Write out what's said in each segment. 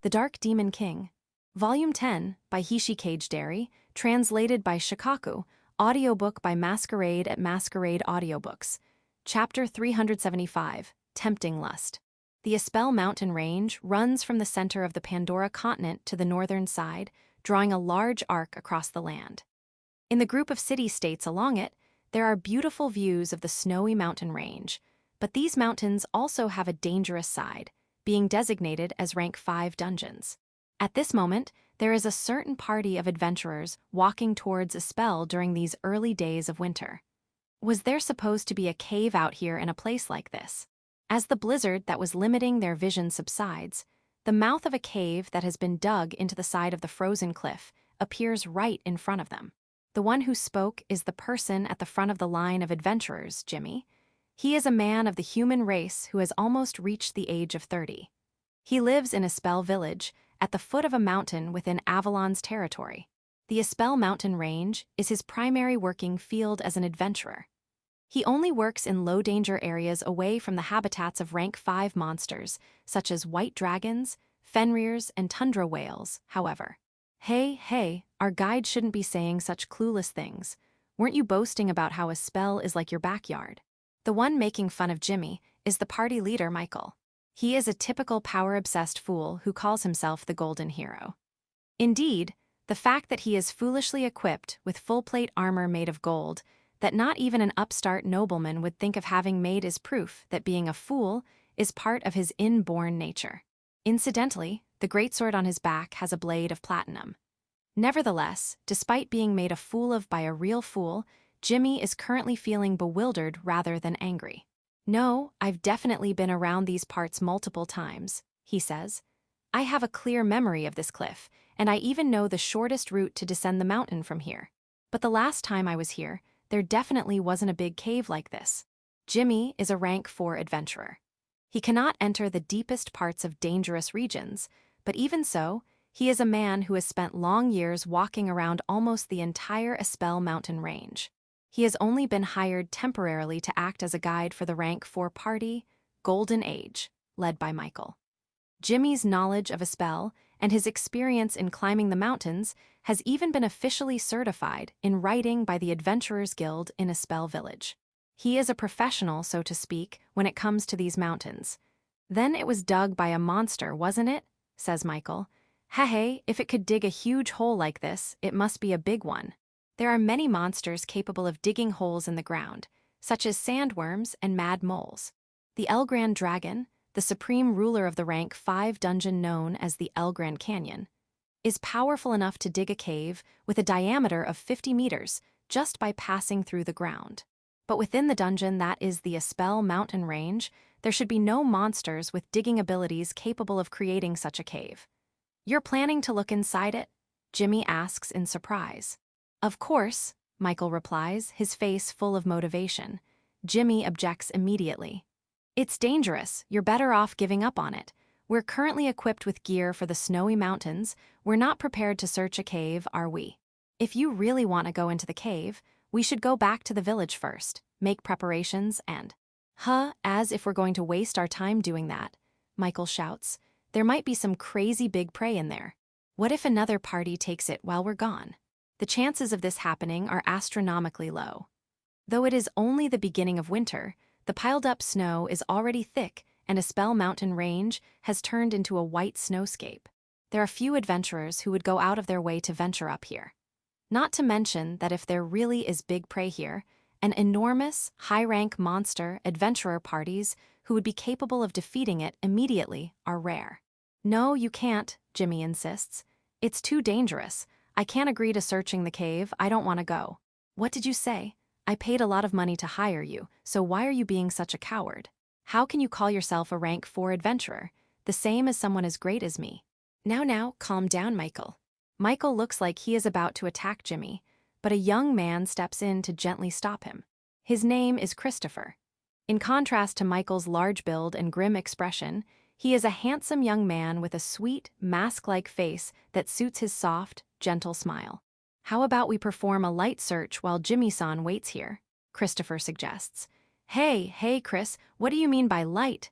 The Dark Demon King. Volume 10 by Hishi Cage Dairy, translated by Shikaku, audiobook by Masquerade at Masquerade Audiobooks. Chapter 375, Tempting Lust. The Espel mountain range runs from the center of the Pandora continent to the northern side, drawing a large arc across the land. In the group of city-states along it, there are beautiful views of the snowy mountain range, but these mountains also have a dangerous side, being designated as Rank 5 dungeons. At this moment, there is a certain party of adventurers walking towards Espel during these early days of winter. Was there supposed to be a cave out here in a place like this? As the blizzard that was limiting their vision subsides, the mouth of a cave that has been dug into the side of the frozen cliff appears right in front of them. The one who spoke is the person at the front of the line of adventurers, Jimmy. He is a man of the human race who has almost reached the age of 30. He lives in Espel village, at the foot of a mountain within Avalon's territory. The Espel mountain range is his primary working field as an adventurer. He only works in low-danger areas away from the habitats of Rank 5 monsters, such as white dragons, fenrirs, and tundra whales, however. Hey, our guide shouldn't be saying such clueless things. Weren't you boasting about how Espel is like your backyard? The one making fun of Jimmy is the party leader, Michael. He is a typical power-obsessed fool who calls himself the Golden Hero. Indeed, the fact that he is foolishly equipped with full-plate armor made of gold that not even an upstart nobleman would think of having made is proof that being a fool is part of his inborn nature. Incidentally, the greatsword on his back has a blade of platinum. Nevertheless, despite being made a fool of by a real fool, Jimmy is currently feeling bewildered rather than angry. "No, I've definitely been around these parts multiple times," he says. "I have a clear memory of this cliff, and I even know the shortest route to descend the mountain from here. But the last time I was here, there definitely wasn't a big cave like this." Jimmy is a Rank 4 adventurer. He cannot enter the deepest parts of dangerous regions, but even so, he is a man who has spent long years walking around almost the entire Espel mountain range. He has only been hired temporarily to act as a guide for the Rank 4 party, Golden Age, led by Michael. Jimmy's knowledge of Espel and his experience in climbing the mountains has even been officially certified in writing by the Adventurers Guild in Espel Village. He is a professional, so to speak, when it comes to these mountains. "Then it was dug by a monster, wasn't it?" says Michael. "Hey, if it could dig a huge hole like this, it must be a big one." There are many monsters capable of digging holes in the ground, such as sandworms and mad moles. The El Grand Dragon, the supreme ruler of the Rank 5 dungeon known as the El Grand Canyon, is powerful enough to dig a cave with a diameter of 50 meters just by passing through the ground. But within the dungeon that is the Espel mountain range, there should be no monsters with digging abilities capable of creating such a cave. "You're planning to look inside it?" Jimmy asks in surprise. "Of course," Michael replies, his face full of motivation. Jimmy objects immediately. "It's dangerous. You're better off giving up on it. We're currently equipped with gear for the snowy mountains. We're not prepared to search a cave, are we? If you really want to go into the cave, we should go back to the village first, make preparations and—" As if we're going to waste our time doing that," Michael shouts. "There might be some crazy big prey in there. What if another party takes it while we're gone? The chances of this happening are astronomically low. Though it is only the beginning of winter, the piled-up snow is already thick and Espel mountain range has turned into a white snowscape. There are few adventurers who would go out of their way to venture up here. Not to mention that if there really is big prey here, an enormous, high-rank monster adventurer parties who would be capable of defeating it immediately are rare." "No, you can't," Jimmy insists. "It's too dangerous. I can't agree to searching the cave. I don't want to go." "What did you say? I paid a lot of money to hire you, so why are you being such a coward? How can you call yourself a Rank 4 adventurer, the same as someone as great as me?" Now, calm down, Michael." Michael looks like he is about to attack Jimmy, but a young man steps in to gently stop him. His name is Christopher. In contrast to Michael's large build and grim expression, he is a handsome young man with a sweet, mask-like face that suits his soft, gentle smile. "How about we perform a light search while Jimmy-san waits here?" Christopher suggests. Hey, Chris, what do you mean by light?"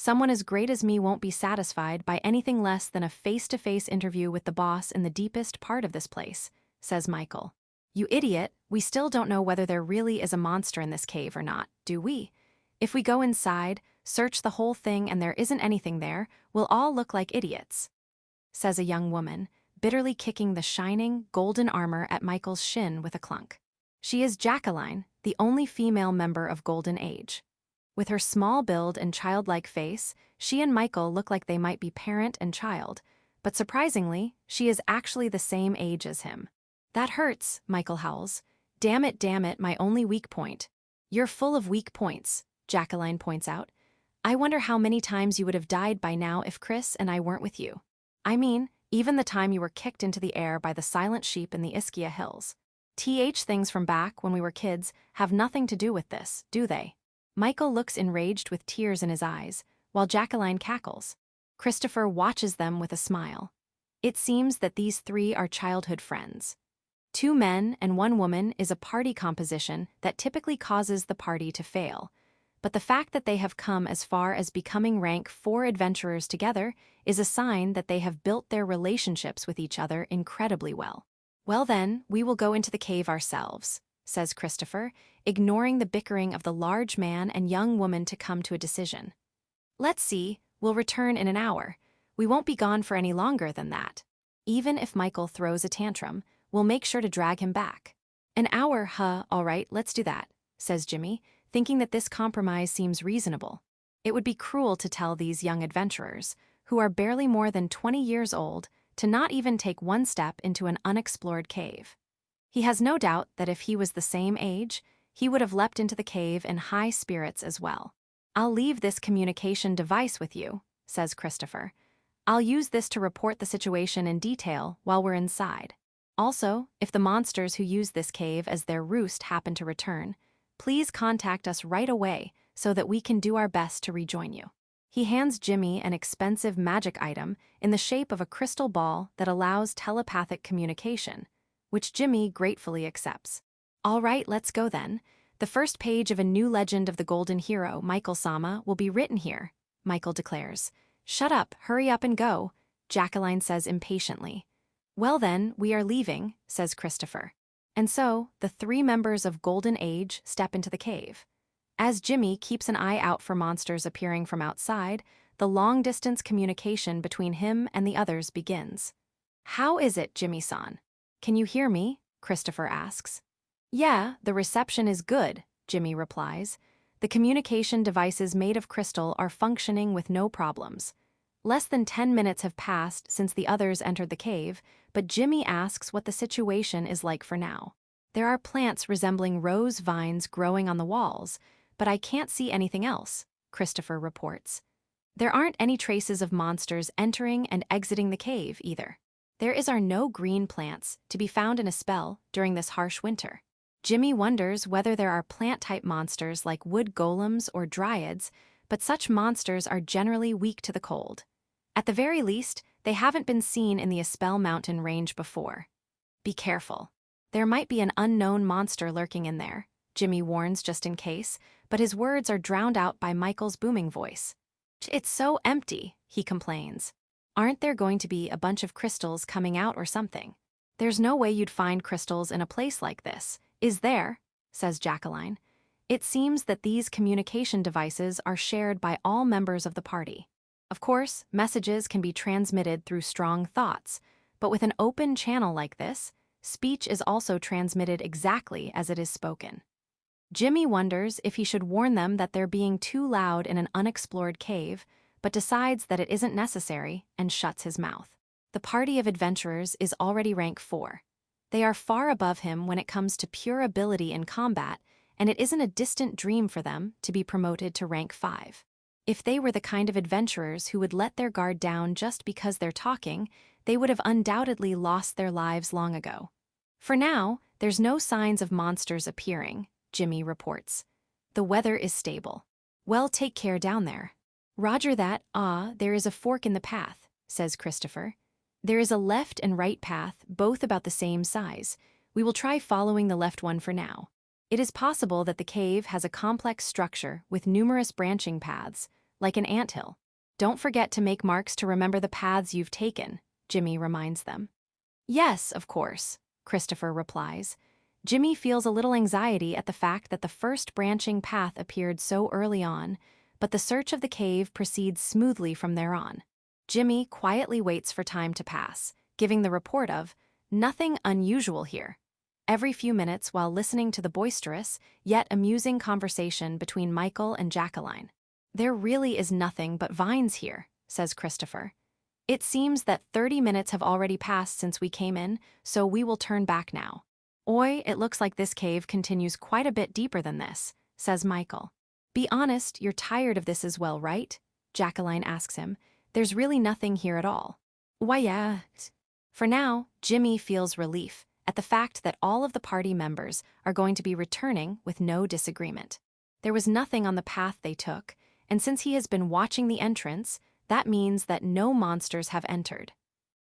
Someone as great as me won't be satisfied by anything less than a face-to-face interview with the boss in the deepest part of this place, says Michael. You idiot, we still don't know whether there really is a monster in this cave or not, do we? If we go inside, search the whole thing and there isn't anything there, we'll all look like idiots, says a young woman, bitterly kicking the shining, golden armor at Michael's shin with a clunk. She is Jacqueline, the only female member of Golden Age. With her small build and childlike face, she and Michael look like they might be parent and child, but surprisingly, she is actually the same age as him. That hurts, Michael howls. Damn it, my only weak point. You're full of weak points, Jacqueline points out. I wonder how many times you would have died by now if Chris and I weren't with you. I mean, even the time you were kicked into the air by the silent sheep in the Ischia Hills. Things from back when we were kids have nothing to do with this, do they? Michael looks enraged with tears in his eyes, while Jacqueline cackles. Christopher watches them with a smile. It seems that these three are childhood friends. 2 men and 1 woman is a party composition that typically causes the party to fail. But the fact that they have come as far as becoming rank 4 adventurers together is a sign that they have built their relationships with each other incredibly well. Well then, we will go into the cave ourselves, says Christopher, ignoring the bickering of the large man and young woman to come to a decision. Let's see, we'll return in an hour. We won't be gone for any longer than that. Even if Michael throws a tantrum, we'll make sure to drag him back. An hour, huh, all right, let's do that, says Jimmy, thinking that this compromise seems reasonable. It would be cruel to tell these young adventurers, who are barely more than 20 years old, to not even take one step into an unexplored cave. He has no doubt that if he was the same age, he would have leapt into the cave in high spirits as well. I'll leave this communication device with you, says Christopher. I'll use this to report the situation in detail while we're inside. Also, if the monsters who use this cave as their roost happen to return, please contact us right away so that we can do our best to rejoin you. He hands Jimmy an expensive magic item in the shape of a crystal ball that allows telepathic communication, which Jimmy gratefully accepts. All right, let's go then. The first page of a new legend of the golden hero, Michael-sama, will be written here, Michael declares. Shut up, hurry up and go, Jacqueline says impatiently. Well then, we are leaving, says Christopher. And so, the 3 members of Golden Age step into the cave. As Jimmy keeps an eye out for monsters appearing from outside, the long-distance communication between him and the others begins. How is it, Jimmy-san? Can you hear me? Christopher asks. Yeah, the reception is good, Jimmy replies. The communication devices made of crystal are functioning with no problems. Less than 10 minutes have passed since the others entered the cave, but Jimmy asks what the situation is like for now. There are plants resembling rose vines growing on the walls, but I can't see anything else, Christopher reports. There aren't any traces of monsters entering and exiting the cave either. There are no green plants to be found in a spell during this harsh winter. Jimmy wonders whether there are plant-type monsters like wood golems or dryads, but such monsters are generally weak to the cold. At the very least, they haven't been seen in the Espel Mountain range before. Be careful. There might be an unknown monster lurking in there, Jimmy warns just in case, but his words are drowned out by Michael's booming voice. It's so empty, he complains. Aren't there going to be a bunch of crystals coming out or something? There's no way you'd find crystals in a place like this, is there? Says Jacqueline. It seems that these communication devices are shared by all members of the party. Of course, messages can be transmitted through strong thoughts, but with an open channel like this, speech is also transmitted exactly as it is spoken. Jimmy wonders if he should warn them that they're being too loud in an unexplored cave, but decides that it isn't necessary and shuts his mouth. The party of adventurers is already rank 4. They are far above him when it comes to pure ability in combat, and it isn't a distant dream for them to be promoted to rank 5. If they were the kind of adventurers who would let their guard down just because they're talking, they would have undoubtedly lost their lives long ago. For now, there's no signs of monsters appearing, Jimmy reports. The weather is stable. Well, take care down there. Roger that. There is a fork in the path, says Christopher. There is a left and right path, both about the same size. We will try following the left one for now. It is possible that the cave has a complex structure with numerous branching paths. like an anthill. Don't forget to make marks to remember the paths you've taken, Jimmy reminds them. Yes, of course, Christopher replies. Jimmy feels a little anxiety at the fact that the first branching path appeared so early on, but the search of the cave proceeds smoothly from there on. Jimmy quietly waits for time to pass, giving the report of, "Nothing unusual here," every few minutes while listening to the boisterous, yet amusing conversation between Michael and Jacqueline. "There really is nothing but vines here," says Christopher. "It seems that 30 minutes have already passed since we came in, so we will turn back now." "Oi, it looks like this cave continues quite a bit deeper than this," says Michael. "Be honest, you're tired of this as well, right?" Jacqueline asks him. "There's really nothing here at all." "Why, yeah." For now, Jimmy feels relief at the fact that all of the party members are going to be returning with no disagreement. There was nothing on the path they took, and since he has been watching the entrance, that means that no monsters have entered.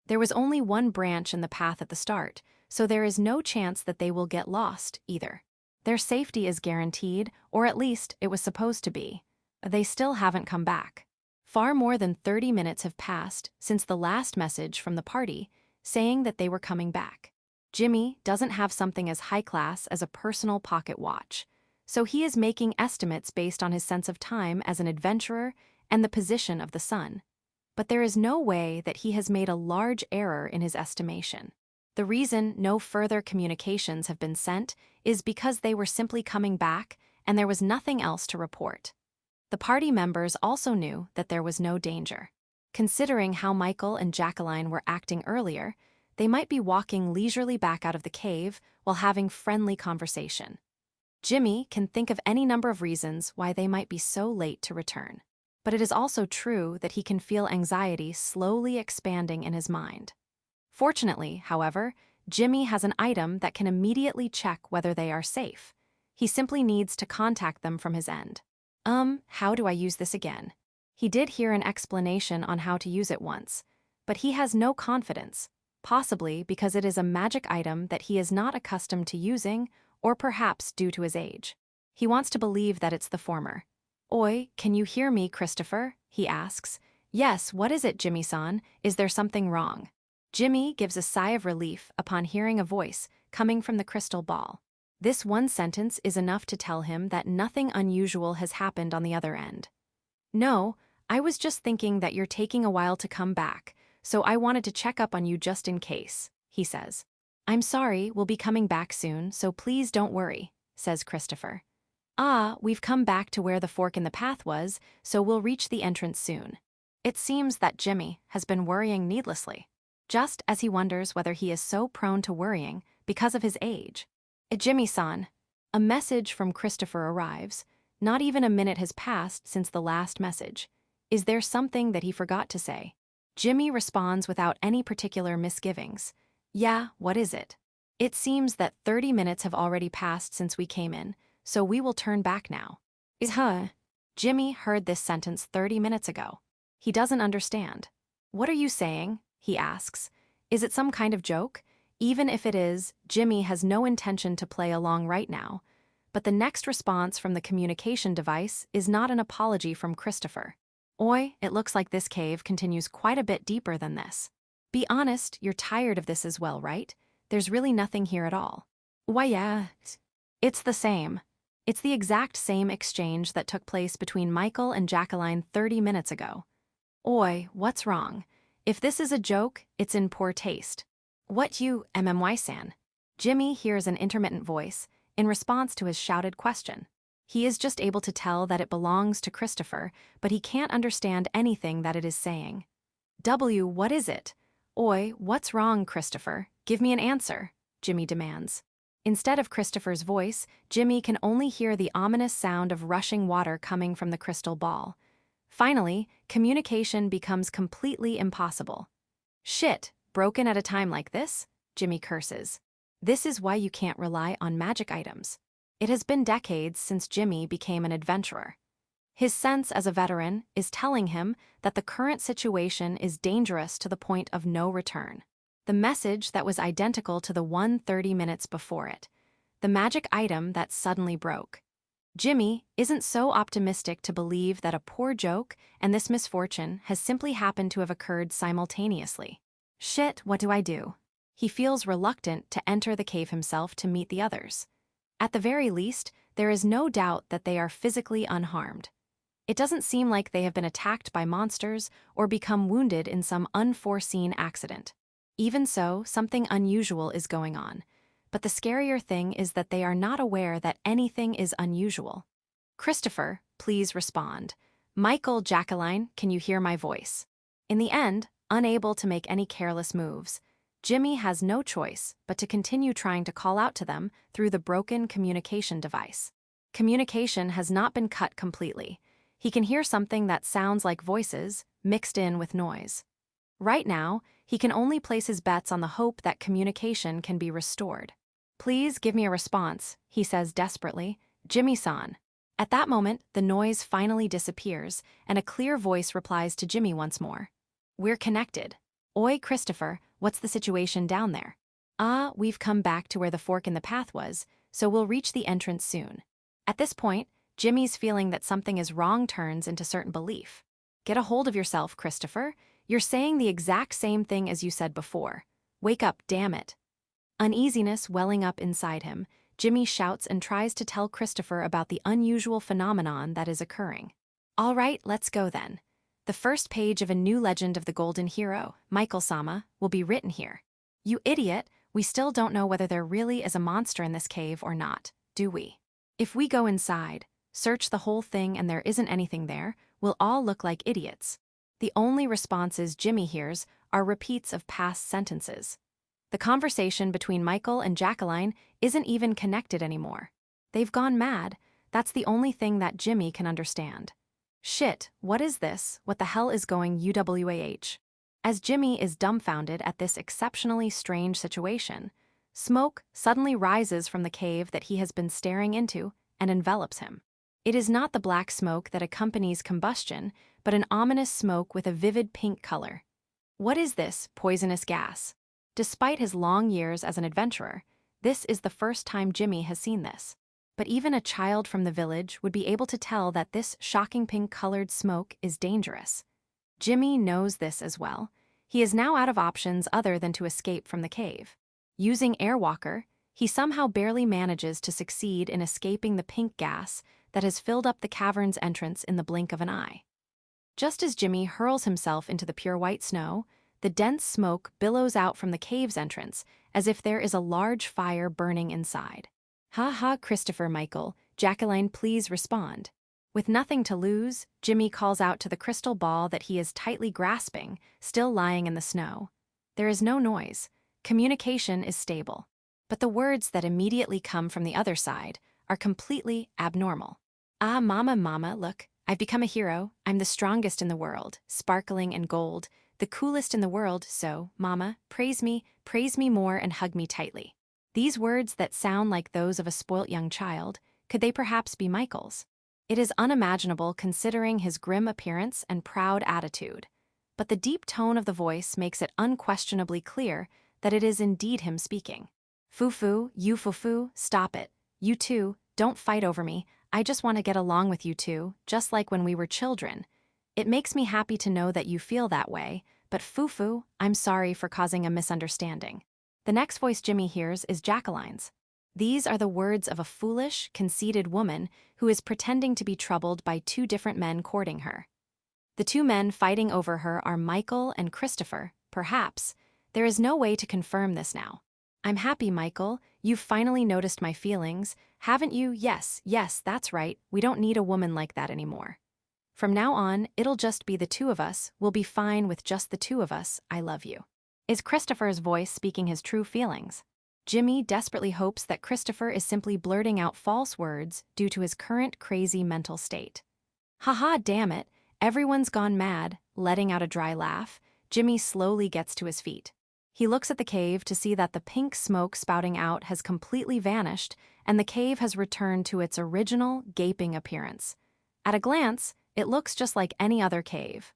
There was only one branch in the path at the start, so there is no chance that they will get lost, either. Their safety is guaranteed, or at least it was supposed to be. They still haven't come back. Far more than 30 minutes have passed since the last message from the party, saying that they were coming back. Jimmy doesn't have something as high class as a personal pocket watch, so he is making estimates based on his sense of time as an adventurer and the position of the sun. But there is no way that he has made a large error in his estimation. The reason no further communications have been sent is because they were simply coming back and there was nothing else to report. The party members also knew that there was no danger. Considering how Michael and Jacqueline were acting earlier, they might be walking leisurely back out of the cave while having friendly conversation. Jimmy can think of any number of reasons why they might be so late to return. But it is also true that he can feel anxiety slowly expanding in his mind. Fortunately, however, Jimmy has an item that can immediately check whether they are safe. He simply needs to contact them from his end. How do I use this again? He did hear an explanation on how to use it once, but he has no confidence, possibly because it is a magic item that he is not accustomed to using, or perhaps due to his age. He wants to believe that it's the former. "Oi, can you hear me, Christopher?" he asks. "Yes, what is it, Jimmy-san? Is there something wrong?" Jimmy gives a sigh of relief upon hearing a voice coming from the crystal ball. This one sentence is enough to tell him that nothing unusual has happened on the other end. "No, I was just thinking that you're taking a while to come back, so I wanted to check up on you just in case," he says. "I'm sorry, we'll be coming back soon, so please don't worry," says Christopher. "Ah, we've come back to where the fork in the path was, so we'll reach the entrance soon." It seems that Jimmy has been worrying needlessly, just as he wonders whether he is so prone to worrying because of his age. "Jimmy-san." A message from Christopher arrives. Not even a minute has passed since the last message. Is there something that he forgot to say? Jimmy responds without any particular misgivings. "Yeah, what is it?" "It seems that 30 minutes have already passed since we came in, so we will turn back now." Jimmy heard this sentence 30 minutes ago. He doesn't understand. "What are you saying?" he asks. Is it some kind of joke? Even if it is, Jimmy has no intention to play along right now. But the next response from the communication device is not an apology from Christopher. "Oi, it looks like this cave continues quite a bit deeper than this. Be honest, you're tired of this as well, right? There's really nothing here at all." "Why, yeah." It's the same. It's the exact same exchange that took place between Michael and Jacqueline 30 minutes ago. "Oi, what's wrong? If this is a joke, it's in poor taste." "What you, MMY-san?" Jimmy hears an intermittent voice in response to his shouted question. He is just able to tell that it belongs to Christopher, but he can't understand anything that it is saying. What is it?" "Oi, what's wrong, Christopher? Give me an answer," Jimmy demands. Instead of Christopher's voice, Jimmy can only hear the ominous sound of rushing water coming from the crystal ball. Finally, communication becomes completely impossible. "Shit, broken at a time like this?" Jimmy curses. This is why you can't rely on magic items. It has been decades since Jimmy became an adventurer. His sense as a veteran is telling him that the current situation is dangerous to the point of no return. The message that was identical to the one 30 minutes before it. The magic item that suddenly broke. Jimmy isn't so optimistic to believe that a poor joke and this misfortune has simply happened to have occurred simultaneously. Shit, what do I do? He feels reluctant to enter the cave himself to meet the others. At the very least, there is no doubt that they are physically unharmed. It doesn't seem like they have been attacked by monsters or become wounded in some unforeseen accident. Even so, something unusual is going on. But the scarier thing is that they are not aware that anything is unusual. Christopher, please respond. Michael, Jacqueline, can you hear my voice? In the end, unable to make any careless moves, Jimmy has no choice but to continue trying to call out to them through the broken communication device. Communication has not been cut completely. He can hear something that sounds like voices mixed in with noise. Right now, he can only place his bets on the hope that communication can be restored. Please give me a response, he says desperately. Jimmy-san. At that moment, the noise finally disappears, and a clear voice replies to Jimmy once more. We're connected. Oi, Christopher, what's the situation down there? We've come back to where the fork in the path was, so we'll reach the entrance soon. At this point, Jimmy's feeling that something is wrong turns into certain belief. Get a hold of yourself, Christopher. You're saying the exact same thing as you said before. Wake up, damn it. Uneasiness welling up inside him, Jimmy shouts and tries to tell Christopher about the unusual phenomenon that is occurring. All right, let's go then. The first page of a new legend of the Golden Hero, Michael-sama, will be written here. You idiot, we still don't know whether there really is a monster in this cave or not, do we? If we go inside, search the whole thing and there isn't anything there, we'll all look like idiots. The only responses Jimmy hears are repeats of past sentences. The conversation between Michael and Jacqueline isn't even connected anymore. They've gone mad. That's the only thing that Jimmy can understand. Shit, what is this? What the hell is going UWAH? As Jimmy is dumbfounded at this exceptionally strange situation, smoke suddenly rises from the cave that he has been staring into and envelops him. It is not the black smoke that accompanies combustion, but an ominous smoke with a vivid pink color. What is this poisonous gas? Despite his long years as an adventurer, this is the first time Jimmy has seen this. But even a child from the village would be able to tell that this shocking pink-colored smoke is dangerous. Jimmy knows this as well. He is now out of options other than to escape from the cave. Using Airwalker, he somehow barely manages to succeed in escaping the pink gas that has filled up the cavern's entrance in the blink of an eye. Just as Jimmy hurls himself into the pure white snow, the dense smoke billows out from the cave's entrance as if there is a large fire burning inside. Ha ha, Christopher, Michael, Jacqueline, please respond. With nothing to lose, Jimmy calls out to the crystal ball that he is tightly grasping, still lying in the snow. There is no noise. Communication is stable. But the words that immediately come from the other side are completely abnormal. Mama, look, I've become a hero. I'm the strongest in the world, sparkling in gold, the coolest in the world, so, Mama, praise me more and hug me tightly. These words that sound like those of a spoilt young child, could they perhaps be Michael's? It is unimaginable considering his grim appearance and proud attitude. But the deep tone of the voice makes it unquestionably clear that it is indeed him speaking. Fufu, you fufu, stop it. You two, don't fight over me. I just want to get along with you two, just like when we were children. It makes me happy to know that you feel that way, but Fufu, I'm sorry for causing a misunderstanding. The next voice Jimmy hears is Jacqueline's. These are the words of a foolish, conceited woman who is pretending to be troubled by two different men courting her. The two men fighting over her are Michael and Christopher, perhaps. There is no way to confirm this now. I'm happy, Michael. You've finally noticed my feelings, haven't you? Yes, that's right. We don't need a woman like that anymore. From now on, it'll just be the two of us. We'll be fine with just the two of us. I love you. Is Christopher's voice speaking his true feelings? Jimmy desperately hopes that Christopher is simply blurting out false words due to his current crazy mental state. Haha, damn it. Everyone's gone mad. Letting out a dry laugh, Jimmy slowly gets to his feet. He looks at the cave to see that the pink smoke spouting out has completely vanished and the cave has returned to its original, gaping appearance. At a glance, it looks just like any other cave.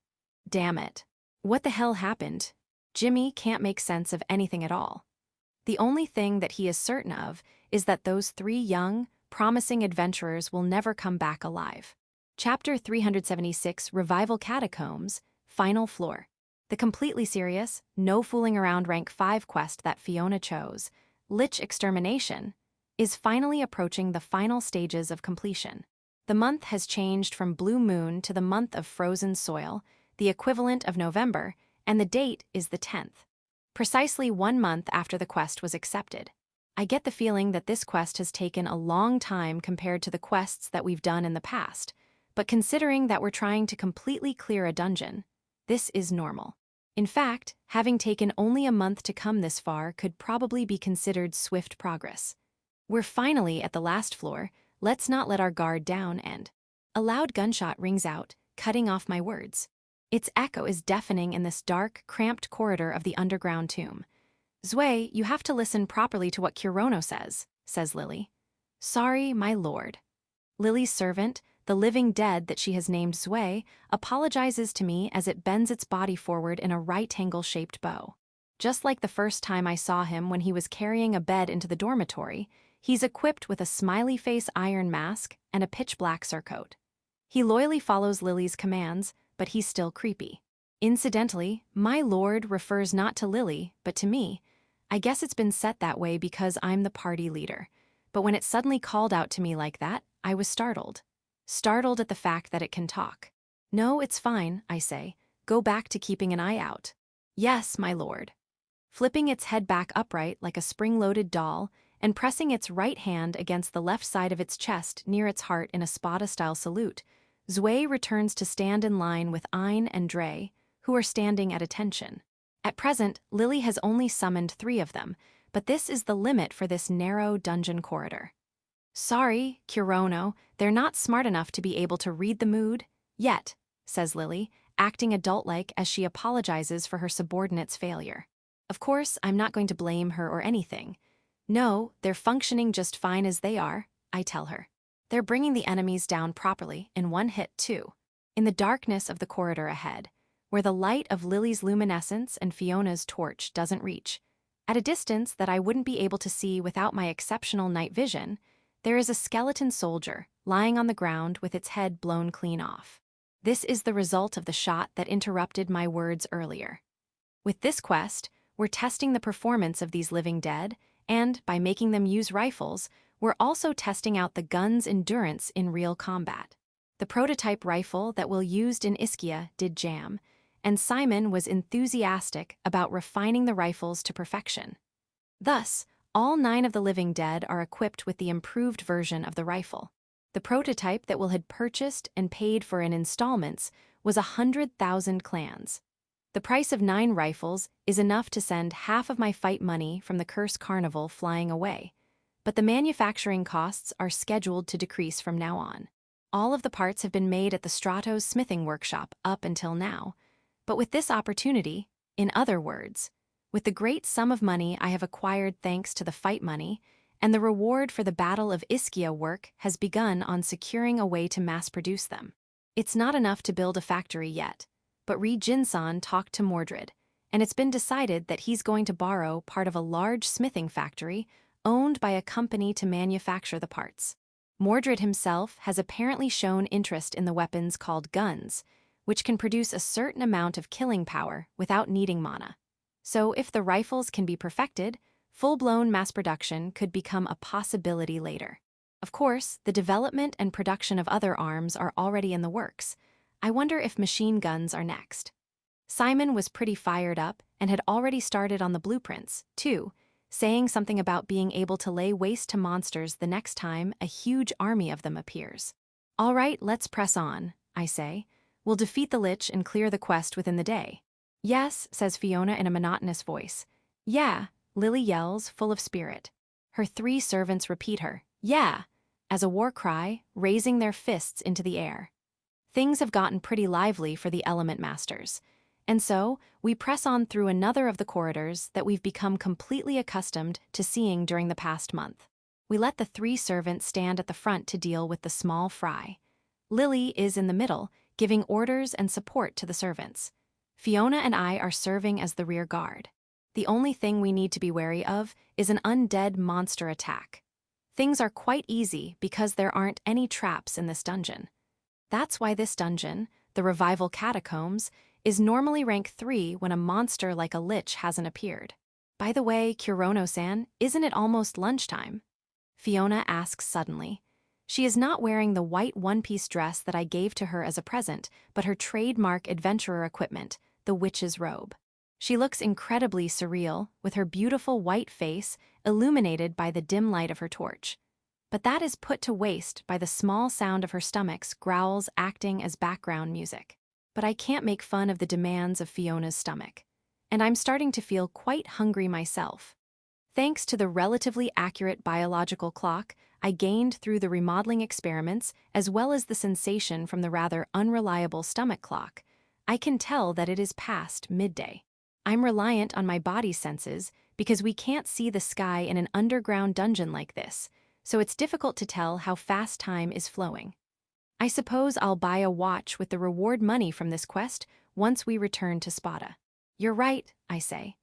Damn it. What the hell happened? Jimmy can't make sense of anything at all. The only thing that he is certain of is that those three young, promising adventurers will never come back alive. Chapter 376, Revival Catacombs, Final Floor. The completely serious, no fooling around rank 5 quest that Fiona chose, Lich Extermination, is finally approaching the final stages of completion. The month has changed from Blue Moon to the month of Frozen Soil, the equivalent of November, and the date is the 10th. Precisely 1 month after the quest was accepted. I get the feeling that this quest has taken a long time compared to the quests that we've done in the past, but considering that we're trying to completely clear a dungeon, this is normal. In fact, having taken only a month to come this far could probably be considered swift progress. We're finally at the last floor, let's not let our guard down and... A loud gunshot rings out, cutting off my words. Its echo is deafening in this dark, cramped corridor of the underground tomb. Zwei, you have to listen properly to what Kurono says Lily. Sorry, my lord. Lily's servant, the living dead that she has named Zwei, apologizes to me as it bends its body forward in a right-angle-shaped bow. Just like the first time I saw him when he was carrying a bed into the dormitory, he's equipped with a smiley-face iron mask and a pitch-black surcoat. He loyally follows Lily's commands, but he's still creepy. Incidentally, my lord refers not to Lily, but to me. I guess it's been set that way because I'm the party leader. But when it suddenly called out to me like that, I was startled. Startled at the fact that it can talk. No, it's fine, I say. Go back to keeping an eye out. Yes, my lord. Flipping its head back upright like a spring-loaded doll and pressing its right hand against the left side of its chest near its heart in a Spada-style salute, Zwei returns to stand in line with Ein and Dre, who are standing at attention. At present, Lily has only summoned 3 of them, but this is the limit for this narrow dungeon corridor. Sorry, Kurono, they're not smart enough to be able to read the mood yet, says Lily, acting adult-like as she apologizes for her subordinate's failure. Of course, I'm not going to blame her or anything. No, they're functioning just fine as they are, I tell her. They're bringing the enemies down properly, in 1 hit too. In the darkness of the corridor ahead, where the light of Lily's luminescence and Fiona's torch doesn't reach, at a distance that I wouldn't be able to see without my exceptional night vision, there is a skeleton soldier lying on the ground with its head blown clean off. This is the result of the shot that interrupted my words earlier. With this quest, we're testing the performance of these living dead, and by making them use rifles, we're also testing out the gun's endurance in real combat. The prototype rifle that we'll used in Ischia did jam, and Simon was enthusiastic about refining the rifles to perfection. Thus, all 9 of the living dead are equipped with the improved version of the rifle. The prototype that Will had purchased and paid for in installments was 100,000 clans. The price of 9 rifles is enough to send half of my fight money from the Curse Carnival flying away, but the manufacturing costs are scheduled to decrease from now on. All of the parts have been made at the Stratos smithing workshop up until now, but with this opportunity, in other words, with the great sum of money I have acquired thanks to the fight money, and the reward for the Battle of Ischia work has begun on securing a way to mass-produce them. It's not enough to build a factory yet, but Ri-Jin-san talked to Mordred, and it's been decided that he's going to borrow part of a large smithing factory owned by a company to manufacture the parts. Mordred himself has apparently shown interest in the weapons called guns, which can produce a certain amount of killing power without needing mana. So if the rifles can be perfected, full-blown mass production could become a possibility later. Of course, the development and production of other arms are already in the works. I wonder if machine guns are next. Simon was pretty fired up and had already started on the blueprints, too, saying something about being able to lay waste to monsters the next time a huge army of them appears. All right, let's press on, I say. We'll defeat the Lich and clear the quest within the day. Yes, says Fiona in a monotonous voice. Yeah, Lily yells, full of spirit. Her 3 servants repeat her, yeah, as a war cry, raising their fists into the air. Things have gotten pretty lively for the Element Masters, and so we press on through another of the corridors that we've become completely accustomed to seeing during the past month. We let the 3 servants stand at the front to deal with the small fry. Lily is in the middle, giving orders and support to the servants. Fiona and I are serving as the rear guard. The only thing we need to be wary of is an undead monster attack. Things are quite easy because there aren't any traps in this dungeon. That's why this dungeon, the Revival Catacombs, is normally rank 3 when a monster like a lich hasn't appeared. By the way, Kurono-san, isn't it almost lunchtime? Fiona asks suddenly. She is not wearing the white one-piece dress that I gave to her as a present, but her trademark adventurer equipment, the witch's robe. She looks incredibly surreal, with her beautiful white face illuminated by the dim light of her torch. But that is put to waste by the small sound of her stomach's growls acting as background music. But I can't make fun of the demands of Fiona's stomach. And I'm starting to feel quite hungry myself. Thanks to the relatively accurate biological clock I gained through the remodeling experiments as well as the sensation from the rather unreliable stomach clock, I can tell that it is past midday. I'm reliant on my body senses because we can't see the sky in an underground dungeon like this, so it's difficult to tell how fast time is flowing. I suppose I'll buy a watch with the reward money from this quest once we return to Spada. You're right, I say.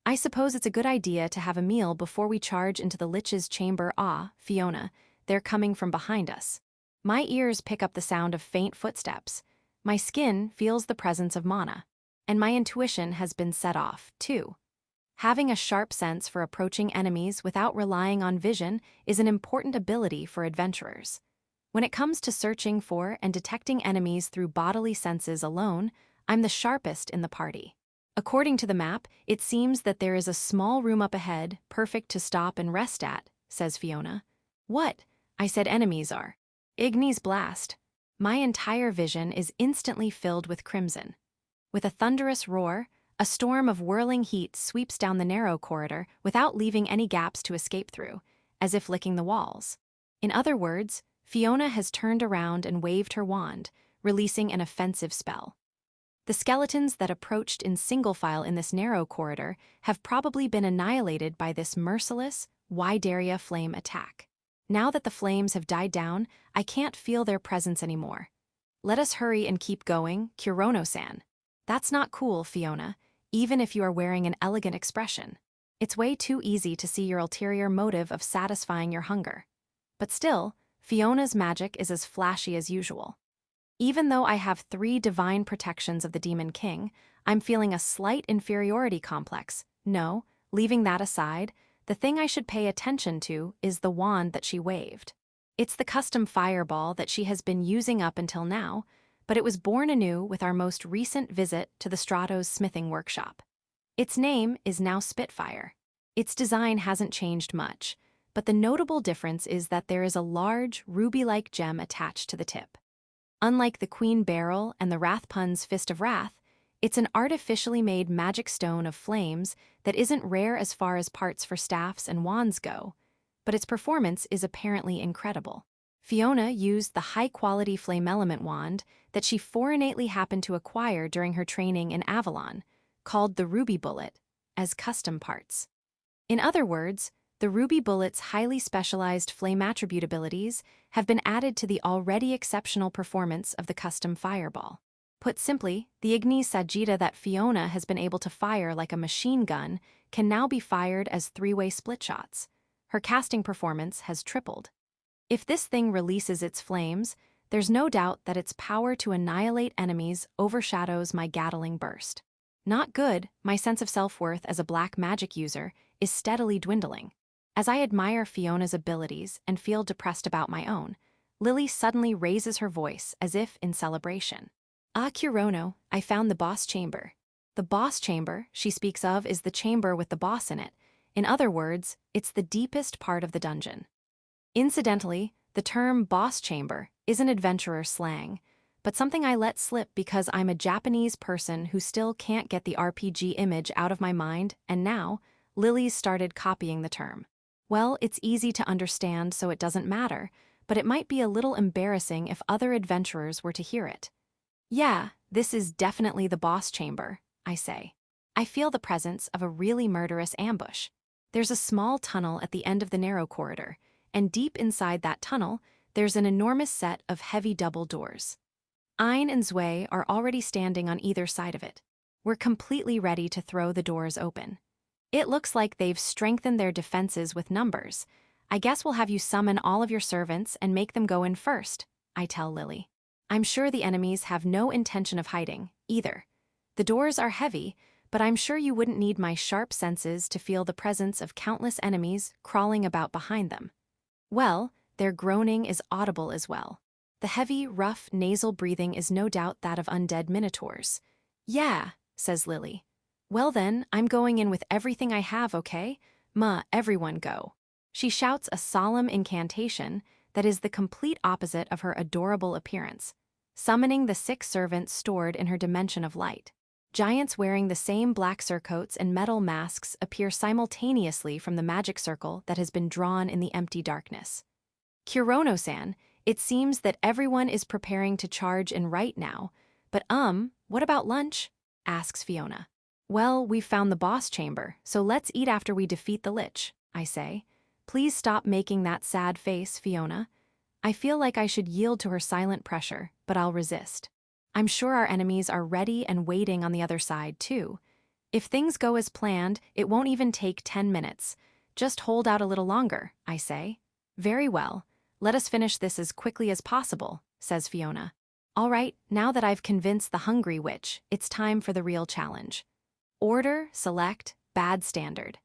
I suppose it's a good idea to have a meal before we charge into the Lich's chamber. Ah, Fiona, they're coming from behind us. My ears pick up the sound of faint footsteps. My skin feels the presence of mana. And my intuition has been set off, too. Having a sharp sense for approaching enemies without relying on vision is an important ability for adventurers. When it comes to searching for and detecting enemies through bodily senses alone, I'm the sharpest in the party. According to the map, it seems that there is a small room up ahead, perfect to stop and rest at, says Fiona. What? I said enemies are. Ignis blast. My entire vision is instantly filled with crimson. With a thunderous roar, a storm of whirling heat sweeps down the narrow corridor without leaving any gaps to escape through, as if licking the walls. In other words, Fiona has turned around and waved her wand, releasing an offensive spell. The skeletons that approached in single file in this narrow corridor have probably been annihilated by this merciless, wide-area flame attack. Now that the flames have died down, I can't feel their presence anymore. Let us hurry and keep going, Kurono-san. That's not cool, Fiona, even if you are wearing an elegant expression. It's way too easy to see your ulterior motive of satisfying your hunger. But still, Fiona's magic is as flashy as usual. Even though I have 3 divine protections of the Demon King, I'm feeling a slight inferiority complex. No, leaving that aside, the thing I should pay attention to is the wand that she waved. It's the custom fireball that she has been using up until now, but it was born anew with our most recent visit to the Strato's smithing workshop. Its name is now Spitfire. Its design hasn't changed much, but the notable difference is that there is a large, ruby-like gem attached to the tip. Unlike the Queen Beryl and the Rathpun's Fist of Wrath, it's an artificially made magic stone of flames that isn't rare as far as parts for staffs and wands go, but its performance is apparently incredible. Fiona used the high-quality flame element wand that she foreignately happened to acquire during her training in Avalon, called the Ruby Bullet, as custom parts. In other words, the Ruby Bullet's highly specialized flame attribute abilities have been added to the already exceptional performance of the custom fireball. Put simply, the Ignis Sagitta that Fiona has been able to fire like a machine gun can now be fired as 3-way split shots. Her casting performance has tripled. If this thing releases its flames, there's no doubt that its power to annihilate enemies overshadows my Gatling burst. Not good, my sense of self-worth as a black magic user is steadily dwindling. As I admire Fiona's abilities and feel depressed about my own, Lily suddenly raises her voice as if in celebration. Ah, Kurono, I found the boss chamber. The boss chamber she speaks of is the chamber with the boss in it. In other words, it's the deepest part of the dungeon. Incidentally, the term boss chamber isn't adventurer slang, but something I let slip because I'm a Japanese person who still can't get the RPG image out of my mind, and now, Lily's started copying the term. Well, it's easy to understand, so it doesn't matter, but it might be a little embarrassing if other adventurers were to hear it. Yeah, this is definitely the boss chamber, I say. I feel the presence of a really murderous ambush. There's a small tunnel at the end of the narrow corridor, and deep inside that tunnel, there's an enormous set of heavy double doors. Ein and Zwei are already standing on either side of it. We're completely ready to throw the doors open. It looks like they've strengthened their defenses with numbers. I guess we'll have you summon all of your servants and make them go in first, I tell Lily. I'm sure the enemies have no intention of hiding, either. The doors are heavy, but I'm sure you wouldn't need my sharp senses to feel the presence of countless enemies crawling about behind them. Well, their groaning is audible as well. The heavy, rough, nasal breathing is no doubt that of undead minotaurs. Yeah, says Lily. Well then, I'm going in with everything I have, okay? Everyone go. She shouts a solemn incantation that is the complete opposite of her adorable appearance, summoning the 6 servants stored in her dimension of light. Giants wearing the same black surcoats and metal masks appear simultaneously from the magic circle that has been drawn in the empty darkness. Kurono-san, it seems that everyone is preparing to charge in right now, but what about lunch? Asks Fiona. Well, we've found the boss chamber, so let's eat after we defeat the Lich, I say. Please stop making that sad face, Fiona. I feel like I should yield to her silent pressure, but I'll resist. I'm sure our enemies are ready and waiting on the other side, too. If things go as planned, it won't even take 10 minutes. Just hold out a little longer, I say. Very well. Let us finish this as quickly as possible, says Fiona. All right, now that I've convinced the hungry witch, it's time for the real challenge. Order, select, bad standard.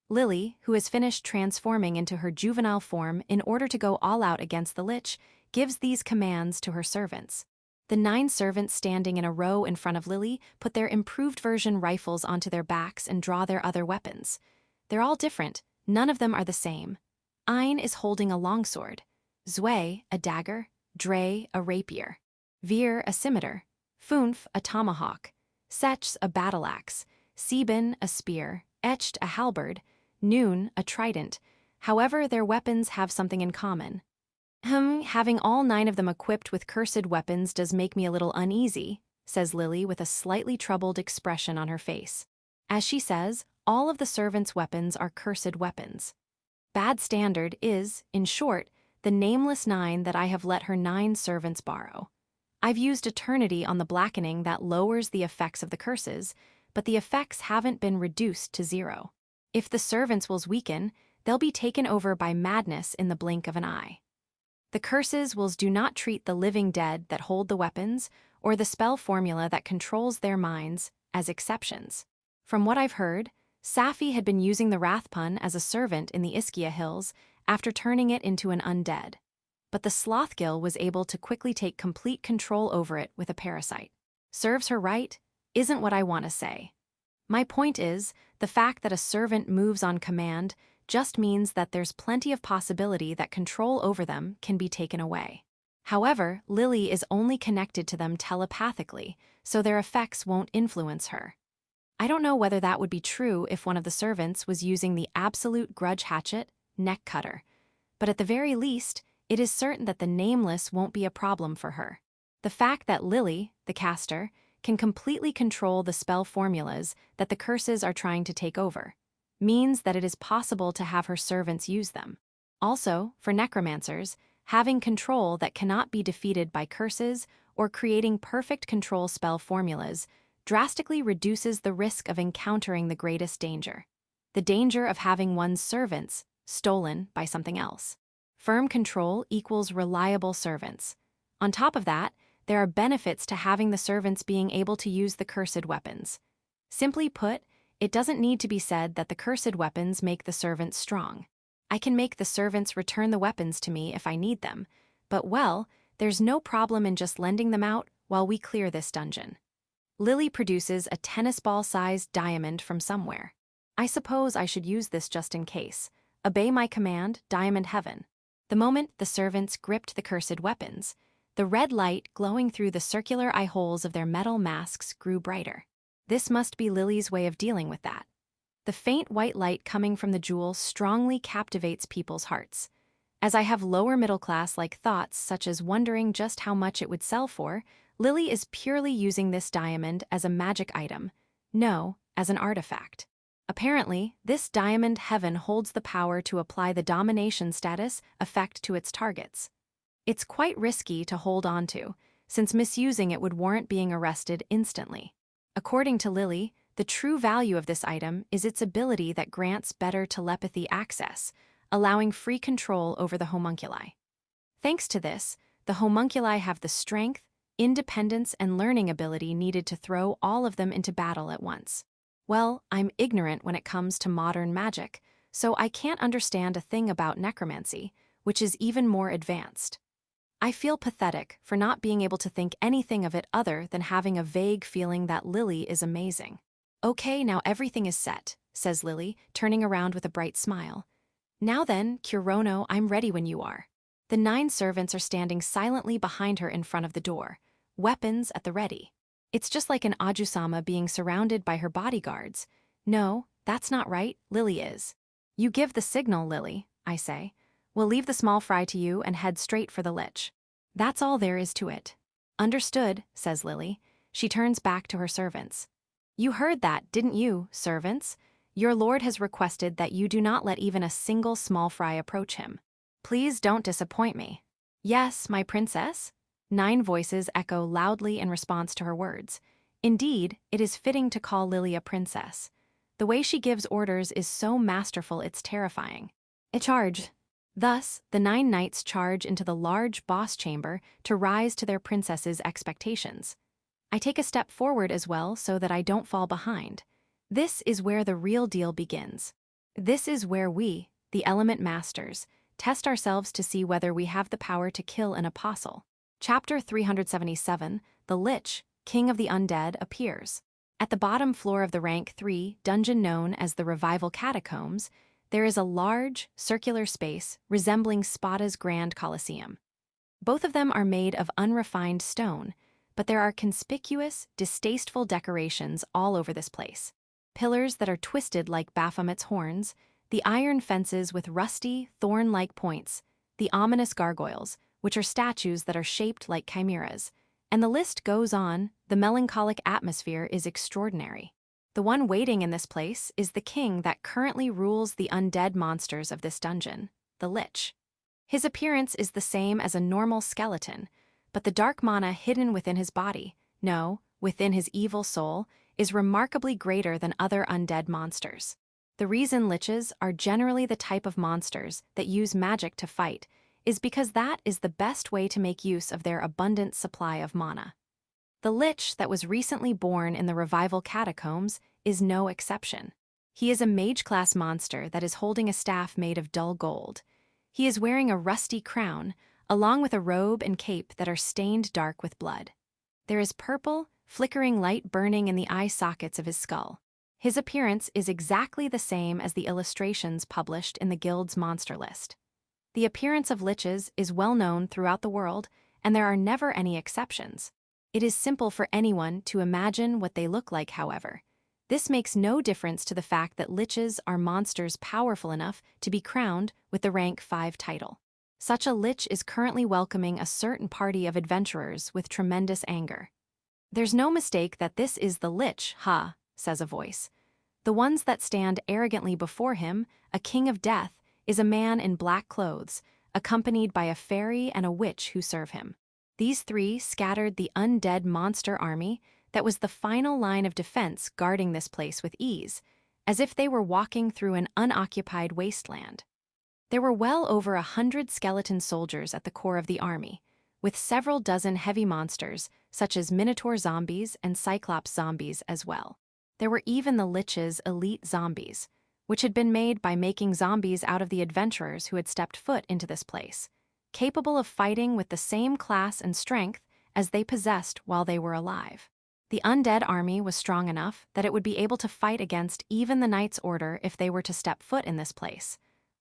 Lily, who has finished transforming into her juvenile form in order to go all out against the Lich, gives these commands to her servants. The 9 servants standing in a row in front of Lily put their improved version rifles onto their backs and draw their other weapons. They're all different, none of them are the same. Ein is holding a longsword, Zwei a dagger, Dre a rapier, Veer a scimitar, Funf a tomahawk, Setch a battle-axe, Sieben a spear, Etched a halberd, Noon a trident. However, their weapons have something in common. Having all 9 of them equipped with cursed weapons does make me a little uneasy, says Lily with a slightly troubled expression on her face. As she says, all of the servants' weapons are cursed weapons. Bad standard is, in short, the nameless 9 that I have let her 9 servants borrow. I've used eternity on the blackening that lowers the effects of the curses, but the effects haven't been reduced to 0. If the servants' wills weaken, they'll be taken over by madness in the blink of an eye. The curses' wills do not treat the living dead that hold the weapons, or the spell formula that controls their minds, as exceptions. From what I've heard, Safi had been using the Wrathpun as a servant in the Ischia Hills after turning it into an undead. But the Slothgill was able to quickly take complete control over it with a parasite. Serves her right, isn't what I want to say. My point is, the fact that a servant moves on command just means that there's plenty of possibility that control over them can be taken away. However, Lily is only connected to them telepathically, so their effects won't influence her. I don't know whether that would be true if one of the servants was using the absolute grudge hatchet, neck cutter, but at the very least, it is certain that the nameless won't be a problem for her. The fact that Lily, the caster, can completely control the spell formulas that the curses are trying to take over means that it is possible to have her servants use them. Also, for necromancers, having control that cannot be defeated by curses or creating perfect control spell formulas drastically reduces the risk of encountering the greatest danger. The danger of having one's servants stolen by something else. Firm control equals reliable servants. On top of that, there are benefits to having the servants being able to use the cursed weapons. Simply put, it doesn't need to be said that the cursed weapons make the servants strong. I can make the servants return the weapons to me if I need them, but well, there's no problem in just lending them out while we clear this dungeon. Lily produces a tennis ball-sized diamond from somewhere. I suppose I should use this just in case. Obey my command, Diamond Heaven. The moment the servants gripped the cursed weapons, the red light glowing through the circular eye holes of their metal masks grew brighter. This must be Lily's way of dealing with that. The faint white light coming from the jewel strongly captivates people's hearts. As I have lower middle-class-like thoughts such as wondering just how much it would sell for, Lily is purely using this diamond as a magic item. No, as an artifact. Apparently, this Diamond Heaven holds the power to apply the domination status effect to its targets. It's quite risky to hold on to, since misusing it would warrant being arrested instantly. According to Lily, the true value of this item is its ability that grants better telepathy access, allowing free control over the homunculi. Thanks to this, the homunculi have the strength, independence, and learning ability needed to throw all of them into battle at once. Well, I'm ignorant when it comes to modern magic, so I can't understand a thing about necromancy, which is even more advanced. I feel pathetic for not being able to think anything of it other than having a vague feeling that Lily is amazing. Okay, now everything is set, says Lily, turning around with a bright smile. Now then, Kurono, I'm ready when you are. The 9 servants are standing silently behind her in front of the door, weapons at the ready. It's just like an Ajusama being surrounded by her bodyguards. No, that's not right, Lily is. You give the signal, Lily, I say. We'll leave the small fry to you and head straight for the lich. That's all there is to it. Understood, says Lily. She turns back to her servants. You heard that, didn't you, servants? Your lord has requested that you do not let even a single small fry approach him. Please don't disappoint me. Yes, my princess? 9 voices echo loudly in response to her words. Indeed, it is fitting to call Lily a princess. The way she gives orders is so masterful it's terrifying. A charge. Thus, the 9 knights charge into the large boss chamber to rise to their princess's expectations. I take a step forward as well so that I don't fall behind. This is where the real deal begins. This is where we, the element masters, test ourselves to see whether we have the power to kill an apostle. Chapter 377, The Lich, King of the Undead, appears. At the bottom floor of the rank 3 dungeon known as the Revival Catacombs, there is a large, circular space resembling Sparta's Grand Colosseum. Both of them are made of unrefined stone, but there are conspicuous, distasteful decorations all over this place. Pillars that are twisted like Baphomet's horns, the iron fences with rusty, thorn-like points, the ominous gargoyles, which are statues that are shaped like chimeras, and the list goes on. The melancholic atmosphere is extraordinary. The one waiting in this place is the king that currently rules the undead monsters of this dungeon, the Lich. His appearance is the same as a normal skeleton, but the dark mana hidden within his body, no, within his evil soul, is remarkably greater than other undead monsters. The reason liches are generally the type of monsters that use magic to fight is because that is the best way to make use of their abundant supply of mana. The lich that was recently born in the Revival Catacombs is no exception. He is a mage-class monster that is holding a staff made of dull gold. He is wearing a rusty crown, along with a robe and cape that are stained dark with blood. There is purple, flickering light burning in the eye sockets of his skull. His appearance is exactly the same as the illustrations published in the guild's monster list. The appearance of liches is well known throughout the world, and there are never any exceptions. It is simple for anyone to imagine what they look like, however. This makes no difference to the fact that liches are monsters powerful enough to be crowned with the rank 5 title. Such a lich is currently welcoming a certain party of adventurers with tremendous anger. There's no mistake that this is the lich, ha, says a voice. The ones that stand arrogantly before him, a king of death, is a man in black clothes, accompanied by a fairy and a witch who serve him. These 3 scattered the undead monster army that was the final line of defense guarding this place with ease, as if they were walking through an unoccupied wasteland. There were well over 100 skeleton soldiers at the core of the army, with several dozen heavy monsters, such as Minotaur zombies and Cyclops zombies as well. There were even the Lich's elite zombies, which had been made by making zombies out of the adventurers who had stepped foot into this place, capable of fighting with the same class and strength as they possessed while they were alive. The undead army was strong enough that it would be able to fight against even the Knight's Order if they were to step foot in this place.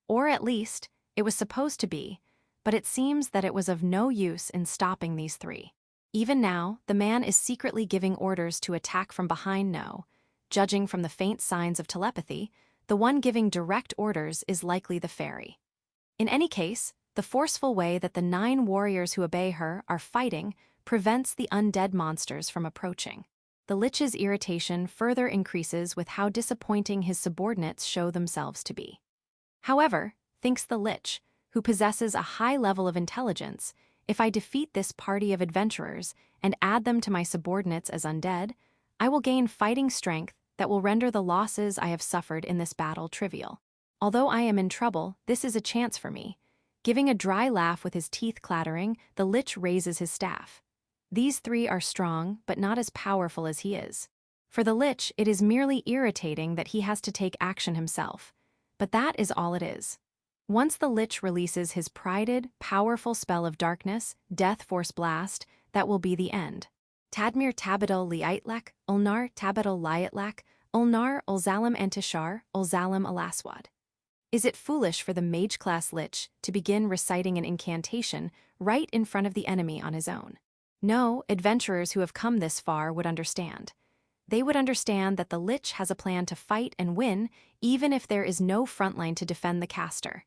Or at least, it was supposed to be, but it seems that it was of no use in stopping these 3. Even now, the man is secretly giving orders to attack from behind. No, judging from the faint signs of telepathy, the one giving direct orders is likely the fairy. In any case, the forceful way that the 9 warriors who obey her are fighting prevents the undead monsters from approaching. The lich's irritation further increases with how disappointing his subordinates show themselves to be. However, thinks the lich, who possesses a high level of intelligence, if I defeat this party of adventurers and add them to my subordinates as undead, I will gain fighting strength that will render the losses I have suffered in this battle trivial. Although I am in trouble, this is a chance for me. Giving a dry laugh with his teeth clattering, the lich raises his staff. These three are strong, but not as powerful as he is. For the lich, it is merely irritating that he has to take action himself. But that is all it is. Once the lich releases his prided, powerful spell of darkness, Death Force Blast, that will be the end. Tadmir Tabadal Liaitlek, Ulnar Tabadal Liatlak, Ulnar Ulzalam Antishar, Ulzalam Alaswad. Is it foolish for the mage-class lich to begin reciting an incantation right in front of the enemy on his own? No, adventurers who have come this far would understand. They would understand that the lich has a plan to fight and win even if there is no front line to defend the caster.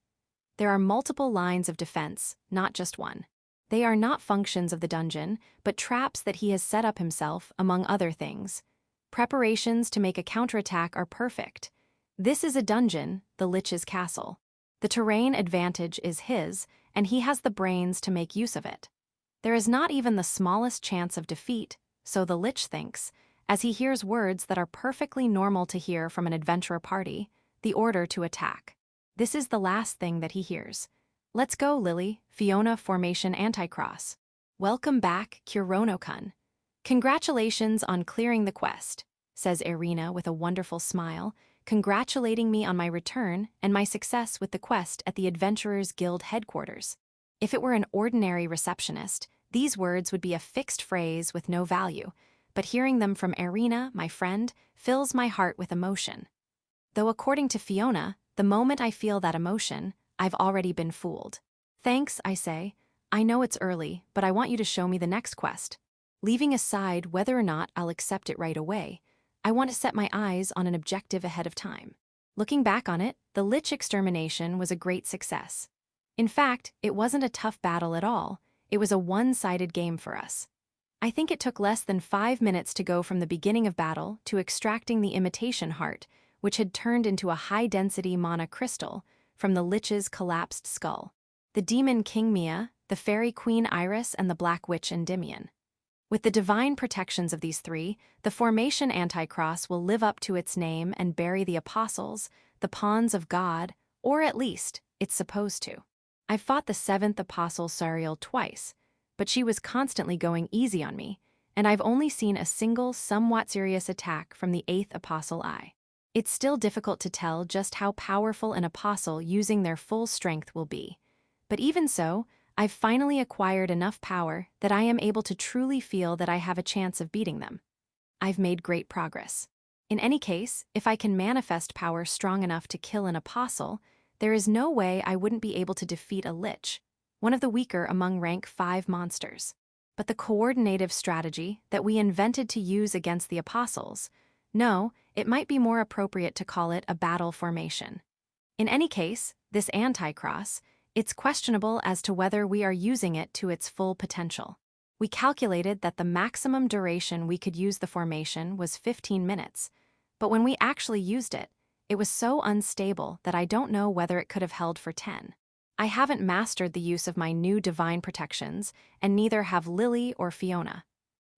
There are multiple lines of defense, not just one. They are not functions of the dungeon, but traps that he has set up himself, among other things. Preparations to make a counterattack are perfect. This is a dungeon, the lich's castle. The terrain advantage is his, and he has the brains to make use of it. There is not even the smallest chance of defeat, so the lich thinks, as he hears words that are perfectly normal to hear from an adventurer party, the order to attack. This is the last thing that he hears. Let's go, Lily, Fiona Formation Anticross. Welcome back, Kurono-kun. Congratulations on clearing the quest, says Irina with a wonderful smile, congratulating me on my return and my success with the quest at the Adventurers Guild headquarters. If it were an ordinary receptionist, these words would be a fixed phrase with no value, but hearing them from Irina, my friend, fills my heart with emotion. Though according to Fiona, the moment I feel that emotion, I've already been fooled. Thanks, I say. I know it's early, but I want you to show me the next quest. Leaving aside whether or not I'll accept it right away, I want to set my eyes on an objective ahead of time. Looking back on it, the lich extermination was a great success. In fact, it wasn't a tough battle at all. It was a one-sided game for us. I think it took less than 5 minutes to go from the beginning of battle to extracting the imitation heart, which had turned into a high-density mana crystal, from the lich's collapsed skull. The demon King Mia, the fairy queen Iris, and the black witch Endymion. With the divine protections of these three, the formation Anticross will live up to its name and bury the apostles, the pawns of God, or at least, it's supposed to. I've fought the 7th apostle Sariel twice, but she was constantly going easy on me, and I've only seen a single, somewhat serious attack from the 8th apostle I. It's still difficult to tell just how powerful an apostle using their full strength will be. But even so, I've finally acquired enough power that I am able to truly feel that I have a chance of beating them. I've made great progress. In any case, if I can manifest power strong enough to kill an apostle, there is no way I wouldn't be able to defeat a lich, one of the weaker among rank 5 monsters. But the coordinative strategy that we invented to use against the apostles, no, it might be more appropriate to call it a battle formation. In any case, this Anticross, it's questionable as to whether we are using it to its full potential. We calculated that the maximum duration we could use the formation was 15 minutes, but when we actually used it, it was so unstable that I don't know whether it could have held for 10. I haven't mastered the use of my new divine protections, and neither have Lily or Fiona.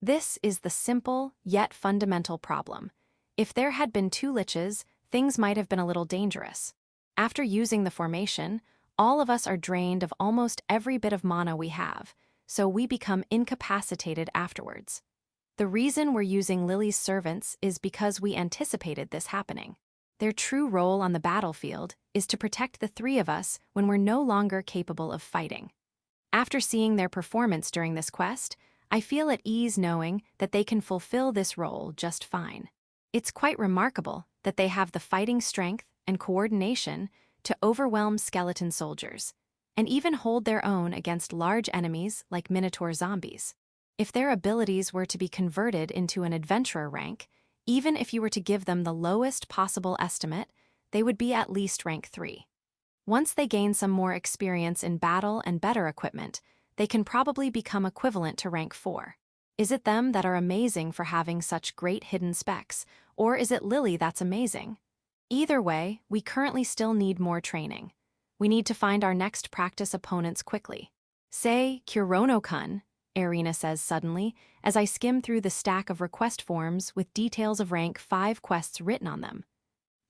This is the simple, yet fundamental problem. If there had been 2 liches, things might have been a little dangerous. After using the formation, all of us are drained of almost every bit of mana we have, so we become incapacitated afterwards. The reason we're using Lily's servants is because we anticipated this happening. Their true role on the battlefield is to protect the 3 of us when we're no longer capable of fighting. After seeing their performance during this quest, I feel at ease knowing that they can fulfill this role just fine. It's quite remarkable that they have the fighting strength and coordination to overwhelm skeleton soldiers, and even hold their own against large enemies like Minotaur zombies. If their abilities were to be converted into an adventurer rank, even if you were to give them the lowest possible estimate, they would be at least rank 3. Once they gain some more experience in battle and better equipment, they can probably become equivalent to rank 4. Is it them that are amazing for having such great hidden specs, or is it Lily that's amazing? Either way, we currently still need more training. We need to find our next practice opponents quickly. Say, Kurono-kun, Irina says suddenly, as I skim through the stack of request forms with details of rank 5 quests written on them.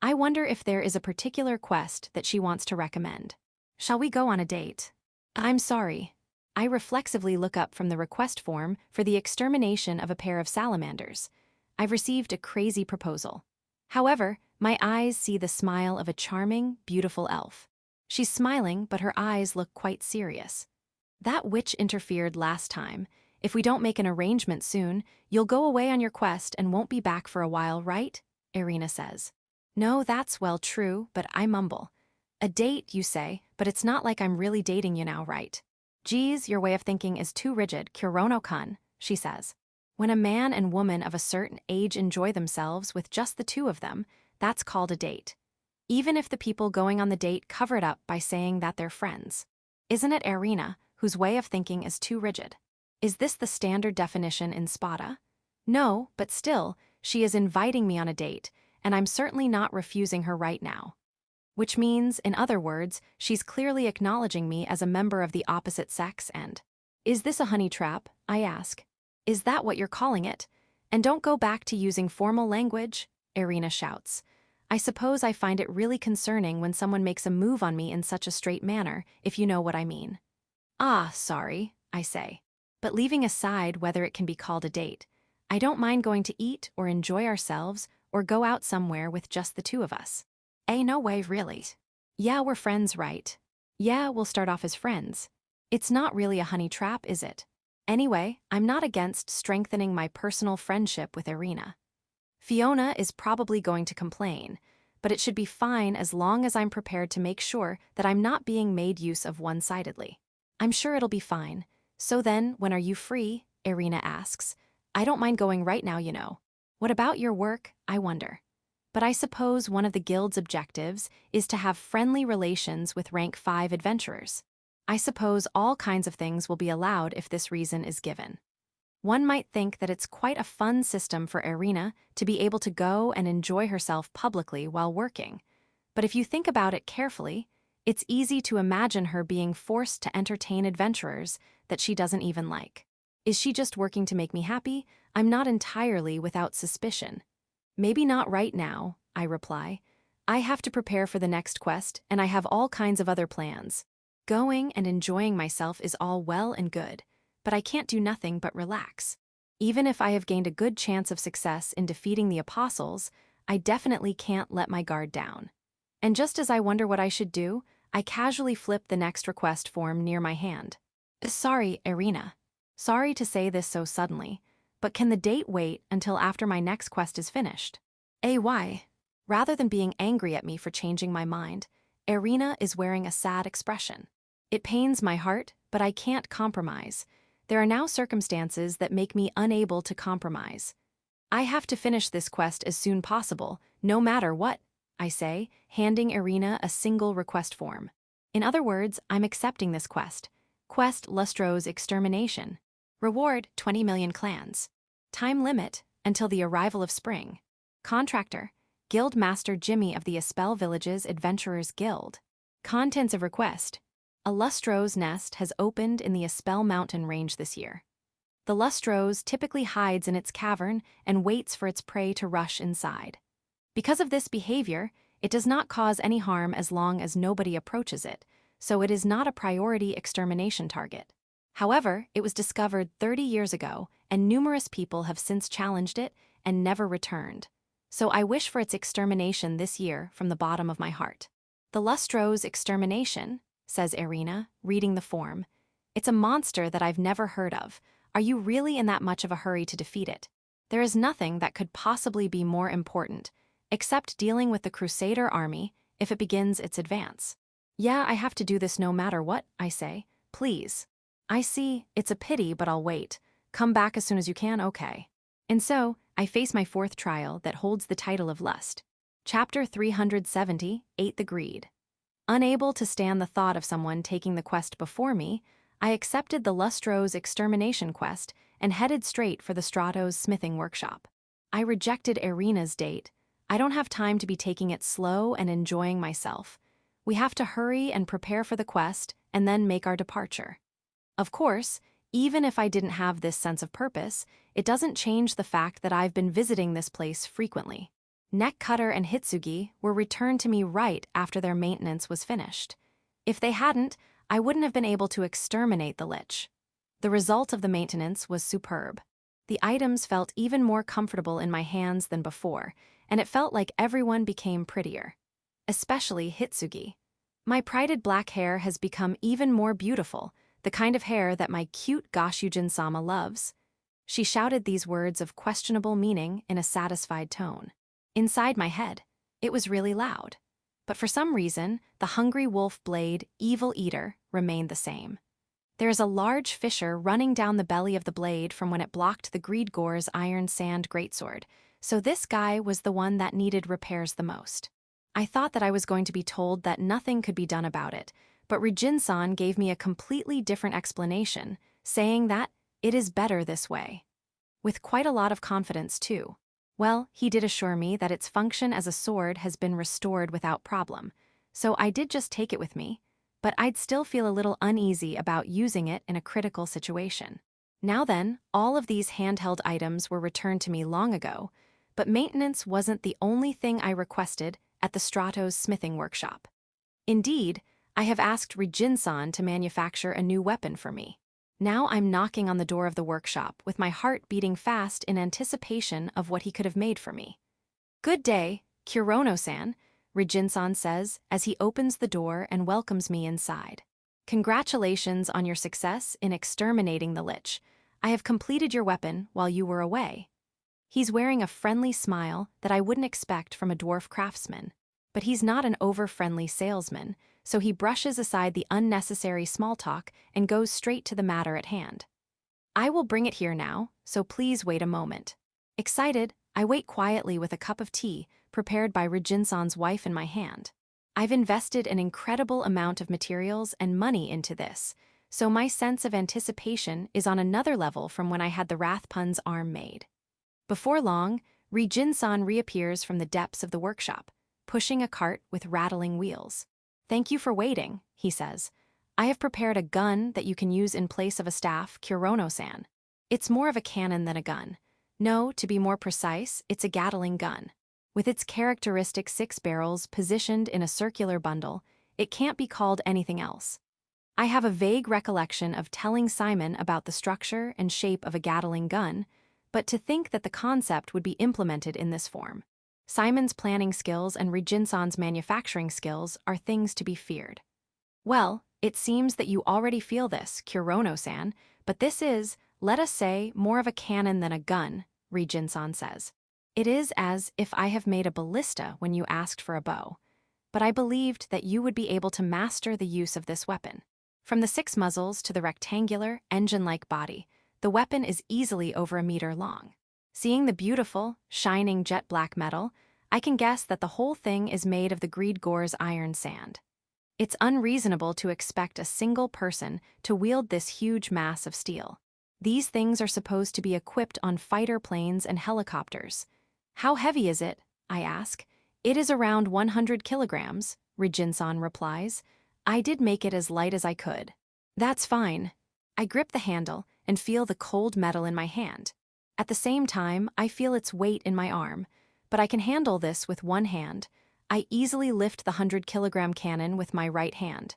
I wonder if there is a particular quest that she wants to recommend. Shall we go on a date? I'm sorry. I reflexively look up from the request form for the extermination of a pair of salamanders. I've received a crazy proposal. However, my eyes see the smile of a charming, beautiful elf. She's smiling, but her eyes look quite serious. That witch interfered last time. If we don't make an arrangement soon, you'll go away on your quest and won't be back for a while, right? Irina says. No, that's well true, but I mumble. A date, you say, but it's not like I'm really dating you now, right? Geez, your way of thinking is too rigid, Kurono-kun, she says. When a man and woman of a certain age enjoy themselves with just the two of them, that's called a date. Even if the people going on the date cover it up by saying that they're friends. Isn't it Irina, whose way of thinking is too rigid? Is this the standard definition in Spada? No, but still, she is inviting me on a date, and I'm certainly not refusing her right now. Which means, in other words, she's clearly acknowledging me as a member of the opposite sex and... Is this a honey trap? I ask. Is that what you're calling it? And don't go back to using formal language, Irina shouts. I suppose I find it really concerning when someone makes a move on me in such a straight manner, if you know what I mean. Ah, sorry, I say. But leaving aside whether it can be called a date, I don't mind going to eat or enjoy ourselves or go out somewhere with just the two of us. No way, really. Yeah, we're friends, right? Yeah, we'll start off as friends. It's not really a honey trap, is it? Anyway, I'm not against strengthening my personal friendship with Irina. Fiona is probably going to complain, but it should be fine as long as I'm prepared to make sure that I'm not being made use of one-sidedly. I'm sure it'll be fine. So then, when are you free? Irina asks. I don't mind going right now, you know. What about your work, I wonder. But I suppose one of the guild's objectives is to have friendly relations with rank 5 adventurers. I suppose all kinds of things will be allowed if this reason is given. One might think that it's quite a fun system for Irina to be able to go and enjoy herself publicly while working. But if you think about it carefully, it's easy to imagine her being forced to entertain adventurers that she doesn't even like. Is she just working to make me happy? I'm not entirely without suspicion. Maybe not right now, I reply. I have to prepare for the next quest, and I have all kinds of other plans. Going and enjoying myself is all well and good, but I can't do nothing but relax. Even if I have gained a good chance of success in defeating the apostles, I definitely can't let my guard down. And just as I wonder what I should do, I casually flip the next request form near my hand. Sorry, Irina. Sorry to say this so suddenly, but can the date wait until after my next quest is finished? Why? Rather than being angry at me for changing my mind, Irina is wearing a sad expression. It pains my heart, but I can't compromise. There are now circumstances that make me unable to compromise. I have to finish this quest as soon possible, no matter what, I say, handing Irina a single request form. In other words, I'm accepting this quest. Quest Lustro's Extermination. Reward 20 million clans. Time limit until the arrival of spring. Contractor Guild Master Jimmy of the Espel Village's Adventurers Guild. Contents of request. A Lustro's nest has opened in the Espel mountain range this year. The Lustro's typically hides in its cavern and waits for its prey to rush inside. Because of this behavior, it does not cause any harm as long as nobody approaches it, so it is not a priority extermination target. However, it was discovered 30 years ago, and numerous people have since challenged it and never returned. So I wish for its extermination this year from the bottom of my heart. The Lustro's Extermination, says Irina, reading the form. It's a monster that I've never heard of. Are you really in that much of a hurry to defeat it? There is nothing that could possibly be more important, except dealing with the Crusader army if it begins its advance. Yeah, I have to do this no matter what, I say. Please. I see, it's a pity, but I'll wait. Come back as soon as you can, okay. And so, I face my fourth trial that holds the title of Lust. Chapter 370, Ate the Greed. Unable to stand the thought of someone taking the quest before me, I accepted the Lustro's Extermination quest and headed straight for the Strato's smithing workshop. I rejected Irina's date. I don't have time to be taking it slow and enjoying myself. We have to hurry and prepare for the quest and then make our departure. Of course, even if I didn't have this sense of purpose, it doesn't change the fact that I've been visiting this place frequently. neck cutter and hitsugi were returned to me right after their maintenance was finished. If they hadn't, I wouldn't have been able to exterminate the lich. The result of the maintenance was superb. The items felt even more comfortable in my hands than before, and it felt like everyone became prettier. Especially Hitsugi. My prided black hair has become even more beautiful, the kind of hair that my cute Goshujin-sama loves. She shouted these words of questionable meaning in a satisfied tone. Inside my head, it was really loud. But for some reason, the hungry wolf blade, evil eater, remained the same. There is a large fissure running down the belly of the blade from when it blocked the Greed Gore's iron sand greatsword, so this guy was the one that needed repairs the most. I thought that I was going to be told that nothing could be done about it, but Rijin-san gave me a completely different explanation, saying that it is better this way. With quite a lot of confidence, too. Well, he did assure me that its function as a sword has been restored without problem, so I did just take it with me, but I'd still feel a little uneasy about using it in a critical situation. Now then, all of these handheld items were returned to me long ago, but maintenance wasn't the only thing I requested at the Strato's smithing workshop. Indeed, I have asked Rijin-san to manufacture a new weapon for me. Now I'm knocking on the door of the workshop with my heart beating fast in anticipation of what he could have made for me. "Good day, Kurono-san," Rijin-san says as he opens the door and welcomes me inside. "Congratulations on your success in exterminating the lich. I have completed your weapon while you were away." He's wearing a friendly smile that I wouldn't expect from a dwarf craftsman. But he's not an over-friendly salesman, so he brushes aside the unnecessary small talk and goes straight to the matter at hand. "I will bring it here now, so please wait a moment." Excited, I wait quietly with a cup of tea prepared by Rijin-san's wife in my hand. I've invested an incredible amount of materials and money into this, so my sense of anticipation is on another level from when I had the Rathpun's arm made. Before long, Rijin-san reappears from the depths of the workshop, pushing a cart with rattling wheels. "Thank you for waiting," he says. "I have prepared a gun that you can use in place of a staff, Kurono-san. It's more of a cannon than a gun. No, to be more precise, it's a Gatling gun. With its characteristic 6 barrels positioned in a circular bundle, it can't be called anything else." I have a vague recollection of telling Simon about the structure and shape of a Gatling gun, but to think that the concept would be implemented in this form. Simon's planning skills and Rijin-san's manufacturing skills are things to be feared. "Well, it seems that you already feel this, Kurono-san, but this is, let us say, more of a cannon than a gun," Rijin-san says. "It is as if I have made a ballista when you asked for a bow, but I believed that you would be able to master the use of this weapon. From the 6 muzzles to the rectangular, engine-like body, the weapon is easily over a meter long. Seeing the beautiful, shining jet-black metal, I can guess that the whole thing is made of the Greed Gore's iron sand. It's unreasonable to expect a single person to wield this huge mass of steel. These things are supposed to be equipped on fighter planes and helicopters. How heavy is it?" I ask. "It is around 100 kilograms, Rijin-san replies. "I did make it as light as I could." "That's fine." I grip the handle and feel the cold metal in my hand. At the same time, I feel its weight in my arm, but I can handle this with one hand. I easily lift the 100-kilogram cannon with my right hand.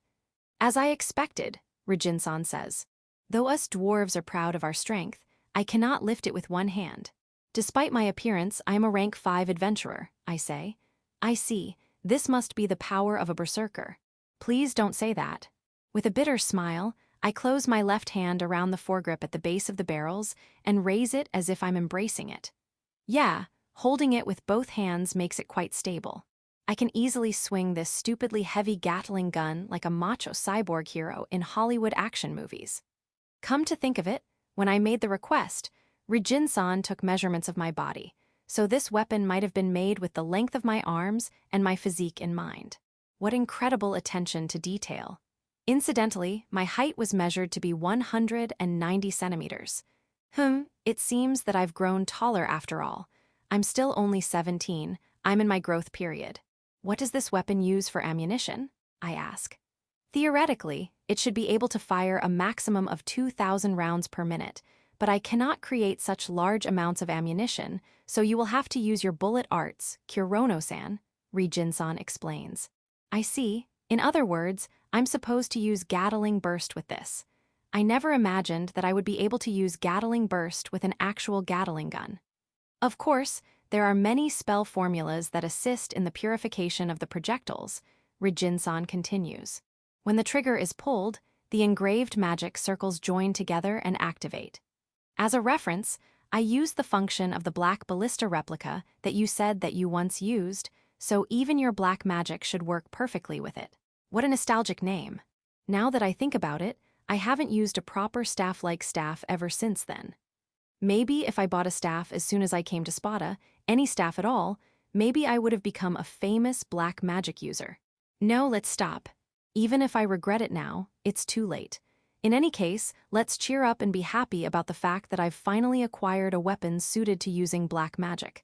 "As I expected," Rijin-san says. "Though us dwarves are proud of our strength, I cannot lift it with one hand. Despite my appearance, I am a rank 5 adventurer," I say. "I see, this must be the power of a berserker." "Please don't say that." With a bitter smile, I close my left hand around the foregrip at the base of the barrels and raise it as if I'm embracing it. Yeah, holding it with both hands makes it quite stable. I can easily swing this stupidly heavy Gatling gun like a macho cyborg hero in Hollywood action movies. Come to think of it, when I made the request, Rijin-san took measurements of my body, so this weapon might have been made with the length of my arms and my physique in mind. What incredible attention to detail. Incidentally, my height was measured to be 190 centimeters. It seems that I've grown taller after all. I'm still only 17, I'm in my growth period. What does this weapon use for ammunition? I ask. Theoretically, it should be able to fire a maximum of 2,000 rounds per minute, but I cannot create such large amounts of ammunition, so you will have to use your bullet arts, Kurono-san, Rijin-san explains. I see. In other words, I'm supposed to use Gatling Burst with this. I never imagined that I would be able to use Gatling Burst with an actual Gatling gun. Of course, there are many spell formulas that assist in the purification of the projectiles, Rijin-san continues. When the trigger is pulled, the engraved magic circles join together and activate. As a reference, I used the function of the black ballista replica that you said that you once used, so even your black magic should work perfectly with it. What a nostalgic name. Now that I think about it, I haven't used a proper staff-like staff ever since then. Maybe if I bought a staff as soon as I came to Spada, any staff at all, maybe I would have become a famous black magic user. No, let's stop. Even if I regret it now, it's too late. In any case, let's cheer up and be happy about the fact that I've finally acquired a weapon suited to using black magic.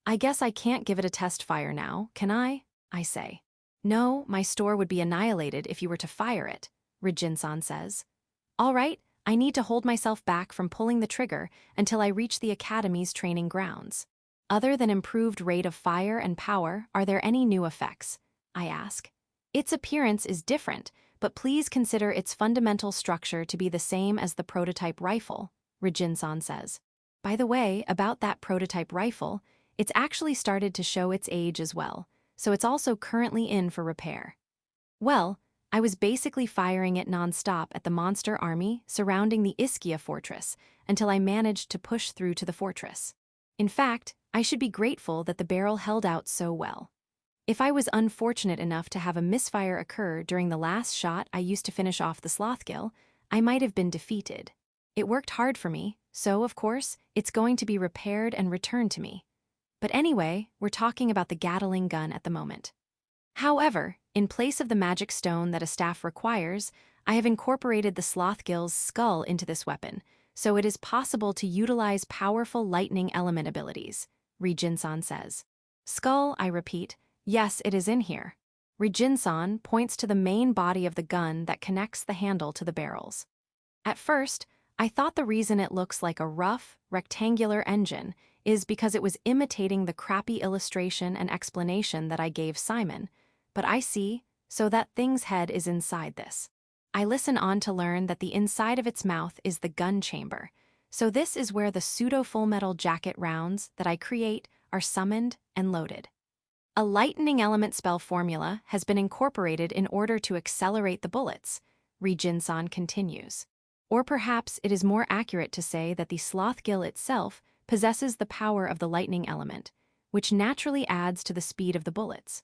I guess I can't give it a test fire now, can I? I say. No, my store would be annihilated if you were to fire it, Rijin-san says. All right, I need to hold myself back from pulling the trigger until I reach the Academy's training grounds. Other than improved rate of fire and power, are there any new effects? I ask. Its appearance is different, but please consider its fundamental structure to be the same as the prototype rifle, Rijin-san says. By the way, about that prototype rifle, it's actually started to show its age as well, so it's also currently in for repair. Well, I was basically firing it non-stop at the monster army surrounding the Ischia fortress until I managed to push through to the fortress. In fact, I should be grateful that the barrel held out so well. If I was unfortunate enough to have a misfire occur during the last shot I used to finish off the Slothgill, I might have been defeated. It worked hard for me, so, of course, it's going to be repaired and returned to me. But anyway, we're talking about the Gatling gun at the moment. However, in place of the magic stone that a staff requires, I have incorporated the Slothgill's skull into this weapon, so it is possible to utilize powerful lightning element abilities, Rijin-san says. Skull, I repeat. Yes, it is in here. Rijin-san points to the main body of the gun that connects the handle to the barrels. At first, I thought the reason it looks like a rough, rectangular engine is because it was imitating the crappy illustration and explanation that I gave Simon, but I see, so that thing's head is inside this. I listen on to learn that the inside of its mouth is the gun chamber, so this is where the pseudo-full metal jacket rounds that I create are summoned and loaded. A lightning element spell formula has been incorporated in order to accelerate the bullets, Rijin-san continues. Or perhaps it is more accurate to say that the Slothgill itself possesses the power of the lightning element, which naturally adds to the speed of the bullets.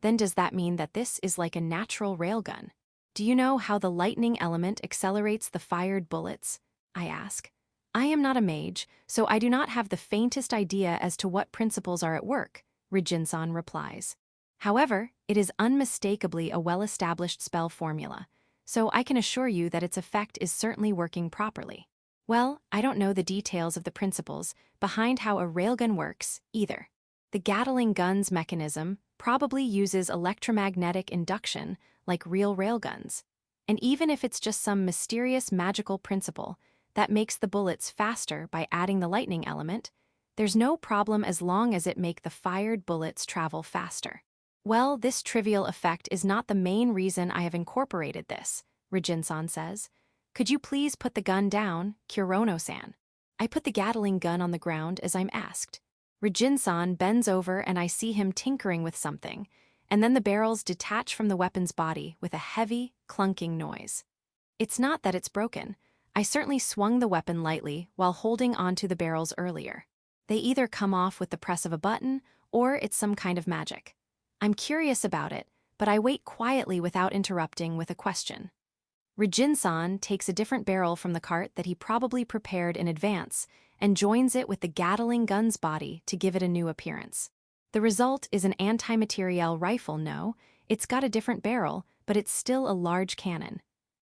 Then does that mean that this is like a natural railgun? Do you know how the lightning element accelerates the fired bullets? I ask. I am not a mage, so I do not have the faintest idea as to what principles are at work, Rijin-san replies. However, it is unmistakably a well-established spell formula, so I can assure you that its effect is certainly working properly. Well, I don't know the details of the principles behind how a railgun works, either. The Gatling gun's mechanism probably uses electromagnetic induction like real railguns, and even if it's just some mysterious magical principle that makes the bullets faster by adding the lightning element, there's no problem as long as it make the fired bullets travel faster. Well, this trivial effect is not the main reason I have incorporated this, Rijin-san says. Could you please put the gun down, Kurono-san? I put the Gatling gun on the ground as I'm asked. Rijin-san bends over and I see him tinkering with something, and then the barrels detach from the weapon's body with a heavy, clunking noise. It's not that it's broken. I certainly swung the weapon lightly while holding onto the barrels earlier. They either come off with the press of a button, or it's some kind of magic. I'm curious about it, but I wait quietly without interrupting with a question. Rijin-san takes a different barrel from the cart that he probably prepared in advance and joins it with the Gatling gun's body to give it a new appearance. The result is an anti-materiel rifle. No, it's got a different barrel, but it's still a large cannon.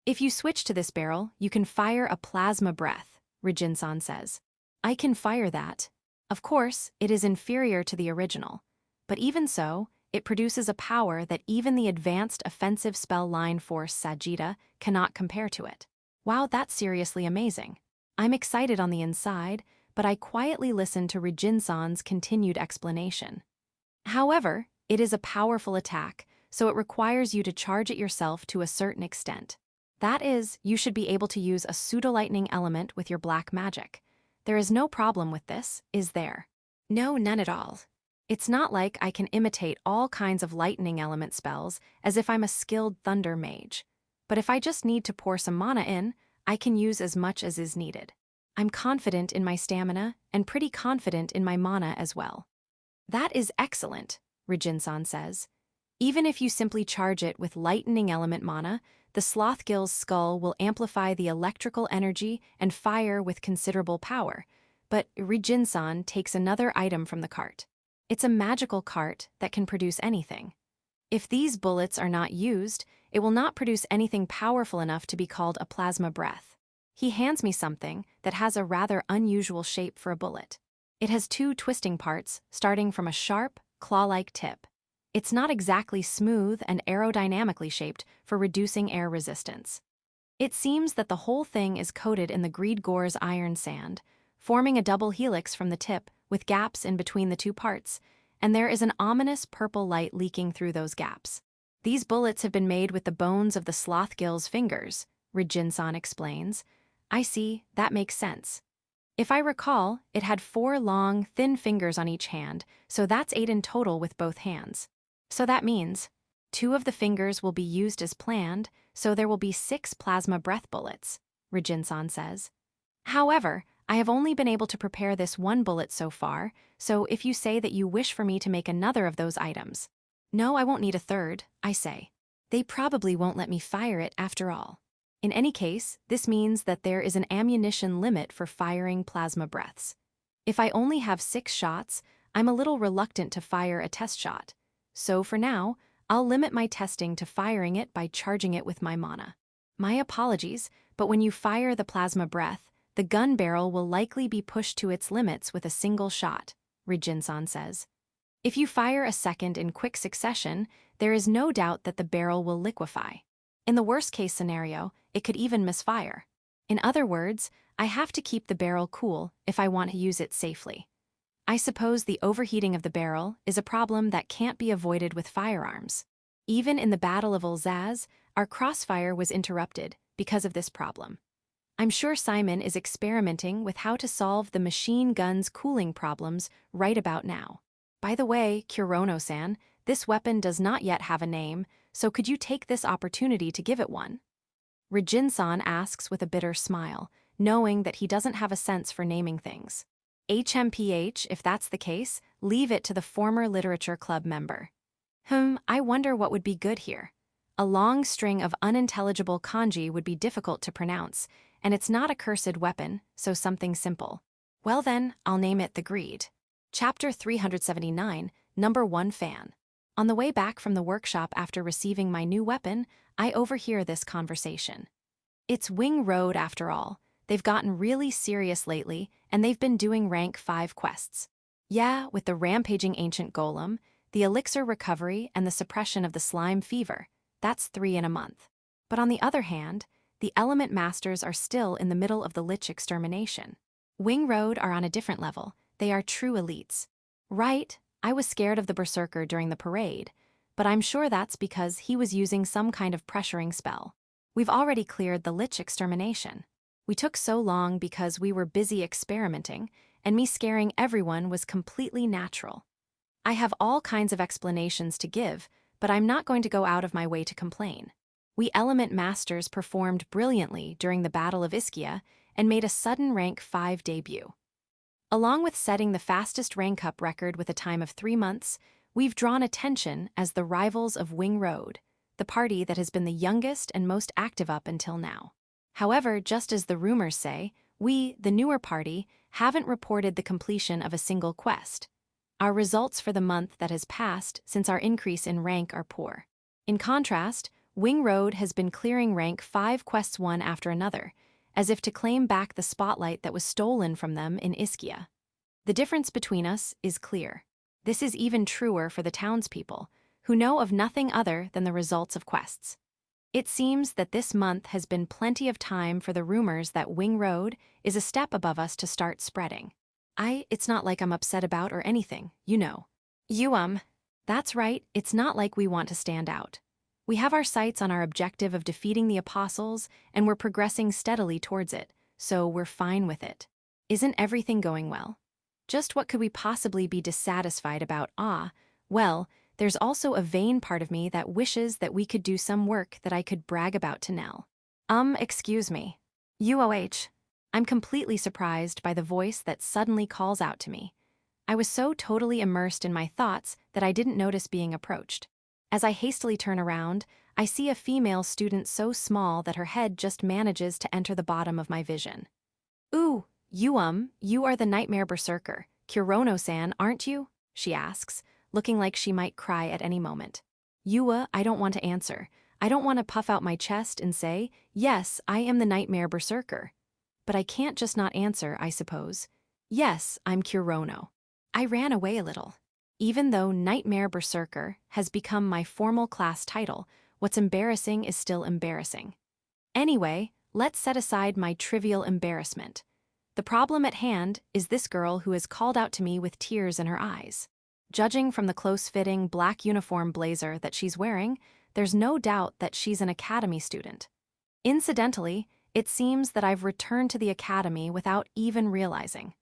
If you switch to this barrel, you can fire a plasma breath, Rijin-san says. I can fire that. Of course, it is inferior to the original, but even so, it produces a power that even the advanced offensive spell line force Sagitta cannot compare to it. Wow, that's seriously amazing. I'm excited on the inside, but I quietly listen to Rijin-san's continued explanation. However, it is a powerful attack, so it requires you to charge it yourself to a certain extent. That is, you should be able to use a pseudo-lightning element with your black magic. There is no problem with this, is there? No, none at all. It's not like I can imitate all kinds of lightning element spells as if I'm a skilled thunder mage. But if I just need to pour some mana in, I can use as much as is needed. I'm confident in my stamina and pretty confident in my mana as well. That is excellent, Rijin-san says. Even if you simply charge it with lightning element mana, the Slothgill's skull will amplify the electrical energy and fire with considerable power. But Rijin-san takes another item from the cart. It's a magical cart that can produce anything. If these bullets are not used, it will not produce anything powerful enough to be called a plasma breath. He hands me something that has a rather unusual shape for a bullet. It has two twisting parts, starting from a sharp, claw-like tip. It's not exactly smooth and aerodynamically shaped for reducing air resistance. It seems that the whole thing is coated in the Greed Gore's iron sand, forming a double helix from the tip with gaps in between the two parts, and there is an ominous purple light leaking through those gaps. These bullets have been made with the bones of the Slothgill's fingers, Rijin-san explains. I see, that makes sense. If I recall, it had 4 long, thin fingers on each hand, so that's 8 in total with both hands. So that means 2 of the fingers will be used as planned, so there will be 6 plasma breath bullets, Rijin-san says. However, I have only been able to prepare this 1 bullet so far, so if you say that you wish for me to make another of those items. No, I won't need a third, I say. They probably won't let me fire it after all. In any case, this means that there is an ammunition limit for firing plasma breaths. If I only have 6 shots, I'm a little reluctant to fire a test shot. So for now, I'll limit my testing to firing it by charging it with my mana. My apologies, but when you fire the plasma breath, the gun barrel will likely be pushed to its limits with a single shot, Rijin-san says. If you fire a second in quick succession, there is no doubt that the barrel will liquefy. In the worst-case scenario, it could even misfire. In other words, I have to keep the barrel cool if I want to use it safely. I suppose the overheating of the barrel is a problem that can't be avoided with firearms. Even in the Battle of Ulzaz, our crossfire was interrupted because of this problem. I'm sure Simon is experimenting with how to solve the machine gun's cooling problems right about now. By the way, Kurono-san, this weapon does not yet have a name, so could you take this opportunity to give it one? Rijin-san asks with a bitter smile, knowing that he doesn't have a sense for naming things. HMPH, if that's the case, leave it to the former literature club member. I wonder what would be good here. A long string of unintelligible kanji would be difficult to pronounce, and it's not a cursed weapon, so something simple. Well then, I'll name it the Greed. Chapter 379, Number 1 Fan. On the way back from the workshop after receiving my new weapon, I overhear this conversation. It's Wing Road after all. They've gotten really serious lately, and they've been doing rank 5 quests. Yeah, with the rampaging ancient golem, the elixir recovery, and the suppression of the slime fever. That's 3 in a month. But on the other hand, the element masters are still in the middle of the lich extermination. Wing Road are on a different level. They are true elites. Right, I was scared of the berserker during the parade, but I'm sure that's because he was using some kind of pressuring spell. We've already cleared the lich extermination. We took so long because we were busy experimenting, and me scaring everyone was completely natural. I have all kinds of explanations to give, but I'm not going to go out of my way to complain. We element masters performed brilliantly during the Battle of Ischia and made a sudden rank 5 debut. Along with setting the fastest rank up record with a time of 3 months, we've drawn attention as the rivals of Wing Road, the party that has been the youngest and most active up until now. However, just as the rumors say, we, the newer party, haven't reported the completion of a single quest. Our results for the month that has passed since our increase in rank are poor. In contrast, Wing Road has been clearing rank 5 quests one after another, as if to claim back the spotlight that was stolen from them in Ischia. The difference between us is clear. This is even truer for the townspeople, who know of nothing other than the results of quests. It seems that this month has been plenty of time for the rumors that Wing Road is a step above us to start spreading. It's not like I'm upset about or anything, you know. That's right, it's not like we want to stand out. We have our sights on our objective of defeating the apostles, and we're progressing steadily towards it, so we're fine with it. Isn't everything going well? Just what could we possibly be dissatisfied about? Well, there's also a vain part of me that wishes that we could do some work that I could brag about to Nell. Excuse me. I'm completely surprised by the voice that suddenly calls out to me. I was so totally immersed in my thoughts that I didn't notice being approached. As I hastily turn around, I see a female student so small that her head just manages to enter the bottom of my vision. Ooh, you are the nightmare berserker, Kurono-san, aren't you? She asks, looking like she might cry at any moment. I don't want to answer. I don't want to puff out my chest and say, yes, I am the nightmare berserker. But I can't just not answer, I suppose. Yes, I'm Kurono. I ran away a little. Even though Nightmare Berserker has become my formal class title, what's embarrassing is still embarrassing. Anyway, let's set aside my trivial embarrassment. The problem at hand is this girl who has called out to me with tears in her eyes. Judging from the close-fitting black uniform blazer that she's wearing, there's no doubt that she's an academy student. Incidentally, it seems that I've returned to the academy without even realizing.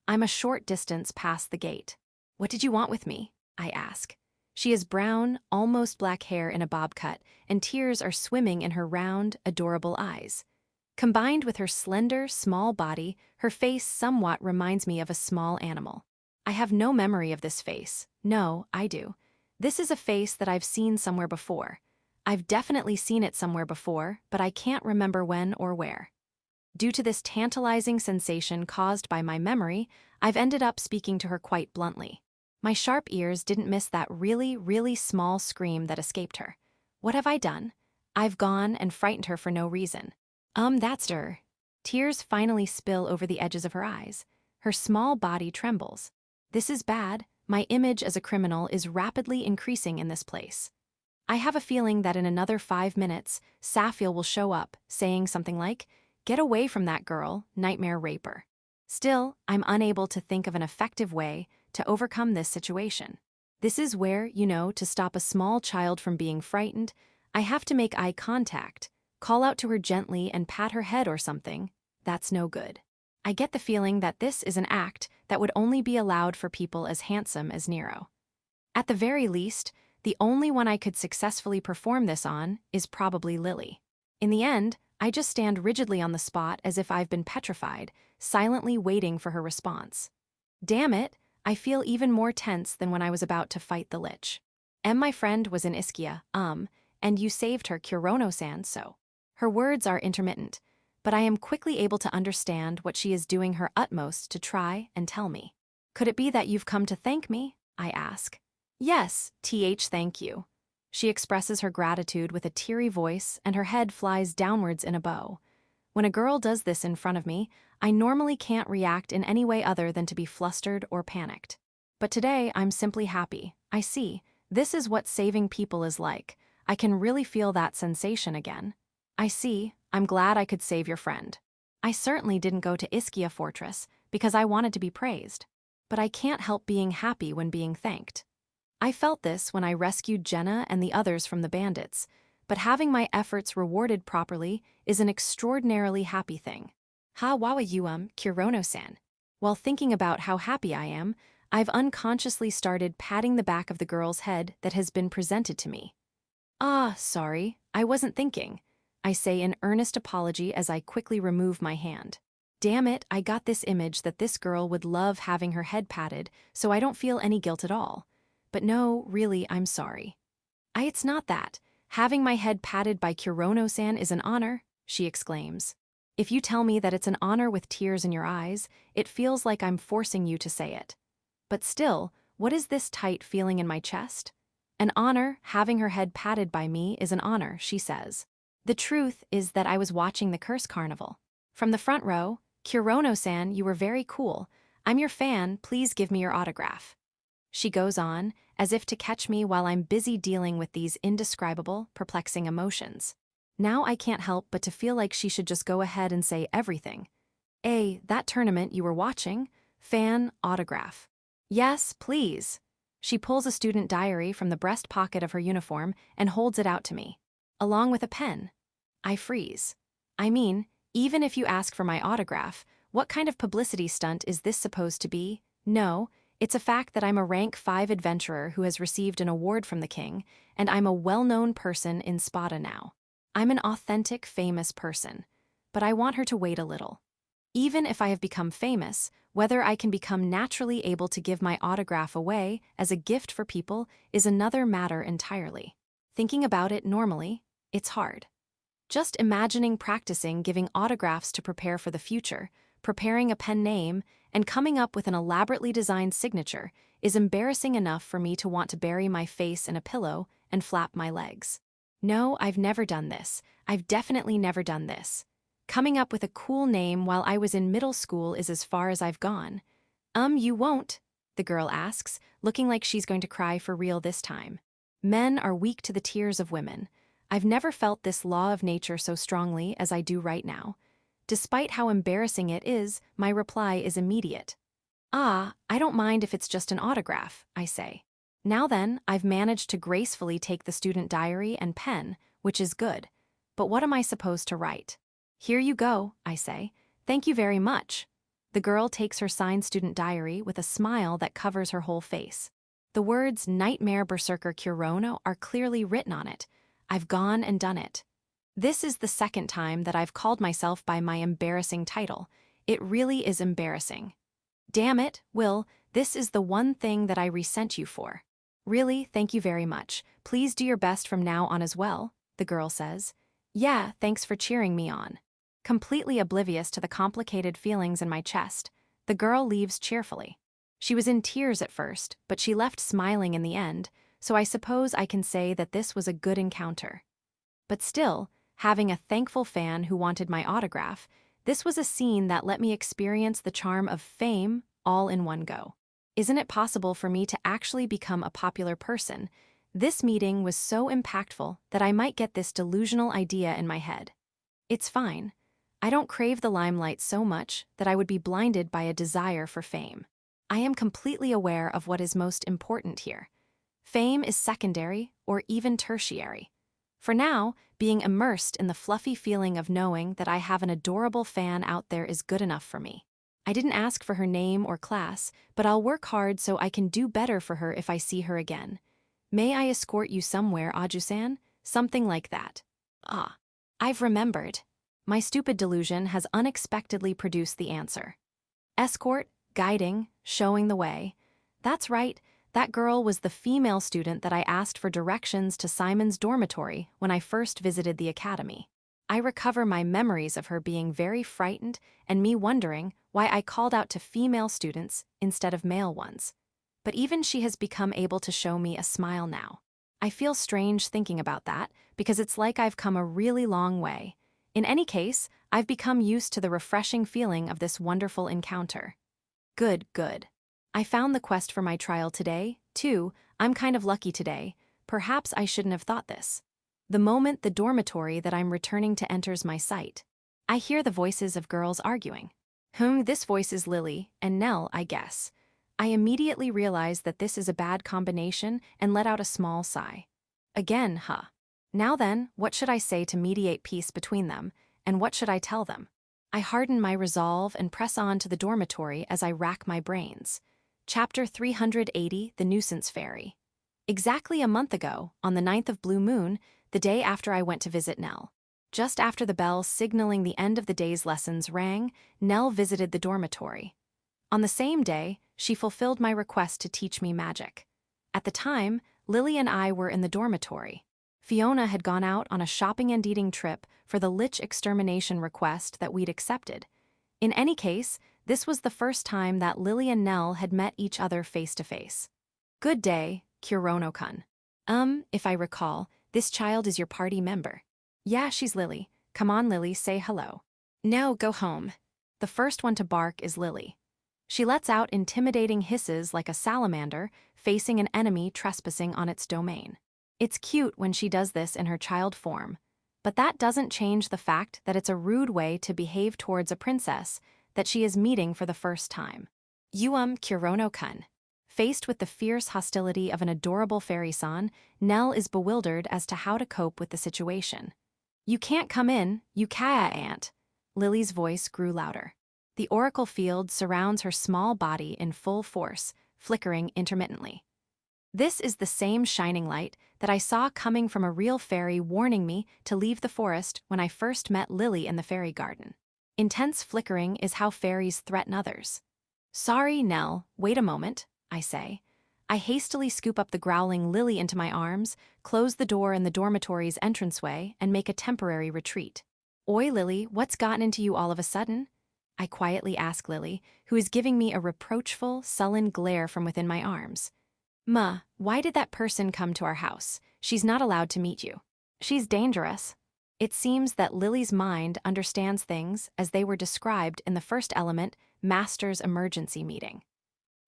I'm a short distance past the gate. What did you want with me? I ask. She has brown, almost black hair in a bob cut, and tears are swimming in her round, adorable eyes. Combined with her slender, small body, her face somewhat reminds me of a small animal. I have no memory of this face. No, I do. This is a face that I've seen somewhere before. I've definitely seen it somewhere before, but I can't remember when or where. Due to this tantalizing sensation caused by my memory, I've ended up speaking to her quite bluntly. My sharp ears didn't miss that really, really small scream that escaped her. What have I done? I've gone and frightened her for no reason. That's her. Tears finally spill over the edges of her eyes. Her small body trembles. This is bad. My image as a criminal is rapidly increasing in this place. I have a feeling that in another 5 minutes, Safiel will show up, saying something like, "Get away from that girl, nightmare raper." Still, I'm unable to think of an effective way to overcome this situation. This is where, to stop a small child from being frightened, I have to make eye contact, call out to her gently and pat her head or something. That's no good. I get the feeling that this is an act that would only be allowed for people as handsome as Nero. At the very least, the only one I could successfully perform this on is probably Lily. In the end, I just stand rigidly on the spot as if I've been petrified, silently waiting for her response. Damn it, I feel even more tense than when I was about to fight the Lich. My friend was in Ischia, and you saved her, Kurono-san, so. Her words are intermittent, but I am quickly able to understand what she is doing her utmost to try and tell me. Could it be that you've come to thank me? I ask. Yes, thank you. She expresses her gratitude with a teary voice and her head flies downwards in a bow. When a girl does this in front of me, I normally can't react in any way other than to be flustered or panicked. But today, I'm simply happy. I see. This is what saving people is like. I can really feel that sensation again. I see. I'm glad I could save your friend. I certainly didn't go to Ischia Fortress because I wanted to be praised. But I can't help being happy when being thanked. I felt this when I rescued Jenna and the others from the bandits, but having my efforts rewarded properly is an extraordinarily happy thing. Kurono-san. While thinking about how happy I am, I've unconsciously started patting the back of the girl's head that has been presented to me. Sorry, I wasn't thinking. I say in earnest apology as I quickly remove my hand. Damn it, I got this image that this girl would love having her head patted, so I don't feel any guilt at all. But no, really, I'm sorry. It's not that. Having my head patted by Kurono-san is an honor, she exclaims. If you tell me that it's an honor with tears in your eyes, it feels like I'm forcing you to say it. But still, what is this tight feeling in my chest? An honor, having her head patted by me is an honor, she says. The truth is that I was watching the Curse Carnival. From the front row, Kurono-san, you were very cool. I'm your fan, please give me your autograph. She goes on, as if to catch me while I'm busy dealing with these indescribable, perplexing emotions. Now I can't help but to feel like she should just go ahead and say everything. That tournament you were watching? Fan autograph. Yes, please. She pulls a student diary from the breast pocket of her uniform and holds it out to me, along with a pen. I freeze. I mean, even if you ask for my autograph, what kind of publicity stunt is this supposed to be? No, it's a fact that I'm a rank 5 adventurer who has received an award from the king, and I'm a well-known person in Spada now. I'm an authentic, famous person, but I want her to wait a little. Even if I have become famous, whether I can become naturally able to give my autograph away as a gift for people is another matter entirely. Thinking about it normally, it's hard. Just imagining practicing giving autographs to prepare for the future, preparing a pen name, and coming up with an elaborately designed signature is embarrassing enough for me to want to bury my face in a pillow and flap my legs. No, I've never done this. I've definitely never done this. Coming up with a cool name while I was in middle school is as far as I've gone. You won't? The girl asks, looking like she's going to cry for real this time. Men are weak to the tears of women. I've never felt this law of nature so strongly as I do right now. Despite how embarrassing it is, my reply is immediate. I don't mind if it's just an autograph, I say. Now then, I've managed to gracefully take the student diary and pen, which is good. But what am I supposed to write? Here you go, I say. Thank you very much. The girl takes her signed student diary with a smile that covers her whole face. The words Nightmare Berserker Kurono are clearly written on it. I've gone and done it. This is the second time that I've called myself by my embarrassing title. It really is embarrassing. Damn it, Will, this is the one thing that I resent you for. Really, thank you very much. Please do your best from now on as well, the girl says. Yeah, thanks for cheering me on. Completely oblivious to the complicated feelings in my chest, the girl leaves cheerfully. She was in tears at first, but she left smiling in the end, so I suppose I can say that this was a good encounter. But still, having a thankful fan who wanted my autograph, this was a scene that let me experience the charm of fame all in one go. Isn't it possible for me to actually become a popular person? This meeting was so impactful that I might get this delusional idea in my head. It's fine. I don't crave the limelight so much that I would be blinded by a desire for fame. I am completely aware of what is most important here. Fame is secondary or even tertiary. For now, being immersed in the fluffy feeling of knowing that I have an adorable fan out there is good enough for me. I didn't ask for her name or class, but I'll work hard so I can do better for her if I see her again. May I escort you somewhere, Aju-san? Something like that. I've remembered. My stupid delusion has unexpectedly produced the answer. Escort, guiding, showing the way. That's right, that girl was the female student that I asked for directions to Simon's dormitory when I first visited the academy. I recover my memories of her being very frightened and me wondering why I called out to female students instead of male ones. But even she has become able to show me a smile now. I feel strange thinking about that because it's like I've come a really long way. In any case, I've become used to the refreshing feeling of this wonderful encounter. Good. I found the quest for my trial today, too. I'm kind of lucky today. Perhaps I shouldn't have thought this. The moment the dormitory that I'm returning to enters my sight, I hear the voices of girls arguing. This voice is Lily and Nell, I guess. I immediately realize that this is a bad combination and let out a small sigh. Again, Now then, what should I say to mediate peace between them, and what should I tell them? I harden my resolve and press on to the dormitory as I rack my brains. Chapter 380, The Nuisance Fairy. Exactly a month ago, on the 9th of Blue Moon, the day after I went to visit Nell. Just after the bell signaling the end of the day's lessons rang, Nell visited the dormitory. On the same day, she fulfilled my request to teach me magic. At the time, Lily and I were in the dormitory. Fiona had gone out on a shopping and eating trip for the lich extermination request that we'd accepted. In any case, this was the first time that Lily and Nell had met each other face to face. Good day, Kurono-kun. If I recall, this child is your party member. Yeah, she's Lily. Come on, Lily, say hello. No, go home. The first one to bark is Lily. She lets out intimidating hisses like a salamander facing an enemy trespassing on its domain. It's cute when she does this in her child form. But that doesn't change the fact that it's a rude way to behave towards a princess that she is meeting for the first time. Kurono-kun. Faced with the fierce hostility of an adorable fairy-san, Nell is bewildered as to how to cope with the situation. You can't come in, you aunt. Lily's voice grew louder. The oracle field surrounds her small body in full force, flickering intermittently. This is the same shining light that I saw coming from a real fairy warning me to leave the forest when I first met Lily in the fairy garden. Intense flickering is how fairies threaten others. Sorry, Nell, wait a moment, I say. I hastily scoop up the growling Lily into my arms, close the door in the dormitory's entranceway, and make a temporary retreat. Oi, Lily, what's gotten into you all of a sudden? I quietly ask Lily, who is giving me a reproachful, sullen glare from within my arms. Why did that person come to our house? She's not allowed to meet you. She's dangerous. It seems that Lily's mind understands things as they were described in the first element, Master's emergency meeting.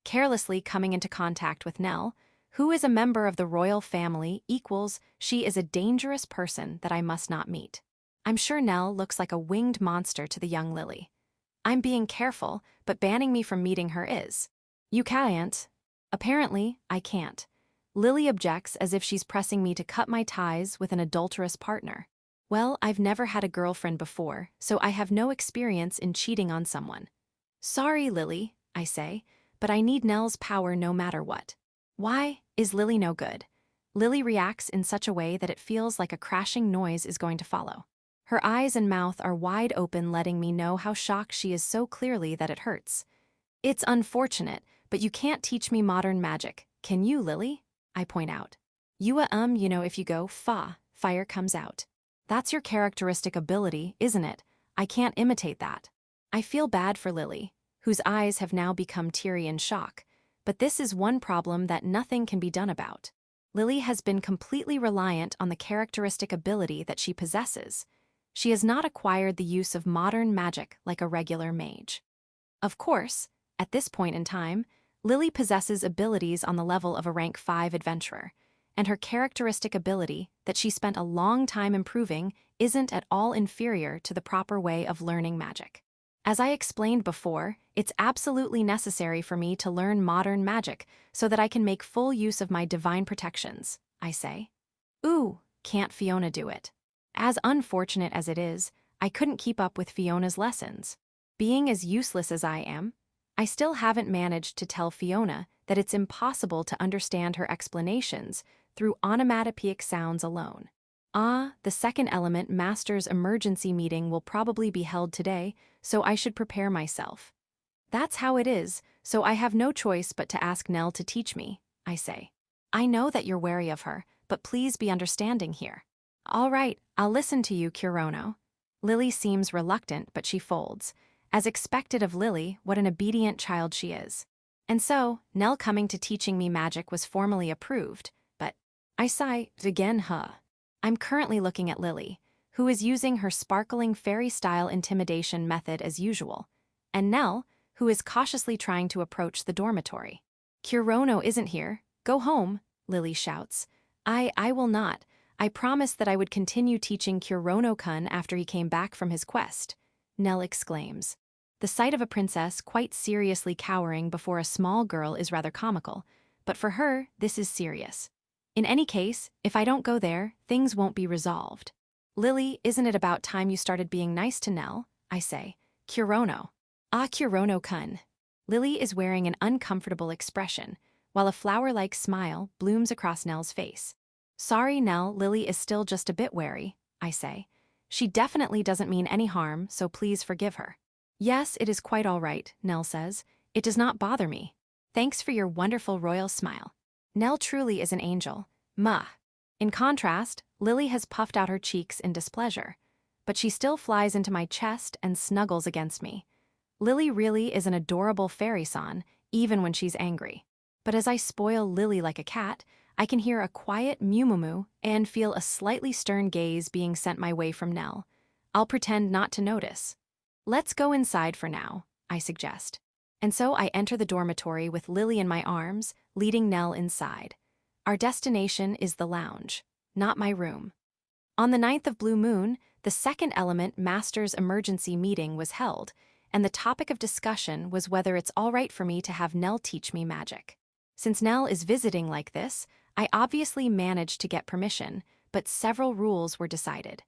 Carelessly coming into contact with Nell, who is a member of the royal family, equals she is a dangerous person that I must not meet. I'm sure Nell looks like a winged monster to the young Lily. I'm being careful, but banning me from meeting her is. You can't. Apparently, I can't. Lily objects as if she's pressing me to cut my ties with an adulterous partner. Well, I've never had a girlfriend before, so I have no experience in cheating on someone. Sorry, Lily, I say, but I need Nell's power no matter what. Why? Is Lily no good? Lily reacts in such a way that it feels like a crashing noise is going to follow. Her eyes and mouth are wide open, letting me know how shocked she is so clearly that it hurts. It's unfortunate, but you can't teach me modern magic. Can you, Lily? I point out. If you go fire comes out. That's your characteristic ability, isn't it? I can't imitate that. I feel bad for Lily, whose eyes have now become teary in shock, but this is one problem that nothing can be done about. Lily has been completely reliant on the characteristic ability that she possesses. She has not acquired the use of modern magic like a regular mage. Of course, at this point in time, Lily possesses abilities on the level of a rank 5 adventurer, and her characteristic ability that she spent a long time improving isn't at all inferior to the proper way of learning magic. As I explained before, it's absolutely necessary for me to learn modern magic so that I can make full use of my divine protections, I say. Ooh, can't Fiona do it? As unfortunate as it is, I couldn't keep up with Fiona's lessons. Being as useless as I am, I still haven't managed to tell Fiona that it's impossible to understand her explanations through onomatopoeic sounds alone. The second element Master's emergency meeting will probably be held today, so I should prepare myself. That's how it is, so I have no choice but to ask Nell to teach me, I say. I know that you're wary of her, but please be understanding here. All right, I'll listen to you, Kurono. Lily seems reluctant, but she folds. As expected of Lily, what an obedient child she is. And so, Nell coming to teaching me magic was formally approved, but I sigh again, I'm currently looking at Lily, who is using her sparkling fairy-style intimidation method as usual, and Nell, who is cautiously trying to approach the dormitory. Kurono isn't here. Go home, Lily shouts. I will not. I promised that I would continue teaching Kurono-kun after he came back from his quest, Nell exclaims. The sight of a princess quite seriously cowering before a small girl is rather comical, but for her, this is serious. In any case, if I don't go there, things won't be resolved. Lily, isn't it about time you started being nice to Nell? I say. Kurono. Kurono-kun. Lily is wearing an uncomfortable expression, while a flower-like smile blooms across Nell's face. Sorry, Nell, Lily is still just a bit wary, I say. She definitely doesn't mean any harm, so please forgive her. Yes, it is quite all right, Nell says. It does not bother me. Thanks for your wonderful royal smile. Nell truly is an angel. In contrast, Lily has puffed out her cheeks in displeasure, but she still flies into my chest and snuggles against me. Lily really is an adorable fairy-san, even when she's angry. But as I spoil Lily like a cat, I can hear a quiet mew-moo-moo and feel a slightly stern gaze being sent my way from Nell. I'll pretend not to notice. Let's go inside for now, I suggest. And so I enter the dormitory with Lily in my arms, leading Nell inside. Our destination is the lounge, not my room. On the 9th of Blue Moon, the second element master's emergency meeting was held, and the topic of discussion was whether it's all right for me to have Nell teach me magic. Since Nell is visiting like this, I obviously managed to get permission, but several rules were decided.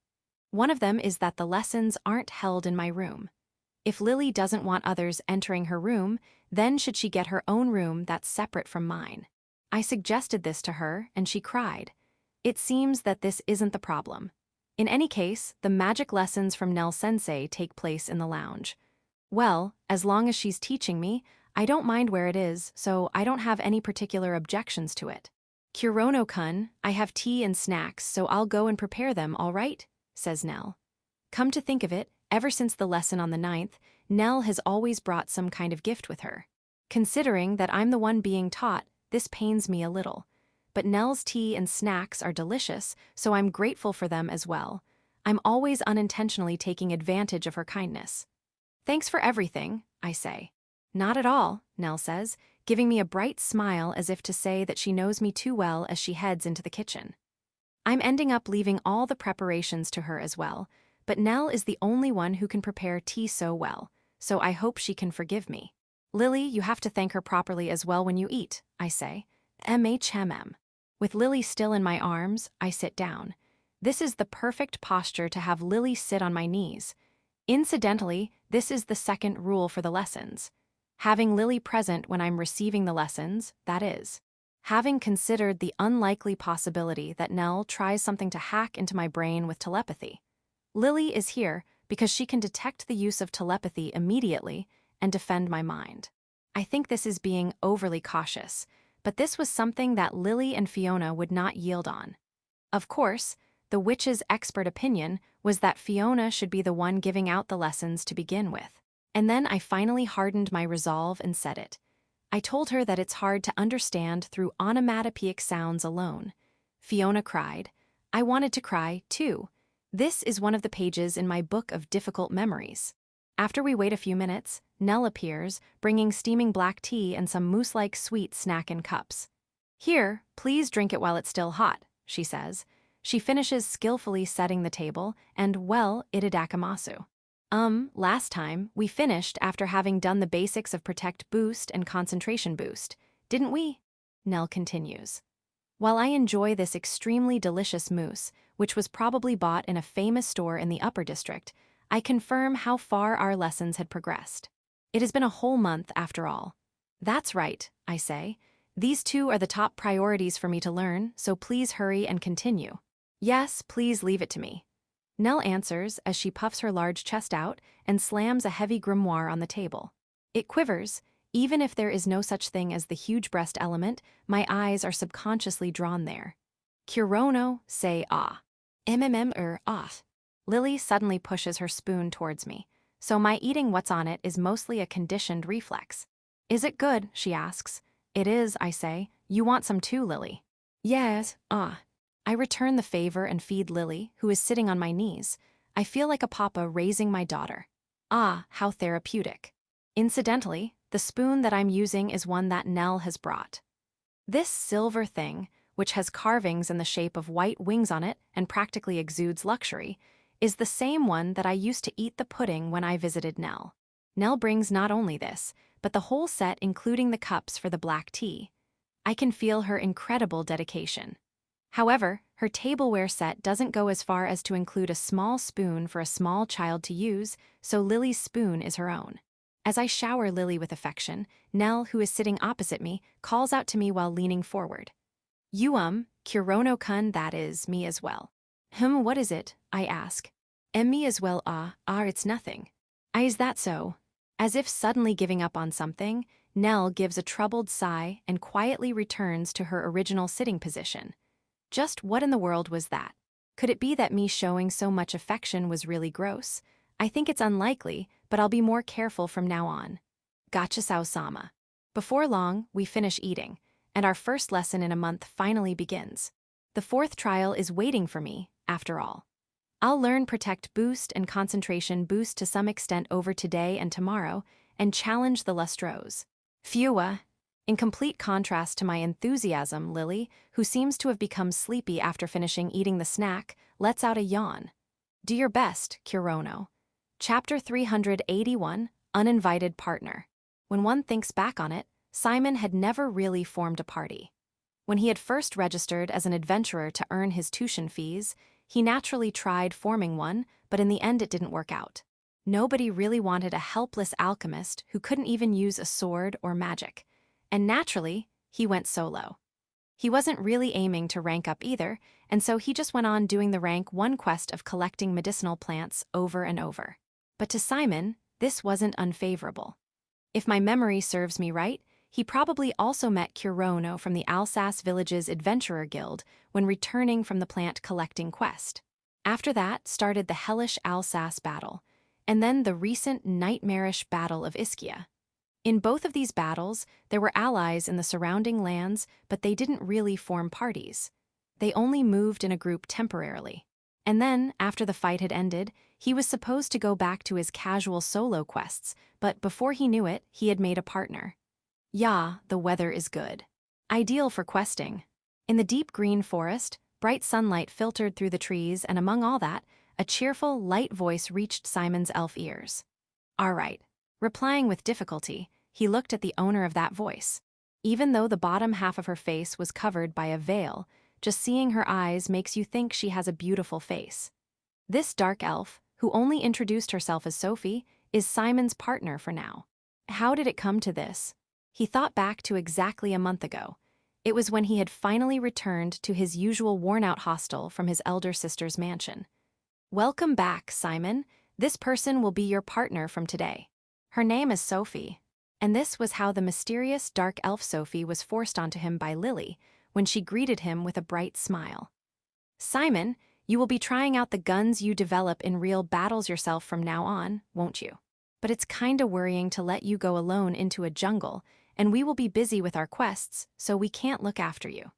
One of them is that the lessons aren't held in my room. If Lily doesn't want others entering her room, then should she get her own room that's separate from mine? I suggested this to her, and she cried. It seems that this isn't the problem. In any case, the magic lessons from Nell Sensei take place in the lounge. Well, as long as she's teaching me, I don't mind where it is, so I don't have any particular objections to it. Kurono-kun, I have tea and snacks, so I'll go and prepare them, all right? Says Nell. Come to think of it, ever since the lesson on the 9th, Nell has always brought some kind of gift with her. Considering that I'm the one being taught, this pains me a little. But Nell's tea and snacks are delicious, so I'm grateful for them as well. I'm always unintentionally taking advantage of her kindness. Thanks for everything, I say. Not at all, Nell says, giving me a bright smile as if to say that she knows me too well as she heads into the kitchen. I'm ending up leaving all the preparations to her as well, but Nell is the only one who can prepare tea so well, so I hope she can forgive me. Lily, you have to thank her properly as well when you eat, I say. MHMM. With Lily still in my arms, I sit down. This is the perfect posture to have Lily sit on my knees. Incidentally, this is the second rule for the lessons. Having Lily present when I'm receiving the lessons, that is. Having considered the unlikely possibility that Nell tries something to hack into my brain with telepathy. Lily is here because she can detect the use of telepathy immediately and defend my mind. I think this is being overly cautious, but this was something that Lily and Fiona would not yield on. Of course, the witch's expert opinion was that Fiona should be the one giving out the lessons to begin with. And then I finally hardened my resolve and said it. I told her that it's hard to understand through onomatopoeic sounds alone. Fiona cried. I wanted to cry, too. This is one of the pages in my book of difficult memories. After we wait a few minutes, Nell appears, bringing steaming black tea and some mousse-like sweet snack in cups. Here, please drink it while it's still hot, she says. She finishes skillfully setting the table, and well, itadakimasu. Last time, we finished after having done the basics of Protect Boost and Concentration Boost, didn't we? Nell continues. While I enjoy this extremely delicious mousse, which was probably bought in a famous store in the Upper District, I confirm how far our lessons had progressed. It has been a whole month after all. That's right, I say. These two are the top priorities for me to learn, so please hurry and continue. Yes, please leave it to me. Nell answers as she puffs her large chest out and slams a heavy grimoire on the table. It quivers. Even if there is no such thing as the huge breast element, my eyes are subconsciously drawn there. Kurono, say ah. Off. Lily suddenly pushes her spoon towards me, so my eating what's on it is mostly a conditioned reflex. Is it good, she asks. It is, I say. You want some too, Lily? Yes, I return the favor and feed Lily, who is sitting on my knees. I feel like a papa raising my daughter. Ah, how therapeutic. Incidentally, the spoon that I'm using is one that Nell has brought. This silver thing, which has carvings in the shape of white wings on it and practically exudes luxury, is the same one that I used to eat the pudding when I visited Nell. Nell brings not only this, but the whole set including the cups for the black tea. I can feel her incredible dedication. However, her tableware set doesn't go as far as to include a small spoon for a small child to use, so Lily's spoon is her own. As I shower Lily with affection, Nell, who is sitting opposite me, calls out to me while leaning forward. You Kurono-kun, that is, me as well. What is it? I ask. Me as well, it's nothing. Is that so? As if suddenly giving up on something, Nell gives a troubled sigh and quietly returns to her original sitting position. Just what in the world was that? Could it be that me showing so much affection was really gross? I think it's unlikely, but I'll be more careful from now on. Gotcha, Sao-sama. Before long, we finish eating, and our first lesson in a month finally begins. The fourth trial is waiting for me, after all. I'll learn Protect Boost and Concentration Boost to some extent over today and tomorrow, and challenge the Lustros. Phew, In complete contrast to my enthusiasm, Lily, who seems to have become sleepy after finishing eating the snack, lets out a yawn. Do your best, Kurono. Chapter 381, Uninvited Partner. When one thinks back on it, Simon had never really formed a party. When he had first registered as an adventurer to earn his tuition fees, he naturally tried forming one, but in the end it didn't work out. Nobody really wanted a helpless alchemist who couldn't even use a sword or magic. And naturally, he went solo. He wasn't really aiming to rank up either, and so he just went on doing the rank 1 quest of collecting medicinal plants over and over. But to Simon, this wasn't unfavorable. If my memory serves me right, he probably also met Kurono from the Alsace Village's Adventurer Guild when returning from the plant collecting quest. After that started the hellish Alsace battle, and then the recent nightmarish Battle of Ischia. In both of these battles, there were allies in the surrounding lands, but they didn't really form parties. They only moved in a group temporarily. And then, after the fight had ended, he was supposed to go back to his casual solo quests, but before he knew it, he had made a partner. Yeah, the weather is good. Ideal for questing. In the deep green forest, bright sunlight filtered through the trees, and among all that, a cheerful, light voice reached Simon's elf ears. All right. Replying with difficulty, he looked at the owner of that voice. Even though the bottom half of her face was covered by a veil, just seeing her eyes makes you think she has a beautiful face. This dark elf, who only introduced herself as Sophie, is Simon's partner for now. How did it come to this? He thought back to exactly a month ago. It was when he had finally returned to his usual worn-out hostel from his elder sister's mansion. Welcome back, Simon. This person will be your partner from today. Her name is Sophie. And this was how the mysterious dark elf Sophie was forced onto him by Lily when she greeted him with a bright smile. Simon, you will be trying out the guns you develop in real battles yourself from now on, won't you? But it's kinda worrying to let you go alone into a jungle, and we will be busy with our quests, so we can't look after you.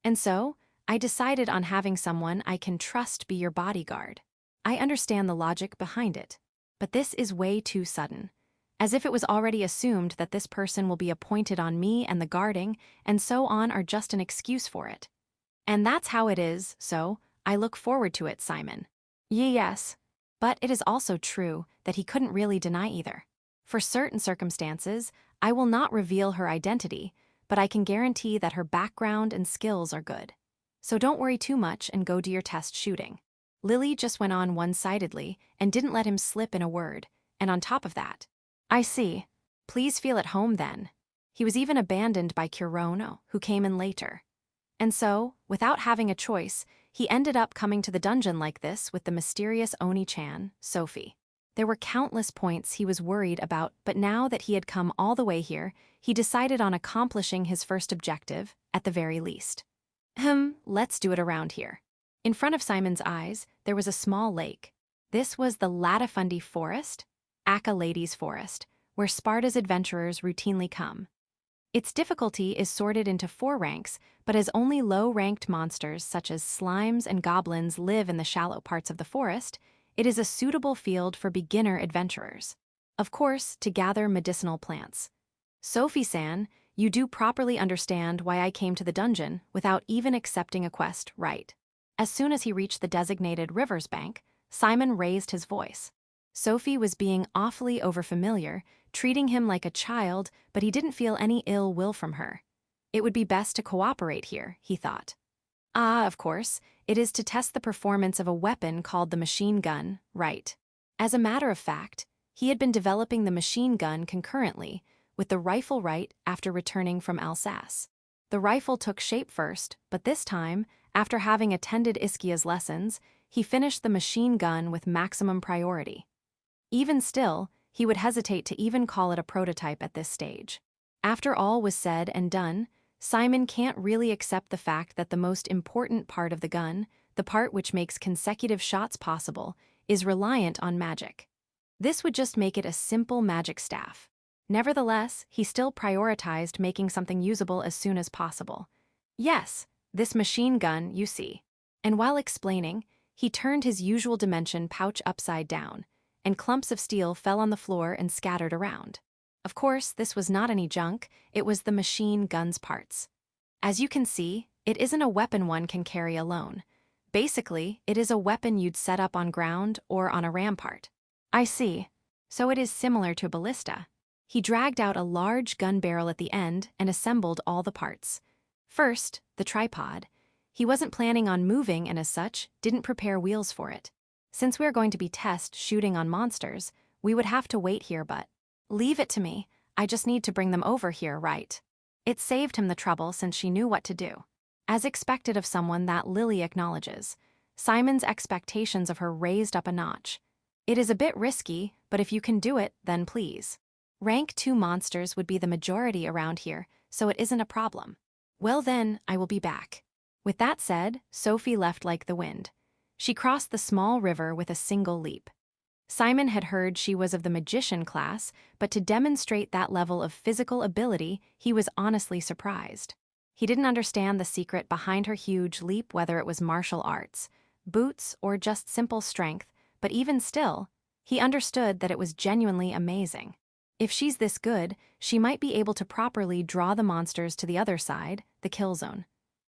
And so, I decided on having someone I can trust be your bodyguard. I understand the logic behind it, but this is way too sudden. As if it was already assumed that this person will be appointed on me and the guarding, and so on are just an excuse for it. And that's how it is, so I look forward to it, Simon. Yes. But it is also true that he couldn't really deny either. For certain circumstances, I will not reveal her identity, but I can guarantee that her background and skills are good. So don't worry too much and go do your test shooting. Lily just went on one-sidedly and didn't let him slip in a word, and on top of that, I see. Please feel at home then. He was even abandoned by Kurono, who came in later. And so, without having a choice, he ended up coming to the dungeon like this with the mysterious Oni-chan, Sophie. There were countless points he was worried about, but now that he had come all the way here, he decided on accomplishing his first objective, at the very least. Let's do it around here. In front of Simon's eyes, there was a small lake. This was the Latifundi Forest, Aka Ladies' Forest, where Sparta's adventurers routinely come. Its difficulty is sorted into 4 ranks, but as only low-ranked monsters such as slimes and goblins live in the shallow parts of the forest, it is a suitable field for beginner adventurers. Of course, to gather medicinal plants. Sophie-san, you do properly understand why I came to the dungeon without even accepting a quest, right? As soon as he reached the designated river's bank, Simon raised his voice. Sophie was being awfully overfamiliar, treating him like a child, but he didn't feel any ill will from her. It would be best to cooperate here, he thought. Of course, it is to test the performance of a weapon called the machine gun, right? As a matter of fact, he had been developing the machine gun concurrently, with the rifle right after returning from Alsace. The rifle took shape first, but this time, after having attended Iskia's lessons, he finished the machine gun with maximum priority. Even still, he would hesitate to even call it a prototype at this stage. After all was said and done, Simon can't really accept the fact that the most important part of the gun, the part which makes consecutive shots possible, is reliant on magic. This would just make it a simple magic staff. Nevertheless, he still prioritized making something usable as soon as possible. Yes, this machine gun, you see. And while explaining, he turned his usual dimension pouch upside down, and clumps of steel fell on the floor and scattered around. Of course, this was not any junk, it was the machine gun's parts. As you can see, it isn't a weapon one can carry alone. Basically, it is a weapon you'd set up on ground or on a rampart. I see. So it is similar to a ballista. He dragged out a large gun barrel at the end and assembled all the parts. First, the tripod. He wasn't planning on moving and as such, didn't prepare wheels for it. Since we're going to be shooting on monsters, we would have to wait here but... Leave it to me, I just need to bring them over here, right? It saved him the trouble since she knew what to do. As expected of someone that Lily acknowledges, Simon's expectations of her raised up a notch. It is a bit risky, but if you can do it, then please. Rank 2 monsters would be the majority around here, so it isn't a problem. Well then, I will be back. With that said, Sophie left like the wind. She crossed the small river with a single leap. Simon had heard she was of the magician class, but to demonstrate that level of physical ability, he was honestly surprised. He didn't understand the secret behind her huge leap, whether it was martial arts, boots, or just simple strength, but even still, he understood that it was genuinely amazing. If she's this good, she might be able to properly draw the monsters to the other side, the kill zone.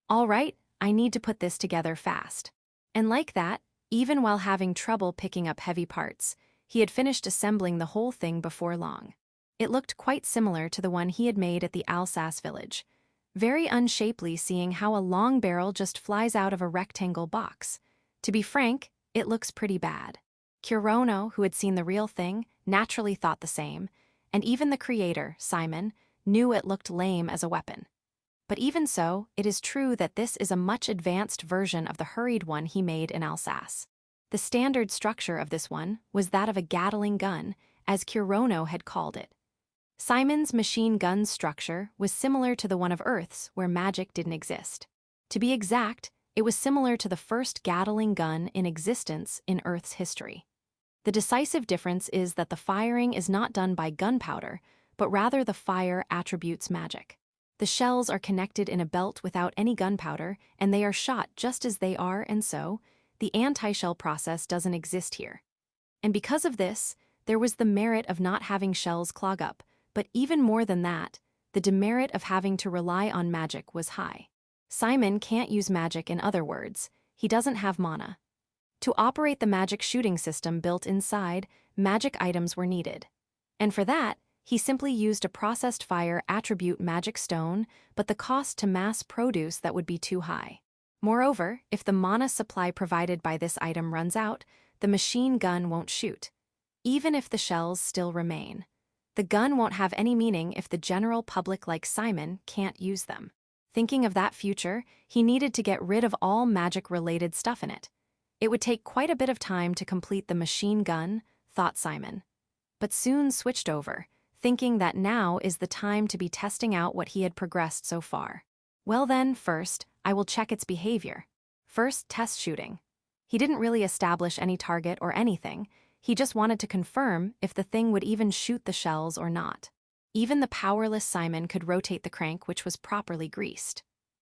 All right, I need to put this together fast. And like that, even while having trouble picking up heavy parts, he had finished assembling the whole thing before long. It looked quite similar to the one he had made at the Alsace village. Very unshapely, seeing how a long barrel just flies out of a rectangle box. To be frank, it looks pretty bad. Kurono, who had seen the real thing, naturally thought the same, and even the creator, Simon, knew it looked lame as a weapon. But even so, it is true that this is a much advanced version of the hurried one he made in Alsace. The standard structure of this one was that of a Gatling gun, as Kurono had called it. Simon's machine gun's structure was similar to the one of Earth's, where magic didn't exist. To be exact, it was similar to the first Gatling gun in existence in Earth's history. The decisive difference is that the firing is not done by gunpowder, but rather the fire attributes magic. The shells are connected in a belt without any gunpowder, and they are shot just as they are, and so, the anti-shell process doesn't exist here. And because of this, there was the merit of not having shells clog up, but even more than that, the demerit of having to rely on magic was high. Simon can't use magic, in other words, he doesn't have mana. To operate the magic shooting system built inside, magic items were needed. And for that, he simply used a processed fire attribute magic stone, but the cost to mass produce that would be too high. Moreover, if the mana supply provided by this item runs out, the machine gun won't shoot, even if the shells still remain. The gun won't have any meaning if the general public like Simon can't use them. Thinking of that future, he needed to get rid of all magic-related stuff in it. It would take quite a bit of time to complete the machine gun, thought Simon. But soon switched over, thinking that now is the time to be testing out what he had progressed so far. Well then, first, I will check its behavior. First, test shooting. He didn't really establish any target or anything, he just wanted to confirm if the thing would even shoot the shells or not. Even the powerless Simon could rotate the crank, which was properly greased.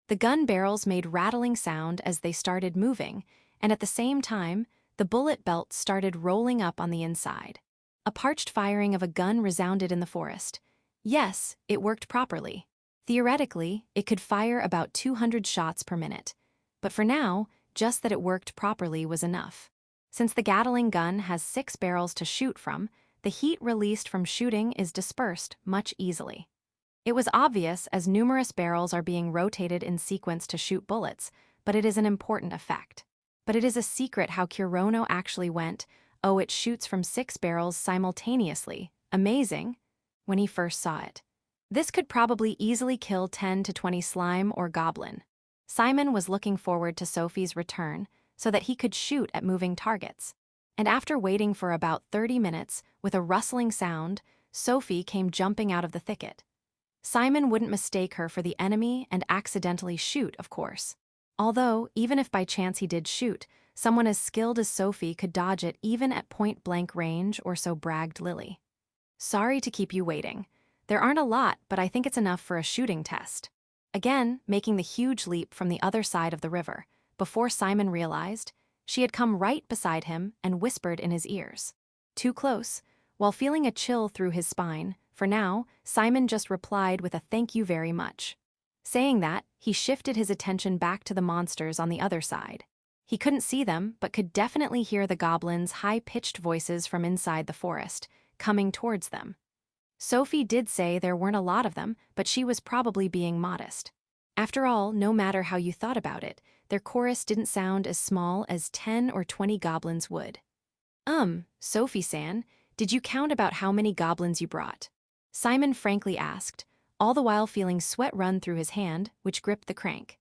The gun barrels made rattling sound as they started moving, and at the same time, the bullet belt started rolling up on the inside. A parched firing of a gun resounded in the forest. Yes, it worked properly. Theoretically, it could fire about 200 shots per minute. But for now, just that it worked properly was enough. Since the Gatling gun has 6 barrels to shoot from, the heat released from shooting is dispersed much easily. It was obvious as numerous barrels are being rotated in sequence to shoot bullets, but it is an important effect. But it is a secret how Kurono actually went, oh, it shoots from 6 barrels simultaneously, amazing, when he first saw it. This could probably easily kill 10 to 20 slime or goblin. Simon was looking forward to Sophie's return so that he could shoot at moving targets. And after waiting for about 30 minutes, with a rustling sound, Sophie came jumping out of the thicket. Simon wouldn't mistake her for the enemy and accidentally shoot, of course. Although, even if by chance he did shoot, someone as skilled as Sophie could dodge it even at point-blank range, or so bragged Lily. Sorry to keep you waiting. There aren't a lot, but I think it's enough for a shooting test. Again, making the huge leap from the other side of the river, before Simon realized, she had come right beside him and whispered in his ears. Too close, while feeling a chill through his spine, For now, Simon just replied with a thank you very much. Saying that, he shifted his attention back to the monsters on the other side. He couldn't see them, but could definitely hear the goblins' high-pitched voices from inside the forest, coming towards them. Sophie did say there weren't a lot of them, but she was probably being modest. After all, no matter how you thought about it, their chorus didn't sound as small as 10 or 20 goblins would. Sophie-san, did you count about how many goblins you brought? Simon frankly asked, all the while feeling sweat run through his hand, which gripped the crank.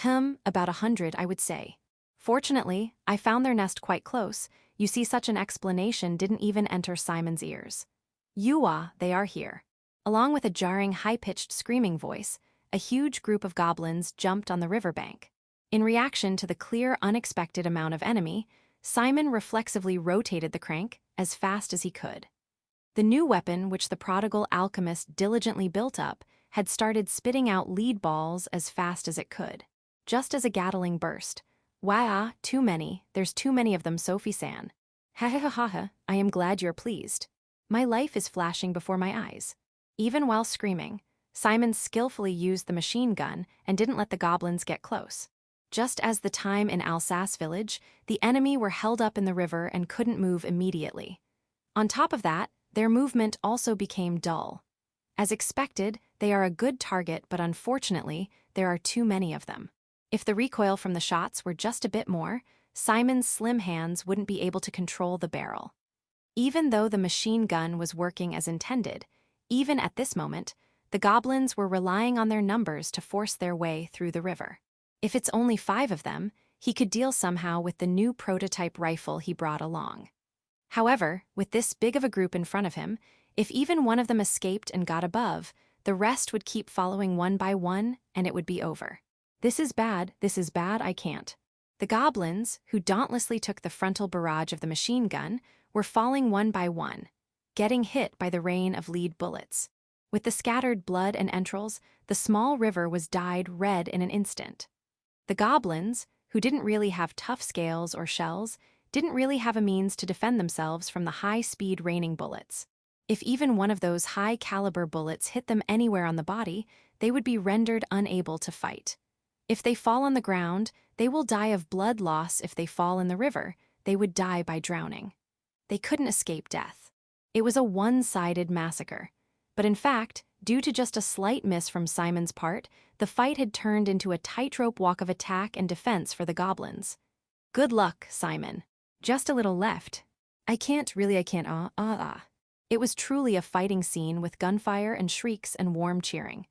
About 100, I would say. Fortunately, I found their nest quite close. You see, such an explanation didn't even enter Simon's ears. They are here. Along with a jarring, high-pitched screaming voice, a huge group of goblins jumped on the riverbank. In reaction to the clear, unexpected amount of enemy, Simon reflexively rotated the crank as fast as he could. The new weapon, which the prodigal alchemist diligently built up, had started spitting out lead balls as fast as it could. Just as a Gatling burst. Wah, too many, there's too many of them, Sophie-san. Ha ha ha ha ha, I am glad you're pleased. My life is flashing before my eyes. Even while screaming, Simon skillfully used the machine gun and didn't let the goblins get close. Just as the time in Alsace village, the enemy were held up in the river and couldn't move immediately. On top of that, their movement also became dull. As expected, they are a good target, but unfortunately, there are too many of them. If the recoil from the shots were just a bit more, Simon's slim hands wouldn't be able to control the barrel. Even though the machine gun was working as intended, even at this moment, the goblins were relying on their numbers to force their way through the river. If it's only 5 of them, he could deal somehow with the new prototype rifle he brought along. However, with this big of a group in front of him, if even one of them escaped and got above, the rest would keep following one by one, and it would be over. This is bad, I can't. The goblins, who dauntlessly took the frontal barrage of the machine gun, were falling one by one, getting hit by the rain of lead bullets. With the scattered blood and entrails, the small river was dyed red in an instant. The goblins, who didn't really have tough scales or shells, didn't really have a means to defend themselves from the high-speed raining bullets. If even one of those high-caliber bullets hit them anywhere on the body, they would be rendered unable to fight. If they fall on the ground, they will die of blood loss. If they fall in the river, they would die by drowning. They couldn't escape death. It was a one-sided massacre. But in fact, due to just a slight miss from Simon's part, the fight had turned into a tightrope walk of attack and defense for the goblins. Good luck, Simon. Just a little left. I can't. It was truly a fighting scene with gunfire and shrieks and warm cheering.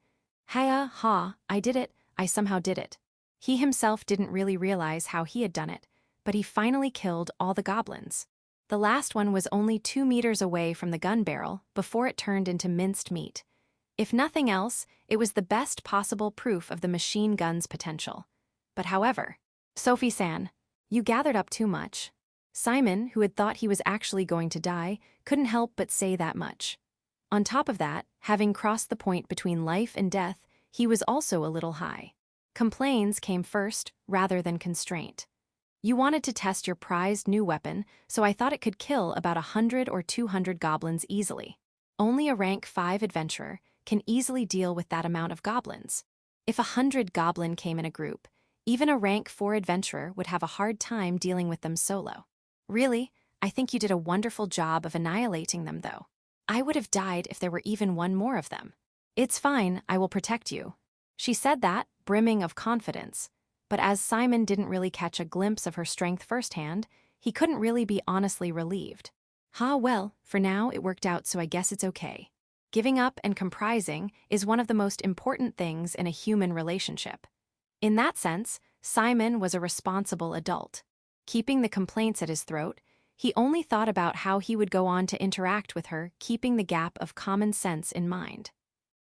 I did it, I somehow did it. He himself didn't really realize how he had done it, but he finally killed all the goblins. The last one was only 2 meters away from the gun barrel before it turned into minced meat. If nothing else, it was the best possible proof of the machine gun's potential. But however, Sophie-san, you gathered up too much. Simon, who had thought he was actually going to die, couldn't help but say that much. On top of that, having crossed the point between life and death, he was also a little high. Complaints came first, rather than constraint. You wanted to test your prized new weapon, so I thought it could kill about 100 or 200 goblins easily. Only a rank 5 adventurer can easily deal with that amount of goblins. If 100 goblin came in a group, even a rank 4 adventurer would have a hard time dealing with them solo. Really, I think you did a wonderful job of annihilating them, though. I would have died if there were even one more of them. It's fine, I will protect you. She said that, brimming of confidence. But as Simon didn't really catch a glimpse of her strength firsthand, he couldn't really be honestly relieved. Well, for now it worked out, so I guess it's okay. Giving up and comprising is one of the most important things in a human relationship. In that sense, Simon was a responsible adult. Keeping the complaints at his throat, he only thought about how he would go on to interact with her, keeping the gap of common sense in mind.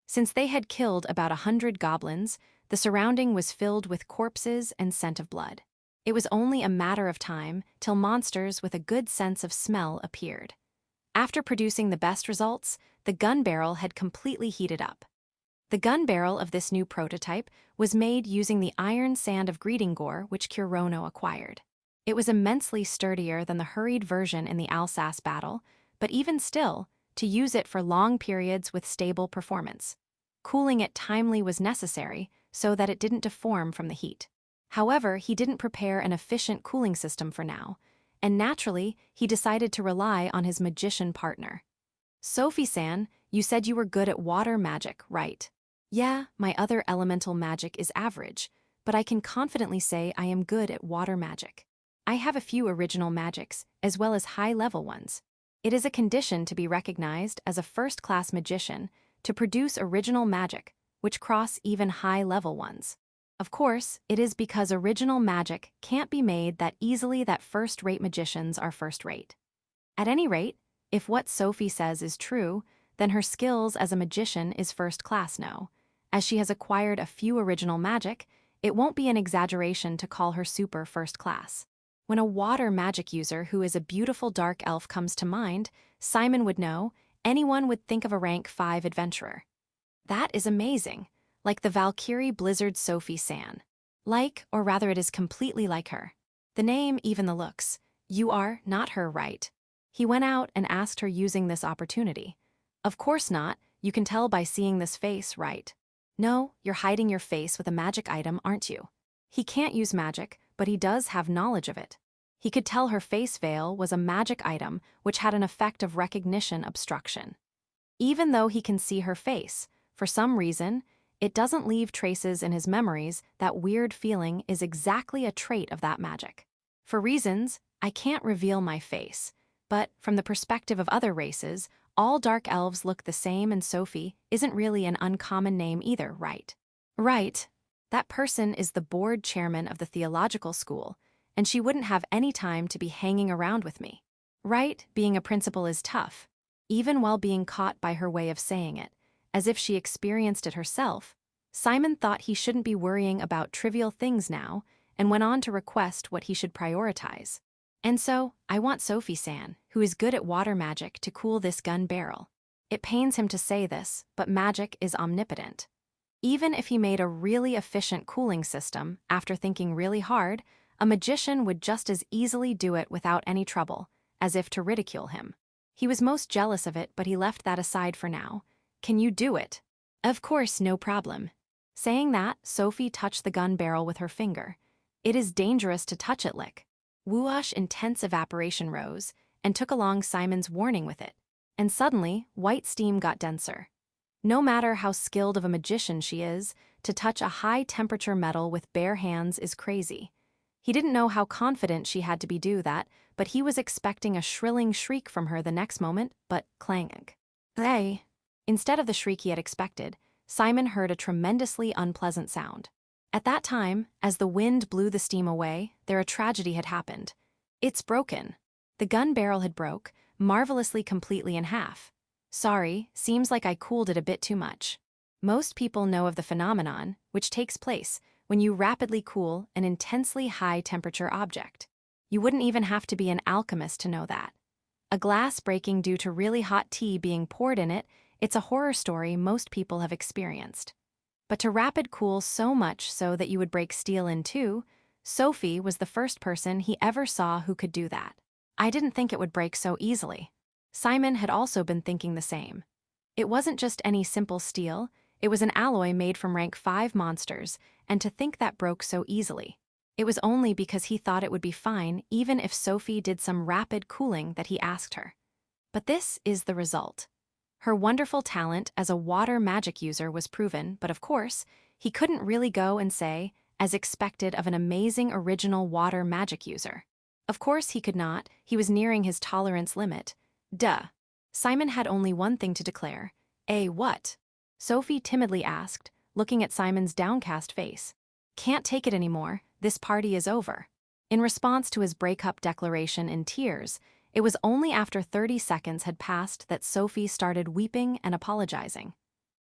Since they had killed about 100 goblins, the surrounding was filled with corpses and scent of blood. It was only a matter of time till monsters with a good sense of smell appeared. After producing the best results, the gun barrel had completely heated up. The gun barrel of this new prototype was made using the iron sand of Greetingore which Kurono acquired. It was immensely sturdier than the hurried version in the Alsace battle, but even still, to use it for long periods with stable performance. Cooling it timely was necessary so that it didn't deform from the heat. However, he didn't prepare an efficient cooling system for now, and naturally, he decided to rely on his magician partner. Sophie-san, you said you were good at water magic, right? Yeah, my other elemental magic is average, but I can confidently say I am good at water magic. I have a few original magics, as well as high-level ones. It is a condition to be recognized as a first-class magician to produce original magic, which cross even high-level ones. Of course, it is because original magic can't be made that easily that first-rate magicians are first-rate. At any rate, if what Sophie says is true, then her skills as a magician is first-class no. As she has acquired a few original magic, it won't be an exaggeration to call her super first-class. When a water magic user who is a beautiful dark elf comes to mind, Simon would know, anyone would think of a rank 5 adventurer. That is amazing, like the Valkyrie Blizzard Sophie-san. Like, or rather it is completely like her. The name, even the looks. You are not her, right? He went out and asked her using this opportunity. Of course not, you can tell by seeing this face, right? No, you're hiding your face with a magic item, aren't you? He can't use magic, but he does have knowledge of it. He could tell her face veil was a magic item which had an effect of recognition obstruction. Even though he can see her face, for some reason, it doesn't leave traces in his memories that weird feeling is exactly a trait of that magic. For reasons, I can't reveal my face, but from the perspective of other races, all dark elves look the same and Sophie isn't really an uncommon name either, right? Right. That person is the board chairman of the theological school, and she wouldn't have any time to be hanging around with me. Right, being a principal is tough, even while being caught by her way of saying it, as if she experienced it herself. Simon thought he shouldn't be worrying about trivial things now, and went on to request what he should prioritize. And so, I want Sophie-san, who is good at water magic, to cool this gun barrel. It pains him to say this, but magic is omnipotent. Even if he made a really efficient cooling system, after thinking really hard, a magician would just as easily do it without any trouble, as if to ridicule him. He was most jealous of it, but he left that aside for now. Can you do it? Of course, no problem. Saying that, Sophie touched the gun barrel with her finger. It is dangerous to touch it, lick. Whoosh, intense evaporation rose, and took along Simon's warning with it. And suddenly, white steam got denser. No matter how skilled of a magician she is, to touch a high-temperature metal with bare hands is crazy. He didn't know how confident she had to be do that, but he was expecting a shrilling shriek from her the next moment, but clang. Hey! Instead of the shriek he had expected, Simon heard a tremendously unpleasant sound. At that time, as the wind blew the steam away, a tragedy had happened. It's broken. The gun barrel had broke, marvelously completely in half. Sorry, seems like I cooled it a bit too much. Most people know of the phenomenon, which takes place when you rapidly cool an intensely high-temperature object. You wouldn't even have to be an alchemist to know that. A glass breaking due to really hot tea being poured in it, it's a horror story most people have experienced. But to rapid cool so much so that you would break steel in two, Sophie was the first person he ever saw who could do that. I didn't think it would break so easily. Simon had also been thinking the same. It wasn't just any simple steel, it was an alloy made from rank 5 monsters, and to think that broke so easily. It was only because he thought it would be fine even if Sophie did some rapid cooling that he asked her. But this is the result. Her wonderful talent as a water magic user was proven, but of course, he couldn't really go and say, as expected of an amazing original water magic user. Of course he could not, he was nearing his tolerance limit. Duh. Simon had only one thing to declare. What? Sophie timidly asked, looking at Simon's downcast face. Can't take it anymore, this party is over. In response to his breakup declaration in tears, it was only after 30 seconds had passed that Sophie started weeping and apologizing.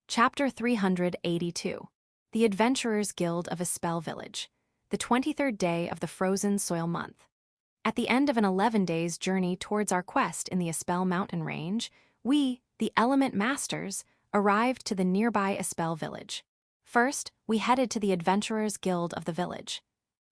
Chapter 382. The Adventurers Guild of Espel Village. The 23rd day of the Frozen Soil Month. At the end of an 11 days journey towards our quest in the Espel mountain range, we, the Element Masters, arrived to the nearby Espel village. First, we headed to the Adventurers Guild of the village.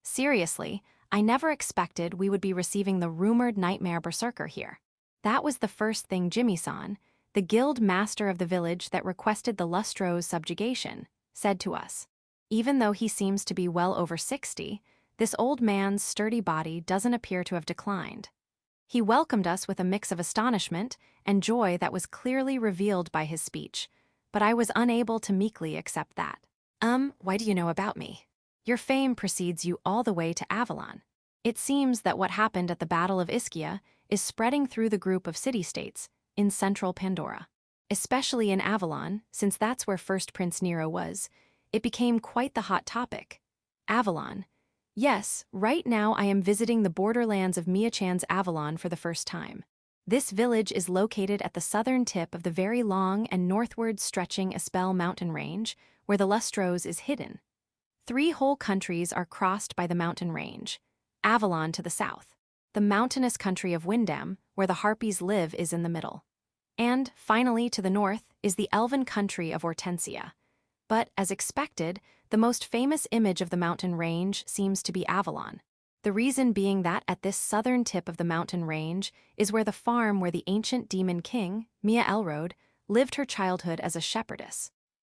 Seriously, I never expected we would be receiving the rumored nightmare berserker here. That was the first thing Jimmy saw. The the guild master of the village that requested the lustro's subjugation, said to us. Even though he seems to be well over 60, this old man's sturdy body doesn't appear to have declined. He welcomed us with a mix of astonishment and joy that was clearly revealed by his speech, but I was unable to meekly accept that. Why do you know about me? Your fame precedes you all the way to Avalon. It seems that what happened at the Battle of Ischia is spreading through the group of city-states in central Pandora. Especially in Avalon, since that's where First Prince Nero was, it became quite the hot topic. Avalon. Yes, right now I am visiting the borderlands of Mia-chan's Avalon for the first time. This village is located at the southern tip of the very long and northward stretching Espel mountain range, where the Lustros is hidden. 3 whole countries are crossed by the mountain range. Avalon to the south. The mountainous country of Windham, where the Harpies live, is in the middle. And, finally, to the north is the elven country of Hortensia. But, as expected, the most famous image of the mountain range seems to be Avalon. The reason being that at this southern tip of the mountain range is where the farm where the ancient demon king, Mia Elrode, lived her childhood as a shepherdess.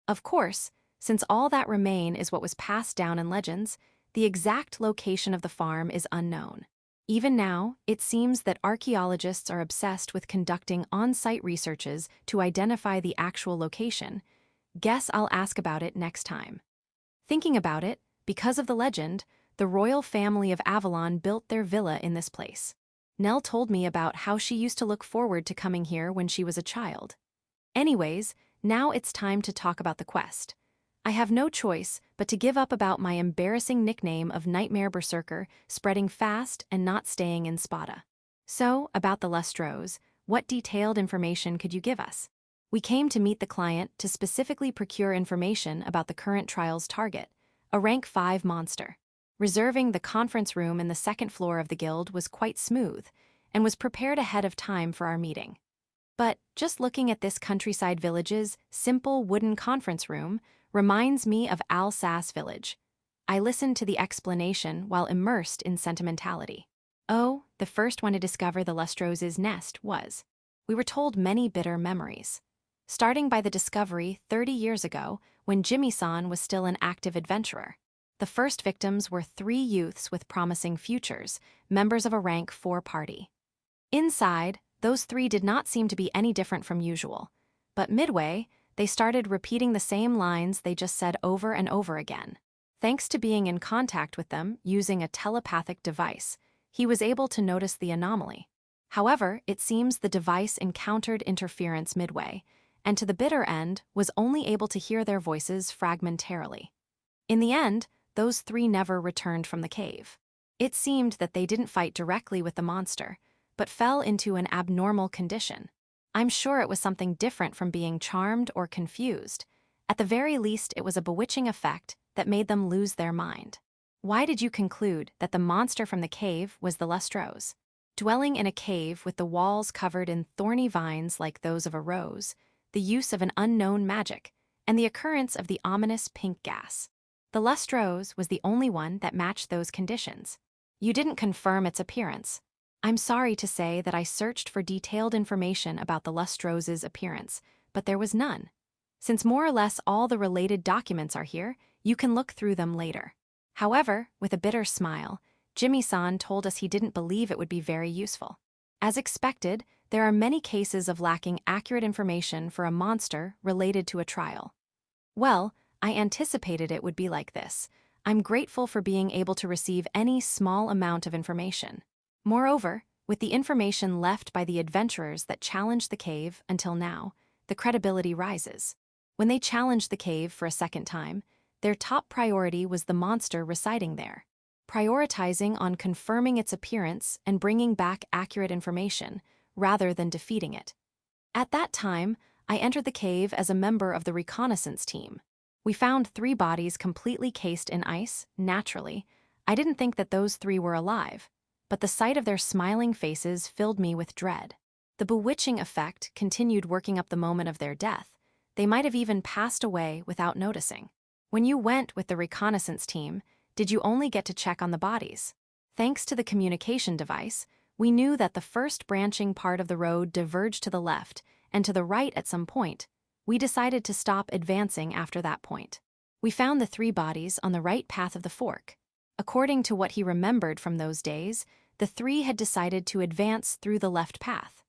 Of course, since all that remain is what was passed down in legends, the exact location of the farm is unknown. Even now, it seems that archaeologists are obsessed with conducting on-site researches to identify the actual location. Guess I'll ask about it next time. Thinking about it, because of the legend, the royal family of Avalon built their villa in this place. Nell told me about how she used to look forward to coming here when she was a child. Anyways, now it's time to talk about the quest. I have no choice but to give up about my embarrassing nickname of Nightmare Berserker spreading fast and not staying in Spada. So, about the Lustros, what detailed information could you give us? We came to meet the client to specifically procure information about the current trial's target, a rank 5 monster. Reserving the conference room in the second floor of the guild was quite smooth, and was prepared ahead of time for our meeting. But just looking at this countryside village's simple wooden conference room reminds me of Alsace Village. I listened to the explanation while immersed in sentimentality. Oh, the first one to discover the Lustros' nest was. We were told many bitter memories. Starting by the discovery 30 years ago when Jimmy-san was still an active adventurer. The first victims were 3 youths with promising futures, members of a rank 4 party. Inside, those 3 did not seem to be any different from usual. But midway, they started repeating the same lines they just said over and over again. Thanks to being in contact with them using a telepathic device, he was able to notice the anomaly. However, it seems the device encountered interference midway, and to the bitter end was only able to hear their voices fragmentarily. In the end, those 3 never returned from the cave. It seemed that they didn't fight directly with the monster, but fell into an abnormal condition. I'm sure it was something different from being charmed or confused. At the very least, it was a bewitching effect that made them lose their mind. Why did you conclude that the monster from the cave was the Lustros? Dwelling in a cave with the walls covered in thorny vines like those of a rose, the use of an unknown magic, and the occurrence of the ominous pink gas. The Lustros was the only one that matched those conditions. You didn't confirm its appearance. I'm sorry to say that I searched for detailed information about the Lustros' appearance, but there was none. Since more or less all the related documents are here, you can look through them later. However, with a bitter smile, Jimmy-san told us he didn't believe it would be very useful. As expected, there are many cases of lacking accurate information for a monster related to a trial. Well, I anticipated it would be like this. I'm grateful for being able to receive any small amount of information. Moreover, with the information left by the adventurers that challenged the cave until now, the credibility rises. When they challenged the cave for a second time, their top priority was the monster residing there, prioritizing on confirming its appearance and bringing back accurate information, rather than defeating it. At that time, I entered the cave as a member of the reconnaissance team. We found 3 bodies completely cased in ice, naturally. I didn't think that those 3 were alive, but the sight of their smiling faces filled me with dread. The bewitching effect continued working up the moment of their death. They might have even passed away without noticing. When you went with the reconnaissance team, did you only get to check on the bodies? Thanks to the communication device, we knew that the first branching part of the road diverged to the left, and to the right at some point, we decided to stop advancing after that point. We found the 3 bodies on the right path of the fork. According to what he remembered from those days, the 3 had decided to advance through the left path.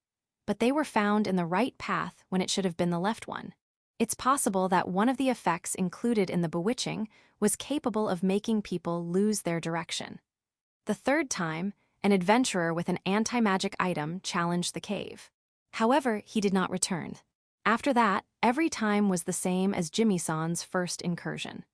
But they were found in the right path when it should have been the left one. It's possible that one of the effects included in the bewitching was capable of making people lose their direction. The 3rd time, an adventurer with an anti-magic item challenged the cave. However, he did not return. After that, every time was the same as Jimmy-san's first incursion.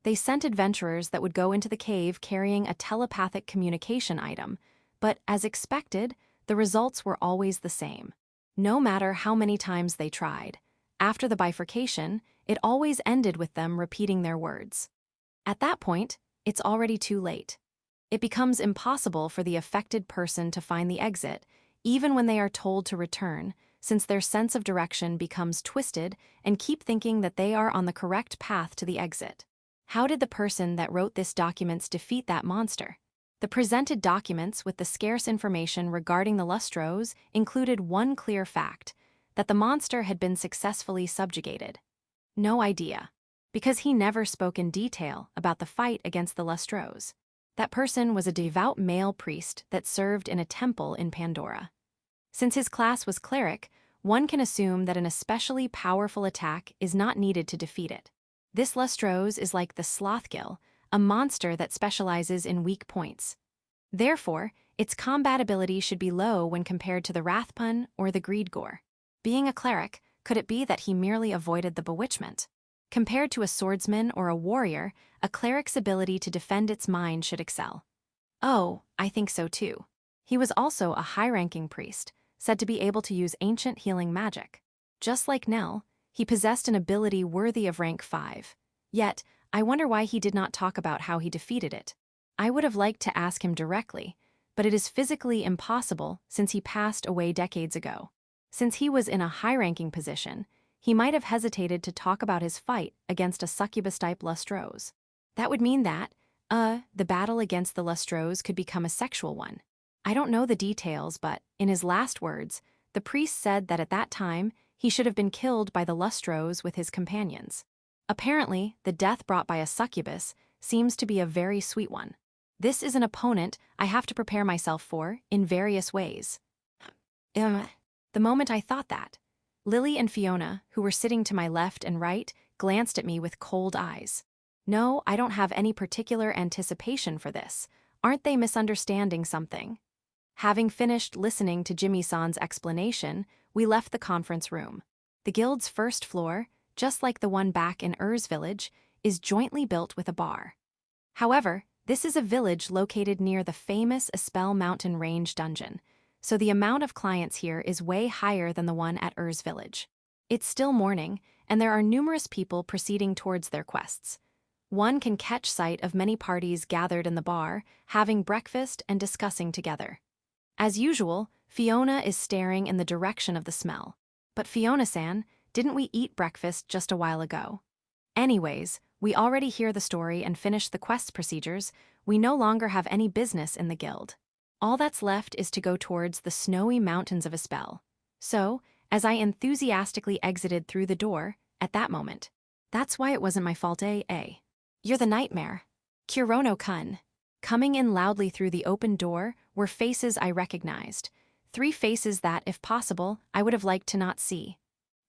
They sent adventurers that would go into the cave carrying a telepathic communication item, but as expected, the results were always the same. No matter how many times they tried, after the bifurcation, it always ended with them repeating their words. At that point, it's already too late. It becomes impossible for the affected person to find the exit, even when they are told to return, since their sense of direction becomes twisted and keep thinking that they are on the correct path to the exit. How did the person that wrote this documents defeat that monster? The presented documents with the scarce information regarding the lustros included one clear fact, that the monster had been successfully subjugated. No idea, because he never spoke in detail about the fight against the lustros. That person was a devout male priest that served in a temple in Pandora. Since his class was cleric, one can assume that an especially powerful attack is not needed to defeat it. This lustros is like the slothgill, a monster that specializes in weak points. Therefore, its combat ability should be low when compared to the Rathpun or the Greedgore. Being a cleric, could it be that he merely avoided the bewitchment? Compared to a swordsman or a warrior, a cleric's ability to defend its mind should excel. Oh, I think so too. He was also a high-ranking priest, said to be able to use ancient healing magic. Just like Nell, he possessed an ability worthy of rank 5. Yet, I wonder why he did not talk about how he defeated it. I would have liked to ask him directly, but it is physically impossible since he passed away decades ago. Since he was in a high-ranking position, he might have hesitated to talk about his fight against a succubus-type lustros. That would mean that, the battle against the lustros could become a sexual one. I don't know the details, but, in his last words, the priest said that at that time, he should have been killed by the lustros with his companions. Apparently, the death brought by a succubus seems to be a very sweet one. This is an opponent I have to prepare myself for in various ways. The moment I thought that, Lily and Fiona, who were sitting to my left and right, glanced at me with cold eyes. No, I don't have any particular anticipation for this. Aren't they misunderstanding something? Having finished listening to Jimmy-san's explanation, we left the conference room. The guild's first floor, just like the one back in Ur's village, is jointly built with a bar. However, this is a village located near the famous Espel Mountain Range dungeon, so the amount of clients here is way higher than the one at Ur's village. It's still morning, and there are numerous people proceeding towards their quests. One can catch sight of many parties gathered in the bar, having breakfast and discussing together. As usual, Fiona is staring in the direction of the smell. But Fiona-san, didn't we eat breakfast just a while ago? Anyways, we already hear the story and finished the quest procedures. We no longer have any business in the guild. All that's left is to go towards the snowy mountains of Espel. So, as I enthusiastically exited through the door, at that moment, that's why it wasn't my fault, You're the nightmare. Kurono-kun. Coming in loudly through the open door were faces I recognized. 3 faces that, if possible, I would have liked to not see.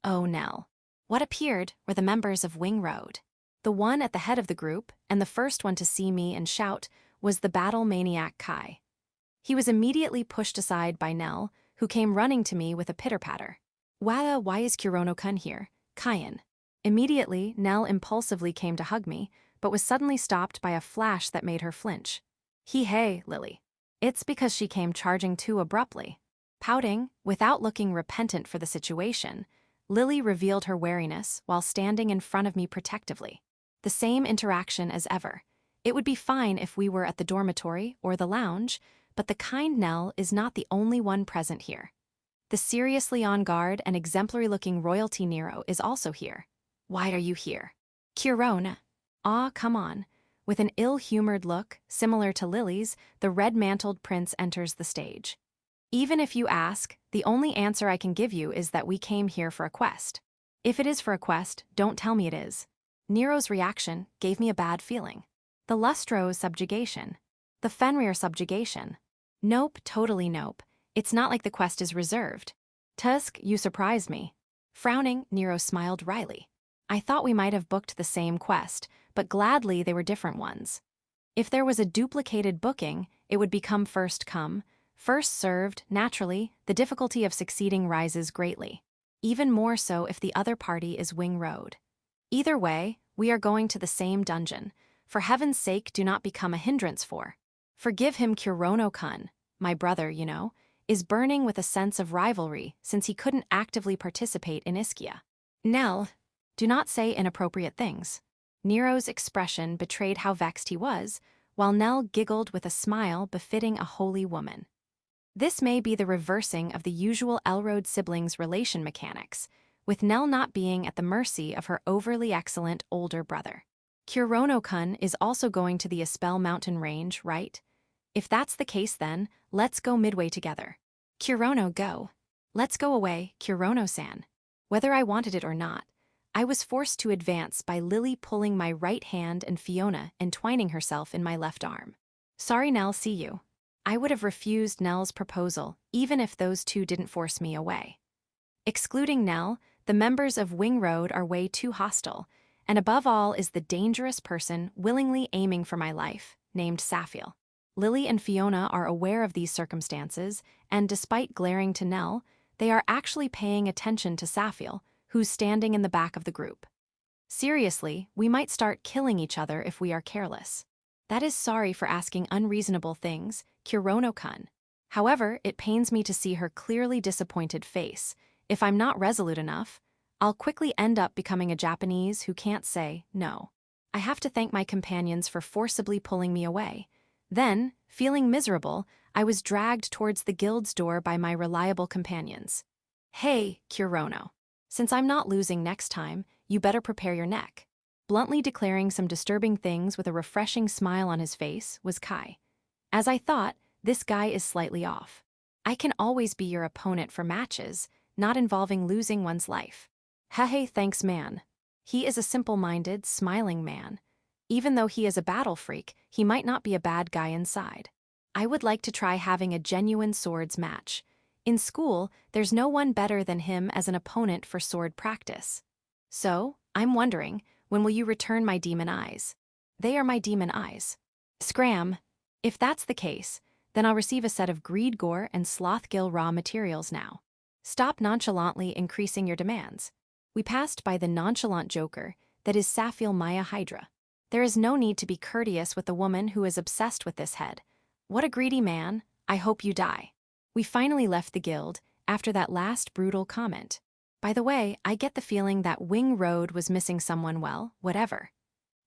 Oh, Nell. What appeared were the members of Wing Road. The one at the head of the group, and the first one to see me and shout, was the battle maniac Kai. He was immediately pushed aside by Nell, who came running to me with a pitter-patter. Why is Kurono-kun here? Kaien. Immediately, Nell impulsively came to hug me, but was suddenly stopped by a flash that made her flinch. Hey, Lily. It's because she came charging too abruptly. Pouting, without looking repentant for the situation, Lily revealed her wariness while standing in front of me protectively. The same interaction as ever. It would be fine if we were at the dormitory or the lounge, but the kind Nell is not the only one present here. The seriously on guard and exemplary-looking royalty Nero is also here. Why are you here? Kurono. Come on. With an ill-humored look, similar to Lily's, the red-mantled prince enters the stage. Even if you ask, The only answer I can give you is that we came here for a quest. If it is for a quest, don't tell me it is. Nero's reaction gave me a bad feeling. The Lustro's subjugation. The Fenrir subjugation. Nope, totally nope. It's not like the quest is reserved. Tusk, you surprised me. Frowning, Nero smiled wryly. I thought we might have booked the same quest, but gladly they were different ones. If there was a duplicated booking, it would become first come, first served. Naturally, the difficulty of succeeding rises greatly. Even more so if the other party is Wing Road. Either way, we are going to the same dungeon. For heaven's sake, do not become a hindrance for. Forgive him. Kurono-kun, my brother, you know, is burning with a sense of rivalry since he couldn't actively participate in Ischia. Nell, do not say inappropriate things. Nero's expression betrayed how vexed he was, while Nell giggled with a smile befitting a holy woman. This may be the reversing of the usual Elrode siblings' relation mechanics, with Nell not being at the mercy of her overly excellent older brother. Kurono-kun is also going to the Ispel mountain range, right? If that's the case then, let's go midway together. Kurono, go. Let's go away, Kurono-san. Whether I wanted it or not, I was forced to advance by Lily pulling my right hand and Fiona entwining herself in my left arm. Sorry, Nell, see you. I would have refused Nell's proposal even if those two didn't force me away. Excluding Nell, the members of Wing Road are way too hostile, and above all is the dangerous person willingly aiming for my life, named Saphiel. Lily and Fiona are aware of these circumstances, and despite glaring to Nell, they are actually paying attention to Saphiel, who's standing in the back of the group. Seriously, we might start killing each other if we are careless. That is sorry for asking unreasonable things, Kurono-kun. However, it pains me to see her clearly disappointed face. If I'm not resolute enough, I'll quickly end up becoming a Japanese who can't say no. I have to thank my companions for forcibly pulling me away. Then, feeling miserable, I was dragged towards the guild's door by my reliable companions. Hey, Kurono. Since I'm not losing next time, you better prepare your neck. Bluntly declaring some disturbing things with a refreshing smile on his face was Kai. As I thought, this guy is slightly off. I can always be your opponent for matches, not involving losing one's life. Hey, thanks man. He is a simple-minded, smiling man. Even though he is a battle freak, he might not be a bad guy inside. I would like to try having a genuine swords match. In school, there's no one better than him as an opponent for sword practice. So, I'm wondering, when will you return my demon eyes? They are my demon eyes. Scram. If that's the case, then I'll receive a set of greed gore and slothgill raw materials now. Stop nonchalantly increasing your demands. We passed by the nonchalant joker that is Saphiel Maya Hydra. There is no need to be courteous with the woman who is obsessed with this head. What a greedy man, I hope you die. We finally left the guild after that last brutal comment. By the way, I get the feeling that Wing Road was missing someone. Well, whatever.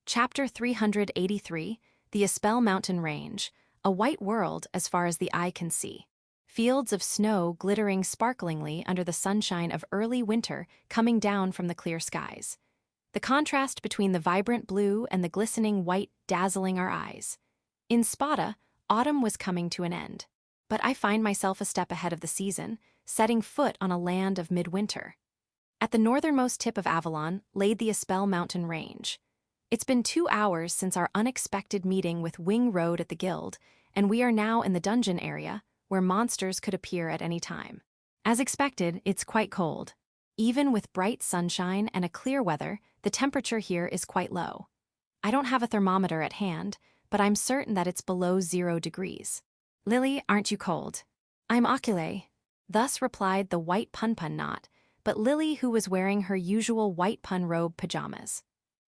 Chapter 383, The Ispel Mountain Range, a white world as far as the eye can see. Fields of snow glittering sparklingly under the sunshine of early winter coming down from the clear skies. The contrast between the vibrant blue and the glistening white dazzling our eyes. In Spada, autumn was coming to an end. But I find myself a step ahead of the season, setting foot on a land of midwinter. At the northernmost tip of Avalon laid the Ispel Mountain Range. It's been 2 hours since our unexpected meeting with Wing Road at the guild, and we are now in the dungeon area, where monsters could appear at any time. As expected, it's quite cold. Even with bright sunshine and a clear weather, the temperature here is quite low. I don't have a thermometer at hand, but I'm certain that it's below 0 degrees. Lily, aren't you cold? I'm Akile. Thus replied the white pun-pun not, but Lily who was wearing her usual white pun robe pajamas.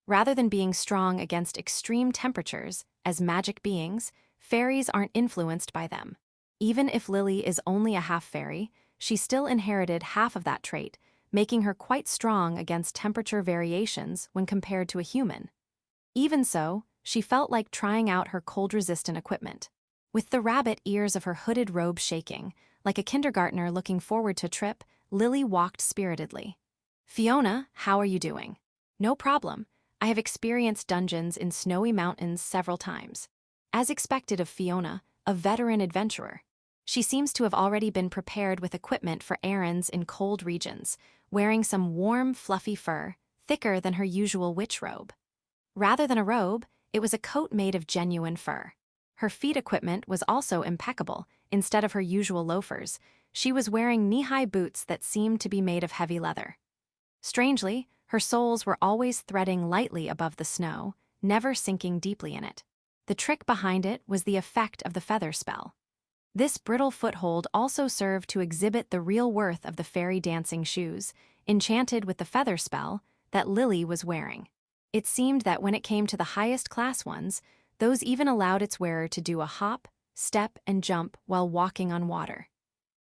Rather than being strong against extreme temperatures, as magic beings, fairies aren't influenced by them. Even if Lily is only a half-fairy, she still inherited half of that trait, making her quite strong against temperature variations when compared to a human. Even so, she felt like trying out her cold-resistant equipment. With the rabbit ears of her hooded robe shaking, like a kindergartner looking forward to a trip, Lily walked spiritedly. Fiona, how are you doing? No problem. I have experienced dungeons in snowy mountains several times. As expected of Fiona, a veteran adventurer. She seems to have already been prepared with equipment for errands in cold regions, wearing some warm, fluffy fur, thicker than her usual witch robe. Rather than a robe, it was a coat made of genuine fur. Her feet equipment was also impeccable. Instead of her usual loafers, she was wearing knee-high boots that seemed to be made of heavy leather. Strangely, her soles were always threading lightly above the snow, never sinking deeply in it. The trick behind it was the effect of the feather spell. This brittle foothold also served to exhibit the real worth of the fairy dancing shoes, enchanted with the feather spell, that Lily was wearing. It seemed that when it came to the highest class ones, those even allowed its wearer to do a hop, step, and jump while walking on water.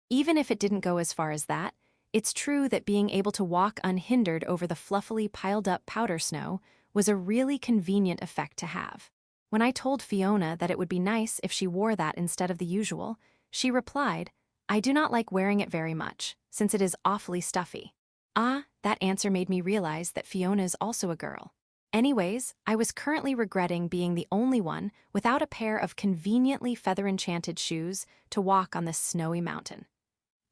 Even if it didn't go as far as that, it's true that being able to walk unhindered over the fluffily piled-up powder snow was a really convenient effect to have. When I told Fiona that it would be nice if she wore that instead of the usual, she replied, "I do not like wearing it very much, since it is awfully stuffy." Ah, that answer made me realize that Fiona is also a girl. Anyways, I was currently regretting being the only one without a pair of conveniently feather-enchanted shoes to walk on this snowy mountain.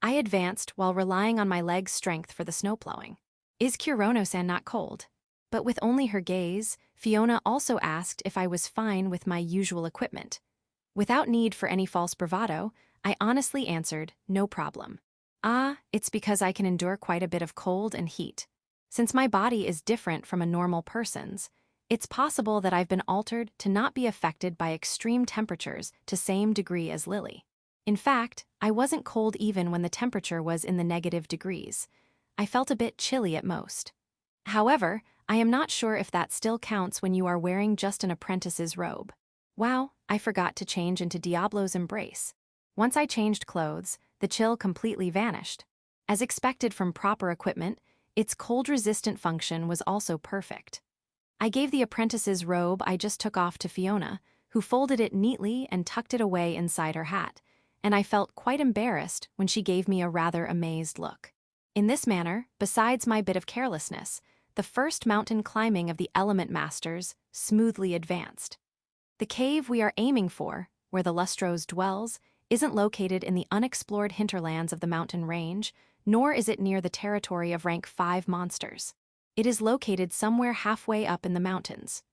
I advanced while relying on my leg's strength for the snowplowing. Is Kurono-san not cold? But with only her gaze, Fiona also asked if I was fine with my usual equipment. Without need for any false bravado, I honestly answered, no problem. Ah, it's because I can endure quite a bit of cold and heat. Since my body is different from a normal person's, it's possible that I've been altered to not be affected by extreme temperatures to same degree as Lily. In fact, I wasn't cold even when the temperature was in the negative degrees. I felt a bit chilly at most. However, I am not sure if that still counts when you are wearing just an apprentice's robe. Wow, I forgot to change into Diablo's embrace. Once I changed clothes, the chill completely vanished. As expected from proper equipment, its cold-resistant function was also perfect. I gave the apprentice's robe I just took off to Fiona, who folded it neatly and tucked it away inside her hat, and I felt quite embarrassed when she gave me a rather amazed look. In this manner, besides my bit of carelessness, the first mountain climbing of the Element Masters smoothly advanced. The cave we are aiming for, where the Lustros dwells, isn't located in the unexplored hinterlands of the mountain range, nor is it near the territory of rank 5 monsters. It is located somewhere halfway up in the mountains.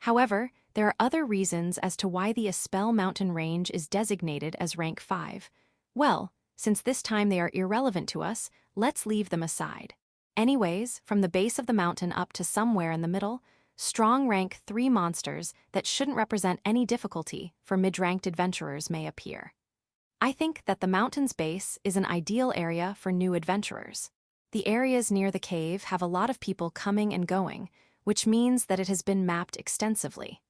However, there are other reasons as to why the Espel mountain range is designated as rank 5. Well, since this time they are irrelevant to us, let's leave them aside. Anyways, from the base of the mountain up to somewhere in the middle, strong rank 3 monsters that shouldn't represent any difficulty for mid-ranked adventurers may appear. I think that the mountain's base is an ideal area for new adventurers. The areas near the cave have a lot of people coming and going, which means that it has been mapped extensively.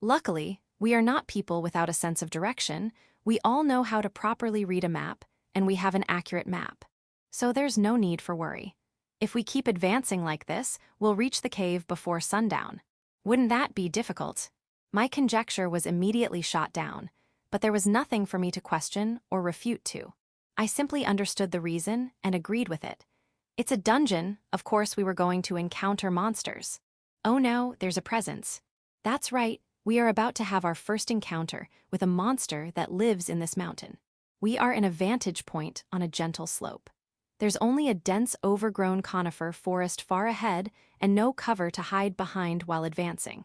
Luckily, we are not people without a sense of direction. We all know how to properly read a map, and we have an accurate map. So there's no need for worry. If we keep advancing like this, we'll reach the cave before sundown. Wouldn't that be difficult? My conjecture was immediately shot down, but there was nothing for me to question or refute to. I simply understood the reason and agreed with it. It's a dungeon, of course we were going to encounter monsters. Oh no, there's a presence. That's right, we are about to have our first encounter with a monster that lives in this mountain. We are in a vantage point on a gentle slope. There's only a dense overgrown conifer forest far ahead and no cover to hide behind while advancing.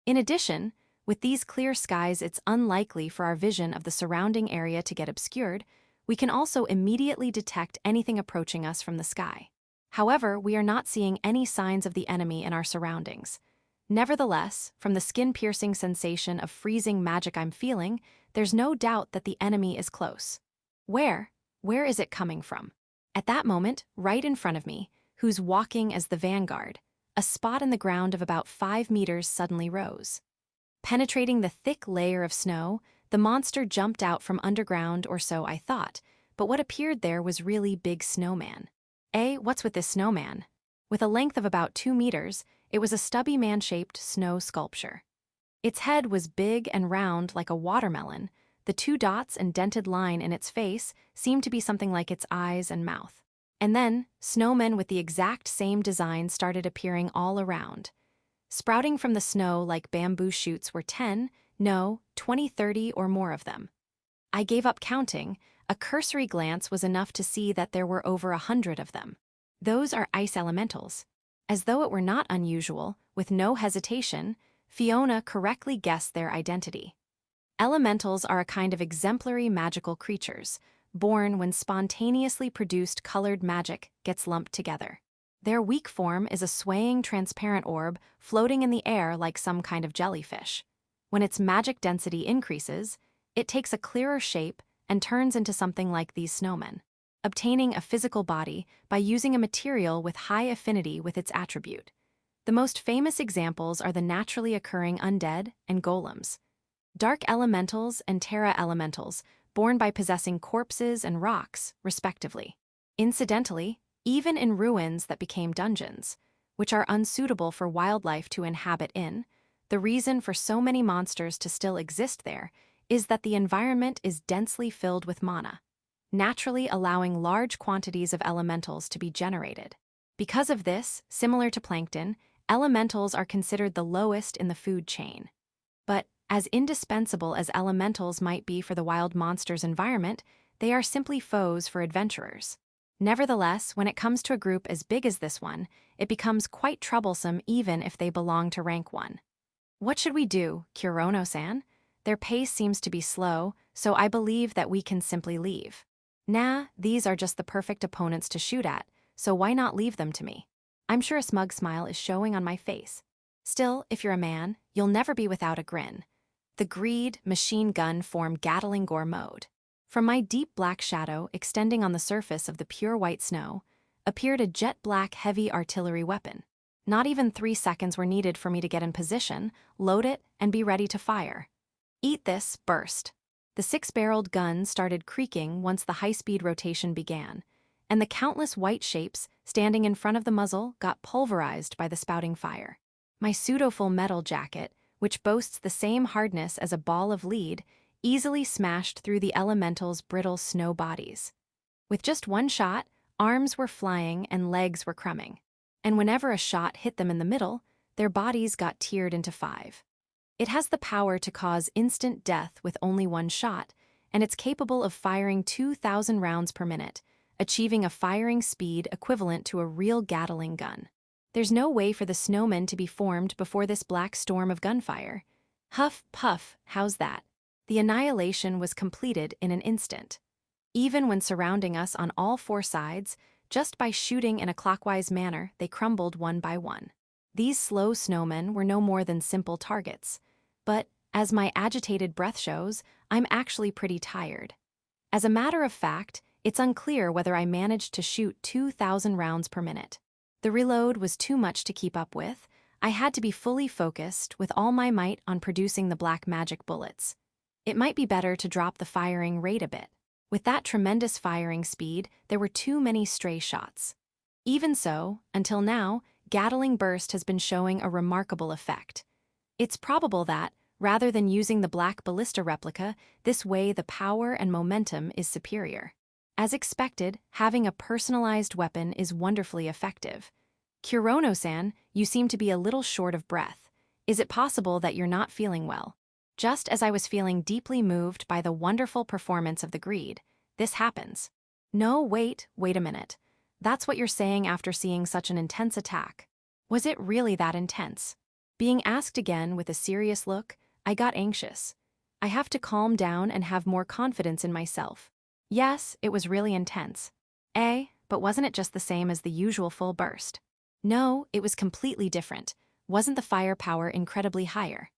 In addition, with these clear skies, it's unlikely for our vision of the surrounding area to get obscured. We can also immediately detect anything approaching us from the sky. However, we are not seeing any signs of the enemy in our surroundings. Nevertheless, from the skin-piercing sensation of freezing magic I'm feeling, there's no doubt that the enemy is close. Where is it coming from? At that moment, right in front of me, who's walking as the vanguard, a spot in the ground of about 5 meters suddenly rose. Penetrating the thick layer of snow, the monster jumped out from underground, or so I thought, but what appeared there was really Big Snowman. What's with this snowman? With a length of about 2 meters, it was a stubby man-shaped snow sculpture. Its head was big and round like a watermelon. The 2 dots and dented line in its face seemed to be something like its eyes and mouth. And then, snowmen with the exact same design started appearing all around. Sprouting from the snow like bamboo shoots were 10, no, 20, 30 or more of them. I gave up counting. A cursory glance was enough to see that there were over 100 of them. Those are ice elementals. As though it were not unusual, with no hesitation, Fiona correctly guessed their identity. Elementals are a kind of exemplary magical creatures, born when spontaneously produced colored magic gets lumped together. Their weak form is a swaying transparent orb floating in the air like some kind of jellyfish. When its magic density increases, it takes a clearer shape and turns into something like these snowmen, obtaining a physical body by using a material with high affinity with its attribute. The most famous examples are the naturally occurring undead and golems. Dark elementals and terra elementals, born by possessing corpses and rocks, respectively. Incidentally, even in ruins that became dungeons, which are unsuitable for wildlife to inhabit in, the reason for so many monsters to still exist there is that the environment is densely filled with mana, naturally allowing large quantities of elementals to be generated. Because of this, similar to plankton, elementals are considered the lowest in the food chain. But, as indispensable as elementals might be for the wild monster's environment, they are simply foes for adventurers. Nevertheless, when it comes to a group as big as this one, it becomes quite troublesome even if they belong to rank 1. What should we do, Kurono-san? Their pace seems to be slow, so I believe that we can simply leave. Nah, these are just the perfect opponents to shoot at, so why not leave them to me? I'm sure a smug smile is showing on my face. Still, if you're a man, you'll never be without a grin. The greed machine gun form Gatling gore mode. From my deep black shadow extending on the surface of the pure white snow, appeared a jet black heavy artillery weapon. Not even 3 seconds were needed for me to get in position, load it, and be ready to fire. Eat this, burst. The 6-barreled gun started creaking once the high-speed rotation began, and the countless white shapes standing in front of the muzzle got pulverized by the spouting fire. My pseudo-full metal jacket, which boasts the same hardness as a ball of lead, easily smashed through the elementals' brittle snow bodies. With just one shot, arms were flying and legs were crumbing. And whenever a shot hit them in the middle, their bodies got tiered into 5. It has the power to cause instant death with only one shot, and it's capable of firing 2,000 rounds per minute, achieving a firing speed equivalent to a real Gatling gun. There's no way for the snowmen to be formed before this black storm of gunfire. Huff, puff, how's that? The annihilation was completed in an instant. Even when surrounding us on all 4 sides, just by shooting in a clockwise manner, they crumbled one by one. These slow snowmen were no more than simple targets. But, as my agitated breath shows, I'm actually pretty tired. As a matter of fact, it's unclear whether I managed to shoot 2,000 rounds per minute. The reload was too much to keep up with. I had to be fully focused with all my might on producing the black magic bullets. It might be better to drop the firing rate a bit. With that tremendous firing speed, there were too many stray shots. Even so, until now, Gatling burst has been showing a remarkable effect. It's probable that, rather than using the black ballista replica, this way the power and momentum is superior. As expected, having a personalized weapon is wonderfully effective. Kurono-san, you seem to be a little short of breath. Is it possible that you're not feeling well? Just as I was feeling deeply moved by the wonderful performance of the greed, this happens. No, wait a minute. That's what you're saying after seeing such an intense attack. Was it really that intense? Being asked again with a serious look, I got anxious. I have to calm down and have more confidence in myself. Yes, it was really intense. But wasn't it just the same as the usual full burst? No, it was completely different. Wasn't the firepower incredibly higher?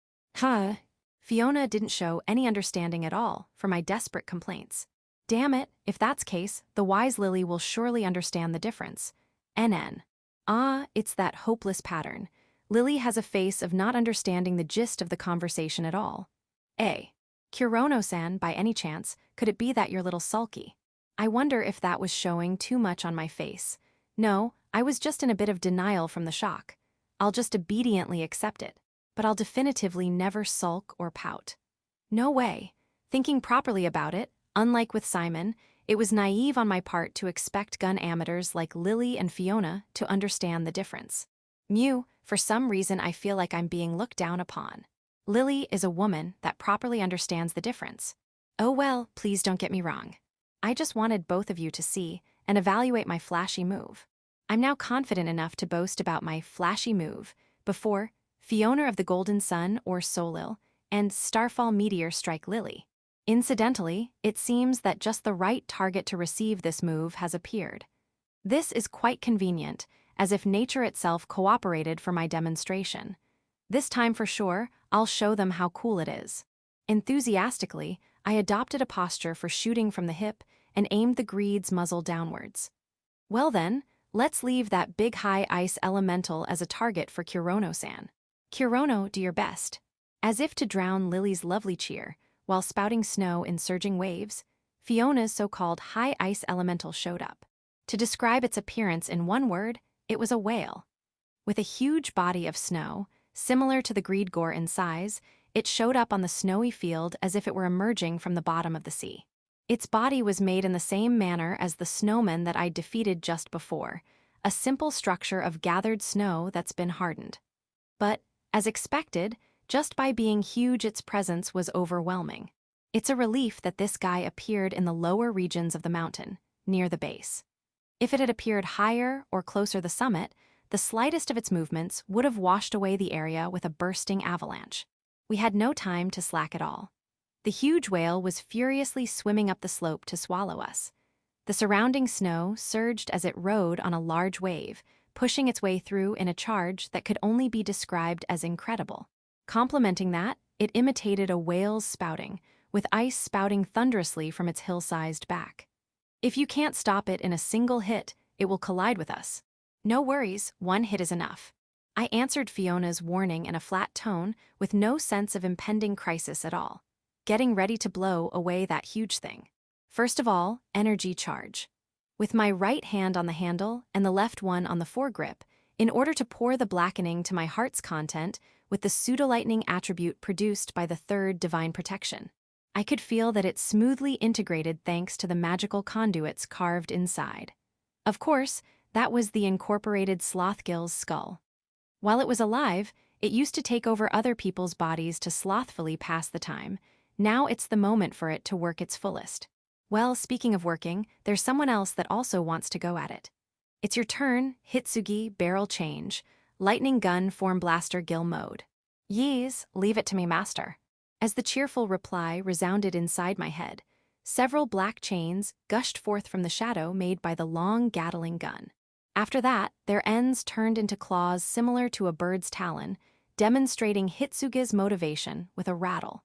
Fiona didn't show any understanding at all for my desperate complaints. Damn it, if that's case, the wise Lily will surely understand the difference. NN. It's that hopeless pattern. Lily has a face of not understanding the gist of the conversation at all. Kurono-san, by any chance, could it be that you're a little sulky? I wonder if that was showing too much on my face. No, I was just in a bit of denial from the shock. I'll just obediently accept it, but I'll definitively never sulk or pout. No way. Thinking properly about it, unlike with Simon, it was naive on my part to expect gun amateurs like Lily and Fiona to understand the difference. For some reason I feel like I'm being looked down upon. Lily is a woman that properly understands the difference. Oh well, please don't get me wrong. I just wanted both of you to see and evaluate my flashy move. I'm now confident enough to boast about my flashy move before Fiona of the Golden Sun or Solil and Starfall Meteor strike Lily. Incidentally, it seems that just the right target to receive this move has appeared. This is quite convenient, as if nature itself cooperated for my demonstration. This time for sure, I'll show them how cool it is. Enthusiastically, I adopted a posture for shooting from the hip and aimed the greed's muzzle downwards. Well then, let's leave that big high ice elemental as a target for Kurono-san. Kurono, do your best. As if to drown Lily's lovely cheer, while spouting snow in surging waves, Fiona's so-called high ice elemental showed up. To describe its appearance in one word, it was a whale. With a huge body of snow, similar to the greed gore in size, it showed up on the snowy field as if it were emerging from the bottom of the sea. Its body was made in the same manner as the snowman that I'd defeated just before, a simple structure of gathered snow that's been hardened. But, as expected, just by being huge its presence was overwhelming. It's a relief that this guy appeared in the lower regions of the mountain, near the base. If it had appeared higher or closer the summit, the slightest of its movements would have washed away the area with a bursting avalanche. We had no time to slack at all. The huge whale was furiously swimming up the slope to swallow us. The surrounding snow surged as it rode on a large wave, pushing its way through in a charge that could only be described as incredible. Complementing that, it imitated a whale's spouting, with ice spouting thunderously from its hill-sized back. If you can't stop it in a single hit, it will collide with us. No worries, one hit is enough. I answered Fiona's warning in a flat tone with no sense of impending crisis at all, getting ready to blow away that huge thing. First of all, energy charge. With my right hand on the handle and the left one on the foregrip, in order to pour the blackening to my heart's content with the pseudo-lightning attribute produced by the third divine protection. I could feel that it smoothly integrated thanks to the magical conduits carved inside. Of course, that was the incorporated Slothgill's skull. While it was alive, it used to take over other people's bodies to slothfully pass the time. Now it's the moment for it to work its fullest. Well, speaking of working, there's someone else that also wants to go at it. It's your turn, Hitsugi, barrel change, lightning gun form blaster gill mode. Yees, leave it to me, master. As the cheerful reply resounded inside my head, several black chains gushed forth from the shadow made by the long Gatling gun. After that, their ends turned into claws similar to a bird's talon, demonstrating Hitsugi's motivation with a rattle.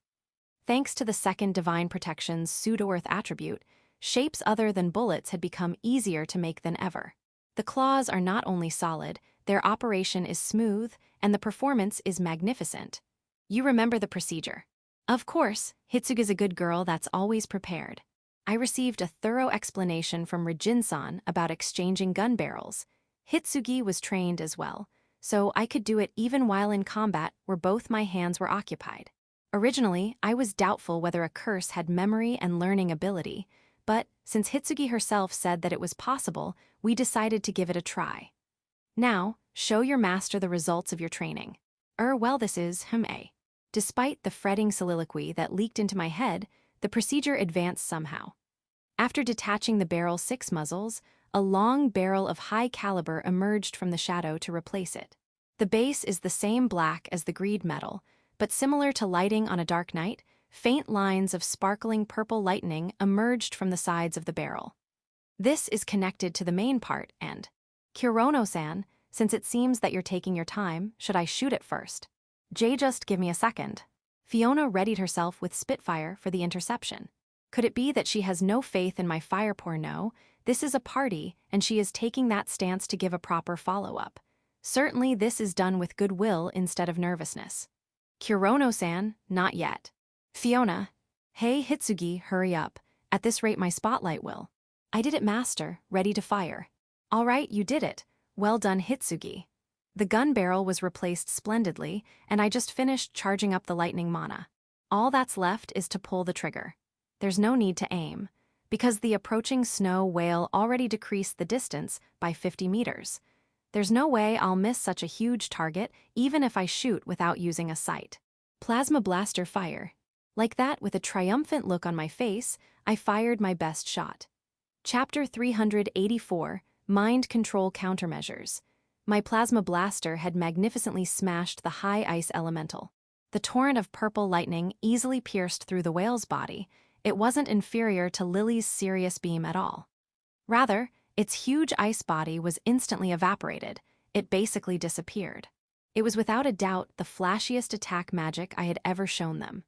Thanks to the second divine protection's pseudo-earth attribute, shapes other than bullets had become easier to make than ever. The claws are not only solid, their operation is smooth, and the performance is magnificent. You remember the procedure. Of course, Hitsugi's a good girl that's always prepared. I received a thorough explanation from Rijin-san about exchanging gun barrels. Hitsugi was trained as well, so I could do it even while in combat where both my hands were occupied. Originally, I was doubtful whether a curse had memory and learning ability, but since Hitsugi herself said that it was possible, we decided to give it a try. Now, show your master the results of your training. Well, this is a. Despite the fretting soliloquy that leaked into my head, the procedure advanced somehow. After detaching the barrel's 6 muzzles, a long barrel of high caliber emerged from the shadow to replace it. The base is the same black as the greed metal, but similar to lighting on a dark night, faint lines of sparkling purple lightning emerged from the sides of the barrel. This is connected to the main part and, Kurono-san, since it seems that you're taking your time, should I shoot it first? Just give me a second. Fiona readied herself with Spitfire for the interception. Could it be that she has no faith in my fire pour? No, this is a party, and she is taking that stance to give a proper follow-up. Certainly this is done with goodwill instead of nervousness. Kurono-san, not yet. Fiona. Hey Hitsugi, hurry up. At this rate my spotlight will. I did it, master, ready to fire. All right, you did it. Well done, Hitsugi. The gun barrel was replaced splendidly, and I just finished charging up the lightning mana. All that's left is to pull the trigger. There's no need to aim, because the approaching snow whale already decreased the distance by 50 meters. There's no way I'll miss such a huge target even if I shoot without using a sight. Plasma blaster fire. Like that, with a triumphant look on my face, I fired my best shot. Chapter 384, Mind Control Countermeasures. My plasma blaster had magnificently smashed the high ice elemental. The torrent of purple lightning easily pierced through the whale's body. It wasn't inferior to Lily's Sirius beam at all. Rather, its huge ice body was instantly evaporated. It basically disappeared. It was without a doubt the flashiest attack magic I had ever shown them.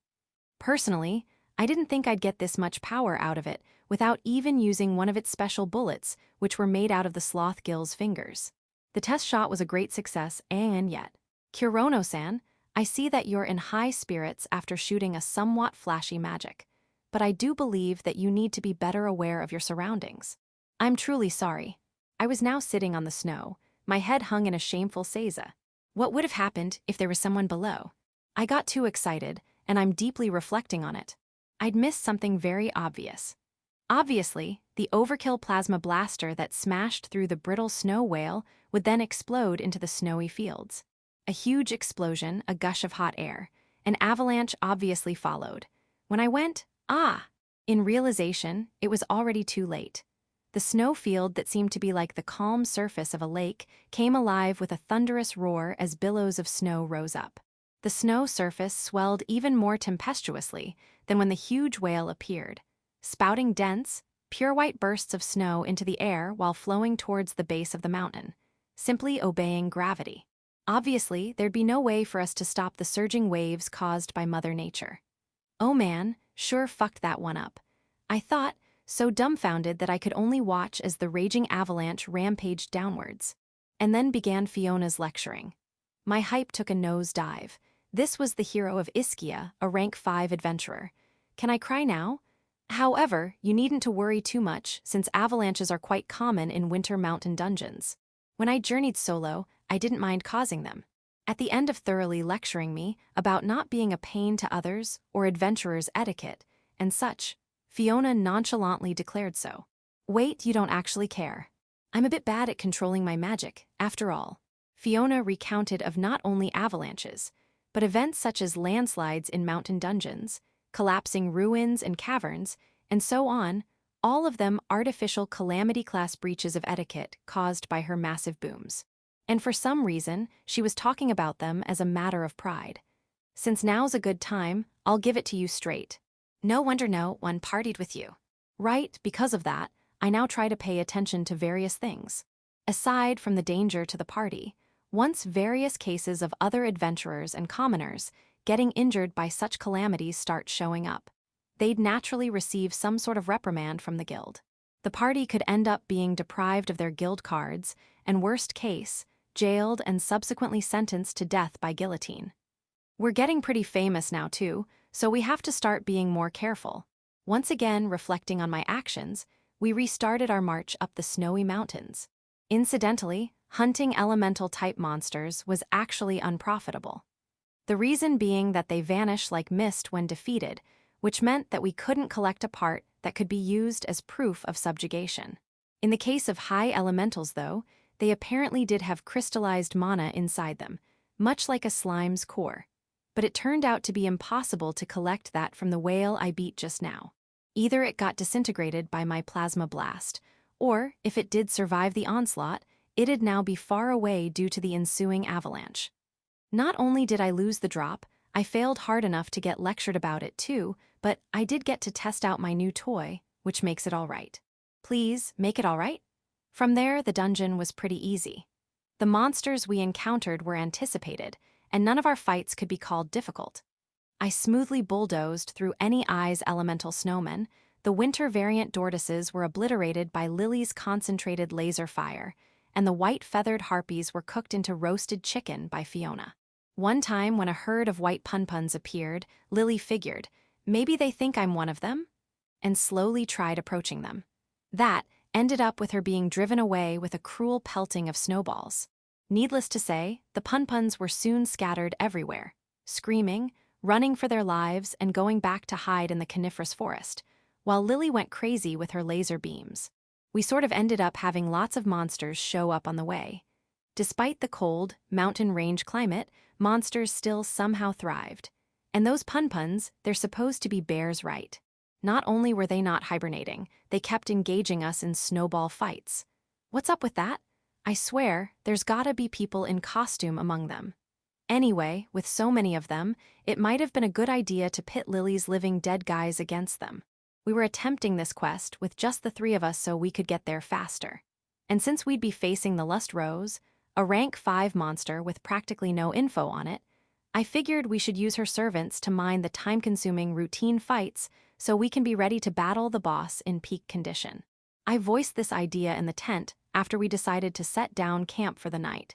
Personally, I didn't think I'd get this much power out of it without even using one of its special bullets, which were made out of the sloth gill's fingers. The test shot was a great success, and yet, Kurono-san, I see that you're in high spirits after shooting a somewhat flashy magic, but I do believe that you need to be better aware of your surroundings. I'm truly sorry. I was now sitting on the snow, my head hung in a shameful seiza. What would have happened if there was someone below? I got too excited, and I'm deeply reflecting on it. I'd missed something very obvious. Obviously, the overkill plasma blaster that smashed through the brittle snow whale would then explode into the snowy fields. A huge explosion, a gush of hot air. An avalanche obviously followed. When I went, in realization, it was already too late. The snow field that seemed to be like the calm surface of a lake came alive with a thunderous roar as billows of snow rose up. The snow surface swelled even more tempestuously than when the huge whale appeared, spouting dense, pure white bursts of snow into the air while flowing towards the base of the mountain, simply obeying gravity. Obviously, there'd be no way for us to stop the surging waves caused by Mother Nature. Oh man, sure fucked that one up. I thought, so dumbfounded that I could only watch as the raging avalanche rampaged downwards. And then began Fiona's lecturing. My hype took a nosedive. This was the hero of Ischia, a rank 5 adventurer. Can I cry now? However, you needn't to worry too much, since avalanches are quite common in winter mountain dungeons. When I journeyed solo, I didn't mind causing them. At the end of thoroughly lecturing me about not being a pain to others or adventurers' etiquette and such, Fiona nonchalantly declared so. Wait, you don't actually care. I'm a bit bad at controlling my magic, after all. Fiona recounted of not only avalanches, but events such as landslides in mountain dungeons, collapsing ruins and caverns, and so on, all of them artificial calamity-class breaches of etiquette caused by her massive booms. And for some reason, she was talking about them as a matter of pride. Since now's a good time, I'll give it to you straight. No wonder no one partied with you. Right, because of that, I now try to pay attention to various things. Aside from the danger to the party, once various cases of other adventurers and commoners getting injured by such calamities start showing up, they'd naturally receive some sort of reprimand from the guild. The party could end up being deprived of their guild cards, and worst case, jailed and subsequently sentenced to death by guillotine. We're getting pretty famous now too, so we have to start being more careful. Once again, reflecting on my actions, we restarted our march up the snowy mountains. Incidentally, hunting elemental-type monsters was actually unprofitable. The reason being that they vanish like mist when defeated, which meant that we couldn't collect a part that could be used as proof of subjugation. In the case of high elementals, though, they apparently did have crystallized mana inside them, much like a slime's core. But it turned out to be impossible to collect that from the whale I beat just now. Either it got disintegrated by my plasma blast, or, if it did survive the onslaught, it'd now be far away due to the ensuing avalanche. Not only did I lose the drop, I failed hard enough to get lectured about it too, but I did get to test out my new toy, which makes it all right. Please, make it all right? From there, the dungeon was pretty easy. The monsters we encountered were anticipated, and none of our fights could be called difficult. I smoothly bulldozed through any eyes elemental snowmen. The winter variant tortoises were obliterated by Lily's concentrated laser fire, and the white feathered harpies were cooked into roasted chicken by Fiona. One time when a herd of white punpuns appeared, Lily figured, maybe they think I'm one of them? And slowly tried approaching them. That ended up with her being driven away with a cruel pelting of snowballs. Needless to say, the punpuns were soon scattered everywhere, screaming, running for their lives, and going back to hide in the coniferous forest, while Lily went crazy with her laser beams. We sort of ended up having lots of monsters show up on the way. Despite the cold, mountain range climate, monsters still somehow thrived. And those pun-puns, they're supposed to be bears, right? Not only were they not hibernating, they kept engaging us in snowball fights. What's up with that? I swear, there's gotta be people in costume among them. Anyway, with so many of them, it might have been a good idea to pit Lily's living dead guys against them. We were attempting this quest with just the three of us so we could get there faster. And since we'd be facing the Lust Rose, a rank 5 monster with practically no info on it, I figured we should use her servants to mine the time-consuming routine fights so we can be ready to battle the boss in peak condition. I voiced this idea in the tent after we decided to set down camp for the night.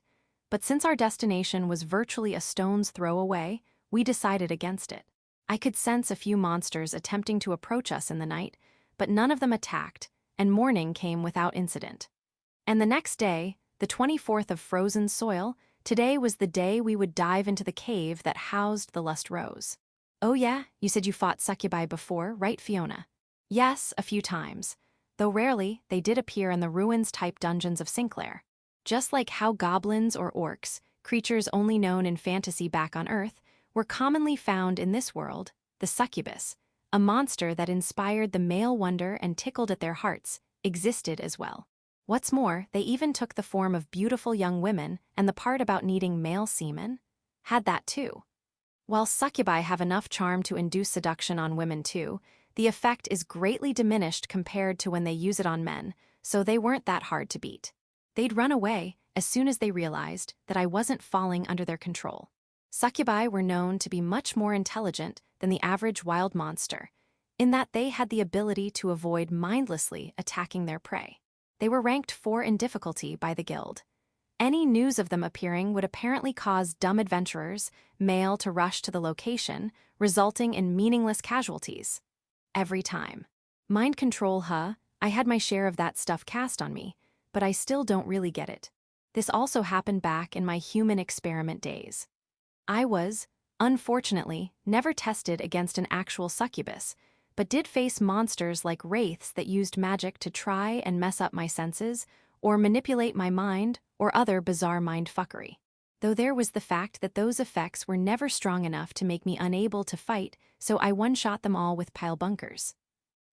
But since our destination was virtually a stone's throw away, we decided against it. I could sense a few monsters attempting to approach us in the night, but none of them attacked, and morning came without incident. And the next day, the 24th of frozen soil, today was the day we would dive into the cave that housed the Lust Rose. Oh yeah, you said you fought succubi before, right, Fiona? Yes, a few times. Though rarely, they did appear in the ruins-type dungeons of Sinclair. Just like how goblins or orcs, creatures only known in fantasy back on Earth, were commonly found in this world, the succubus, a monster that inspired the male wonder and tickled at their hearts, existed as well. What's more, they even took the form of beautiful young women, and the part about needing male semen had that too. While succubi have enough charm to induce seduction on women too, the effect is greatly diminished compared to when they use it on men, so they weren't that hard to beat. They'd run away as soon as they realized that I wasn't falling under their control. Succubi were known to be much more intelligent than the average wild monster, in that they had the ability to avoid mindlessly attacking their prey. They were ranked 4 in difficulty by the guild. Any news of them appearing would apparently cause dumb adventurers, male, to rush to the location, resulting in meaningless casualties. Every time. Mind control, huh? I had my share of that stuff cast on me, but I still don't really get it. This also happened back in my human experiment days. I was, unfortunately, never tested against an actual succubus, but did face monsters like wraiths that used magic to try and mess up my senses, or manipulate my mind, or other bizarre mindfuckery. Though there was the fact that those effects were never strong enough to make me unable to fight, so I one-shot them all with pile bunkers.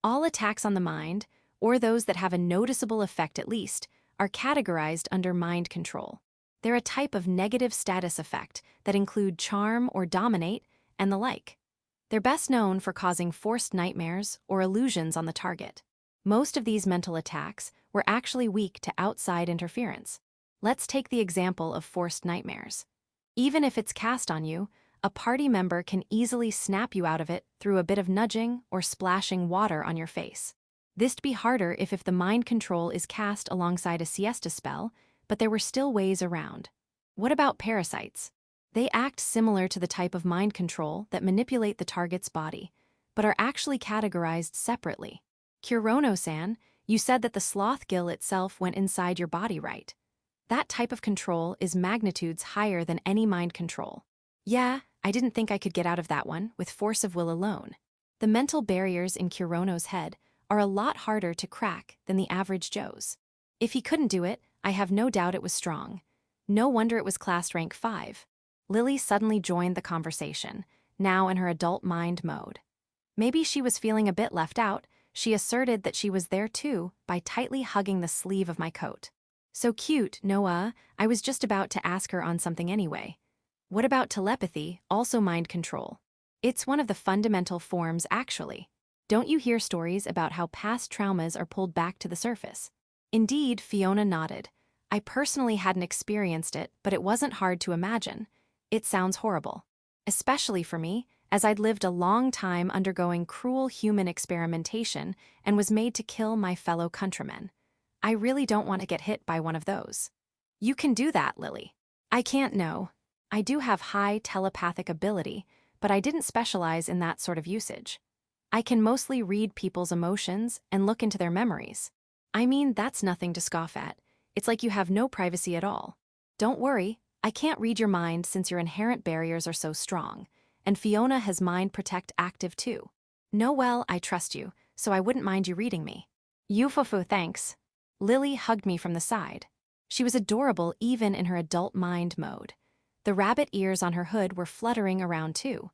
All attacks on the mind, or those that have a noticeable effect at least, are categorized under mind control. They're a type of negative status effect that include charm or dominate and the like. They're best known for causing forced nightmares or illusions on the target. Most of these mental attacks were actually weak to outside interference. Let's take the example of forced nightmares. Even if it's cast on you, a party member can easily snap you out of it through a bit of nudging or splashing water on your face. This'd be harder if the mind control is cast alongside a siesta spell, but there were still ways around. What about parasites? They act similar to the type of mind control that manipulate the target's body, but are actually categorized separately. Kurono-san, you said that the sloth gill itself went inside your body, right? That type of control is magnitudes higher than any mind control. Yeah, I didn't think I could get out of that one with force of will alone. The mental barriers in Kurono's head are a lot harder to crack than the average Joe's. If he couldn't do it, I have no doubt it was strong. No wonder it was classed rank 5. Lily suddenly joined the conversation, now in her adult mind mode. Maybe she was feeling a bit left out. She asserted that she was there too by tightly hugging the sleeve of my coat. So cute, Noah. I was just about to ask her on something anyway. What about telepathy, also mind control? It's one of the fundamental forms, actually. Don't you hear stories about how past traumas are pulled back to the surface? Indeed, Fiona nodded. I personally hadn't experienced it, but it wasn't hard to imagine. It sounds horrible. Especially for me, as I'd lived a long time undergoing cruel human experimentation and was made to kill my fellow countrymen. I really don't want to get hit by one of those. You can do that, Lily. I can't, no. I do have high telepathic ability, but I didn't specialize in that sort of usage. I can mostly read people's emotions and look into their memories. I mean, that's nothing to scoff at. It's like you have no privacy at all. Don't worry, I can't read your mind since your inherent barriers are so strong, and Fiona has Mind Protect active too. No, well, I trust you, so I wouldn't mind you reading me. Yufufu, thanks. Lily hugged me from the side. She was adorable even in her adult mind mode. The rabbit ears on her hood were fluttering around too.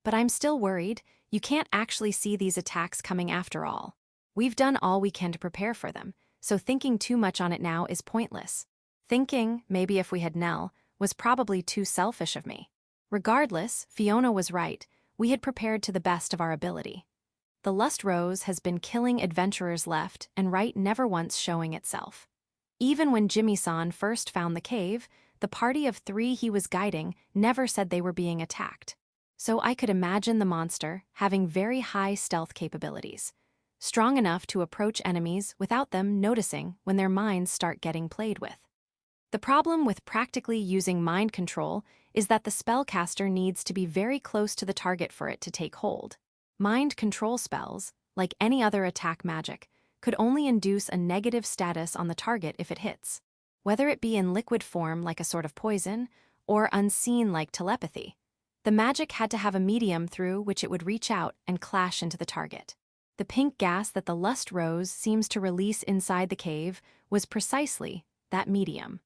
But I'm still worried. You can't actually see these attacks coming after all. We've done all we can to prepare for them, so thinking too much on it now is pointless. Thinking, maybe if we had Nell, was probably too selfish of me. Regardless, Fiona was right. We had prepared to the best of our ability. The Lust Rose has been killing adventurers left and right, never once showing itself. Even when Jimmy-san first found the cave, the party of 3 he was guiding never said they were being attacked. So I could imagine the monster having very high stealth capabilities, strong enough to approach enemies without them noticing when their minds start getting played with. The problem with practically using mind control is that the spellcaster needs to be very close to the target for it to take hold. Mind control spells, like any other attack magic, could only induce a negative status on the target if it hits, whether it be in liquid form like a sort of poison, or unseen like telepathy. The magic had to have a medium through which it would reach out and clash into the target. The pink gas that the Lust Rose seems to release inside the cave was precisely that medium.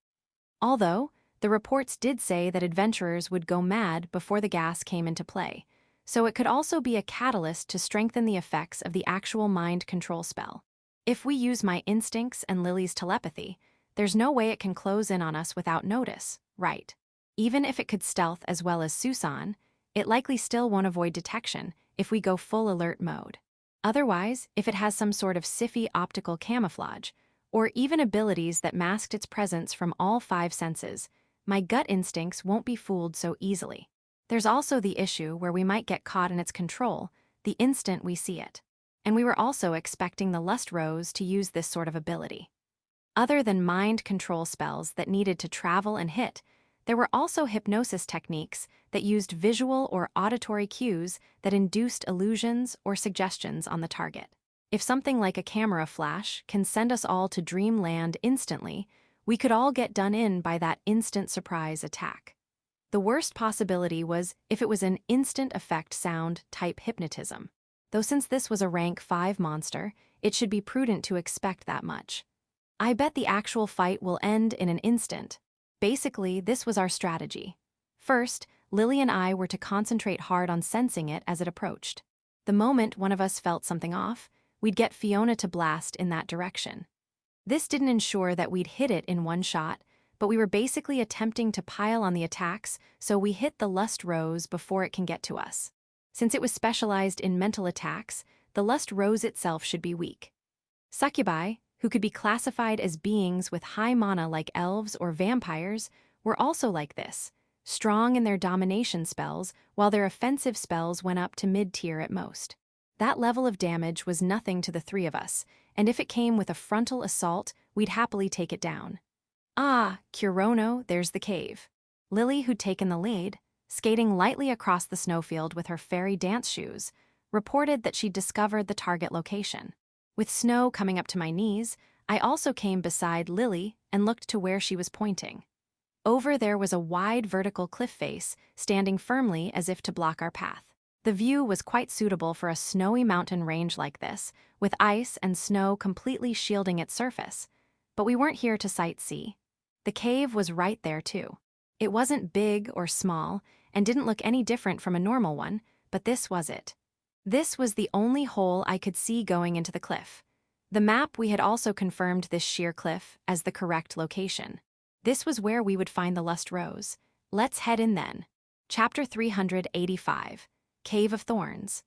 Although, the reports did say that adventurers would go mad before the gas came into play, so it could also be a catalyst to strengthen the effects of the actual mind control spell. If we use my instincts and Lily's telepathy, there's no way it can close in on us without notice, right? Even if it could stealth as well as Susan, it likely still won't avoid detection if we go full alert mode. Otherwise, if it has some sort of siffy optical camouflage, or even abilities that masked its presence from all 5 senses, my gut instincts won't be fooled so easily. There's also the issue where we might get caught in its control the instant we see it. And we were also expecting the Lust Rose to use this sort of ability. Other than mind control spells that needed to travel and hit, there were also hypnosis techniques that used visual or auditory cues that induced illusions or suggestions on the target. If something like a camera flash can send us all to dreamland instantly, we could all get done in by that instant surprise attack. The worst possibility was if it was an instant effect sound type hypnotism. Though since this was a rank 5 monster, it should be prudent to expect that much. I bet the actual fight will end in an instant. Basically, this was our strategy. First, Lily and I were to concentrate hard on sensing it as it approached. The moment one of us felt something off, we'd get Fiona to blast in that direction. This didn't ensure that we'd hit it in one shot, but we were basically attempting to pile on the attacks so we hit the Lust Rose before it can get to us. Since it was specialized in mental attacks, the Lust Rose itself should be weak. Succubi, who could be classified as beings with high mana like elves or vampires, were also like this, strong in their domination spells while their offensive spells went up to mid-tier at most. That level of damage was nothing to the 3 of us, and if it came with a frontal assault, we'd happily take it down. Ah, Kurono, there's the cave. Lily, who'd taken the lead, skating lightly across the snowfield with her fairy dance shoes, reported that she'd discovered the target location. With snow coming up to my knees, I also came beside Lily and looked to where she was pointing. Over there was a wide vertical cliff face, standing firmly as if to block our path. The view was quite suitable for a snowy mountain range like this, with ice and snow completely shielding its surface. But we weren't here to sightsee. The cave was right there too. It wasn't big or small, and didn't look any different from a normal one, but this was it. This was the only hole I could see going into the cliff. The map we had also confirmed this sheer cliff as the correct location. This was where we would find the Lust Rose. Let's head in then. Chapter 385, Cave of Thorns.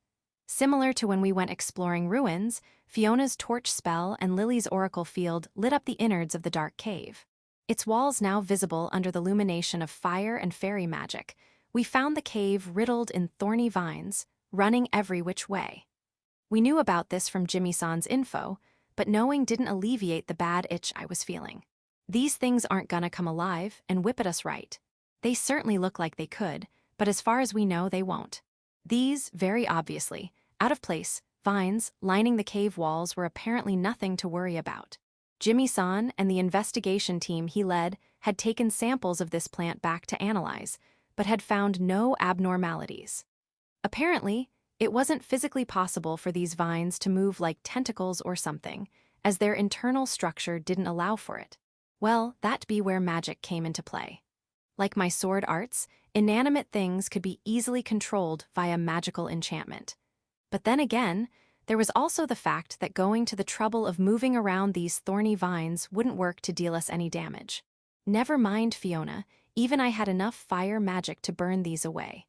Similar to when we went exploring ruins, Fiona's torch spell and Lily's oracle field lit up the innards of the dark cave. Its walls now visible under the illumination of fire and fairy magic, we found the cave riddled in thorny vines, running every which way. We knew about this from Jimmy-san's info, but knowing didn't alleviate the bad itch I was feeling. These things aren't gonna come alive and whip at us, right? They certainly look like they could, but as far as we know, they won't. These, very obviously, out of place, vines lining the cave walls were apparently nothing to worry about. Jimmy-san and the investigation team he led had taken samples of this plant back to analyze, but had found no abnormalities. Apparently, it wasn't physically possible for these vines to move like tentacles or something, as their internal structure didn't allow for it. Well, that'd be where magic came into play. Like my sword arts, inanimate things could be easily controlled via magical enchantment. But then again, there was also the fact that going to the trouble of moving around these thorny vines wouldn't work to deal us any damage. Never mind, Fiona, even I had enough fire magic to burn these away.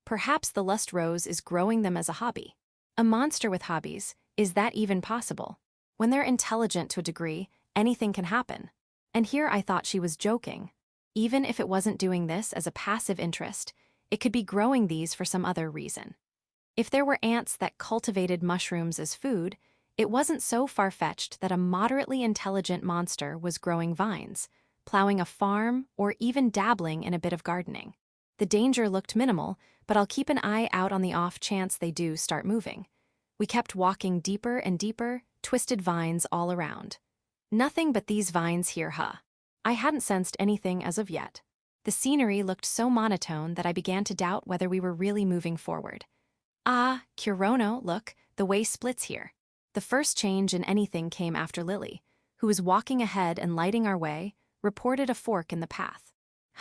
Perhaps the lust rose is growing them as a hobby. A monster with hobbies, is that even possible? When they're intelligent to a degree, anything can happen. And here I thought she was joking. Even if it wasn't doing this as a passive interest, it could be growing these for some other reason. If there were ants that cultivated mushrooms as food, it wasn't so far-fetched that a moderately intelligent monster was growing vines, plowing a farm, or even dabbling in a bit of gardening. The danger looked minimal, but I'll keep an eye out on the off chance they do start moving. We kept walking deeper and deeper, twisted vines all around. Nothing but these vines here, huh? I hadn't sensed anything as of yet. The scenery looked so monotone that I began to doubt whether we were really moving forward. Ah, Kurono, look, the way splits here. The first change in anything came after Lily, who was walking ahead and lighting our way, reported a fork in the path.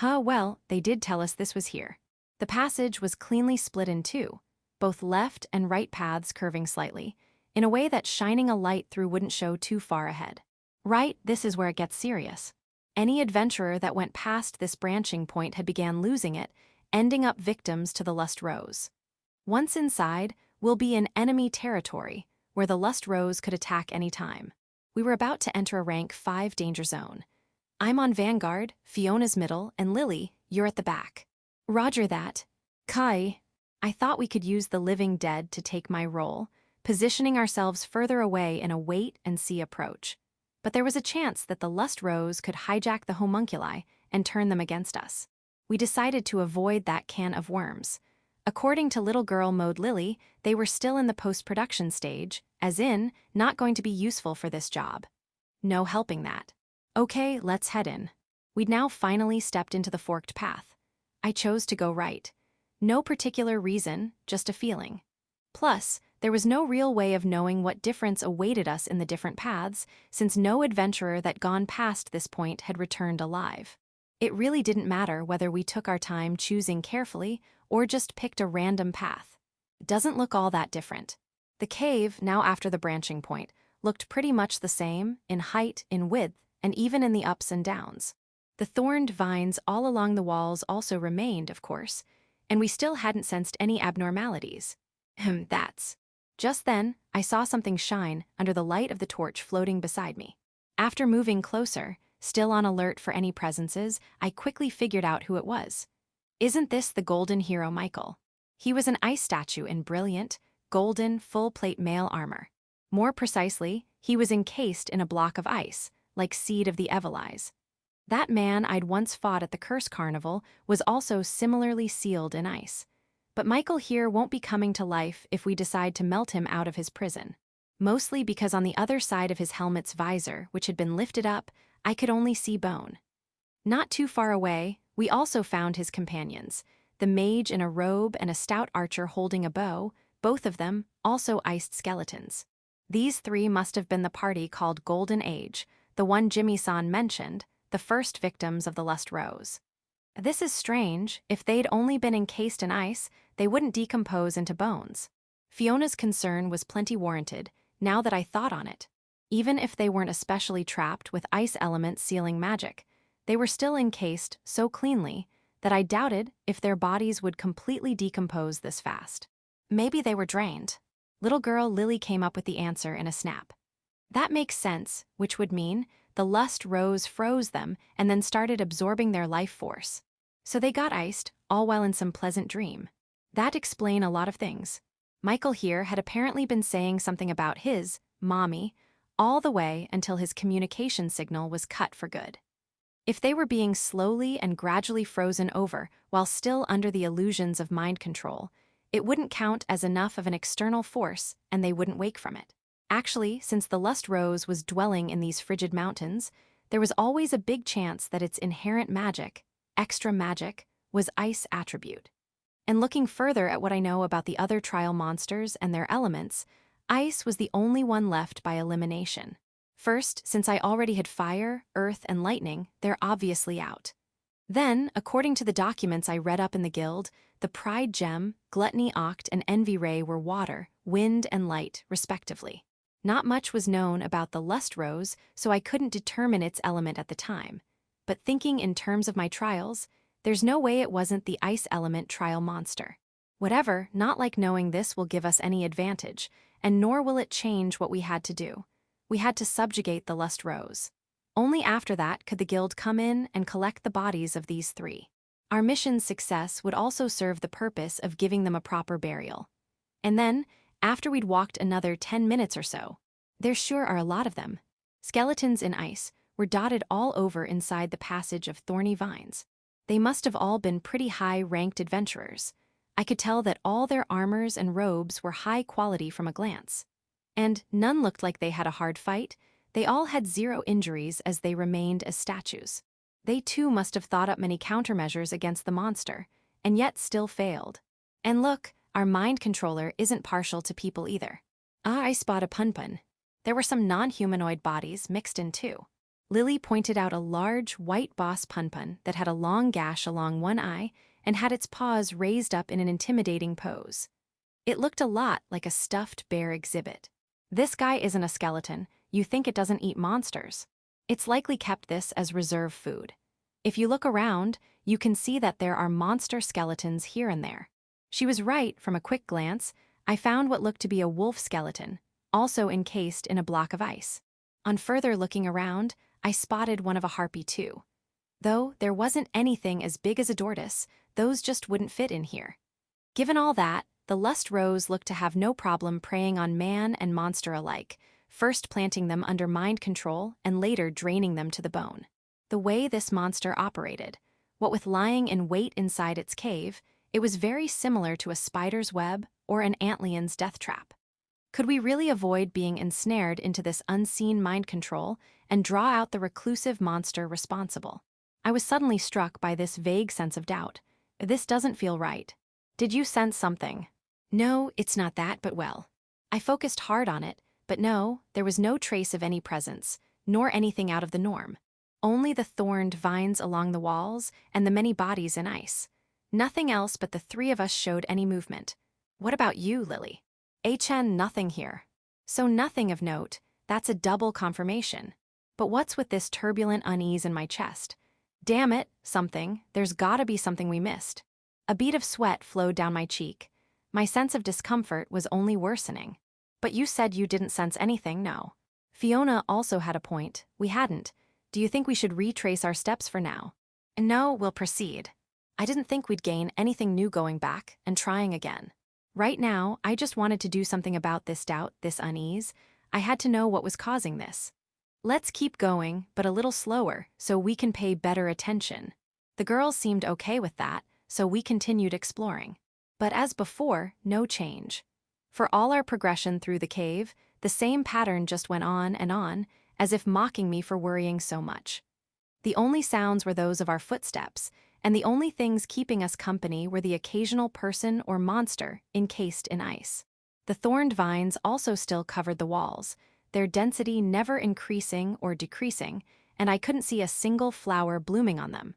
Well, they did tell us this was here. The passage was cleanly split in two, both left and right paths curving slightly, in a way that shining a light through wouldn't show too far ahead. Right, this is where it gets serious. Any adventurer that went past this branching point had began losing it, ending up victims to the lust rose. Once inside, we'll be in enemy territory, where the lust rose could attack any time. We were about to enter a rank 5 danger zone. I'm on vanguard, Fiona's middle, and Lily, you're at the back. Roger that. Kai. I thought we could use the living dead to take my role, positioning ourselves further away in a wait-and-see approach. But there was a chance that the lust rose could hijack the homunculi and turn them against us. We decided to avoid that can of worms. According to Little Girl Mode Lily, they were still in the post-production stage, as in, not going to be useful for this job. No helping that. Okay, let's head in. We'd now finally stepped into the forked path. I chose to go right. No particular reason, just a feeling. Plus, there was no real way of knowing what difference awaited us in the different paths, since no adventurer that gone past this point had returned alive. It really didn't matter whether we took our time choosing carefully or just picked a random path. It doesn't look all that different. The cave, now after the branching point, looked pretty much the same in height, in width, and even in the ups and downs. The thorned vines all along the walls also remained, of course, and we still hadn't sensed any abnormalities. That's. Just then, I saw something shine under the light of the torch floating beside me. After moving closer, still on alert for any presences, I quickly figured out who it was. Isn't this the golden hero Michael? He was an ice statue in brilliant, golden, full-plate mail armor. More precisely, he was encased in a block of ice, like Seed of the Evileyes. That man I'd once fought at the Curse Carnival was also similarly sealed in ice. But Michael here won't be coming to life if we decide to melt him out of his prison. Mostly because on the other side of his helmet's visor, which had been lifted up, I could only see bone. Not too far away, we also found his companions, the mage in a robe and a stout archer holding a bow, both of them also iced skeletons. These three must have been the party called Golden Age, the one Jimmy-san mentioned, the first victims of the Lust Rose. This is strange. If they'd only been encased in ice, they wouldn't decompose into bones. Fiona's concern was plenty warranted, now that I thought on it. Even if they weren't especially trapped with ice elements sealing magic, they were still encased so cleanly that I doubted if their bodies would completely decompose this fast. Maybe they were drained. Little girl Lily came up with the answer in a snap. That makes sense, which would mean the lust rose froze them and then started absorbing their life force. So they got iced, all while in some pleasant dream. That'd explain a lot of things. Michael here had apparently been saying something about his, mommy, all the way until his communication signal was cut for good. If they were being slowly and gradually frozen over while still under the illusions of mind control, it wouldn't count as enough of an external force and they wouldn't wake from it. Actually, since the Lust Rose was dwelling in these frigid mountains, there was always a big chance that its inherent magic, extra magic, was ice attribute. And looking further at what I know about the other trial monsters and their elements, ice was the only one left by elimination. First, since I already had fire, earth, and lightning, they're obviously out. Then, according to the documents I read up in the guild, the Pride Gem, Gluttony Oct, and Envy Ray were water, wind, and light, respectively. Not much was known about the Lust Rose, so I couldn't determine its element at the time. But thinking in terms of my trials, there's no way it wasn't the ice element trial monster. Whatever, not like knowing this will give us any advantage, and nor will it change what we had to do. We had to subjugate the Lust Rose. Only after that could the guild come in and collect the bodies of these three. Our mission's success would also serve the purpose of giving them a proper burial. And then, after we'd walked another 10 minutes or so, there sure are a lot of them. Skeletons in ice were dotted all over inside the passage of thorny vines. They must have all been pretty high-ranked adventurers. I could tell that all their armors and robes were high quality from a glance. And none looked like they had a hard fight. They all had 0 injuries as they remained as statues. They too must have thought up many countermeasures against the monster, and yet still failed. And look, our mind controller isn't partial to people either. I spot a punpun. There were some non-humanoid bodies mixed in too. Lily pointed out a large, white boss punpun that had a long gash along one eye and had its paws raised up in an intimidating pose. It looked a lot like a stuffed bear exhibit. This guy isn't a skeleton. You think it doesn't eat monsters. It's likely kept this as reserve food. If you look around, you can see that there are monster skeletons here and there. She was right. From a quick glance, I found what looked to be a wolf skeleton, also encased in a block of ice. On further looking around, I spotted one of a harpy too. Though there wasn't anything as big as a tortoise, those just wouldn't fit in here. Given all that, the Lust Rose looked to have no problem preying on man and monster alike, first planting them under mind control and later draining them to the bone. The way this monster operated, what with lying in wait inside its cave, it was very similar to a spider's web or an antlion's death trap. Could we really avoid being ensnared into this unseen mind control and draw out the reclusive monster responsible? I was suddenly struck by this vague sense of doubt. This doesn't feel right. Did you sense something? No, it's not that, but well. I focused hard on it, but no, there was no trace of any presence, nor anything out of the norm. Only the thorned vines along the walls and the many bodies in ice. Nothing else but the three of us showed any movement. What about you, Lily? HN, nothing here. So nothing of note. That's a double confirmation. But what's with this turbulent unease in my chest? Damn it, something. There's gotta be something we missed. A bead of sweat flowed down my cheek. My sense of discomfort was only worsening. But you said you didn't sense anything, no. Fiona also had a point. We hadn't. Do you think we should retrace our steps for now? No, we'll proceed. I didn't think we'd gain anything new going back and trying again. Right now, I just wanted to do something about this doubt, this unease. I had to know what was causing this. Let's keep going, but a little slower, so we can pay better attention. The girls seemed okay with that, so we continued exploring. But as before, no change. For all our progression through the cave, the same pattern just went on, as if mocking me for worrying so much. The only sounds were those of our footsteps, and the only things keeping us company were the occasional person or monster encased in ice. The thorned vines also still covered the walls, their density never increasing or decreasing, and I couldn't see a single flower blooming on them.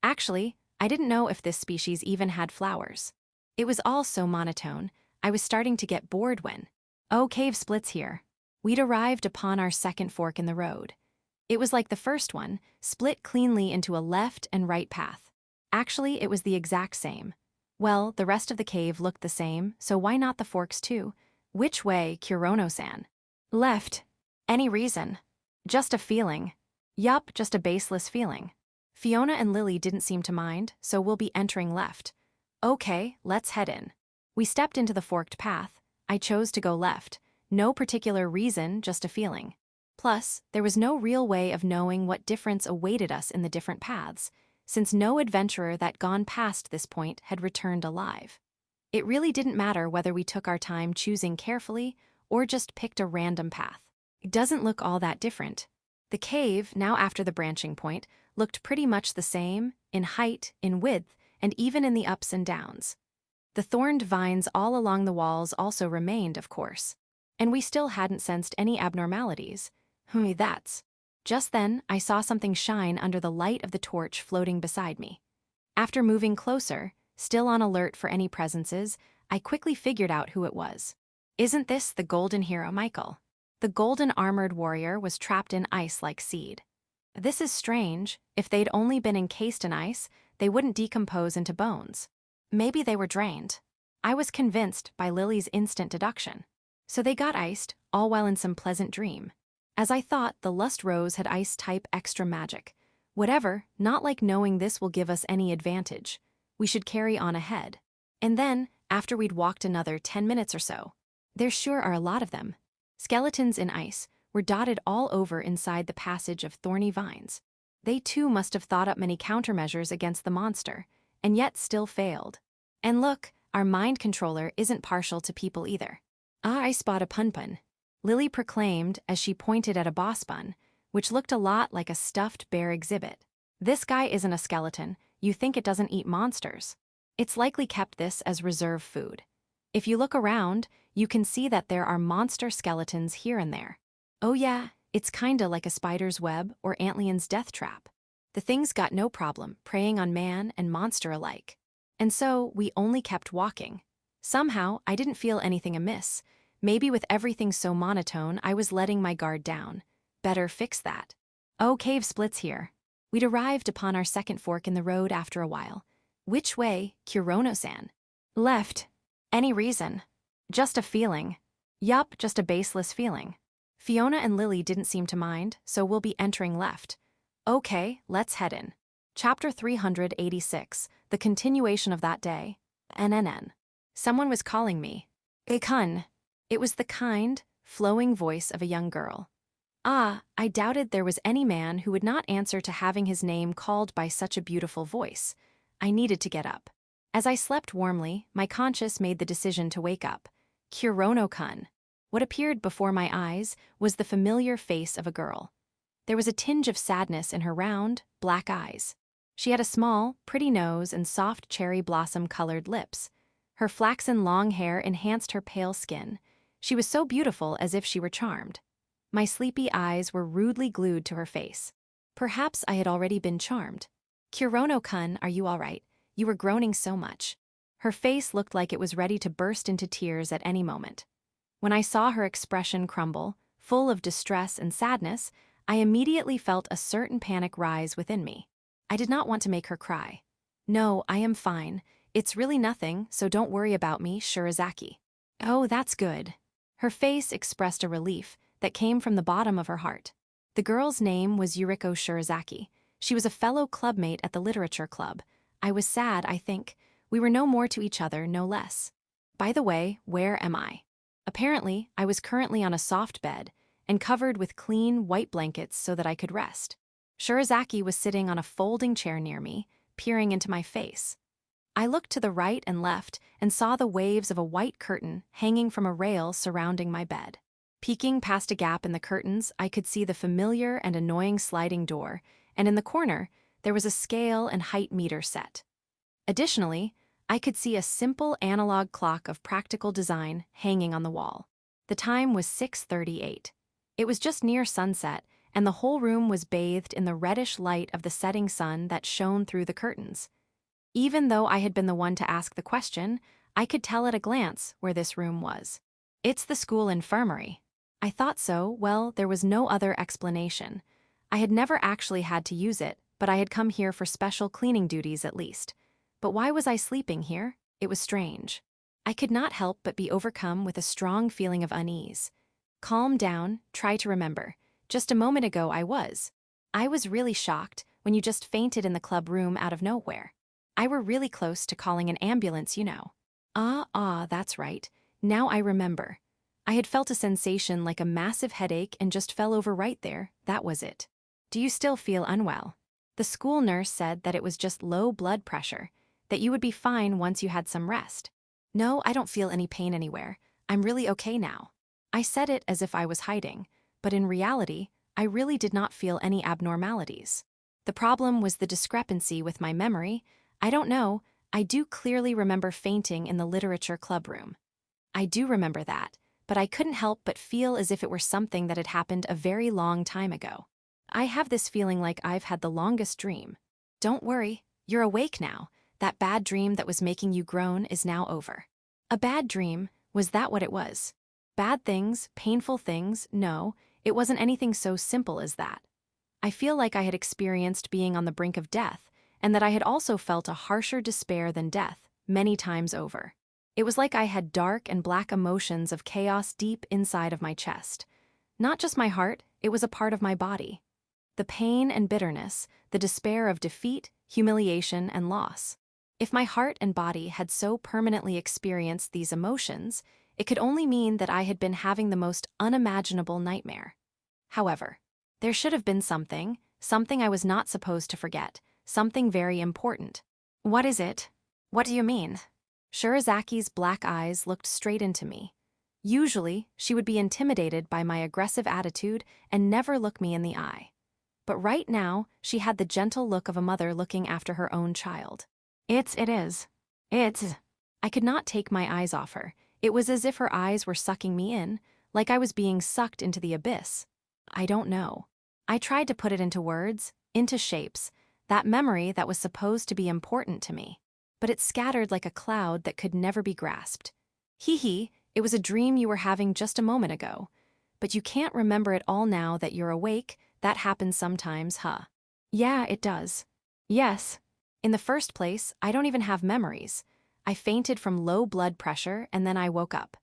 Actually, I didn't know if this species even had flowers. It was all so monotone, I was starting to get bored when, oh, cave splits here. We'd arrived upon our second fork in the road. It was like the first one, split cleanly into a left and right path. Actually, it was the exact same. Well, the rest of the cave looked the same, so why not the forks too? Which way, Kurono-san? Left. Any reason? Just a feeling. Yup, just a baseless feeling. Fiona and Lily didn't seem to mind, so we'll be entering left. Okay, let's head in. We stepped into the forked path. I chose to go left. No particular reason, just a feeling. Plus, there was no real way of knowing what difference awaited us in the different paths, since no adventurer that gone past this point had returned alive. It really didn't matter whether we took our time choosing carefully or just picked a random path. It doesn't look all that different. The cave, now after the branching point, looked pretty much the same, in height, in width, and even in the ups and downs. The thorned vines all along the walls also remained, of course. And we still hadn't sensed any abnormalities. That's Just then, I saw something shine under the light of the torch floating beside me. After moving closer, still on alert for any presences, I quickly figured out who it was. Isn't this the golden hero Michael? The golden armored warrior was trapped in ice like seed. This is strange. If they'd only been encased in ice, they wouldn't decompose into bones. Maybe they were drained. I was convinced by Lily's instant deduction. So they got iced, all while in some pleasant dream. As I thought, the Lust Rose had ice-type extra magic. Whatever, not like knowing this will give us any advantage. We should carry on ahead. And then, after we'd walked another 10 minutes or so, there sure are a lot of them. Skeletons in ice were dotted all over inside the passage of thorny vines. They too must have thought up many countermeasures against the monster, and yet still failed. And look, our mind controller isn't partial to people either. Ah, I spot a punpun, Lily proclaimed as she pointed at a boss bun, which looked a lot like a stuffed bear exhibit. This guy isn't a skeleton. You think it doesn't eat monsters. It's likely kept this as reserve food. If you look around, you can see that there are monster skeletons here and there. Oh yeah, it's kinda like a spider's web or antlion's death trap. The thing's got no problem preying on man and monster alike. And so, we only kept walking. Somehow, I didn't feel anything amiss. Maybe with everything so monotone, I was letting my guard down. Better fix that. Oh, cave splits here. We'd arrived upon our second fork in the road after a while. Which way, Kurono-san? Left. Any reason? Just a feeling. Yup, just a baseless feeling. Fiona and Lily didn't seem to mind, so we'll be entering left. Okay, let's head in. Chapter 386, the continuation of that day. NNN. Someone was calling me. Ikun. It was the kind, flowing voice of a young girl. Ah, I doubted there was any man who would not answer to having his name called by such a beautiful voice. I needed to get up. As I slept warmly, my conscience made the decision to wake up. Kurono-kun. What appeared before my eyes was the familiar face of a girl. There was a tinge of sadness in her round, black eyes. She had a small, pretty nose and soft cherry blossom-colored lips. Her flaxen long hair enhanced her pale skin. She was so beautiful as if she were charmed. My sleepy eyes were rudely glued to her face. Perhaps I had already been charmed. Kurono-kun, are you all right? You were groaning so much. Her face looked like it was ready to burst into tears at any moment. When I saw her expression crumble, full of distress and sadness, I immediately felt a certain panic rise within me. I did not want to make her cry. No, I am fine. It's really nothing, so don't worry about me, Shirazaki. Oh, that's good. Her face expressed a relief that came from the bottom of her heart. The girl's name was Yuriko Shirazaki. She was a fellow clubmate at the literature club. I was sad, I think. We were no more to each other, no less. By the way, where am I? Apparently, I was currently on a soft bed and covered with clean, white blankets so that I could rest. Shirazaki was sitting on a folding chair near me, peering into my face. I looked to the right and left and saw the waves of a white curtain hanging from a rail surrounding my bed. Peeking past a gap in the curtains, I could see the familiar and annoying sliding door, and in the corner, there was a scale and height meter set. Additionally, I could see a simple analog clock of practical design hanging on the wall. The time was 6:38. It was just near sunset, and the whole room was bathed in the reddish light of the setting sun that shone through the curtains. Even though I had been the one to ask the question, I could tell at a glance where this room was. It's the school infirmary. I thought so. Well, there was no other explanation. I had never actually had to use it, but I had come here for special cleaning duties at least. But why was I sleeping here? It was strange. I could not help but be overcome with a strong feeling of unease. Calm down, try to remember. Just a moment ago I was really shocked when you just fainted in the club room out of nowhere. I were really close to calling an ambulance, you know. That's right. Now I remember. I had felt a sensation like a massive headache and just fell over right there. That was it. Do you still feel unwell? The school nurse said that it was just low blood pressure, that you would be fine once you had some rest. No, I don't feel any pain anywhere. I'm really okay now. I said it as if I was hiding, but in reality, I really did not feel any abnormalities. The problem was the discrepancy with my memory. I don't know, I do clearly remember fainting in the literature club room. I do remember that, but I couldn't help but feel as if it were something that had happened a very long time ago. I have this feeling like I've had the longest dream. Don't worry, you're awake now. That bad dream that was making you groan is now over. A bad dream, was that what it was? Bad things, painful things, no, it wasn't anything so simple as that. I feel like I had experienced being on the brink of death, and that I had also felt a harsher despair than death, many times over. It was like I had dark and black emotions of chaos deep inside of my chest. Not just my heart, it was a part of my body. The pain and bitterness, the despair of defeat, humiliation, and loss. If my heart and body had so permanently experienced these emotions, it could only mean that I had been having the most unimaginable nightmare. However, there should have been something I was not supposed to forget, something very important. What is it? What do you mean? Shirazaki's black eyes looked straight into me. Usually, she would be intimidated by my aggressive attitude and never look me in the eye. But right now, she had the gentle look of a mother looking after her own child. It is. I could not take my eyes off her. It was as if her eyes were sucking me in, like I was being sucked into the abyss. I don't know. I tried to put it into words, into shapes, that memory that was supposed to be important to me. But it scattered like a cloud that could never be grasped. Hee, it was a dream you were having just a moment ago. But you can't remember it all now that you're awake. That happens sometimes, huh? Yeah, it does. Yes. In the first place, I don't even have memories. I fainted from low blood pressure and then I woke up.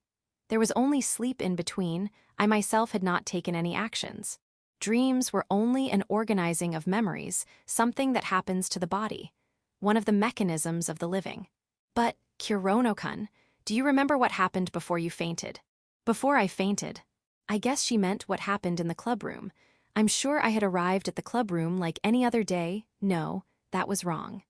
There was only sleep in between. I myself had not taken any actions. Dreams were only an organizing of memories, something that happens to the body. One of the mechanisms of the living. But, Kurono-kun, do you remember what happened before you fainted? Before I fainted. I guess she meant what happened in the clubroom. I'm sure I had arrived at the clubroom like any other day. No, that was wrong.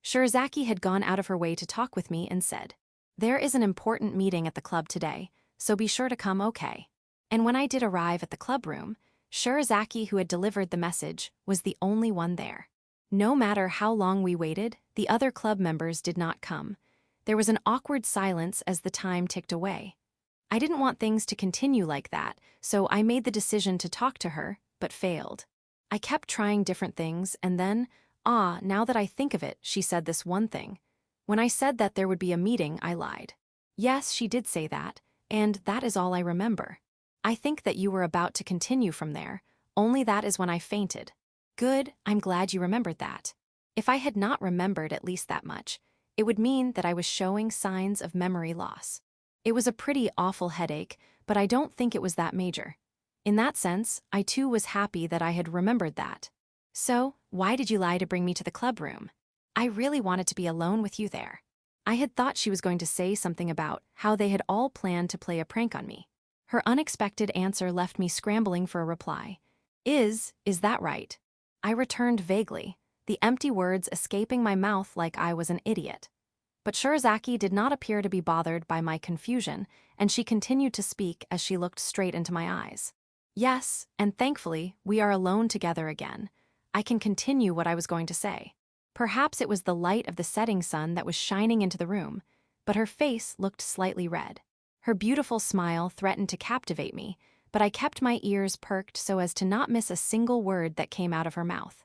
Shirazaki had gone out of her way to talk with me and said, "There is an important meeting at the club today, so be sure to come, okay?" And when I did arrive at the clubroom, Shirazaki, who had delivered the message, was the only one there. No matter how long we waited, the other club members did not come. There was an awkward silence as the time ticked away. I didn't want things to continue like that, so I made the decision to talk to her, but failed. I kept trying different things, and then, now that I think of it, she said this one thing. When I said that there would be a meeting, I lied. Yes, she did say that, and that is all I remember. I think that you were about to continue from there, only that is when I fainted. Good, I'm glad you remembered that. If I had not remembered at least that much, it would mean that I was showing signs of memory loss. It was a pretty awful headache, but I don't think it was that major. In that sense, I too was happy that I had remembered that. So, why did you lie to bring me to the clubroom? I really wanted to be alone with you there. I had thought she was going to say something about how they had all planned to play a prank on me. Her unexpected answer left me scrambling for a reply. Is that right? I returned vaguely, the empty words escaping my mouth like I was an idiot. But Shirazaki did not appear to be bothered by my confusion, and she continued to speak as she looked straight into my eyes. Yes, and thankfully, we are alone together again. I can continue what I was going to say. Perhaps it was the light of the setting sun that was shining into the room, but her face looked slightly red. Her beautiful smile threatened to captivate me, but I kept my ears perked so as to not miss a single word that came out of her mouth.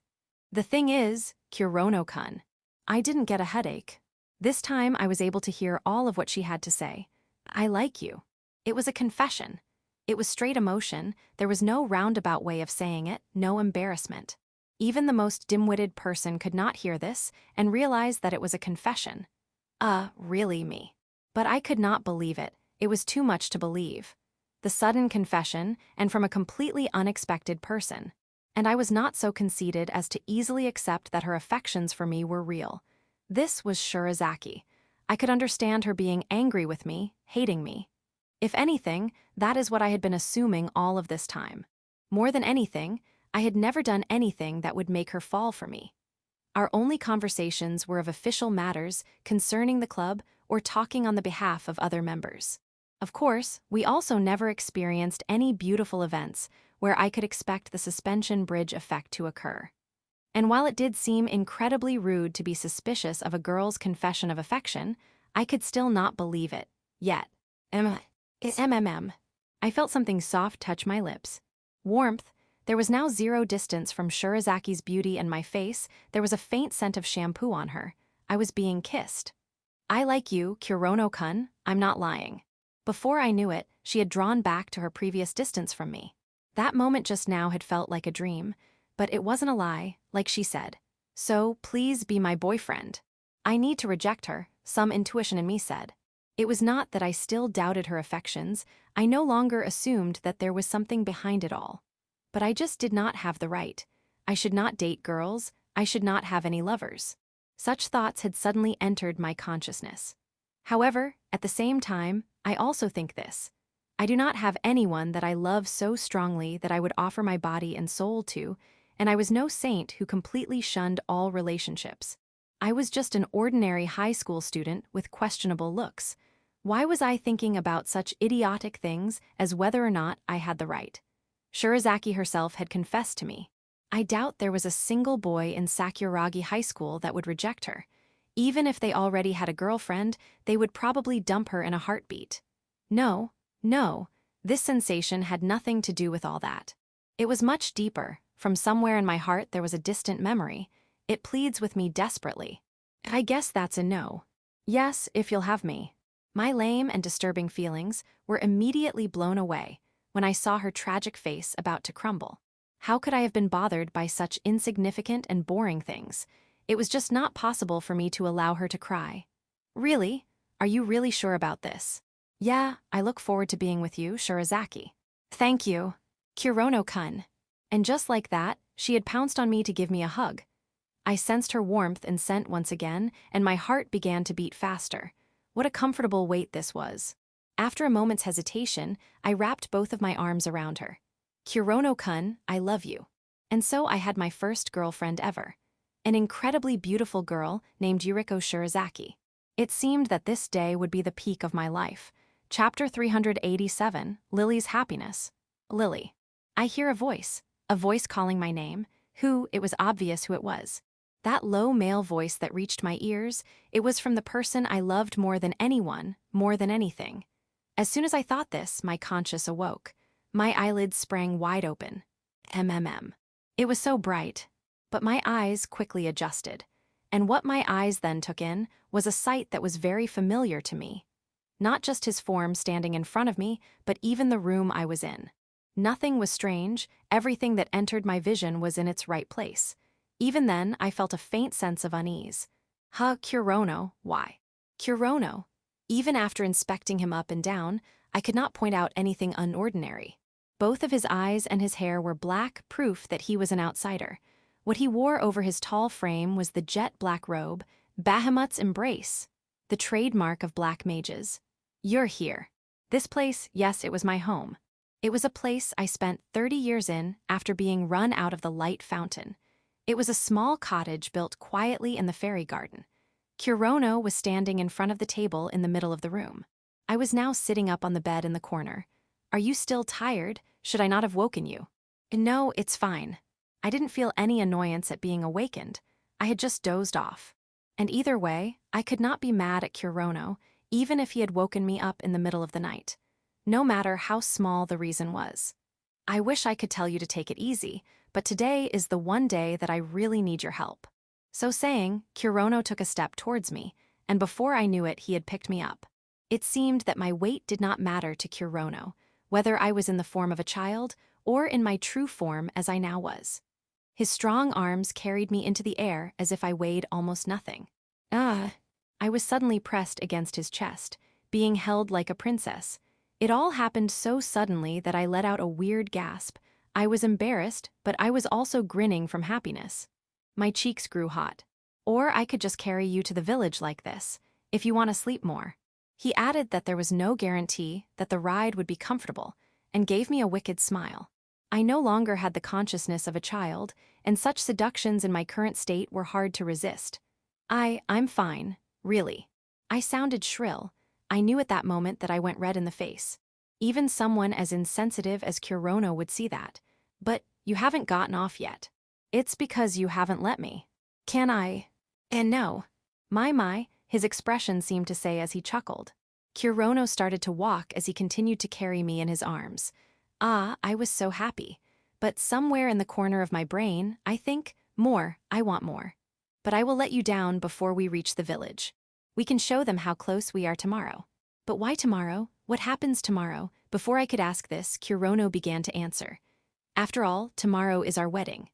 The thing is, Kurono-kun, I didn't get a headache. This time I was able to hear all of what she had to say. I like you. It was a confession. It was straight emotion, there was no roundabout way of saying it, no embarrassment. Even the most dim-witted person could not hear this and realize that it was a confession. Really me. But I could not believe it. It was too much to believe. The sudden confession, and from a completely unexpected person. And I was not so conceited as to easily accept that her affections for me were real. This was Shirazaki. I could understand her being angry with me, hating me. If anything, that is what I had been assuming all of this time. More than anything, I had never done anything that would make her fall for me. Our only conversations were of official matters concerning the club or talking on the behalf of other members. Of course, we also never experienced any beautiful events where I could expect the suspension bridge effect to occur. And while it did seem incredibly rude to be suspicious of a girl's confession of affection, I could still not believe it, yet. I felt something soft touch my lips. Warmth, There was now zero distance from Shirazaki's beauty and my face. There was a faint scent of shampoo on her. I was being kissed. I like you, Kurono-kun, I'm not lying. Before I knew it, she had drawn back to her previous distance from me. That moment just now had felt like a dream, but it wasn't a lie, like she said. So, please be my boyfriend. I need to reject her, some intuition in me said. It was not that I still doubted her affections, I no longer assumed that there was something behind it all. But I just did not have the right. I should not date girls, I should not have any lovers. Such thoughts had suddenly entered my consciousness. However, at the same time, I also think this. I do not have anyone that I love so strongly that I would offer my body and soul to, and I was no saint who completely shunned all relationships. I was just an ordinary high school student with questionable looks. Why was I thinking about such idiotic things as whether or not I had the right? Shirazaki herself had confessed to me. I doubt there was a single boy in Sakuragi High School that would reject her. Even if they already had a girlfriend, they would probably dump her in a heartbeat. No, this sensation had nothing to do with all that. It was much deeper. From somewhere in my heart there was a distant memory. It pleads with me desperately. I guess that's a no. Yes, if you'll have me. My lame and disturbing feelings were immediately blown away when I saw her tragic face about to crumble. How could I have been bothered by such insignificant and boring things? It was just not possible for me to allow her to cry. Really? Are you really sure about this? Yeah, I look forward to being with you, Shirazaki. Thank you, Kurono-kun. And just like that, she had pounced on me to give me a hug. I sensed her warmth and scent once again, and my heart began to beat faster. What a comfortable weight this was. After a moment's hesitation, I wrapped both of my arms around her. Kurono-kun, I love you. And so I had my first girlfriend ever. An incredibly beautiful girl named Yuriko Shirazaki. It seemed that this day would be the peak of my life. Chapter 387, Lily's Happiness. Lily. I hear a voice calling my name. Who? It was obvious who it was. That low male voice that reached my ears, it was from the person I loved more than anyone, more than anything. As soon as I thought this, my conscience awoke. My eyelids sprang wide open. It was so bright. But my eyes quickly adjusted. And what my eyes then took in was a sight that was very familiar to me. Not just his form standing in front of me, but even the room I was in. Nothing was strange, everything that entered my vision was in its right place. Even then, I felt a faint sense of unease. Kurono, why? Kurono. Even after inspecting him up and down, I could not point out anything unordinary. Both of his eyes and his hair were black, proof that he was an outsider. What he wore over his tall frame was the jet black robe, Bahamut's embrace, the trademark of black mages. You're here. This place, yes, it was my home. It was a place I spent 30 years in after being run out of the light fountain. It was a small cottage built quietly in the fairy garden. Kurono was standing in front of the table in the middle of the room. I was now sitting up on the bed in the corner. Are you still tired? Should I not have woken you? No, it's fine. I didn't feel any annoyance at being awakened. I had just dozed off. And either way, I could not be mad at Kurono, even if he had woken me up in the middle of the night. No matter how small the reason was. I wish I could tell you to take it easy, but today is the one day that I really need your help. So saying, Kurono took a step towards me, and before I knew it, he had picked me up. It seemed that my weight did not matter to Kurono, whether I was in the form of a child or in my true form as I now was. His strong arms carried me into the air as if I weighed almost nothing. I was suddenly pressed against his chest, being held like a princess. It all happened so suddenly that I let out a weird gasp. I was embarrassed, but I was also grinning from happiness. My cheeks grew hot. Or I could just carry you to the village like this, if you want to sleep more. He added that there was no guarantee that the ride would be comfortable, and gave me a wicked smile. I no longer had the consciousness of a child, and such seductions in my current state were hard to resist. I'm fine, really. I sounded shrill. I knew at that moment that I went red in the face. Even someone as insensitive as Kurono would see that. But you haven't gotten off yet. It's because you haven't let me. Can I? And no. My, his expression seemed to say as he chuckled. Kurono started to walk as he continued to carry me in his arms. I was so happy. But somewhere in the corner of my brain, I think, more, I want more. But I will let you down before we reach the village. We can show them how close we are tomorrow. But why tomorrow? What happens tomorrow? Before I could ask this, Kurono began to answer. After all, tomorrow is our wedding.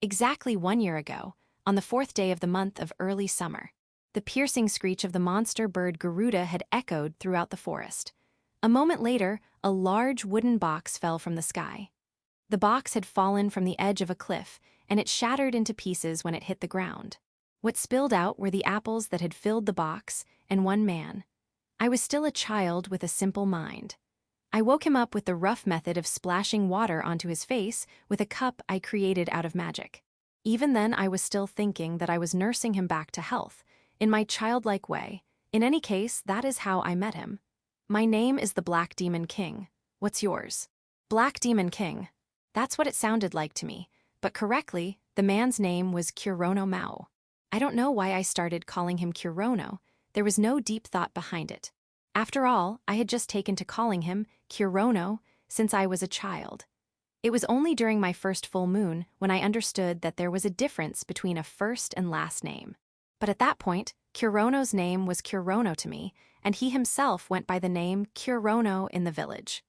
Exactly 1 year ago, on the 4th day of the month of early summer. The piercing screech of the monster bird Garuda had echoed throughout the forest. A moment later, a large wooden box fell from the sky. The box had fallen from the edge of a cliff, and it shattered into pieces when it hit the ground. What spilled out were the apples that had filled the box, and one man. I was still a child with a simple mind. I woke him up with the rough method of splashing water onto his face with a cup I created out of magic. Even then, I was still thinking that I was nursing him back to health, in my childlike way. In any case, that is how I met him. My name is the Black Demon King. What's yours? Black Demon King. That's what it sounded like to me, but correctly, the man's name was Kurono Maou. I don't know why I started calling him Kurono. There was no deep thought behind it. After all, I had just taken to calling him Kurono since I was a child. It was only during my first full moon when I understood that there was a difference between a first and last name. But at that point, Kurono's name was Kurono to me, and he himself went by the name Kurono in the village.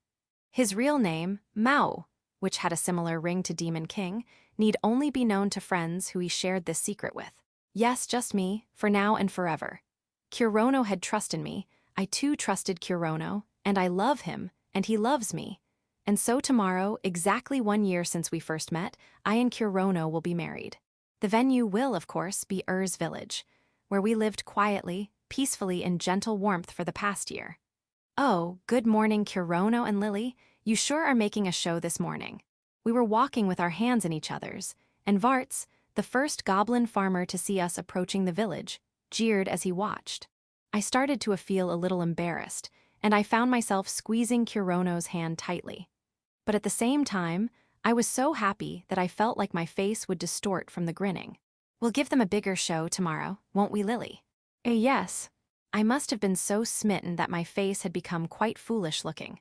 His real name, Maou, which had a similar ring to Demon King, need only be known to friends who he shared this secret with. Yes, just me, for now and forever. Kurono had trust in me, I too trusted Kurono, and I love him, and he loves me. And so tomorrow, exactly 1 year since we first met, I and Kurono will be married. The venue will, of course, be Ur's village, where we lived quietly, peacefully in gentle warmth for the past year. Oh, good morning, Kurono and Lily. You sure are making a show this morning. We were walking with our hands in each other's, and Varts, the first goblin farmer to see us approaching the village, jeered as he watched. I started to feel a little embarrassed, and I found myself squeezing Kurono's hand tightly. But at the same time, I was so happy that I felt like my face would distort from the grinning. We'll give them a bigger show tomorrow, won't we, Lily? Yes. I must have been so smitten that my face had become quite foolish looking.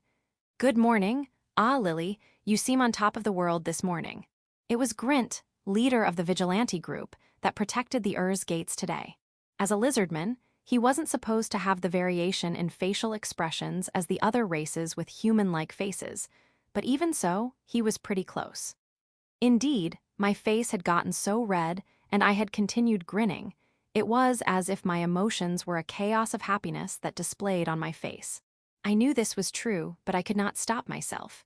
Good morning. Ah, Lily, you seem on top of the world this morning. It was Grint, leader of the vigilante group, that protected the Ur's gates today. As a lizardman, he wasn't supposed to have the variation in facial expressions as the other races with human-like faces, but even so, he was pretty close. Indeed, my face had gotten so red, and I had continued grinning. It was as if my emotions were a chaos of happiness that displayed on my face. I knew this was true, but I could not stop myself.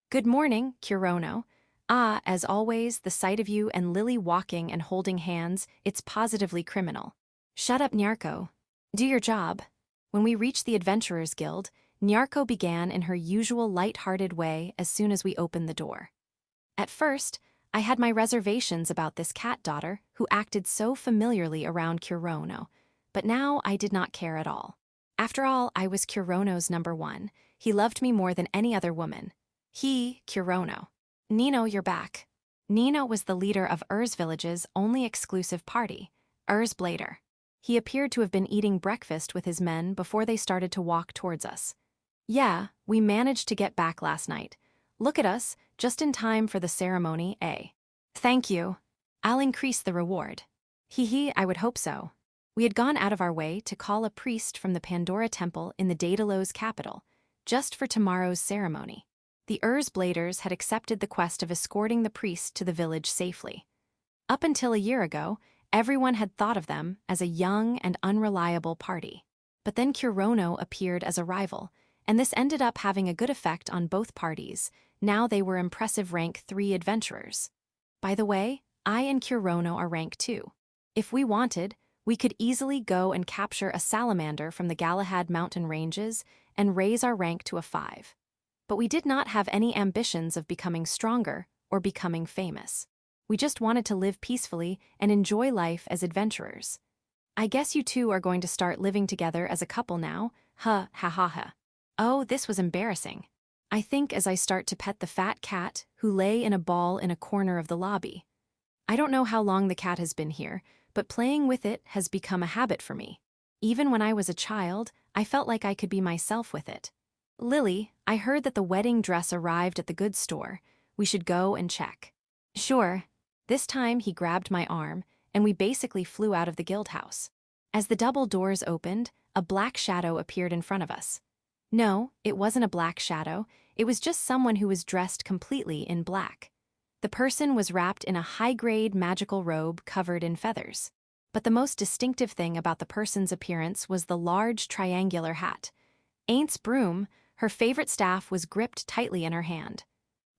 Good morning, Kurono. Ah, as always, the sight of you and Lily walking and holding hands, it's positively criminal. Shut up, Nyarko. Do your job. When we reached the Adventurers Guild, Nyarko began in her usual light-hearted way as soon as we opened the door. At first, I had my reservations about this cat daughter who acted so familiarly around Kurono, but now I did not care at all. After all, I was Kurono's number one. He loved me more than any other woman. He, Kurono. Nino, you're back. Nino was the leader of Ur's village's only exclusive party, Ur's Blader. He appeared to have been eating breakfast with his men before they started to walk towards us. Yeah, we managed to get back last night. Look at us, just in time for the ceremony, eh? Thank you. I'll increase the reward. Hee, I would hope so. We had gone out of our way to call a priest from the Pandora Temple in the Daedalus capital, just for tomorrow's ceremony. The Ur's Bladers had accepted the quest of escorting the priest to the village safely. Up until a year ago, everyone had thought of them as a young and unreliable party. But then Kurono appeared as a rival, and this ended up having a good effect on both parties. Now they were impressive rank 3 adventurers. By the way, I and Kurono are rank 2. If we wanted, we could easily go and capture a salamander from the Galahad mountain ranges and raise our rank to a 5. But we did not have any ambitions of becoming stronger or becoming famous. We just wanted to live peacefully and enjoy life as adventurers. I guess you two are going to start living together as a couple now, ha ha ha ha. Oh, this was embarrassing. I think as I start to pet the fat cat who lay in a ball in a corner of the lobby. I don't know how long the cat has been here, but playing with it has become a habit for me. Even when I was a child, I felt like I could be myself with it. Lily, I heard that the wedding dress arrived at the goods store. We should go and check. Sure. This time he grabbed my arm, and we basically flew out of the guild house. As the double doors opened, a black shadow appeared in front of us. No, it wasn't a black shadow, it was just someone who was dressed completely in black. The person was wrapped in a high-grade magical robe covered in feathers. But the most distinctive thing about the person's appearance was the large triangular hat. Aunt's broom, her favorite staff, was gripped tightly in her hand.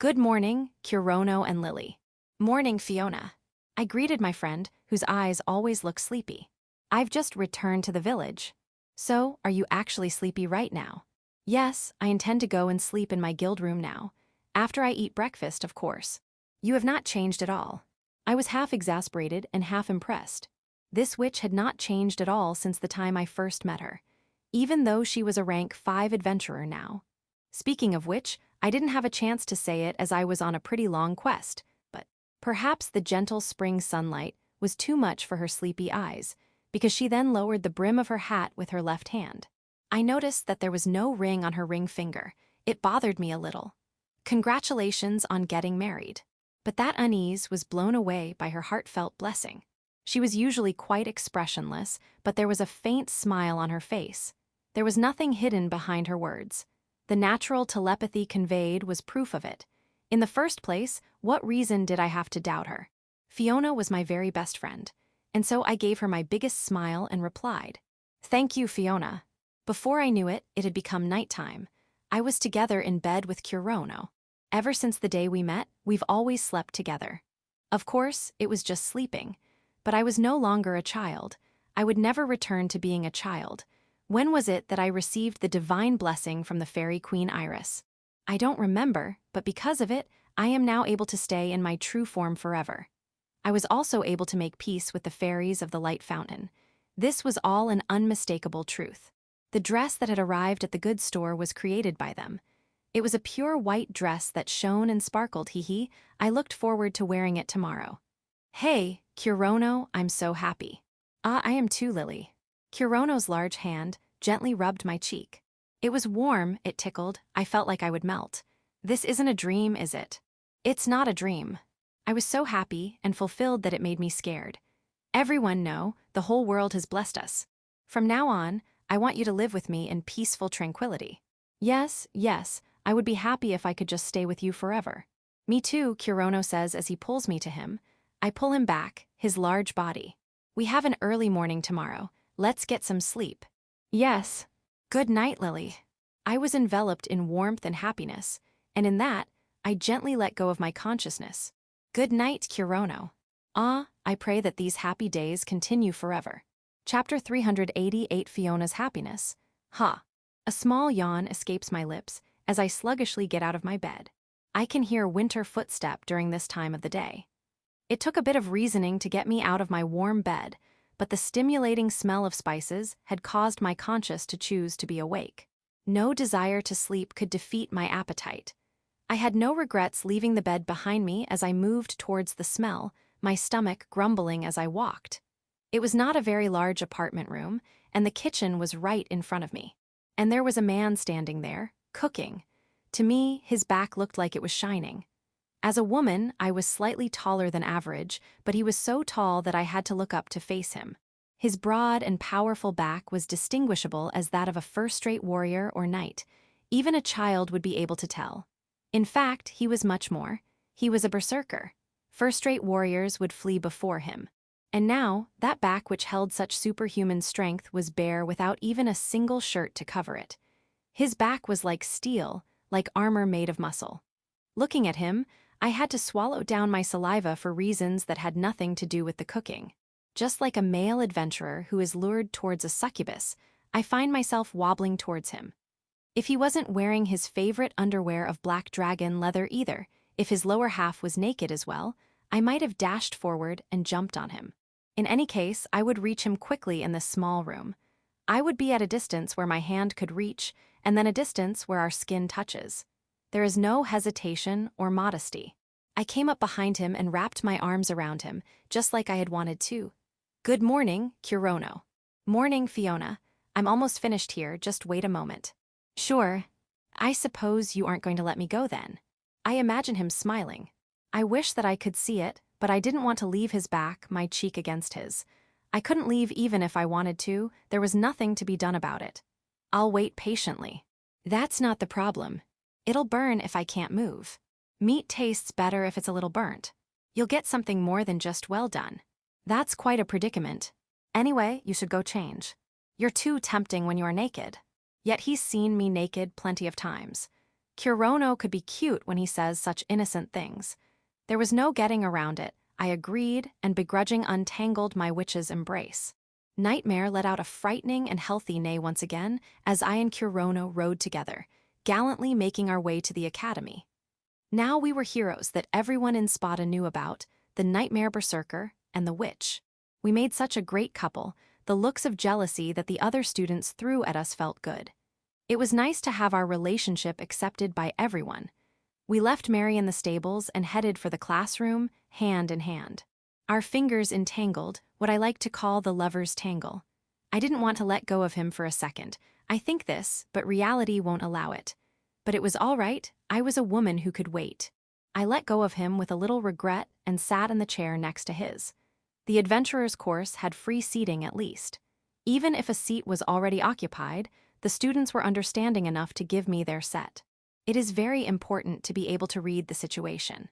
Good morning, Kurono and Lily. Morning, Fiona. I greeted my friend, whose eyes always look sleepy. I've just returned to the village. So, are you actually sleepy right now? Yes, I intend to go and sleep in my guild room now. After I eat breakfast, of course. You have not changed at all. I was half exasperated and half impressed. This witch had not changed at all since the time I first met her, even though she was a rank 5 adventurer now. Speaking of which, I didn't have a chance to say it as I was on a pretty long quest, but perhaps the gentle spring sunlight was too much for her sleepy eyes, because she then lowered the brim of her hat with her left hand. I noticed that there was no ring on her ring finger. It bothered me a little. Congratulations on getting married. But that unease was blown away by her heartfelt blessing. She was usually quite expressionless, but there was a faint smile on her face. There was nothing hidden behind her words. The natural telepathy conveyed was proof of it. In the first place, what reason did I have to doubt her? Fiona was my very best friend, and so I gave her my biggest smile and replied, "Thank you, Fiona." Before I knew it, it had become nighttime. I was together in bed with Kurono. Ever since the day we met, we've always slept together. Of course, it was just sleeping. But I was no longer a child. I would never return to being a child. When was it that I received the divine blessing from the fairy queen Iris? I don't remember, but because of it, I am now able to stay in my true form forever. I was also able to make peace with the fairies of the light fountain. This was all an unmistakable truth. The dress that had arrived at the goods store was created by them. It was a pure white dress that shone and sparkled, hee. I looked forward to wearing it tomorrow. Hey, Kurono, I'm so happy. I am too, Lily. Kurono's large hand gently rubbed my cheek. It was warm, it tickled, I felt like I would melt. This isn't a dream, is it? It's not a dream. I was so happy and fulfilled that it made me scared. Everyone know, the whole world has blessed us. From now on, I want you to live with me in peaceful tranquility. Yes, I would be happy if I could just stay with you forever. Me too, Kurono says as he pulls me to him. I pull him back, his large body. We have an early morning tomorrow. Let's get some sleep. Yes. Good night, Lily. I was enveloped in warmth and happiness, and in that, I gently let go of my consciousness. Good night, Kurono. I pray that these happy days continue forever. Chapter 388, Fiona's Happiness. A small yawn escapes my lips as I sluggishly get out of my bed. I can hear winter footstep during this time of the day. It took a bit of reasoning to get me out of my warm bed, but the stimulating smell of spices had caused my conscience to choose to be awake. No desire to sleep could defeat my appetite. I had no regrets leaving the bed behind me as I moved towards the smell, my stomach grumbling as I walked. It was not a very large apartment room, and the kitchen was right in front of me. And there was a man standing there, cooking. To me, his back looked like it was shining. As a woman, I was slightly taller than average, but he was so tall that I had to look up to face him. His broad and powerful back was distinguishable as that of a first-rate warrior or knight. Even a child would be able to tell. In fact, he was much more. He was a berserker. First-rate warriors would flee before him. And now, that back which held such superhuman strength was bare without even a single shirt to cover it. His back was like steel, like armor made of muscle. Looking at him, I had to swallow down my saliva for reasons that had nothing to do with the cooking. Just like a male adventurer who is lured towards a succubus, I find myself wobbling towards him. If he wasn't wearing his favorite underwear of black dragon leather either, if his lower half was naked as well, I might have dashed forward and jumped on him. In any case, I would reach him quickly in this small room. I would be at a distance where my hand could reach, and then a distance where our skin touches. There is no hesitation or modesty. I came up behind him and wrapped my arms around him, just like I had wanted to. Good morning, Kurono. Morning, Fiona. I'm almost finished here, just wait a moment. Sure. I suppose you aren't going to let me go then. I imagine him smiling. I wish that I could see it, but I didn't want to leave his back, my cheek against his. I couldn't leave even if I wanted to, there was nothing to be done about it. I'll wait patiently. That's not the problem. It'll burn if I can't move. Meat tastes better if it's a little burnt. You'll get something more than just well done. That's quite a predicament. Anyway, you should go change. You're too tempting when you are naked. Yet he's seen me naked plenty of times. Kurono could be cute when he says such innocent things. There was no getting around it. I agreed and begrudging untangled my witch's embrace. Nightmare let out a frightening and healthy neigh once again as I and Kurono rode together, gallantly making our way to the academy. Now we were heroes that everyone in Spada knew about, the Nightmare Berserker and the Witch. We made such a great couple, the looks of jealousy that the other students threw at us felt good. It was nice to have our relationship accepted by everyone. We left Mary in the stables and headed for the classroom, hand in hand. Our fingers entangled, what I like to call the lover's tangle. I didn't want to let go of him for a second. I think this, but reality won't allow it. But it was all right, I was a woman who could wait. I let go of him with a little regret and sat in the chair next to his. The adventurer's course had free seating at least. Even if a seat was already occupied, the students were understanding enough to give me their set. It is very important to be able to read the situation.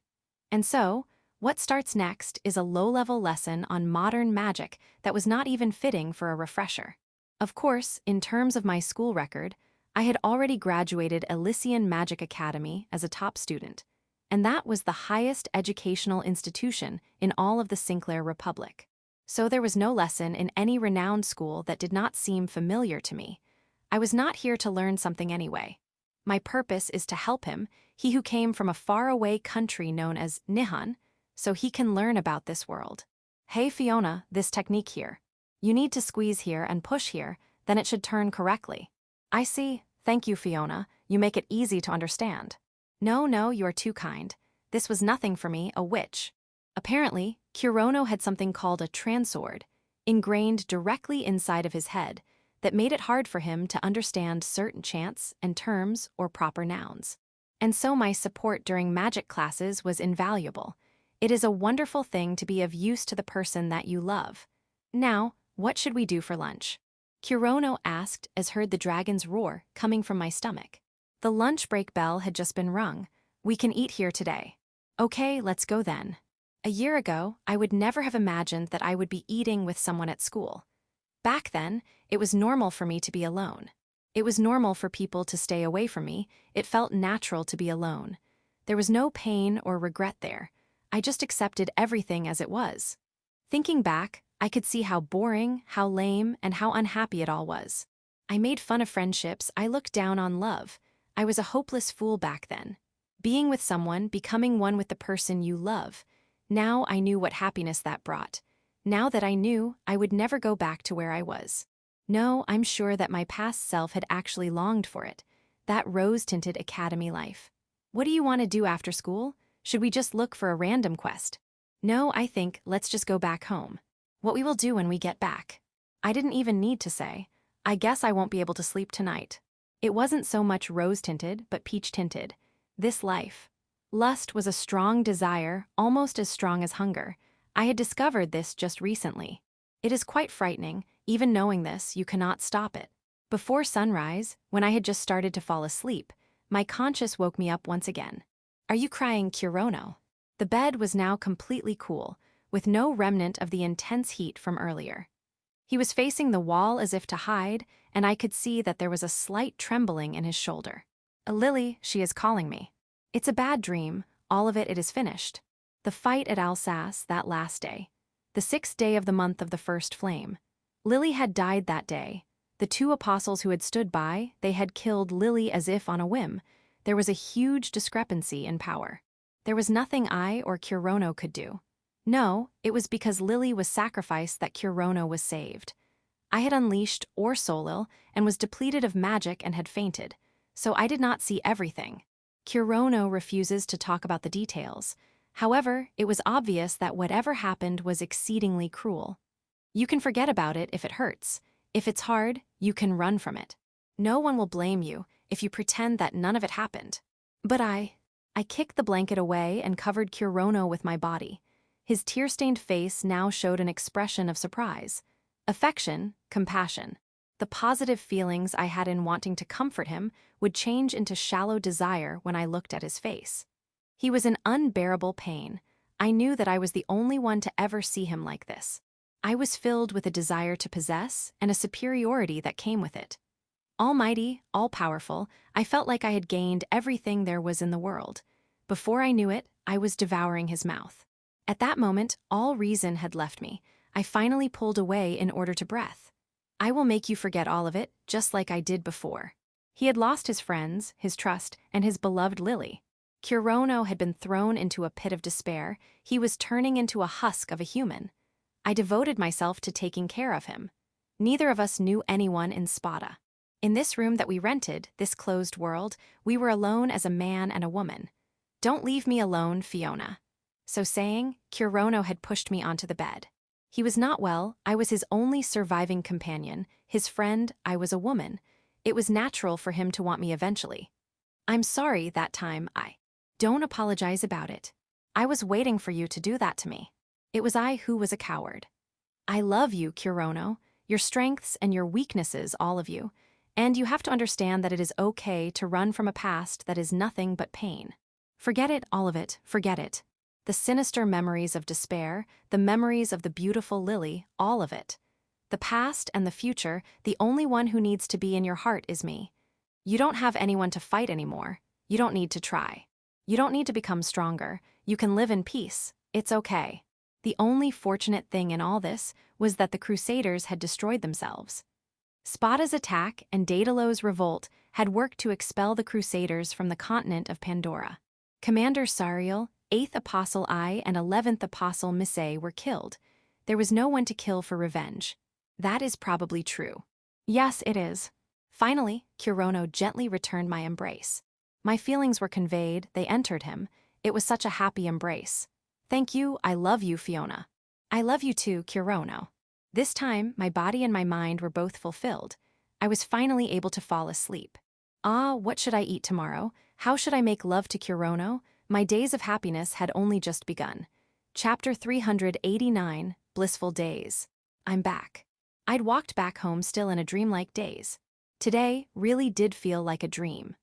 And so, what starts next is a low-level lesson on modern magic that was not even fitting for a refresher. Of course, in terms of my school record, I had already graduated Elysian Magic Academy as a top student, and that was the highest educational institution in all of the Sinclair Republic. So there was no lesson in any renowned school that did not seem familiar to me. I was not here to learn something anyway. My purpose is to help him, he who came from a faraway country known as Nihon, so he can learn about this world. Hey Fiona, this technique here. You need to squeeze here and push here, then it should turn correctly. I see, thank you Fiona, you make it easy to understand. No, you are too kind. This was nothing for me, a witch. Apparently, Kurono had something called a transword, ingrained directly inside of his head, that made it hard for him to understand certain chants and terms or proper nouns. And so my support during magic classes was invaluable. It is a wonderful thing to be of use to the person that you love. Now, what should we do for lunch? Kurono asked as heard the dragon's roar coming from my stomach. The lunch break bell had just been rung. We can eat here today. Okay, let's go then. A year ago, I would never have imagined that I would be eating with someone at school. Back then, it was normal for me to be alone. It was normal for people to stay away from me. It felt natural to be alone. There was no pain or regret there. I just accepted everything as it was. Thinking back, I could see how boring, how lame, and how unhappy it all was. I made fun of friendships. I looked down on love. I was a hopeless fool back then. Being with someone, becoming one with the person you love. Now I knew what happiness that brought. Now that I knew, I would never go back to where I was. No, I'm sure that my past self had actually longed for it. That rose-tinted academy life. What do you want to do after school? Should we just look for a random quest? No, I think, let's just go back home. What we will do when we get back. I didn't even need to say. I guess I won't be able to sleep tonight. It wasn't so much rose-tinted, but peach-tinted. This life. Lust was a strong desire, almost as strong as hunger. I had discovered this just recently. It is quite frightening, even knowing this, you cannot stop it. Before sunrise, when I had just started to fall asleep, my conscience woke me up once again. Are you crying, Kurono? The bed was now completely cool, with no remnant of the intense heat from earlier. He was facing the wall as if to hide, and I could see that there was a slight trembling in his shoulder. Lily, she is calling me. It's a bad dream, all of it is finished. The fight at Alsace that last day. The 6th day of the month of the first flame. Lily had died that day. The 2 apostles who had stood by, they had killed Lily as if on a whim. There was a huge discrepancy in power. There was nothing I or Kurono could do. No, it was because Lily was sacrificed that Kurono was saved. I had unleashed Orsolil and was depleted of magic and had fainted, so I did not see everything. Kurono refuses to talk about the details. However, it was obvious that whatever happened was exceedingly cruel. You can forget about it if it hurts. If it's hard, you can run from it. No one will blame you if you pretend that none of it happened. But I I kicked the blanket away and covered Kurono with my body. His tear-stained face now showed an expression of surprise, affection, compassion. The positive feelings I had in wanting to comfort him would change into shallow desire when I looked at his face. He was in unbearable pain. I knew that I was the only one to ever see him like this. I was filled with a desire to possess and a superiority that came with it. Almighty, all-powerful, I felt like I had gained everything there was in the world. Before I knew it, I was devouring his mouth. At that moment, all reason had left me. I finally pulled away in order to breath. I will make you forget all of it, just like I did before. He had lost his friends, his trust, and his beloved Lily. Kurono had been thrown into a pit of despair. He was turning into a husk of a human. I devoted myself to taking care of him. Neither of us knew anyone in Spada. In this room that we rented, this closed world, we were alone as a man and a woman. Don't leave me alone, Fiona. So saying, Kurono had pushed me onto the bed. He was not well. I was his only surviving companion, his friend. I was a woman. It was natural for him to want me eventually. I'm sorry that time. Don't apologize about it. I was waiting for you to do that to me. It was I who was a coward. I love you, Kurono, your strengths and your weaknesses, all of you. And you have to understand that it is okay to run from a past that is nothing but pain. Forget it, all of it, forget it. The sinister memories of despair, the memories of the beautiful Lily, all of it. The past and the future, the only one who needs to be in your heart is me. You don't have anyone to fight anymore. You don't need to try. You don't need to become stronger. You can live in peace. It's okay. The only fortunate thing in all this was that the Crusaders had destroyed themselves. Spada's attack and Daedalus' revolt had worked to expel the Crusaders from the continent of Pandora. Commander Sariel, 8th Apostle I, and 11th Apostle Misei were killed. There was no one to kill for revenge. That is probably true. Yes, it is. Finally, Kurono gently returned my embrace. My feelings were conveyed, they entered him. It was such a happy embrace. Thank you, I love you, Fiona. I love you too, Kurono. This time, my body and my mind were both fulfilled. I was finally able to fall asleep. What should I eat tomorrow? How should I make love to Kurono? My days of happiness had only just begun. Chapter 389, Blissful Days. I'm back. I'd walked back home still in a dreamlike daze. Today really did feel like a dream.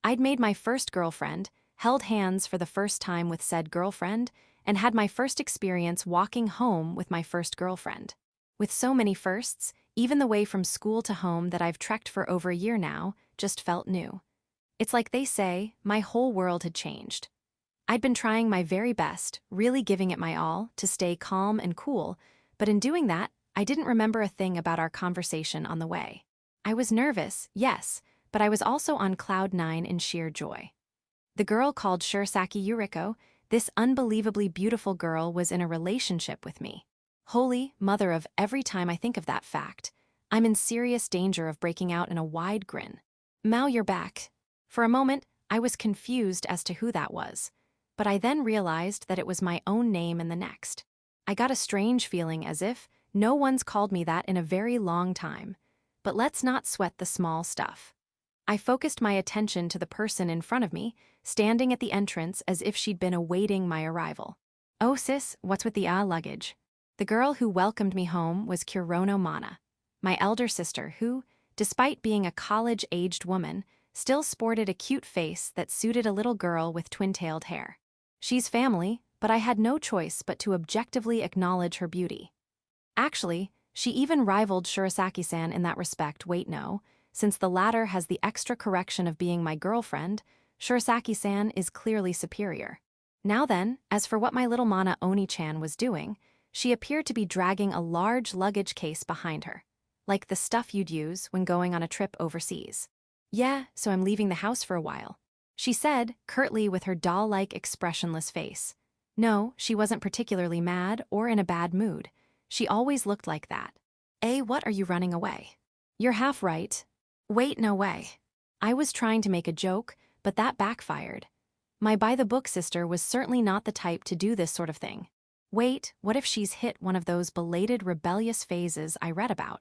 I'd made my first girlfriend, held hands for the first time with said girlfriend, and had my first experience walking home with my first girlfriend. With so many firsts, even the way from school to home that I've trekked for over a year now just felt new. It's like they say, my whole world had changed. I'd been trying my very best, really giving it my all, to stay calm and cool, but in doing that, I didn't remember a thing about our conversation on the way. I was nervous, yes, but I was also on cloud 9 in sheer joy. The girl called Shirasaki Yuriko, this unbelievably beautiful girl, was in a relationship with me. Holy mother of, every time I think of that fact, I'm in serious danger of breaking out in a wide grin. Mao, you're back. For a moment, I was confused as to who that was, but I then realized that it was my own name in the next. I got a strange feeling as if no one's called me that in a very long time. But let's not sweat the small stuff. I focused my attention to the person in front of me, standing at the entrance as if she'd been awaiting my arrival. Oh sis, what's with the luggage? The girl who welcomed me home was Kurono Maou, my elder sister who, despite being a college-aged woman, still sported a cute face that suited a little girl with twin-tailed hair. She's family, but I had no choice but to objectively acknowledge her beauty. Actually, she even rivaled Shirasaki-san in that respect. Wait, no. Since the latter has the extra correction of being my girlfriend, Shirasaki-san is clearly superior. Now then, as for what my little Mana Oni-chan was doing, she appeared to be dragging a large luggage case behind her, like the stuff you'd use when going on a trip overseas. Yeah, so I'm leaving the house for a while, she said, curtly, with her doll-like expressionless face. No, she wasn't particularly mad or in a bad mood. She always looked like that. What are you running away? You're half right. Wait, no way. I was trying to make a joke, but that backfired. My by-the-book sister was certainly not the type to do this sort of thing. Wait, what if she's hit one of those belated rebellious phases I read about?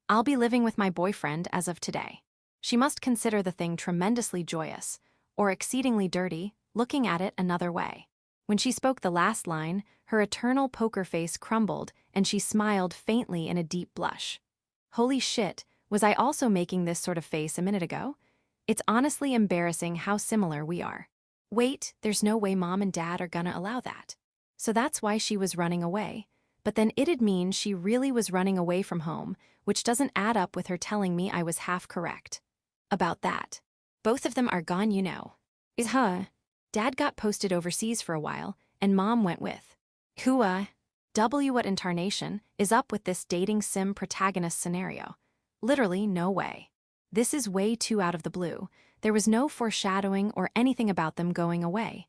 I'll be living with my boyfriend as of today. She must consider the thing tremendously joyous, or exceedingly dirty, looking at it another way. When she spoke the last line, her eternal poker face crumbled and she smiled faintly in a deep blush. Holy shit, was I also making this sort of face a minute ago? It's honestly embarrassing how similar we are. Wait, there's no way mom and dad are gonna allow that. So that's why she was running away. But then it'd mean she really was running away from home, which doesn't add up with her telling me I was half correct. About that. Both of them are gone, you know. Dad got posted overseas for a while, and mom went with. What in tarnation is up with this dating sim protagonist scenario? Literally no way. This is way too out of the blue. There was no foreshadowing or anything about them going away.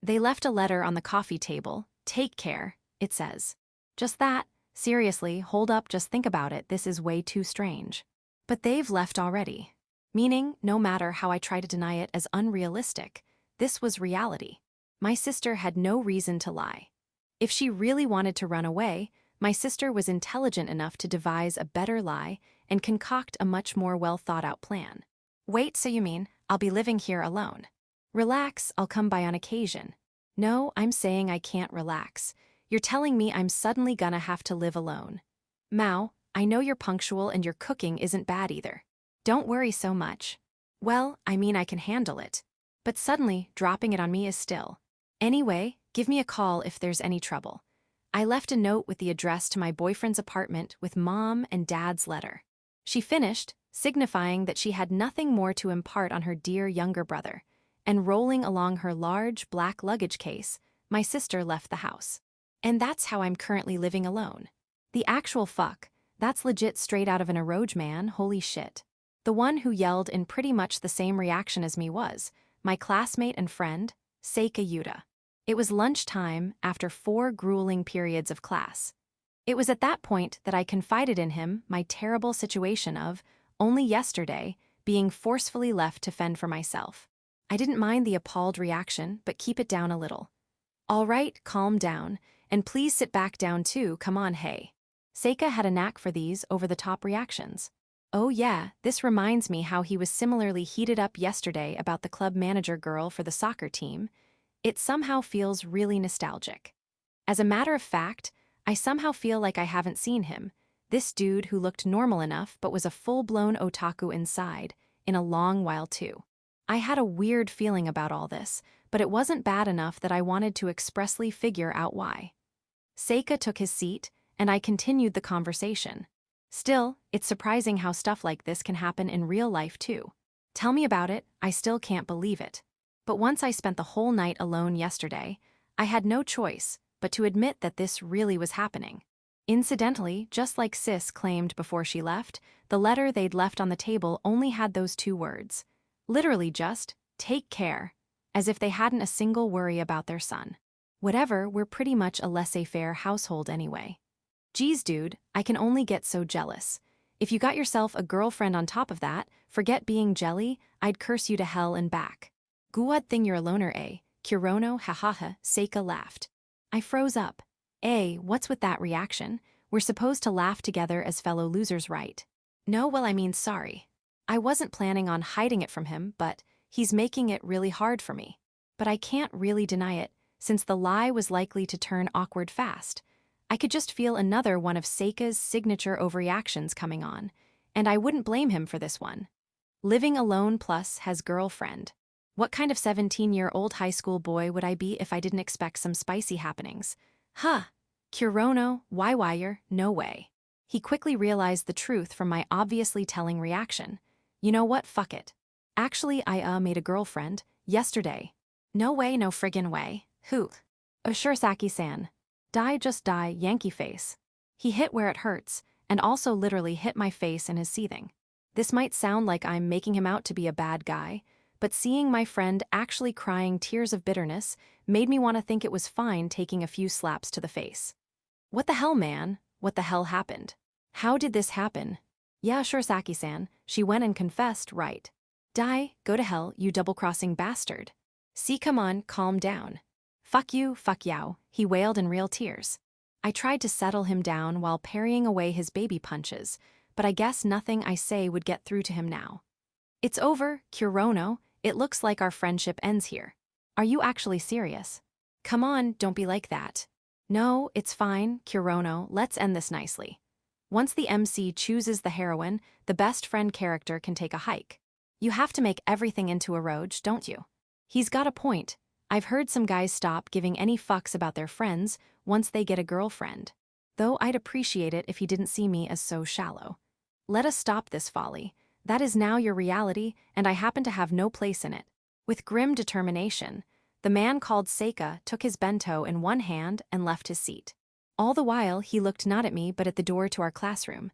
They left a letter on the coffee table. Take care, it says. Just that. Seriously, hold up, just think about it, this is way too strange. But they've left already. Meaning, no matter how I try to deny it as unrealistic, this was reality. My sister had no reason to lie. If she really wanted to run away, my sister was intelligent enough to devise a better lie and concoct a much more well-thought-out plan. Wait, so you mean, I'll be living here alone? Relax, I'll come by on occasion. No, I'm saying I can't relax. You're telling me I'm suddenly gonna have to live alone. Mao, I know you're punctual and your cooking isn't bad either. Don't worry so much. Well, I mean I can handle it. But suddenly, dropping it on me is still. Anyway, give me a call if there's any trouble. I left a note with the address to my boyfriend's apartment with mom and dad's letter. She finished, signifying that she had nothing more to impart on her dear younger brother, and rolling along her large black luggage case, my sister left the house. And that's how I'm currently living alone. The actual fuck, that's legit straight out of an Eroge man, holy shit. The one who yelled in pretty much the same reaction as me was my classmate and friend, Seika Yuta. It was lunchtime after 4 grueling periods of class. It was at that point that I confided in him my terrible situation of, only yesterday, being forcefully left to fend for myself. I didn't mind the appalled reaction, but keep it down a little. All right, calm down, and please sit back down too, come on, hey. Seika had a knack for these over-the-top reactions. Oh yeah, this reminds me how he was similarly heated up yesterday about the club manager girl for the soccer team. It somehow feels really nostalgic. As a matter of fact, I somehow feel like I haven't seen him, this dude who looked normal enough but was a full-blown otaku inside, in a long while too. I had a weird feeling about all this, but it wasn't bad enough that I wanted to expressly figure out why. Seika took his seat, and I continued the conversation. Still, it's surprising how stuff like this can happen in real life too. Tell me about it, I still can't believe it. But once I spent the whole night alone yesterday, I had no choice but to admit that this really was happening. Incidentally, just like Sis claimed before she left, the letter they'd left on the table only had those 2 words. Literally just, take care, as if they hadn't a single worry about their son. Whatever, we're pretty much a laissez-faire household anyway. Geez dude, I can only get so jealous. If you got yourself a girlfriend on top of that, forget being jelly, I'd curse you to hell and back. Good thing you're a loner, eh? Kurono, hahaha, Seika laughed. I froze up. What's with that reaction? We're supposed to laugh together as fellow losers, right? No, well I mean sorry. I wasn't planning on hiding it from him, but he's making it really hard for me. But I can't really deny it, since the lie was likely to turn awkward fast. I could just feel another one of Seika's signature overreactions coming on, and I wouldn't blame him for this one. Living alone plus has girlfriend. What kind of 17-year-old high school boy would I be if I didn't expect some spicy happenings? Kurono, wire, no way. He quickly realized the truth from my obviously telling reaction. You know what, fuck it. Actually, I made a girlfriend, yesterday. No way, no friggin' way. Who? Shursaki-san. Just die, Yankee face. He hit where it hurts, and also literally hit my face in his seething. This might sound like I'm making him out to be a bad guy, but seeing my friend actually crying tears of bitterness made me want to think it was fine taking a few slaps to the face. What the hell, man? What the hell happened? How did this happen? Yeah, Shursaki-san, she went and confessed, right? Go to hell, you double-crossing bastard. See, come on, calm down. Fuck you, fuck yow, he wailed in real tears. I tried to settle him down while parrying away his baby punches, but I guess nothing I say would get through to him now. It's over, Kurono, it looks like our friendship ends here. Are you actually serious? Come on, don't be like that. No, it's fine, Kurono, let's end this nicely. Once the MC chooses the heroine, the best friend character can take a hike. You have to make everything into a roge, don't you? He's got a point. I've heard some guys stop giving any fucks about their friends once they get a girlfriend. Though I'd appreciate it if he didn't see me as so shallow. Let us stop this folly. That is now your reality, and I happen to have no place in it. With grim determination, the man called Seika took his bento in one hand and left his seat. All the while, he looked not at me but at the door to our classroom.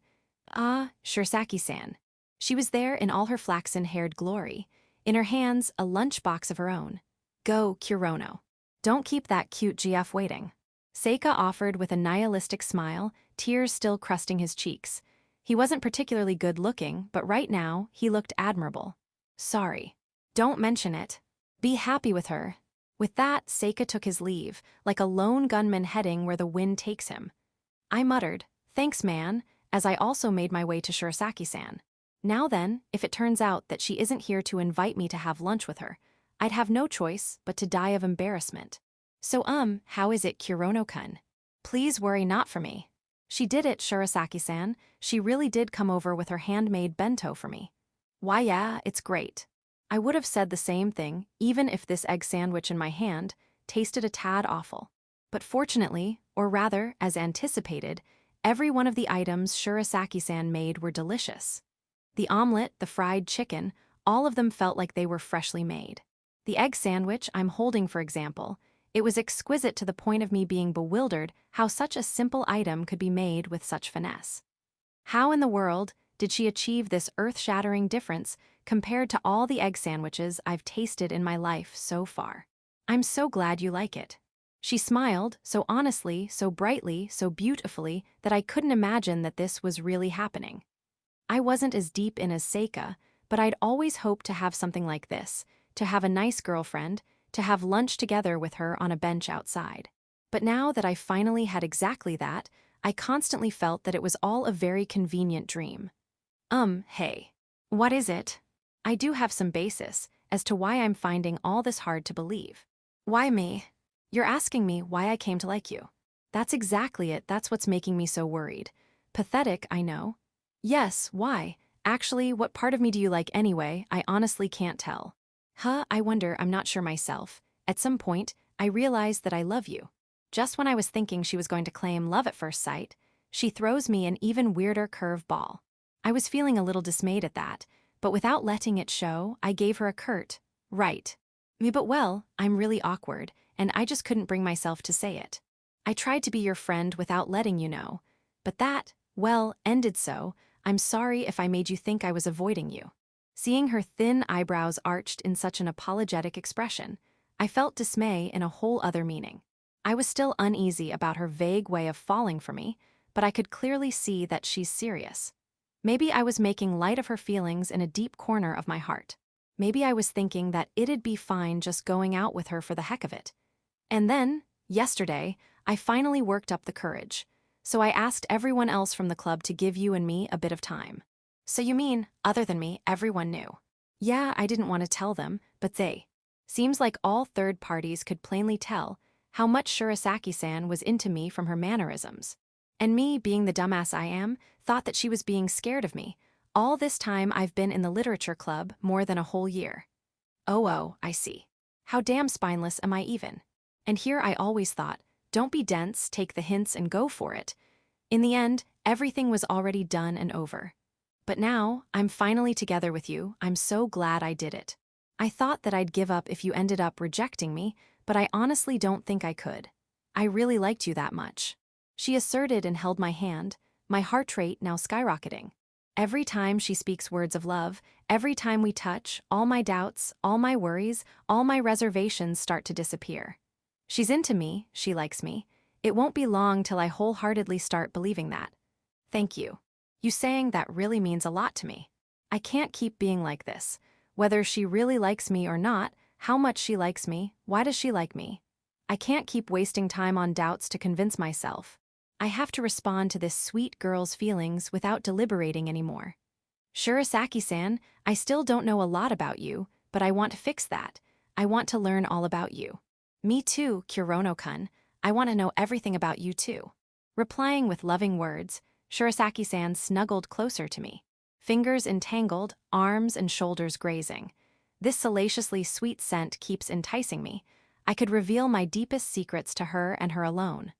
Ah, Shirsaki-san. She was there in all her flaxen-haired glory, in her hands a lunchbox of her own. Go, Kurono. Don't keep that cute GF waiting. Seika offered with a nihilistic smile, tears still crusting his cheeks. He wasn't particularly good-looking, but right now, he looked admirable. Sorry. Don't mention it. Be happy with her. With that, Seika took his leave, like a lone gunman heading where the wind takes him. I muttered, thanks man, as I also made my way to Shirasaki-san. Now then, if it turns out that she isn't here to invite me to have lunch with her, I'd have no choice but to die of embarrassment. So how is it, Kurono-kun? Please worry not for me. She did it, Shirasaki-san. She really did come over with her handmade bento for me. Why yeah, it's great. I would have said the same thing, even if this egg sandwich in my hand tasted a tad awful. But fortunately, or rather, as anticipated, every one of the items Shirasaki-san made were delicious. The omelet, the fried chicken, all of them felt like they were freshly made. The egg sandwich I'm holding, for example, it was exquisite to the point of me being bewildered how such a simple item could be made with such finesse. How in the world did she achieve this earth-shattering difference compared to all the egg sandwiches I've tasted in my life so far? I'm so glad you like it. She smiled, so honestly, so brightly, so beautifully, that I couldn't imagine that this was really happening. I wasn't as deep in as Seika, but I'd always hoped to have something like this, to have a nice girlfriend, to have lunch together with her on a bench outside. But now that I finally had exactly that, I constantly felt that it was all a very convenient dream. Hey. What is it? I do have some basis as to why I'm finding all this hard to believe. Why me? You're asking me why I came to like you. That's exactly it, that's what's making me so worried. Pathetic, I know. Yes, why? Actually, what part of me do you like anyway? I honestly can't tell. I wonder, I'm not sure myself. At some point, I realized that I love you. Just when I was thinking she was going to claim love at first sight, she throws me an even weirder curve ball. I was feeling a little dismayed at that, but without letting it show, I gave her a curt, right. But well, I'm really awkward, and I just couldn't bring myself to say it. I tried to be your friend without letting you know, but that, well, ended so. I'm sorry if I made you think I was avoiding you. Seeing her thin eyebrows arched in such an apologetic expression, I felt dismay in a whole other meaning. I was still uneasy about her vague way of falling for me, but I could clearly see that she's serious. Maybe I was making light of her feelings in a deep corner of my heart. Maybe I was thinking that it'd be fine just going out with her for the heck of it. And then, yesterday, I finally worked up the courage. So I asked everyone else from the club to give you and me a bit of time. So you mean, other than me, everyone knew? Yeah, I didn't want to tell them, but they. Seems like all third parties could plainly tell how much Shirasaki-san was into me from her mannerisms. And me, being the dumbass I am, thought that she was being scared of me. All this time I've been in the literature club more than a whole year. Oh, I see. How damn spineless am I even? And here I always thought, don't be dense, take the hints and go for it. In the end, everything was already done and over. But now, I'm finally together with you, I'm so glad I did it. I thought that I'd give up if you ended up rejecting me, but I honestly don't think I could. I really liked you that much. She asserted and held my hand, my heart rate now skyrocketing. Every time she speaks words of love, every time we touch, all my doubts, all my worries, all my reservations start to disappear. She's into me, she likes me. It won't be long till I wholeheartedly start believing that. Thank you. You saying that really means a lot to me. I can't keep being like this. Whether she really likes me or not, how much she likes me, why does she like me? I can't keep wasting time on doubts to convince myself. I have to respond to this sweet girl's feelings without deliberating anymore. Shirasaki-san, I still don't know a lot about you, but I want to fix that. I want to learn all about you. Me too, Kurono-kun. I want to know everything about you too. Replying with loving words, Shirasaki-san snuggled closer to me. Fingers entangled, arms and shoulders grazing. This salaciously sweet scent keeps enticing me. I could reveal my deepest secrets to her and her alone.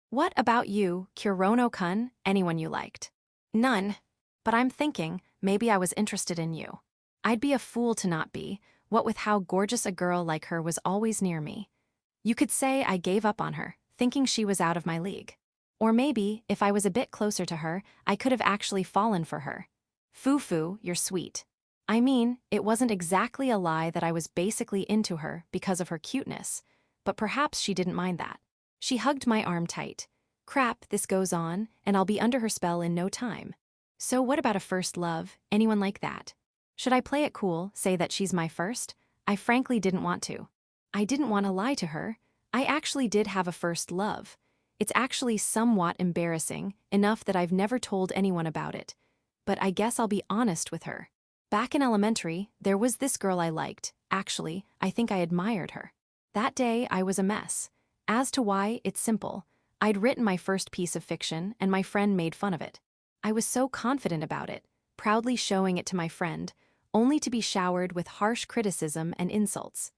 What about you, Kurono-kun, anyone you liked? None. But I'm thinking, maybe I was interested in you. I'd be a fool to not be, what with how gorgeous a girl like her was always near me. You could say I gave up on her, thinking she was out of my league. Or maybe, if I was a bit closer to her, I could have actually fallen for her. Foo-foo, you're sweet. I mean, it wasn't exactly a lie that I was basically into her because of her cuteness, but perhaps she didn't mind that. She hugged my arm tight. Crap, this goes on, and I'll be under her spell in no time. So what about a first love, anyone like that? Should I play it cool, say that she's my first? I frankly didn't want to. I didn't want to lie to her. I actually did have a first love. It's actually somewhat embarrassing, enough that I've never told anyone about it. But I guess I'll be honest with her. Back in elementary, there was this girl I liked. Actually, I think I admired her. That day, I was a mess. As to why, it's simple. I'd written my first piece of fiction, and my friend made fun of it. I was so confident about it, proudly showing it to my friend, only to be showered with harsh criticism and insults.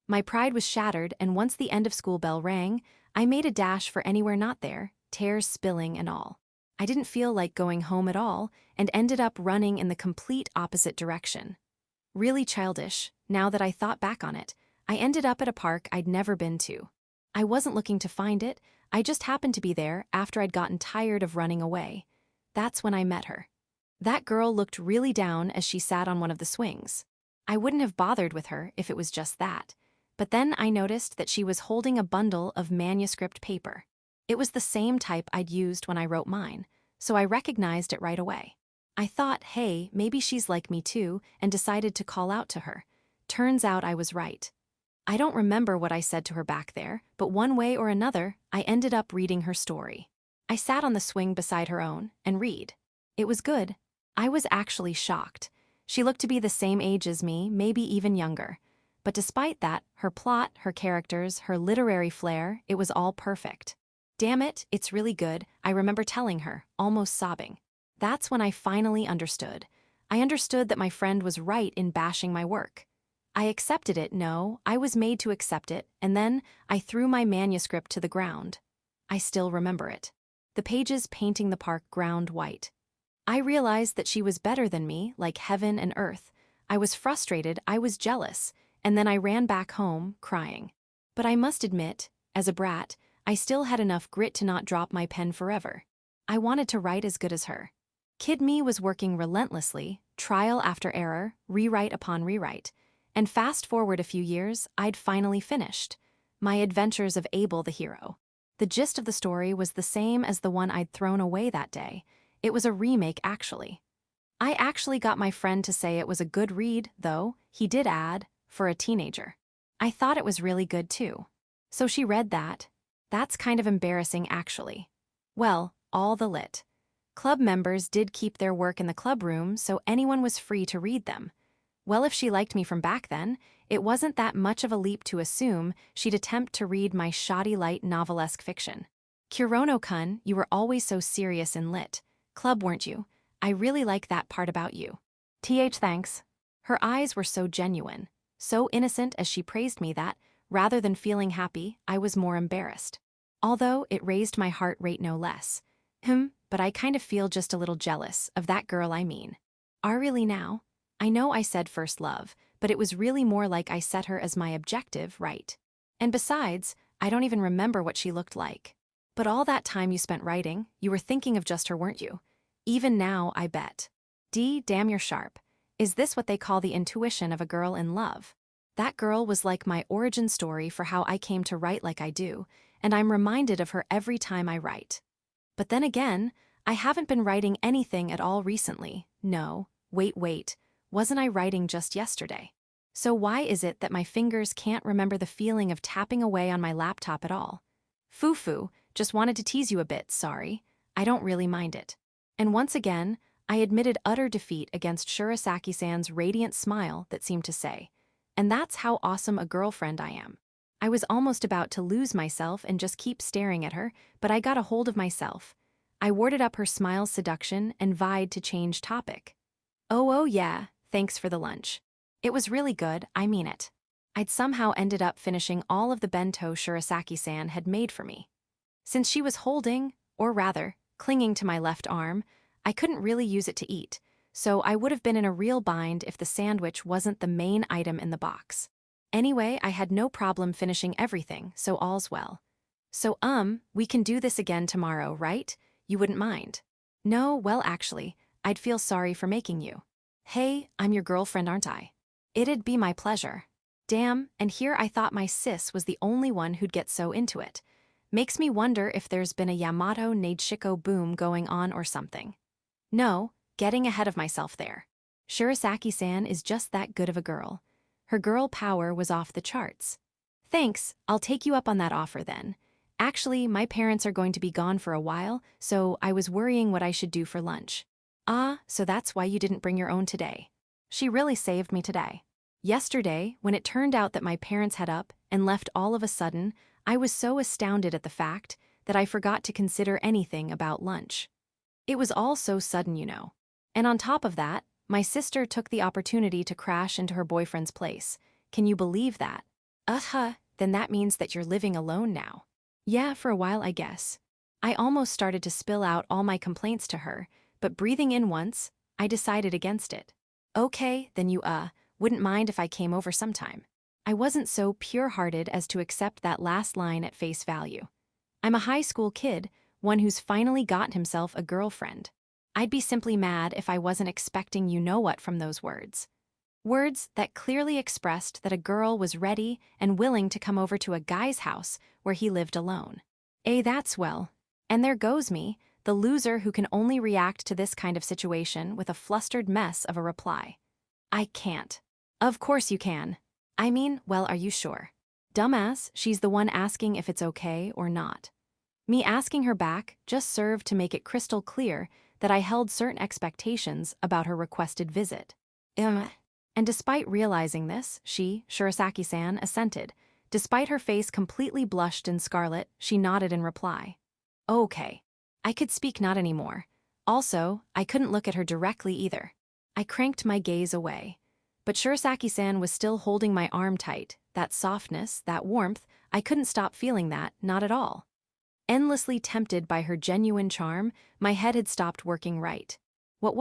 My pride was shattered, and once the end of school bell rang, I made a dash for anywhere not there, tears spilling and all. I didn't feel like going home at all, and ended up running in the complete opposite direction. Really childish, now that I thought back on it. I ended up at a park I'd never been to. I wasn't looking to find it, I just happened to be there after I'd gotten tired of running away. That's when I met her. That girl looked really down as she sat on one of the swings. I wouldn't have bothered with her if it was just that. But then I noticed that she was holding a bundle of manuscript paper. It was the same type I'd used when I wrote mine, so I recognized it right away. I thought, hey, maybe she's like me too, and decided to call out to her. Turns out I was right. I don't remember what I said to her back there, but one way or another, I ended up reading her story. I sat on the swing beside her own and read. It was good. I was actually shocked. She looked to be the same age as me, maybe even younger. But despite that, her plot, her characters, her literary flair, it was all perfect. Damn it, it's really good, I remember telling her, almost sobbing. That's when I finally understood. I understood that my friend was right in bashing my work. I accepted it, no, I was made to accept it, and then I threw my manuscript to the ground. I still remember it. The pages painting the park ground white. I realized that she was better than me, like heaven and earth. I was frustrated, I was jealous, and then I ran back home, crying. But I must admit, as a brat, I still had enough grit to not drop my pen forever. I wanted to write as good as her. Kid me was working relentlessly, trial after error, rewrite upon rewrite. And fast forward a few years, I'd finally finished. My Adventures of Abel the Hero. The gist of the story was the same as the one I'd thrown away that day. It was a remake, actually. I actually got my friend to say it was a good read, though, he did add, for a teenager. I thought it was really good, too. So she read that. That's kind of embarrassing, actually. Well, all the lit. Club members did keep their work in the clubroom, so anyone was free to read them. Well, if she liked me from back then, it wasn't that much of a leap to assume she'd attempt to read my shoddy light novelesque fiction. Kurono-kun, you were always so serious and lit. Club, weren't you? I really like that part about you. Thanks. Her eyes were so genuine, so innocent as she praised me that, rather than feeling happy, I was more embarrassed. Although it raised my heart rate no less. But I kind of feel just a little jealous of that girl I mean. Are really now? I know I said first love, but it was really more like I set her as my objective, right? And besides, I don't even remember what she looked like. But all that time you spent writing, you were thinking of just her, weren't you? Even now, I bet. Damn, you're sharp. Is this what they call the intuition of a girl in love? That girl was like my origin story for how I came to write like I do, and I'm reminded of her every time I write. But then again, I haven't been writing anything at all recently. No, wait. Wasn't I writing just yesterday? So why is it that my fingers can't remember the feeling of tapping away on my laptop at all? Foo-foo, just wanted to tease you a bit, sorry. I don't really mind it. And once again, I admitted utter defeat against Shirasaki-san's radiant smile that seemed to say, And that's how awesome a girlfriend I am. I was almost about to lose myself and just keep staring at her, but I got a hold of myself. I warded up her smile's seduction and vied to change topic. Oh yeah, thanks for the lunch. It was really good, I mean it. I'd somehow ended up finishing all of the bento Shirasaki-san had made for me. Since she was holding, or rather, clinging to my left arm, I couldn't really use it to eat, so I would have been in a real bind if the sandwich wasn't the main item in the box. Anyway, I had no problem finishing everything, so all's well. So, we can do this again tomorrow, right? You wouldn't mind? No, well actually, I'd feel sorry for making you. Hey, I'm your girlfriend, aren't I? It'd be my pleasure. Damn, and here I thought my sis was the only one who'd get so into it. Makes me wonder if there's been a Yamato Neidshiko boom going on or something. No, getting ahead of myself there. Shirasaki-san is just that good of a girl. Her girl power was off the charts. Thanks, I'll take you up on that offer then. Actually, my parents are going to be gone for a while, so I was worrying what I should do for lunch. Ah, so that's why you didn't bring your own today. She really saved me today. Yesterday, when it turned out that my parents had up and left all of a sudden, I was so astounded at the fact that I forgot to consider anything about lunch. It was all so sudden, you know. And on top of that, my sister took the opportunity to crash into her boyfriend's place. Can you believe that? Then that means that you're living alone now. Yeah, for a while, I guess. I almost started to spill out all my complaints to her, but breathing in once, I decided against it. Okay, then you, wouldn't mind if I came over sometime. I wasn't so pure-hearted as to accept that last line at face value. I'm a high school kid, one who's finally got himself a girlfriend. I'd be simply mad if I wasn't expecting you-know-what from those words. Words that clearly expressed that a girl was ready and willing to come over to a guy's house where he lived alone. That's well. And there goes me, the loser who can only react to this kind of situation with a flustered mess of a reply. I can't. Of course you can. I mean, well, are you sure? Dumbass, she's the one asking if it's okay or not. Me asking her back just served to make it crystal clear that I held certain expectations about her requested visit. And despite realizing this, she, Shirasaki-san, assented. Despite her face completely blushed and scarlet, she nodded in reply. Okay. I could speak not anymore. Also, I couldn't look at her directly either. I cranked my gaze away. But Shirasaki-san was still holding my arm tight. That softness, that warmth, I couldn't stop feeling that, not at all. Endlessly tempted by her genuine charm, my head had stopped working right. What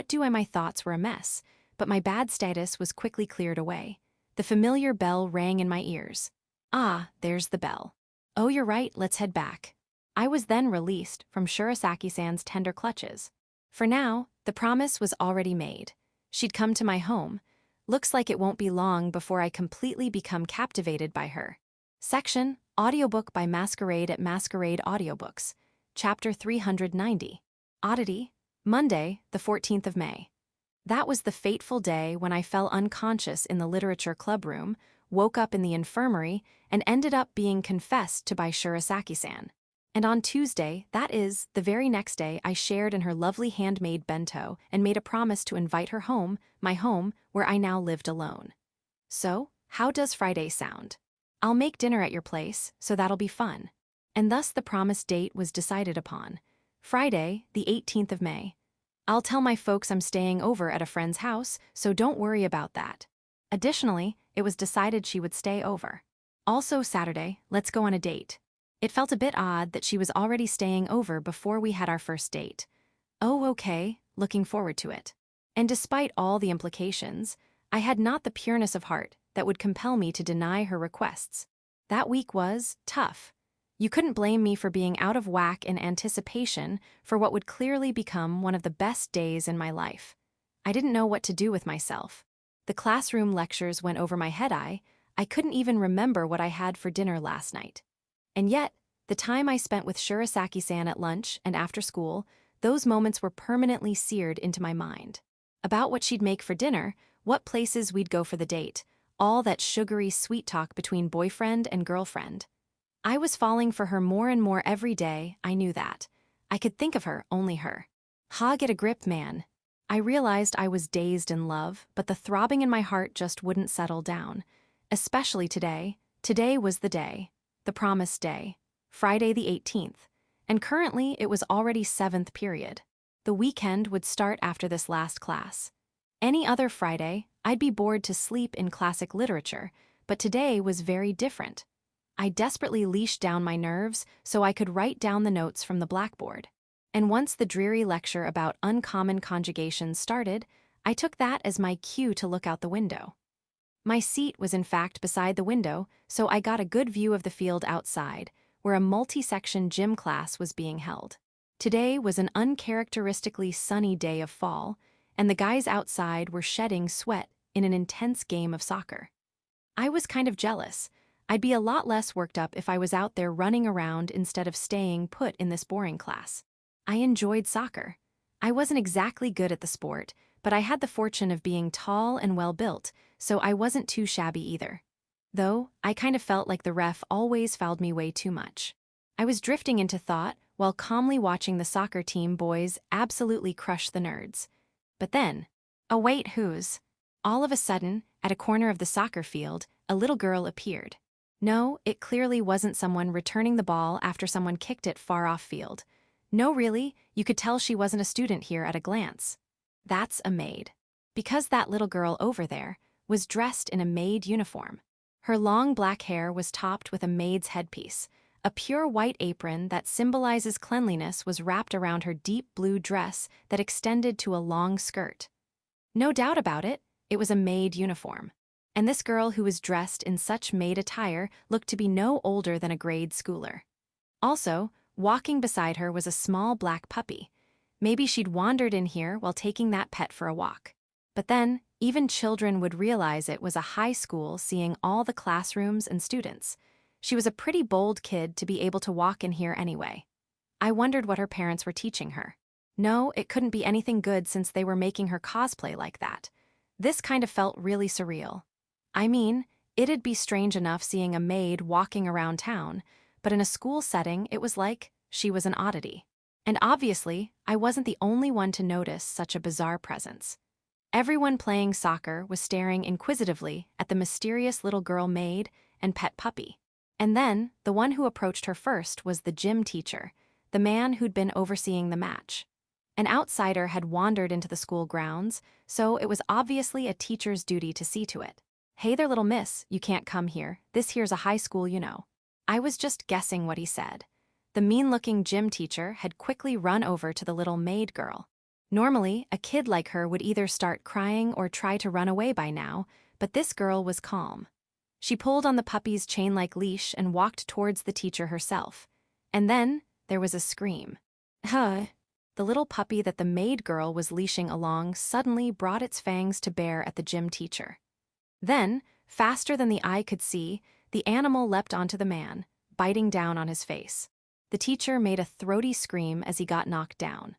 do my thoughts were a mess, but my bad status was quickly cleared away. The familiar bell rang in my ears. Ah, there's the bell. Oh, you're right, let's head back. I was then released from Shirasaki-san's tender clutches. For now, the promise was already made. She'd come to my home. Looks like it won't be long before I completely become captivated by her. Section, Audiobook by Masquerade at Masquerade Audiobooks. Chapter 390. Oddity, Monday, the 14th of May. That was the fateful day when I fell unconscious in the literature clubroom, woke up in the infirmary, and ended up being confessed to by Shirasaki-san. And on Tuesday, that is, the very next day, I shared in her lovely handmade bento and made a promise to invite her home, my home, where I now lived alone. So, how does Friday sound? I'll make dinner at your place, so that'll be fun. And thus the promised date was decided upon. Friday, the 18th of May. I'll tell my folks I'm staying over at a friend's house, so don't worry about that. Additionally, it was decided she would stay over. Also Saturday, let's go on a date. It felt a bit odd that she was already staying over before we had our first date. Oh, okay, looking forward to it. And despite all the implications, I had not the pureness of heart that would compel me to deny her requests. That week was tough. You couldn't blame me for being out of whack in anticipation for what would clearly become one of the best days in my life. I didn't know what to do with myself. The classroom lectures went over my head. I couldn't even remember what I had for dinner last night. And yet, the time I spent with Shirasaki-san at lunch and after school, those moments were permanently seared into my mind. About what she'd make for dinner, what places we'd go for the date, all that sugary sweet talk between boyfriend and girlfriend. I was falling for her more and more every day, I knew that. I could think of her, only her. Get a grip, man. I realized I was dazed in love, but the throbbing in my heart just wouldn't settle down. Especially today. Today was the day. The promised day. Friday the 18th. And currently it was already 7th period. The weekend would start after this last class. Any other Friday, I'd be bored to sleep in classic literature, but today was very different. I desperately leashed down my nerves so I could write down the notes from the blackboard. And once the dreary lecture about uncommon conjugations started, I took that as my cue to look out the window. My seat was in fact beside the window, so I got a good view of the field outside, where a multi-section gym class was being held. Today was an uncharacteristically sunny day of fall, and the guys outside were shedding sweat in an intense game of soccer. I was kind of jealous. I'd be a lot less worked up if I was out there running around instead of staying put in this boring class. I enjoyed soccer. I wasn't exactly good at the sport, but I had the fortune of being tall and well-built, so I wasn't too shabby either. Though, I kind of felt like the ref always fouled me way too much. I was drifting into thought while calmly watching the soccer team boys absolutely crush the nerds. But then, oh wait, who's? All of a sudden, at a corner of the soccer field, a little girl appeared. No, it clearly wasn't someone returning the ball after someone kicked it far off field. No, really, you could tell she wasn't a student here at a glance. That's a maid. Because that little girl over there was dressed in a maid uniform. Her long black hair was topped with a maid's headpiece. A pure white apron that symbolizes cleanliness was wrapped around her deep blue dress that extended to a long skirt. No doubt about it, it was a maid uniform. And this girl who was dressed in such maid attire looked to be no older than a grade schooler. Also, walking beside her was a small black puppy. Maybe she'd wandered in here while taking that pet for a walk. But then, even children would realize it was a high school seeing all the classrooms and students. She was a pretty bold kid to be able to walk in here anyway. I wondered what her parents were teaching her. No, it couldn't be anything good since they were making her cosplay like that. This kind of felt really surreal. I mean, it'd be strange enough seeing a maid walking around town, but in a school setting it was like she was an oddity. And obviously, I wasn't the only one to notice such a bizarre presence. Everyone playing soccer was staring inquisitively at the mysterious little girl maid and pet puppy. And then, the one who approached her first was the gym teacher, the man who'd been overseeing the match. An outsider had wandered into the school grounds, so it was obviously a teacher's duty to see to it. Hey there, little miss, you can't come here. This here's a high school, you know. I was just guessing what he said. The mean-looking gym teacher had quickly run over to the little maid girl. Normally, a kid like her would either start crying or try to run away by now, but this girl was calm. She pulled on the puppy's chain-like leash and walked towards the teacher herself. And then, there was a scream. Huh. The little puppy that the maid girl was leashing along suddenly brought its fangs to bear at the gym teacher. Then, faster than the eye could see, the animal leapt onto the man, biting down on his face. The teacher made a throaty scream as he got knocked down.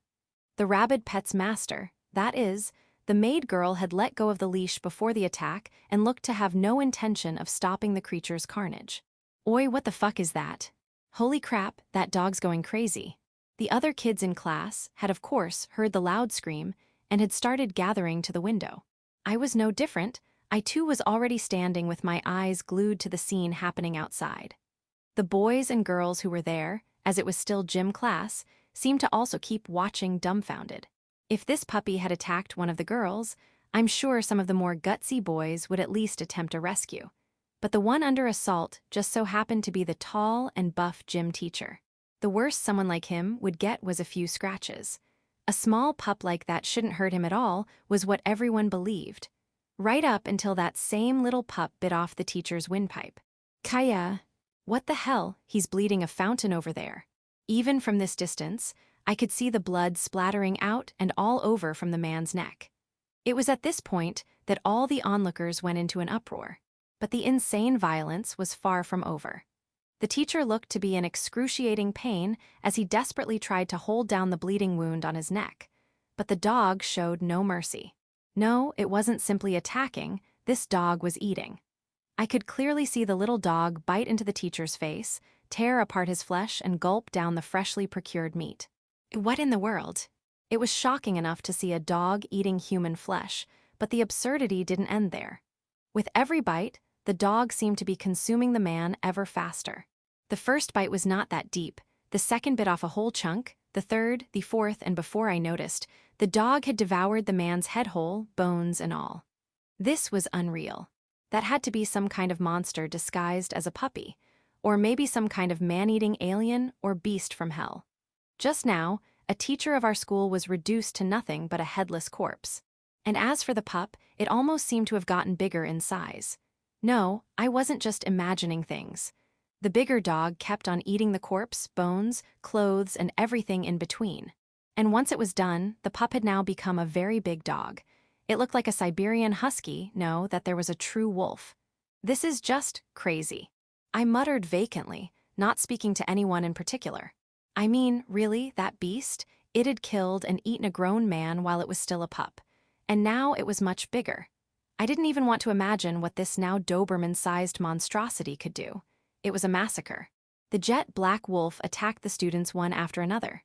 The rabid pet's master, that is, the maid girl, had let go of the leash before the attack and looked to have no intention of stopping the creature's carnage. Oi, what the fuck is that? Holy crap, that dog's going crazy. The other kids in class had of course heard the loud scream and had started gathering to the window. I was no different. I too was already standing with my eyes glued to the scene happening outside. The boys and girls who were there, as it was still gym class, seemed to also keep watching dumbfounded. If this puppy had attacked one of the girls, I'm sure some of the more gutsy boys would at least attempt a rescue. But the one under assault just so happened to be the tall and buff gym teacher. The worst someone like him would get was a few scratches. A small pup like that shouldn't hurt him at all was what everyone believed. Right up until that same little pup bit off the teacher's windpipe. Kaya, what the hell, he's bleeding a fountain over there. Even from this distance, I could see the blood splattering out and all over from the man's neck. It was at this point that all the onlookers went into an uproar. But the insane violence was far from over. The teacher looked to be in excruciating pain as he desperately tried to hold down the bleeding wound on his neck. But the dog showed no mercy. No, it wasn't simply attacking, this dog was eating. I could clearly see the little dog bite into the teacher's face, tear apart his flesh and gulp down the freshly procured meat. What in the world? It was shocking enough to see a dog eating human flesh, but the absurdity didn't end there. With every bite, the dog seemed to be consuming the man ever faster. The first bite was not that deep, the second bit off a whole chunk, the third, the fourth, and before I noticed, the dog had devoured the man's head whole, bones and all. This was unreal. That had to be some kind of monster disguised as a puppy, or maybe some kind of man-eating alien or beast from hell. Just now, a teacher of our school was reduced to nothing but a headless corpse. And as for the pup, it almost seemed to have gotten bigger in size. No, I wasn't just imagining things. The bigger dog kept on eating the corpse, bones, clothes, and everything in between. And once it was done, the pup had now become a very big dog. It looked like a Siberian husky, no, that there was a true wolf. This is just crazy. I muttered vacantly, not speaking to anyone in particular. I mean, really, that beast? It had killed and eaten a grown man while it was still a pup. And now it was much bigger. I didn't even want to imagine what this now Doberman-sized monstrosity could do. It was a massacre. The jet black wolf attacked the students one after another.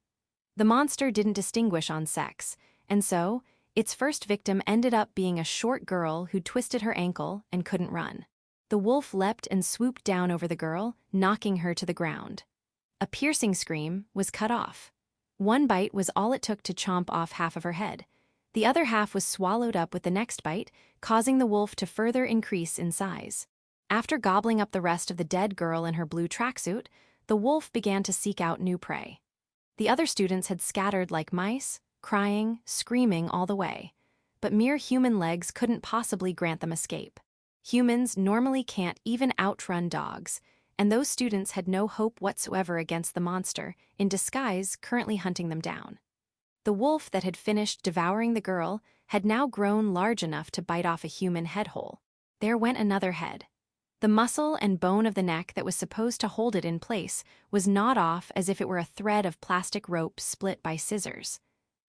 The monster didn't distinguish on sex, and so, its first victim ended up being a short girl who twisted her ankle and couldn't run. The wolf leapt and swooped down over the girl, knocking her to the ground. A piercing scream was cut off. One bite was all it took to chomp off half of her head. The other half was swallowed up with the next bite, causing the wolf to further increase in size. After gobbling up the rest of the dead girl in her blue tracksuit, the wolf began to seek out new prey. The other students had scattered like mice, crying, screaming all the way. But mere human legs couldn't possibly grant them escape. Humans normally can't even outrun dogs, and those students had no hope whatsoever against the monster, in disguise currently hunting them down. The wolf that had finished devouring the girl had now grown large enough to bite off a human head whole. There went another head. The muscle and bone of the neck that was supposed to hold it in place was gnawed off as if it were a thread of plastic rope split by scissors.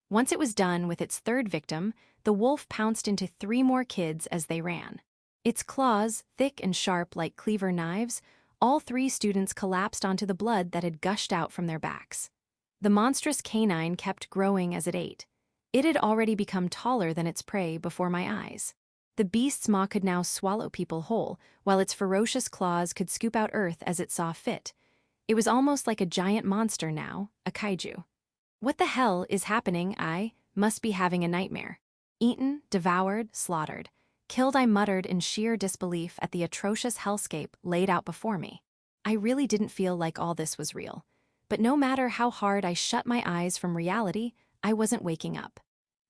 Once it was done with its third victim, the wolf pounced into 3 more kids as they ran. Its claws, thick and sharp like cleaver knives, all 3 students collapsed onto the blood that had gushed out from their backs. The monstrous canine kept growing as it ate. It had already become taller than its prey before my eyes. The beast's maw could now swallow people whole, while its ferocious claws could scoop out earth as it saw fit. It was almost like a giant monster now, a kaiju. What the hell is happening? I must be having a nightmare. Eaten, devoured, slaughtered. Killed, I muttered in sheer disbelief at the atrocious hellscape laid out before me. I really didn't feel like all this was real. But no matter how hard I shut my eyes from reality, I wasn't waking up.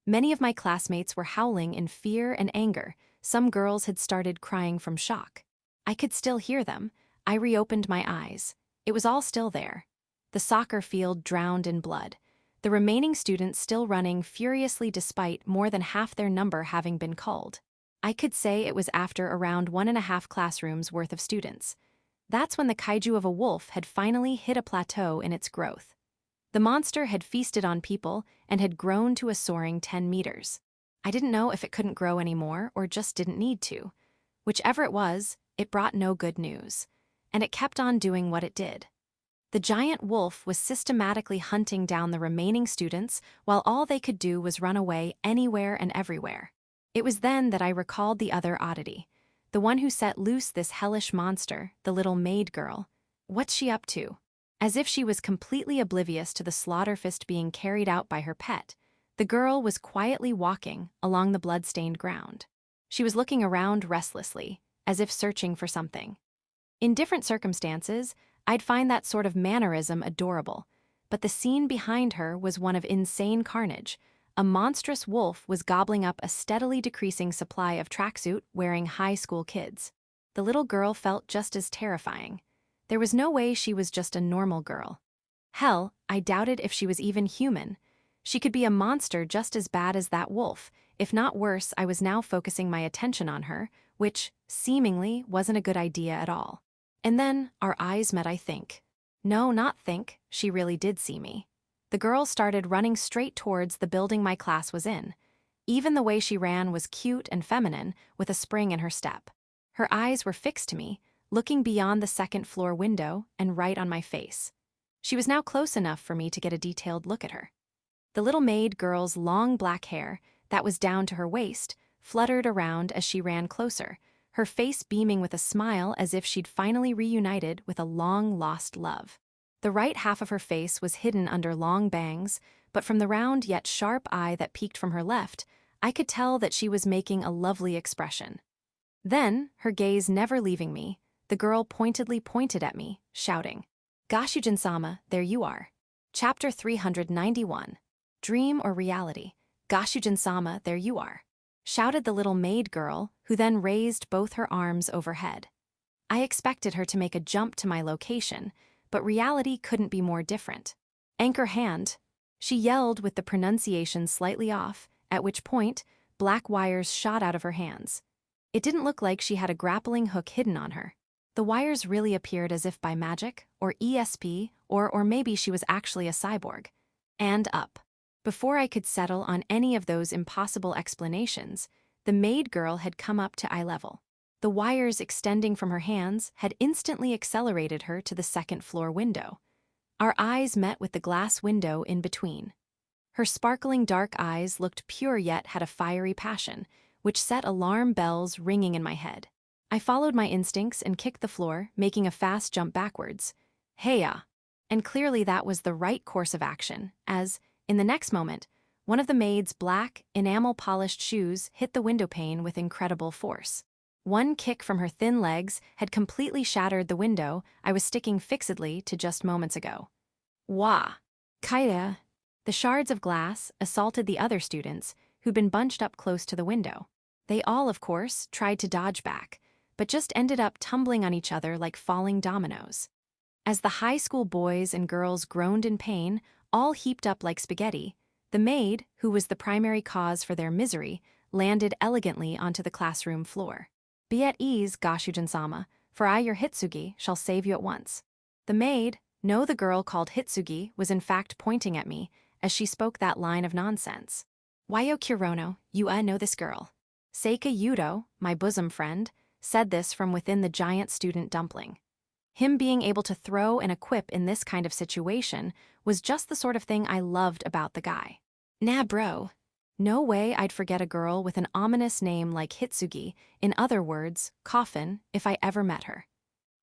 Many of my classmates were howling in fear and anger. Some girls had started crying from shock. I could still hear them. I reopened my eyes. It was all still there. The soccer field drowned in blood. The remaining students still running furiously despite more than half their number having been culled. I could say it was after around 1.5 classrooms worth of students. That's when the kaiju of a wolf had finally hit a plateau in its growth. The monster had feasted on people and had grown to a soaring 10 meters. I didn't know if it couldn't grow anymore or just didn't need to. Whichever it was, it brought no good news. And it kept on doing what it did. The giant wolf was systematically hunting down the remaining students while all they could do was run away anywhere and everywhere. It was then that I recalled the other oddity. The one who set loose this hellish monster, the little maid girl. What's she up to? As if she was completely oblivious to the slaughter fist being carried out by her pet, the girl was quietly walking along the blood-stained ground. She was looking around restlessly, as if searching for something. In different circumstances, I'd find that sort of mannerism adorable, but the scene behind her was one of insane carnage. A monstrous wolf was gobbling up a steadily decreasing supply of tracksuit-wearing high school kids. The little girl felt just as terrifying. There was no way she was just a normal girl. Hell, I doubted if she was even human. She could be a monster just as bad as that wolf. If not worse, I was now focusing my attention on her, which, seemingly, wasn't a good idea at all. And then, our eyes met, I think. No, not think, she really did see me. The girl started running straight towards the building my class was in. Even the way she ran was cute and feminine, with a spring in her step. Her eyes were fixed to me, looking beyond the second-floor window and right on my face. She was now close enough for me to get a detailed look at her. The little maid girl's long black hair, that was down to her waist, fluttered around as she ran closer, her face beaming with a smile as if she'd finally reunited with a long-lost love. The right half of her face was hidden under long bangs, but from the round yet sharp eye that peeked from her left, I could tell that she was making a lovely expression. Then, her gaze never leaving me, the girl pointedly pointed at me, shouting, "Gashujin-sama, there you are." Chapter 391. Dream or Reality? "Gashujin-sama, there you are," shouted the little maid girl, who then raised both her arms overhead. I expected her to make a jump to my location, but reality couldn't be more different. "Anchor hand," she yelled with the pronunciation slightly off, at which point, black wires shot out of her hands. It didn't look like she had a grappling hook hidden on her. The wires really appeared as if by magic, or ESP, or maybe she was actually a cyborg. And up. Before I could settle on any of those impossible explanations, the maid girl had come up to eye level. The wires extending from her hands had instantly accelerated her to the second-floor window. Our eyes met with the glass window in between. Her sparkling dark eyes looked pure yet had a fiery passion, which set alarm bells ringing in my head. I followed my instincts and kicked the floor, making a fast jump backwards. Heya! And clearly that was the right course of action, as, in the next moment, one of the maid's black, enamel-polished shoes hit the windowpane with incredible force. One kick from her thin legs had completely shattered the window I was sticking fixedly to just moments ago. Wah! Kaida! The shards of glass assaulted the other students, who'd been bunched up close to the window. They all, of course, tried to dodge back, but just ended up tumbling on each other like falling dominoes. As the high school boys and girls groaned in pain, all heaped up like spaghetti, the maid, who was the primary cause for their misery, landed elegantly onto the classroom floor. "Be at ease, Gashujin-sama, for I, your Hitsugi, shall save you at once." The maid, no, the girl called Hitsugi, was in fact pointing at me as she spoke that line of nonsense. "Wayo Kurono, you know this girl." Seika Yudo, my bosom friend, said this from within the giant student dumpling. Him being able to throw and equip in this kind of situation was just the sort of thing I loved about the guy. Nah, bro. No way I'd forget a girl with an ominous name like Hitsugi, in other words, Coffin, if I ever met her.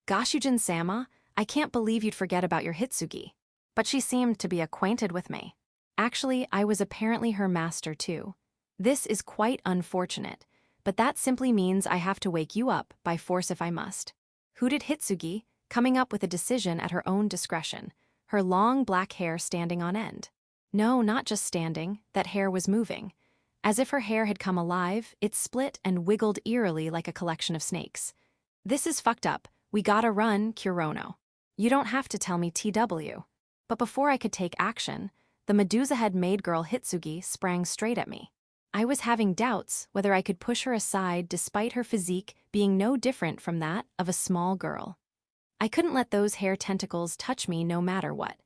"Gashujin-sama, I can't believe you'd forget about your Hitsugi." But she seemed to be acquainted with me. Actually, I was apparently her master too. This is quite unfortunate, but that simply means I have to wake you up by force if I must. Hooted Hitsugi, coming up with a decision at her own discretion, her long black hair standing on end. No, not just standing, that hair was moving. As if her hair had come alive, it split and wiggled eerily like a collection of snakes. "This is fucked up. We gotta run, Kurono." You don't have to tell me TW. But before I could take action, the Medusa-head maid girl Hitsugi sprang straight at me. I was having doubts whether I could push her aside despite her physique being no different from that of a small girl. I couldn't let those hair tentacles touch me no matter what.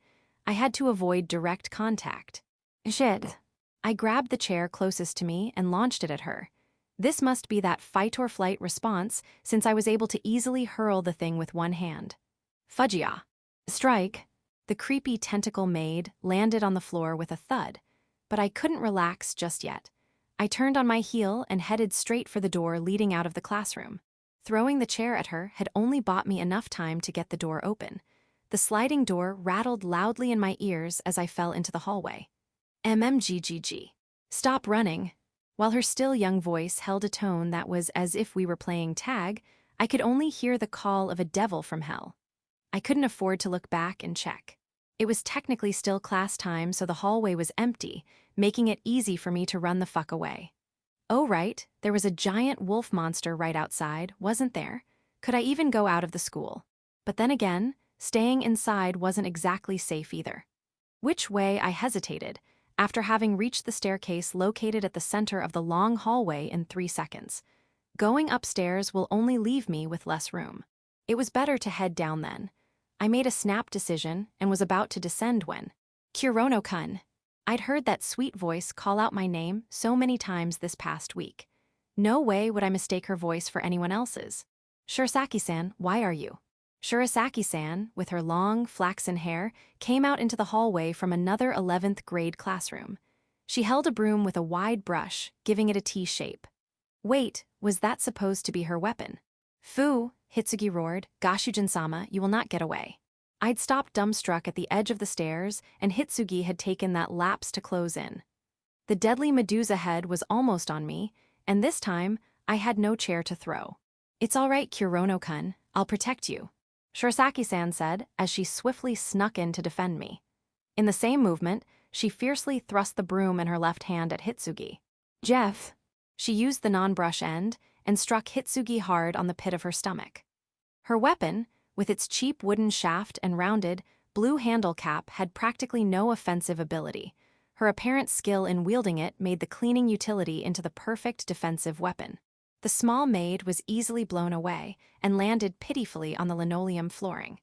I had to avoid direct contact. Shit. I grabbed the chair closest to me and launched it at her. This must be that fight-or-flight response, since I was able to easily hurl the thing with one hand. Fudgia. Strike. The creepy tentacle maid landed on the floor with a thud, but I couldn't relax just yet. I turned on my heel and headed straight for the door leading out of the classroom. Throwing the chair at her had only bought me enough time to get the door open. The sliding door rattled loudly in my ears as I fell into the hallway. "MMGGG. Stop running." While her still young voice held a tone that was as if we were playing tag, I could only hear the call of a devil from hell. I couldn't afford to look back and check. It was technically still class time, so the hallway was empty, making it easy for me to run the fuck away. Oh right, there was a giant wolf monster right outside, wasn't there? Could I even go out of the school? But then again, staying inside wasn't exactly safe either. Which way I hesitated, after having reached the staircase located at the center of the long hallway in 3 seconds. Going upstairs will only leave me with less room. It was better to head down then. I made a snap decision and was about to descend when... Kurono-kun. I'd heard that sweet voice call out my name so many times this past week. No way would I mistake her voice for anyone else's. "Shirsaki-san, why are you?" Shirasaki-san, with her long, flaxen hair, came out into the hallway from another 11th grade classroom. She held a broom with a wide brush, giving it a T shape. Wait, was that supposed to be her weapon? Fu, Hitsugi roared, Gashujin-sama, you will not get away. I'd stopped dumbstruck at the edge of the stairs, and Hitsugi had taken that lapse to close in. The deadly Medusa head was almost on me, and this time, I had no chair to throw. It's all right, Kurono-kun, I'll protect you, Shirasaki-san said as she swiftly snuck in to defend me. In the same movement, she fiercely thrust the broom in her left hand at Hitsugi. Jeff! She used the non-brush end and struck Hitsugi hard on the pit of her stomach. Her weapon, with its cheap wooden shaft and rounded, blue handle cap, had practically no offensive ability. Her apparent skill in wielding it made the cleaning utility into the perfect defensive weapon. The small maid was easily blown away and landed pitifully on the linoleum flooring.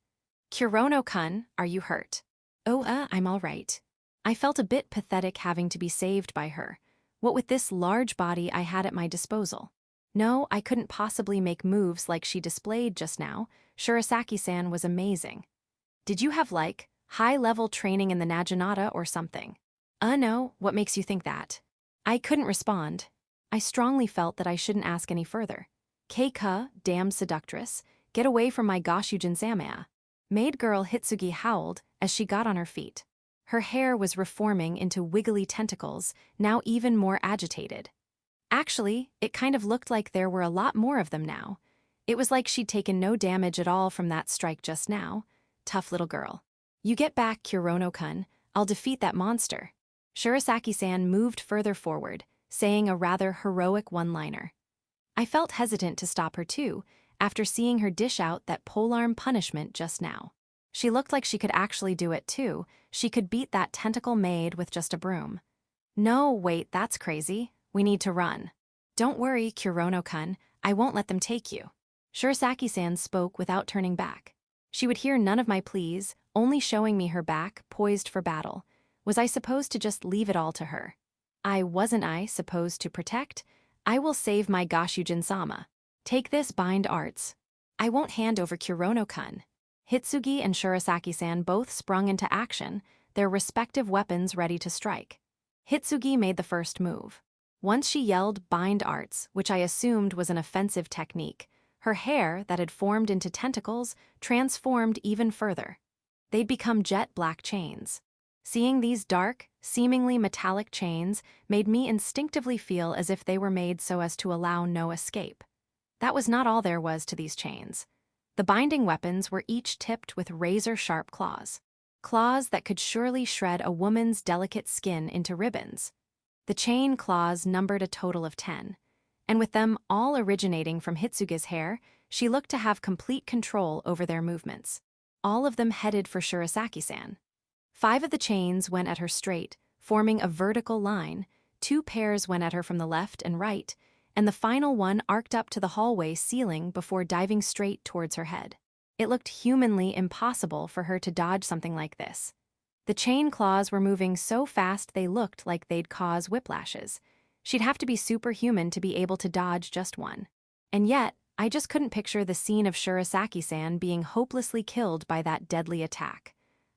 Kurono-kun, are you hurt? Oh, I'm all right. I felt a bit pathetic having to be saved by her. What with this large body I had at my disposal. No, I couldn't possibly make moves like she displayed just now. Shirasaki-san was amazing. Did you have, like, high-level training in the Naginata or something? No, what makes you think that? I couldn't respond. I strongly felt that I shouldn't ask any further. Keika, damned seductress, get away from my Gashujin-sama. Maid girl Hitsugi howled as she got on her feet. Her hair was reforming into wiggly tentacles, now even more agitated. Actually, it kind of looked like there were a lot more of them now. It was like she'd taken no damage at all from that strike just now. Tough little girl. You get back, Kurono-kun. I'll defeat that monster. Shirasaki-san moved further forward, saying a rather heroic one-liner. I felt hesitant to stop her too, after seeing her dish out that polearm punishment just now. She looked like she could actually do it too. She could beat that tentacle maid with just a broom. No, wait, that's crazy. We need to run. Don't worry, Kurono-kun, I won't let them take you. Shirasaki-san spoke without turning back. She would hear none of my pleas, only showing me her back, poised for battle. Was I supposed to just leave it all to her? Wasn't I supposed to protect? I will save my Gashujin-sama. Take this, bind arts. I won't hand over Kurono-kun. Hitsugi and Shirasaki-san both sprung into action, their respective weapons ready to strike. Hitsugi made the first move. Once she yelled bind arts, which I assumed was an offensive technique, her hair that had formed into tentacles transformed even further. They'd become jet black chains. Seeing these dark, seemingly metallic chains made me instinctively feel as if they were made so as to allow no escape. That was not all there was to these chains. The binding weapons were each tipped with razor-sharp claws. Claws that could surely shred a woman's delicate skin into ribbons. The chain claws numbered a total of 10, and with them all originating from Hitsugi's hair, she looked to have complete control over their movements. All of them headed for Shirasaki-san. 5 of the chains went at her straight, forming a vertical line. 2 pairs went at her from the left and right, and the final one arced up to the hallway ceiling before diving straight towards her head. It looked humanly impossible for her to dodge something like this. The chain claws were moving so fast they looked like they'd cause whiplashes. She'd have to be superhuman to be able to dodge just one. And yet, I just couldn't picture the scene of Shirasaki-san being hopelessly killed by that deadly attack.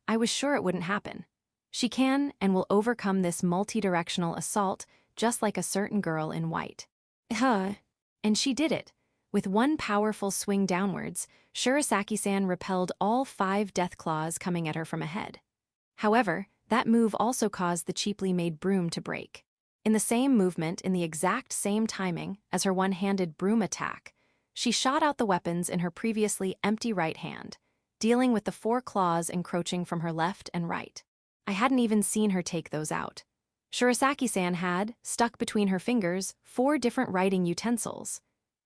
I was sure it wouldn't happen. She can and will overcome this multi-directional assault just like a certain girl in white. And she did it. With one powerful swing downwards, Shirasaki-san repelled all 5 death claws coming at her from ahead. However, that move also caused the cheaply made broom to break. In the same movement, in the exact same timing as her one-handed broom attack, she shot out the weapons in her previously empty right hand, dealing with the 4 claws encroaching from her left and right. I hadn't even seen her take those out. Shirasaki-san had, stuck between her fingers, 4 different writing utensils.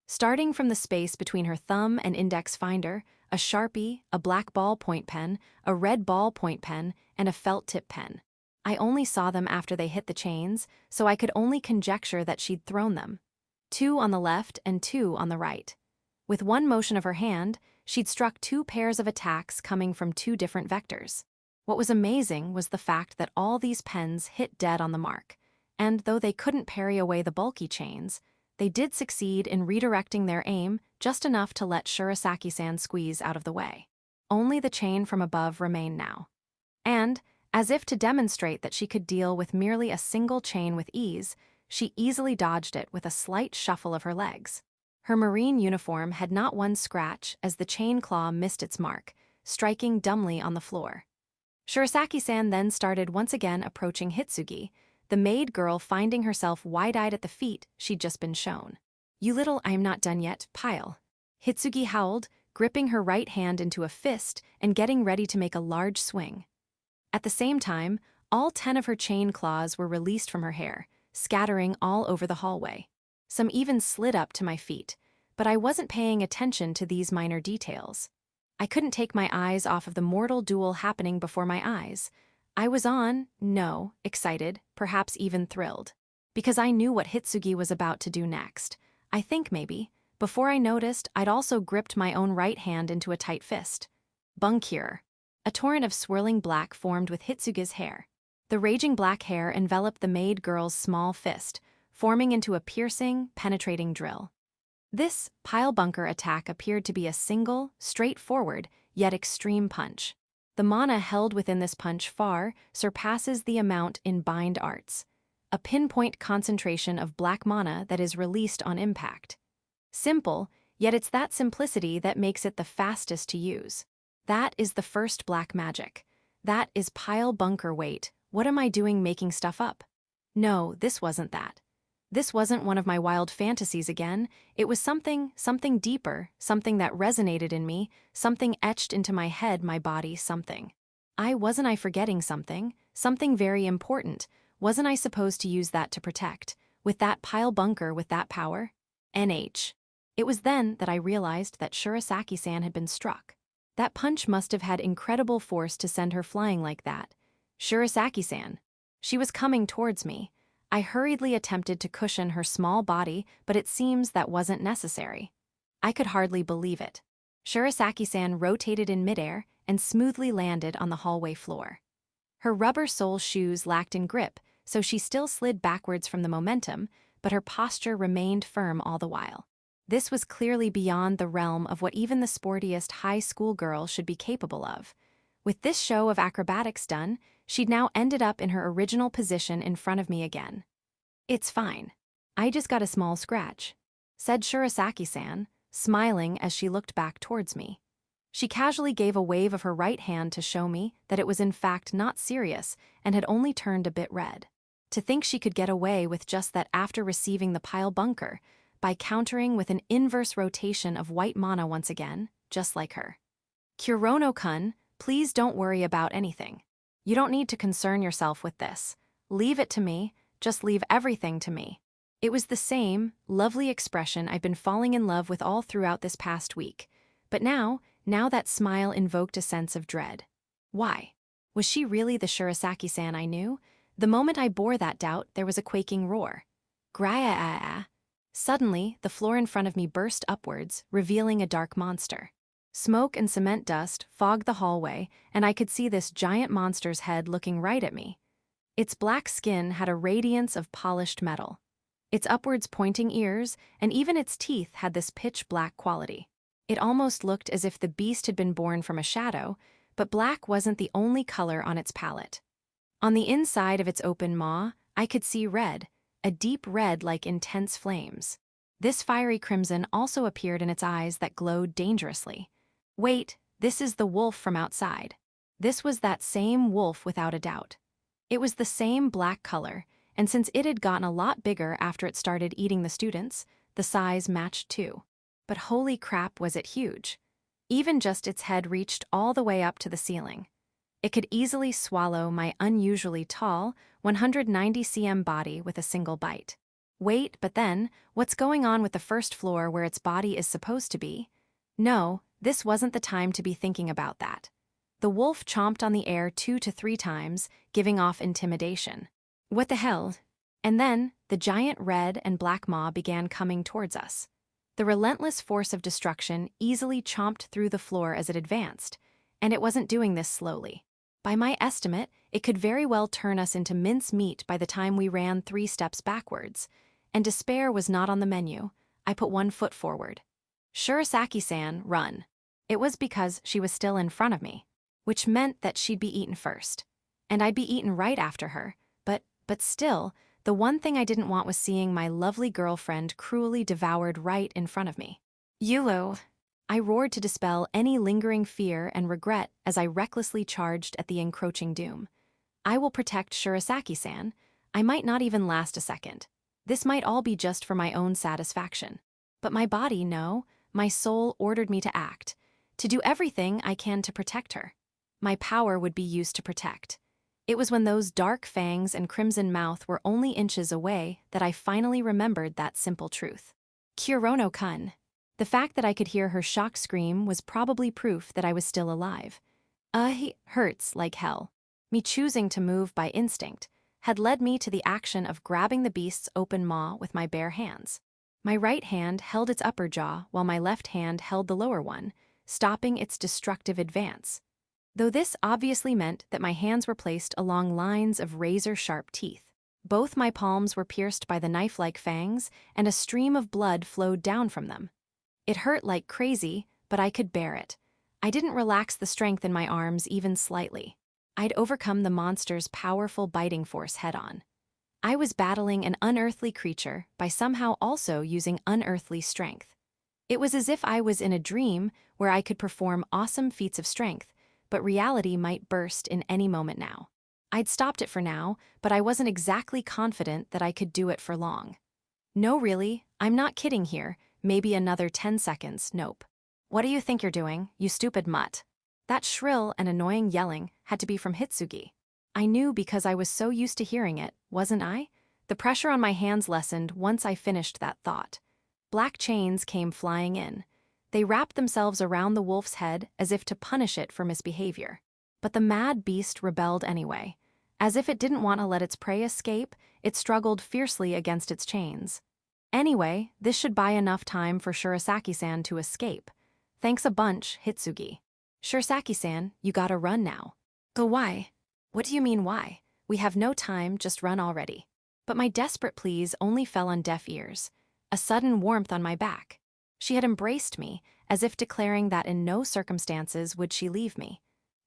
Starting from the space between her thumb and index finder, a Sharpie, a black ballpoint pen, a red ballpoint pen, and a felt tip pen. I only saw them after they hit the chains, so I could only conjecture that she'd thrown them. 2 on the left and 2 on the right. With one motion of her hand, she'd struck 2 pairs of attacks coming from 2 different vectors. What was amazing was the fact that all these pens hit dead on the mark, and though they couldn't parry away the bulky chains, they did succeed in redirecting their aim just enough to let Shirasaki-san squeeze out of the way. Only the chain from above remained now. And, as if to demonstrate that she could deal with merely a single chain with ease, she easily dodged it with a slight shuffle of her legs. Her marine uniform had not one scratch as the chain claw missed its mark, striking dumbly on the floor. Shirasaki-san then started once again approaching Hitsugi, the maid girl finding herself wide-eyed at the feat she'd just been shown. "You little I'm not done yet, pile." Hitsugi howled, gripping her right hand into a fist and getting ready to make a large swing. At the same time, all 10 of her chain claws were released from her hair, scattering all over the hallway. Some even slid up to my feet, but I wasn't paying attention to these minor details. I couldn't take my eyes off of the mortal duel happening before my eyes. I was excited, perhaps even thrilled. Because I knew what Hitsugi was about to do next. I think maybe, before I noticed, I'd also gripped my own right hand into a tight fist. Bunkure. A torrent of swirling black formed with Hitsugi's hair. The raging black hair enveloped the maid girl's small fist, forming into a piercing, penetrating drill. This pile bunker attack appeared to be a single, straightforward, yet extreme punch. The mana held within this punch far surpasses the amount in bind arts. A pinpoint concentration of black mana that is released on impact. Simple, yet it's that simplicity that makes it the fastest to use. That is the first black magic. That is pile bunker weight. What am I doing making stuff up? No, this wasn't that. This wasn't one of my wild fantasies again. It was something deeper, something that resonated in me, something etched into my head, my body, something. Wasn't I forgetting something? Something very important. Wasn't I supposed to use that to protect? With that pile bunker, with that power? NH. It was then that I realized that Shirasaki-san had been struck. That punch must have had incredible force to send her flying like that. Shirasaki-san. She was coming towards me. I hurriedly attempted to cushion her small body, but it seems that wasn't necessary. I could hardly believe it. Shirasaki-san rotated in midair and smoothly landed on the hallway floor. Her rubber sole shoes lacked in grip, so she still slid backwards from the momentum, but her posture remained firm all the while. This was clearly beyond the realm of what even the sportiest high school girl should be capable of. With this show of acrobatics done, she'd now ended up in her original position in front of me again. "It's fine. I just got a small scratch," said Shirasaki-san, smiling as she looked back towards me. She casually gave a wave of her right hand to show me that it was in fact not serious and had only turned a bit red. To think she could get away with just that after receiving the pile bunker, by countering with an inverse rotation of white mana once again, just like her. "Kurono-kun, please don't worry about anything. You don't need to concern yourself with this. Leave it to me, just leave everything to me." It was the same, lovely expression I've been falling in love with all throughout this past week. But now that smile invoked a sense of dread. Why? Was she really the Shirasaki-san I knew? The moment I bore that doubt, there was a quaking roar. Graya-ah-ah. Suddenly, the floor in front of me burst upwards, revealing a dark monster. Smoke and cement dust fogged the hallway, and I could see this giant monster's head looking right at me. Its black skin had a radiance of polished metal. Its upwards pointing ears, and even its teeth had this pitch-black quality. It almost looked as if the beast had been born from a shadow, but black wasn't the only color on its palette. On the inside of its open maw, I could see red, a deep red like intense flames. This fiery crimson also appeared in its eyes that glowed dangerously. Wait, this is the wolf from outside. This was that same wolf without a doubt. It was the same black color, and since it had gotten a lot bigger after it started eating the students, the size matched too. But holy crap, was it huge. Even just its head reached all the way up to the ceiling. It could easily swallow my unusually tall, 190 cm body with a single bite. Wait, but then, what's going on with the first floor where its body is supposed to be? No, this wasn't the time to be thinking about that. The wolf chomped on the air 2 to 3 times, giving off intimidation. What the hell? And then, the giant red and black maw began coming towards us. The relentless force of destruction easily chomped through the floor as it advanced, and it wasn't doing this slowly. By my estimate, it could very well turn us into mince meat by the time we ran 3 steps backwards. And despair was not on the menu. I put 1 foot forward. "Shirasaki-san, run." It was because she was still in front of me, which meant that she'd be eaten first. And I'd be eaten right after her, but still, the one thing I didn't want was seeing my lovely girlfriend cruelly devoured right in front of me. "Yulu!" I roared to dispel any lingering fear and regret as I recklessly charged at the encroaching doom. "I will protect Shirasaki-san. I might not even last a second. This might all be just for my own satisfaction. But my body, no, my soul ordered me to act, to do everything I can to protect her. My power would be used to protect." It was when those dark fangs and crimson mouth were only inches away that I finally remembered that simple truth. Kurono-kun. The fact that I could hear her shocked scream was probably proof that I was still alive. He hurts like hell. Me choosing to move by instinct had led me to the action of grabbing the beast's open maw with my bare hands. My right hand held its upper jaw while my left hand held the lower one, stopping its destructive advance. Though this obviously meant that my hands were placed along lines of razor-sharp teeth. Both my palms were pierced by the knife-like fangs, and a stream of blood flowed down from them. It hurt like crazy, but I could bear it. I didn't relax the strength in my arms even slightly. I'd overcome the monster's powerful biting force head-on. I was battling an unearthly creature by somehow also using unearthly strength. It was as if I was in a dream where I could perform awesome feats of strength, but reality might burst in any moment now. I'd stopped it for now, but I wasn't exactly confident that I could do it for long. "No, really, I'm not kidding here. Maybe another 10 seconds, nope." "What do you think you're doing, you stupid mutt?" That shrill and annoying yelling had to be from Hitsugi. I knew because I was so used to hearing it, wasn't I? The pressure on my hands lessened once I finished that thought. Black chains came flying in. They wrapped themselves around the wolf's head as if to punish it for misbehavior. But the mad beast rebelled anyway. As if it didn't want to let its prey escape, it struggled fiercely against its chains. Anyway, this should buy enough time for Shirasaki-san to escape. "Thanks a bunch, Hitsugi." "Shirasaki-san, you gotta run now." "Go why?" "What do you mean why? We have no time, just run already." But my desperate pleas only fell on deaf ears. A sudden warmth on my back. She had embraced me, as if declaring that in no circumstances would she leave me.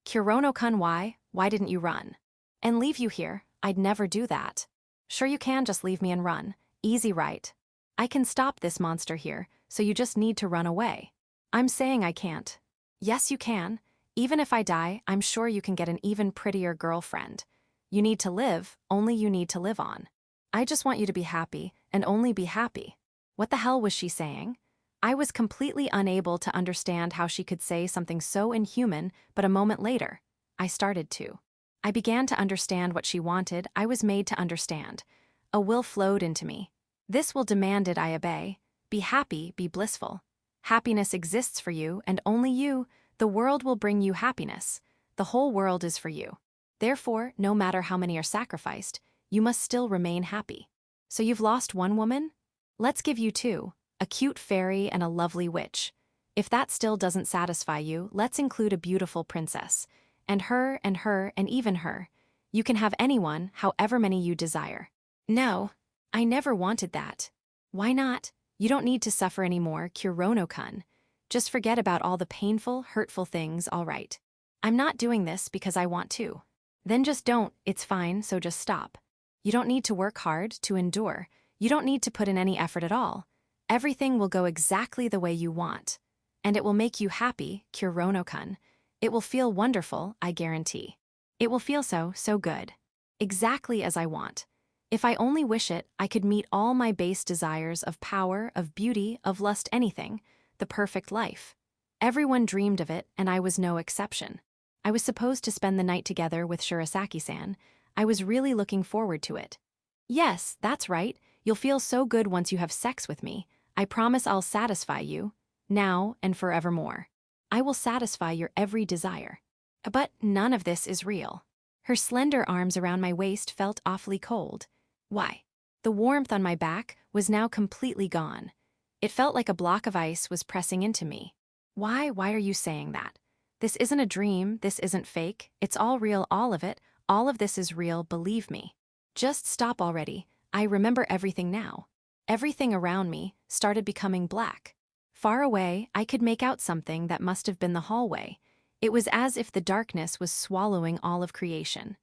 "Kurono-kun, why didn't you run?" "And leave you here? I'd never do that." "Sure you can just leave me and run. Easy right. I can stop this monster here, so you just need to run away." "I'm saying I can't." "Yes you can. Even if I die, I'm sure you can get an even prettier girlfriend. You need to live, only you need to live on. I just want you to be happy, and only be happy." What the hell was she saying? I was completely unable to understand how she could say something so inhuman, but a moment later, I started to. I began to understand what she wanted. I was made to understand. A will flowed into me. "This will demand it I obey. Be happy, be blissful. Happiness exists for you, and only you. The world will bring you happiness. The whole world is for you. Therefore, no matter how many are sacrificed, you must still remain happy. So you've lost one woman? Let's give you two. A cute fairy and a lovely witch. If that still doesn't satisfy you, let's include a beautiful princess. And her, and her, and even her. You can have anyone, however many you desire." "No, I never wanted that." "Why not? You don't need to suffer anymore, Kurono-kun. Just forget about all the painful, hurtful things, all right. I'm not doing this because I want to." "Then just don't, it's fine, so just stop. You don't need to work hard, to endure. You don't need to put in any effort at all. Everything will go exactly the way you want. And it will make you happy, Kurono-kun. It will feel wonderful, I guarantee. It will feel so good. Exactly as I want. If I only wish it, I could meet all my base desires of power, of beauty, of lust, anything. The perfect life. Everyone dreamed of it, and I was no exception. I was supposed to spend the night together with Shirasaki-san. I was really looking forward to it. Yes, that's right. You'll feel so good once you have sex with me. I promise I'll satisfy you, now and forevermore. I will satisfy your every desire. But none of this is real." Her slender arms around my waist felt awfully cold. Why? The warmth on my back was now completely gone. It felt like a block of ice was pressing into me. Why are you saying that? This isn't a dream, this isn't fake, it's all real, all of it, all of this is real, believe me. Just stop already. I remember everything now. Everything around me started becoming black. Far away, I could make out something that must have been the hallway. It was as if the darkness was swallowing all of creation.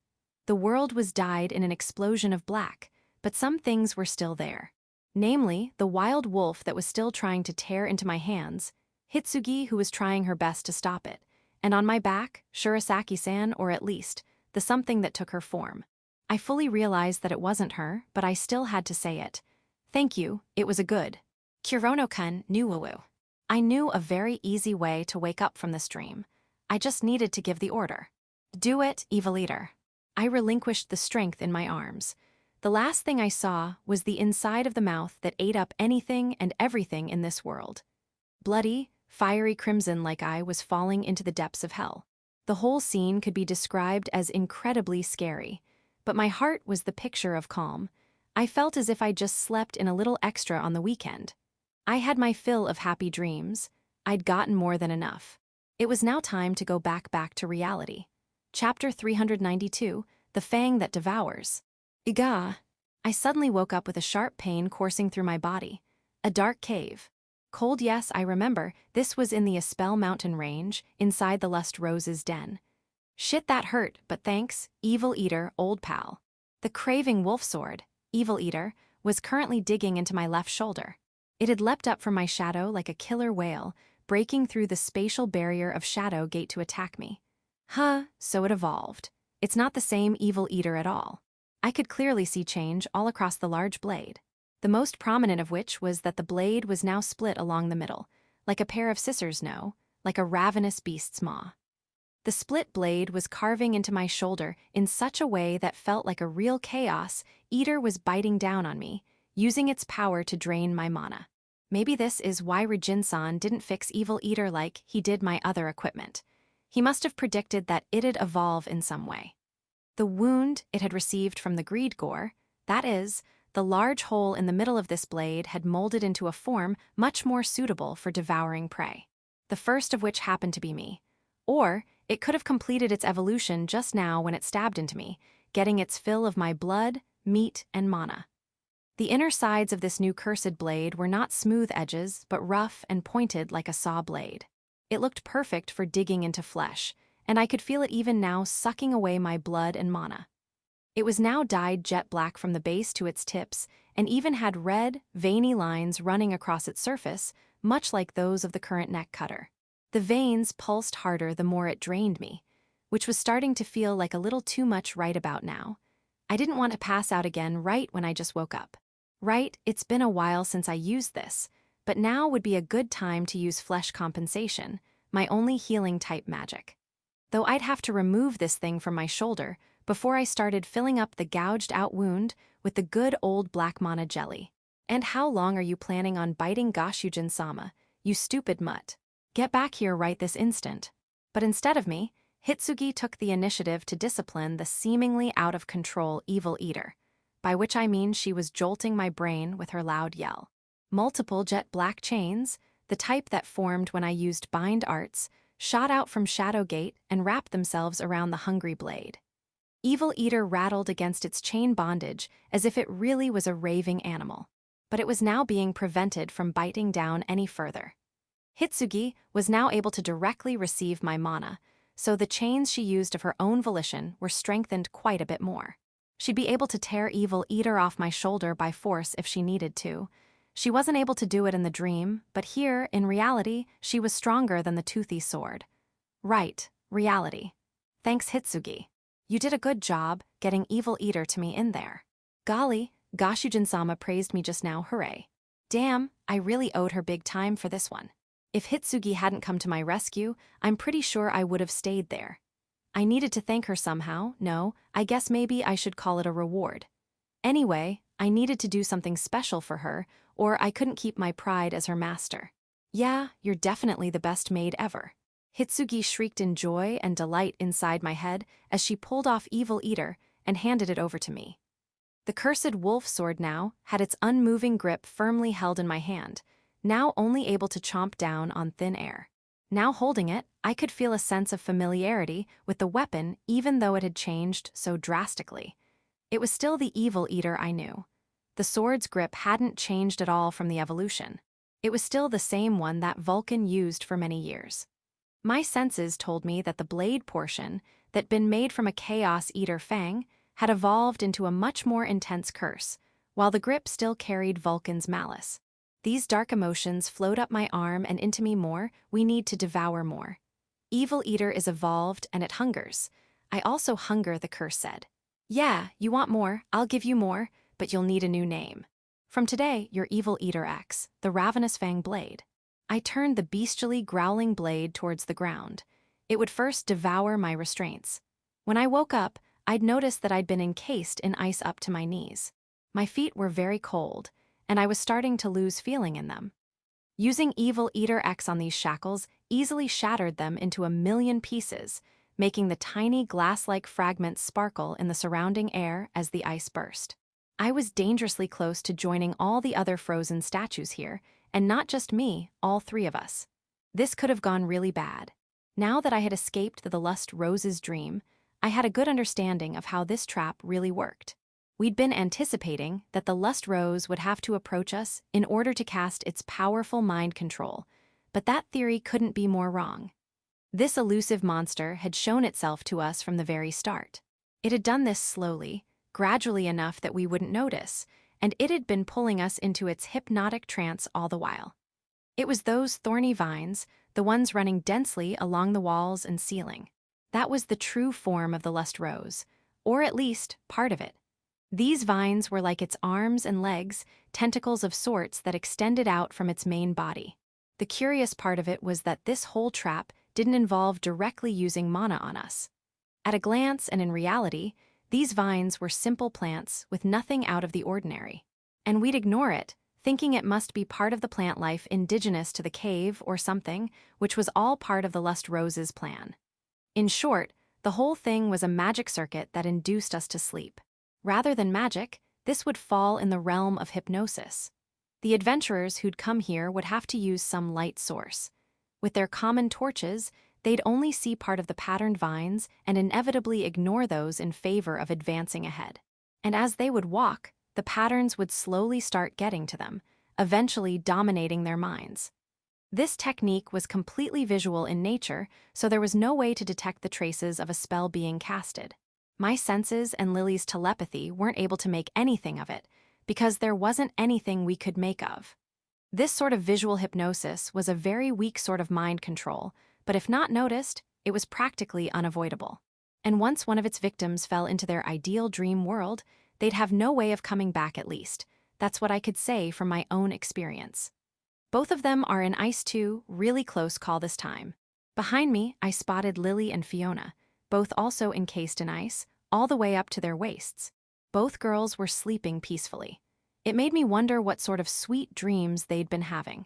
The world was dyed in an explosion of black, but some things were still there. Namely, the wild wolf that was still trying to tear into my hands, Hitsugi who was trying her best to stop it, and on my back, Shurasaki-san, or at least, the something that took her form. I fully realized that it wasn't her, but I still had to say it. Thank you, it was a good. Kurono-kun knew woo-woo. I knew a very easy way to wake up from this dream. I just needed to give the order. Do it, evil eater. I relinquished the strength in my arms. The last thing I saw was the inside of the mouth that ate up anything and everything in this world. Bloody, fiery crimson like I was falling into the depths of hell. The whole scene could be described as incredibly scary, but my heart was the picture of calm. I felt as if I just slept in a little extra on the weekend. I had my fill of happy dreams. I'd gotten more than enough. It was now time to go back to reality. Chapter 392, The Fang That Devours. Iga! I suddenly woke up with a sharp pain coursing through my body. A dark cave. Cold, yes, I remember, this was in the Espel mountain range, inside the Lust Rose's den. Shit, that hurt, but thanks, Evil Eater, old pal. The craving wolf sword, Evil Eater, was currently digging into my left shoulder. It had leapt up from my shadow like a killer whale, breaking through the spatial barrier of Shadow Gate to attack me. So it evolved. It's not the same Evil Eater at all. I could clearly see change all across the large blade. The most prominent of which was that the blade was now split along the middle, like a pair of scissors, no, like a ravenous beast's maw. The split blade was carving into my shoulder in such a way that felt like a real chaos eater was biting down on me, using its power to drain my mana. Maybe this is why Rijin-san didn't fix Evil Eater like he did my other equipment. He must have predicted that it'd evolve in some way. The wound it had received from the greed gore, that is, the large hole in the middle of this blade had molded into a form much more suitable for devouring prey. The first of which happened to be me. Or, it could have completed its evolution just now when it stabbed into me, getting its fill of my blood, meat, and mana. The inner sides of this new cursed blade were not smooth edges, but rough and pointed like a saw blade. It looked perfect for digging into flesh, and I could feel it even now sucking away my blood and mana. It was now dyed jet black from the base to its tips, and even had red, veiny lines running across its surface, much like those of the current neck cutter. The veins pulsed harder the more it drained me, which was starting to feel like a little too much right about now. I didn't want to pass out again right when I just woke up. Right, it's been a while since I used this, but now would be a good time to use flesh compensation, my only healing type magic. Though I'd have to remove this thing from my shoulder before I started filling up the gouged out wound with the good old black mana jelly. And how long are you planning on biting Goshujin-sama, you stupid mutt? Get back here right this instant. But instead of me, Hitsugi took the initiative to discipline the seemingly out-of-control Evil Eater, by which I mean she was jolting my brain with her loud yell. Multiple jet black chains, the type that formed when I used bind arts, shot out from Shadow Gate and wrapped themselves around the hungry blade. Evil Eater rattled against its chain bondage as if it really was a raving animal, but it was now being prevented from biting down any further. Hitsugi was now able to directly receive my mana, so the chains she used of her own volition were strengthened quite a bit more. She'd be able to tear Evil Eater off my shoulder by force if she needed to. She wasn't able to do it in the dream, but here, in reality, she was stronger than the toothy sword. Right, reality. Thanks, Hitsugi. You did a good job getting Evil Eater to me in there. Golly, Goshujin-sama praised me just now, hooray. Damn, I really owed her big time for this one. If Hitsugi hadn't come to my rescue, I'm pretty sure I would have stayed there. I needed to thank her somehow. No, I guess maybe I should call it a reward. Anyway, I needed to do something special for her, or I couldn't keep my pride as her master. Yeah, you're definitely the best maid ever. Hitsugi shrieked in joy and delight inside my head as she pulled off Evil Eater and handed it over to me. The cursed wolf sword now had its unmoving grip firmly held in my hand, now only able to chomp down on thin air. Now holding it, I could feel a sense of familiarity with the weapon even though it had changed so drastically. It was still the Evil Eater I knew. The sword's grip hadn't changed at all from the evolution. It was still the same one that Vulcan used for many years. My senses told me that the blade portion, that'd been made from a Chaos Eater fang, had evolved into a much more intense curse, while the grip still carried Vulcan's malice. These dark emotions flowed up my arm and into me more. We need to devour more. Evil Eater is evolved and it hungers. I also hunger, the curse said. Yeah, you want more, I'll give you more, but you'll need a new name. From today, you're Evil Eater X, the Ravenous Fang Blade. I turned the bestially growling blade towards the ground. It would first devour my restraints. When I woke up, I'd noticed that I'd been encased in ice up to my knees. My feet were very cold, and I was starting to lose feeling in them. Using Evil Eater X on these shackles easily shattered them into 1,000,000 pieces, making the tiny glass-like fragments sparkle in the surrounding air as the ice burst. I was dangerously close to joining all the other frozen statues here, and not just me, all three of us. This could have gone really bad. Now that I had escaped the Lust Rose's dream, I had a good understanding of how this trap really worked. We'd been anticipating that the Lust Rose would have to approach us in order to cast its powerful mind control, but that theory couldn't be more wrong. This elusive monster had shown itself to us from the very start. It had done this slowly, gradually enough that we wouldn't notice, and it had been pulling us into its hypnotic trance all the while. It was those thorny vines, the ones running densely along the walls and ceiling. That was the true form of the Lust Rose, or at least part of it. These vines were like its arms and legs, tentacles of sorts that extended out from its main body. The curious part of it was that this whole trap didn't involve directly using mana on us. At a glance and in reality, these vines were simple plants with nothing out of the ordinary. And we'd ignore it, thinking it must be part of the plant life indigenous to the cave or something, which was all part of the Lust Rose's plan. In short, the whole thing was a magic circuit that induced us to sleep. Rather than magic, this would fall in the realm of hypnosis. The adventurers who'd come here would have to use some light source. With their common torches, they'd only see part of the patterned vines and inevitably ignore those in favor of advancing ahead. And as they would walk, the patterns would slowly start getting to them, eventually dominating their minds. This technique was completely visual in nature, so there was no way to detect the traces of a spell being casted. My senses and Lily's telepathy weren't able to make anything of it, because there wasn't anything we could make of. This sort of visual hypnosis was a very weak sort of mind control, but if not noticed, it was practically unavoidable. And once one of its victims fell into their ideal dream world, they'd have no way of coming back at least. That's what I could say from my own experience. Both of them are in Ice 2, really close call this time. Behind me, I spotted Lily and Fiona, both also encased in ice, all the way up to their waists. Both girls were sleeping peacefully. It made me wonder what sort of sweet dreams they'd been having.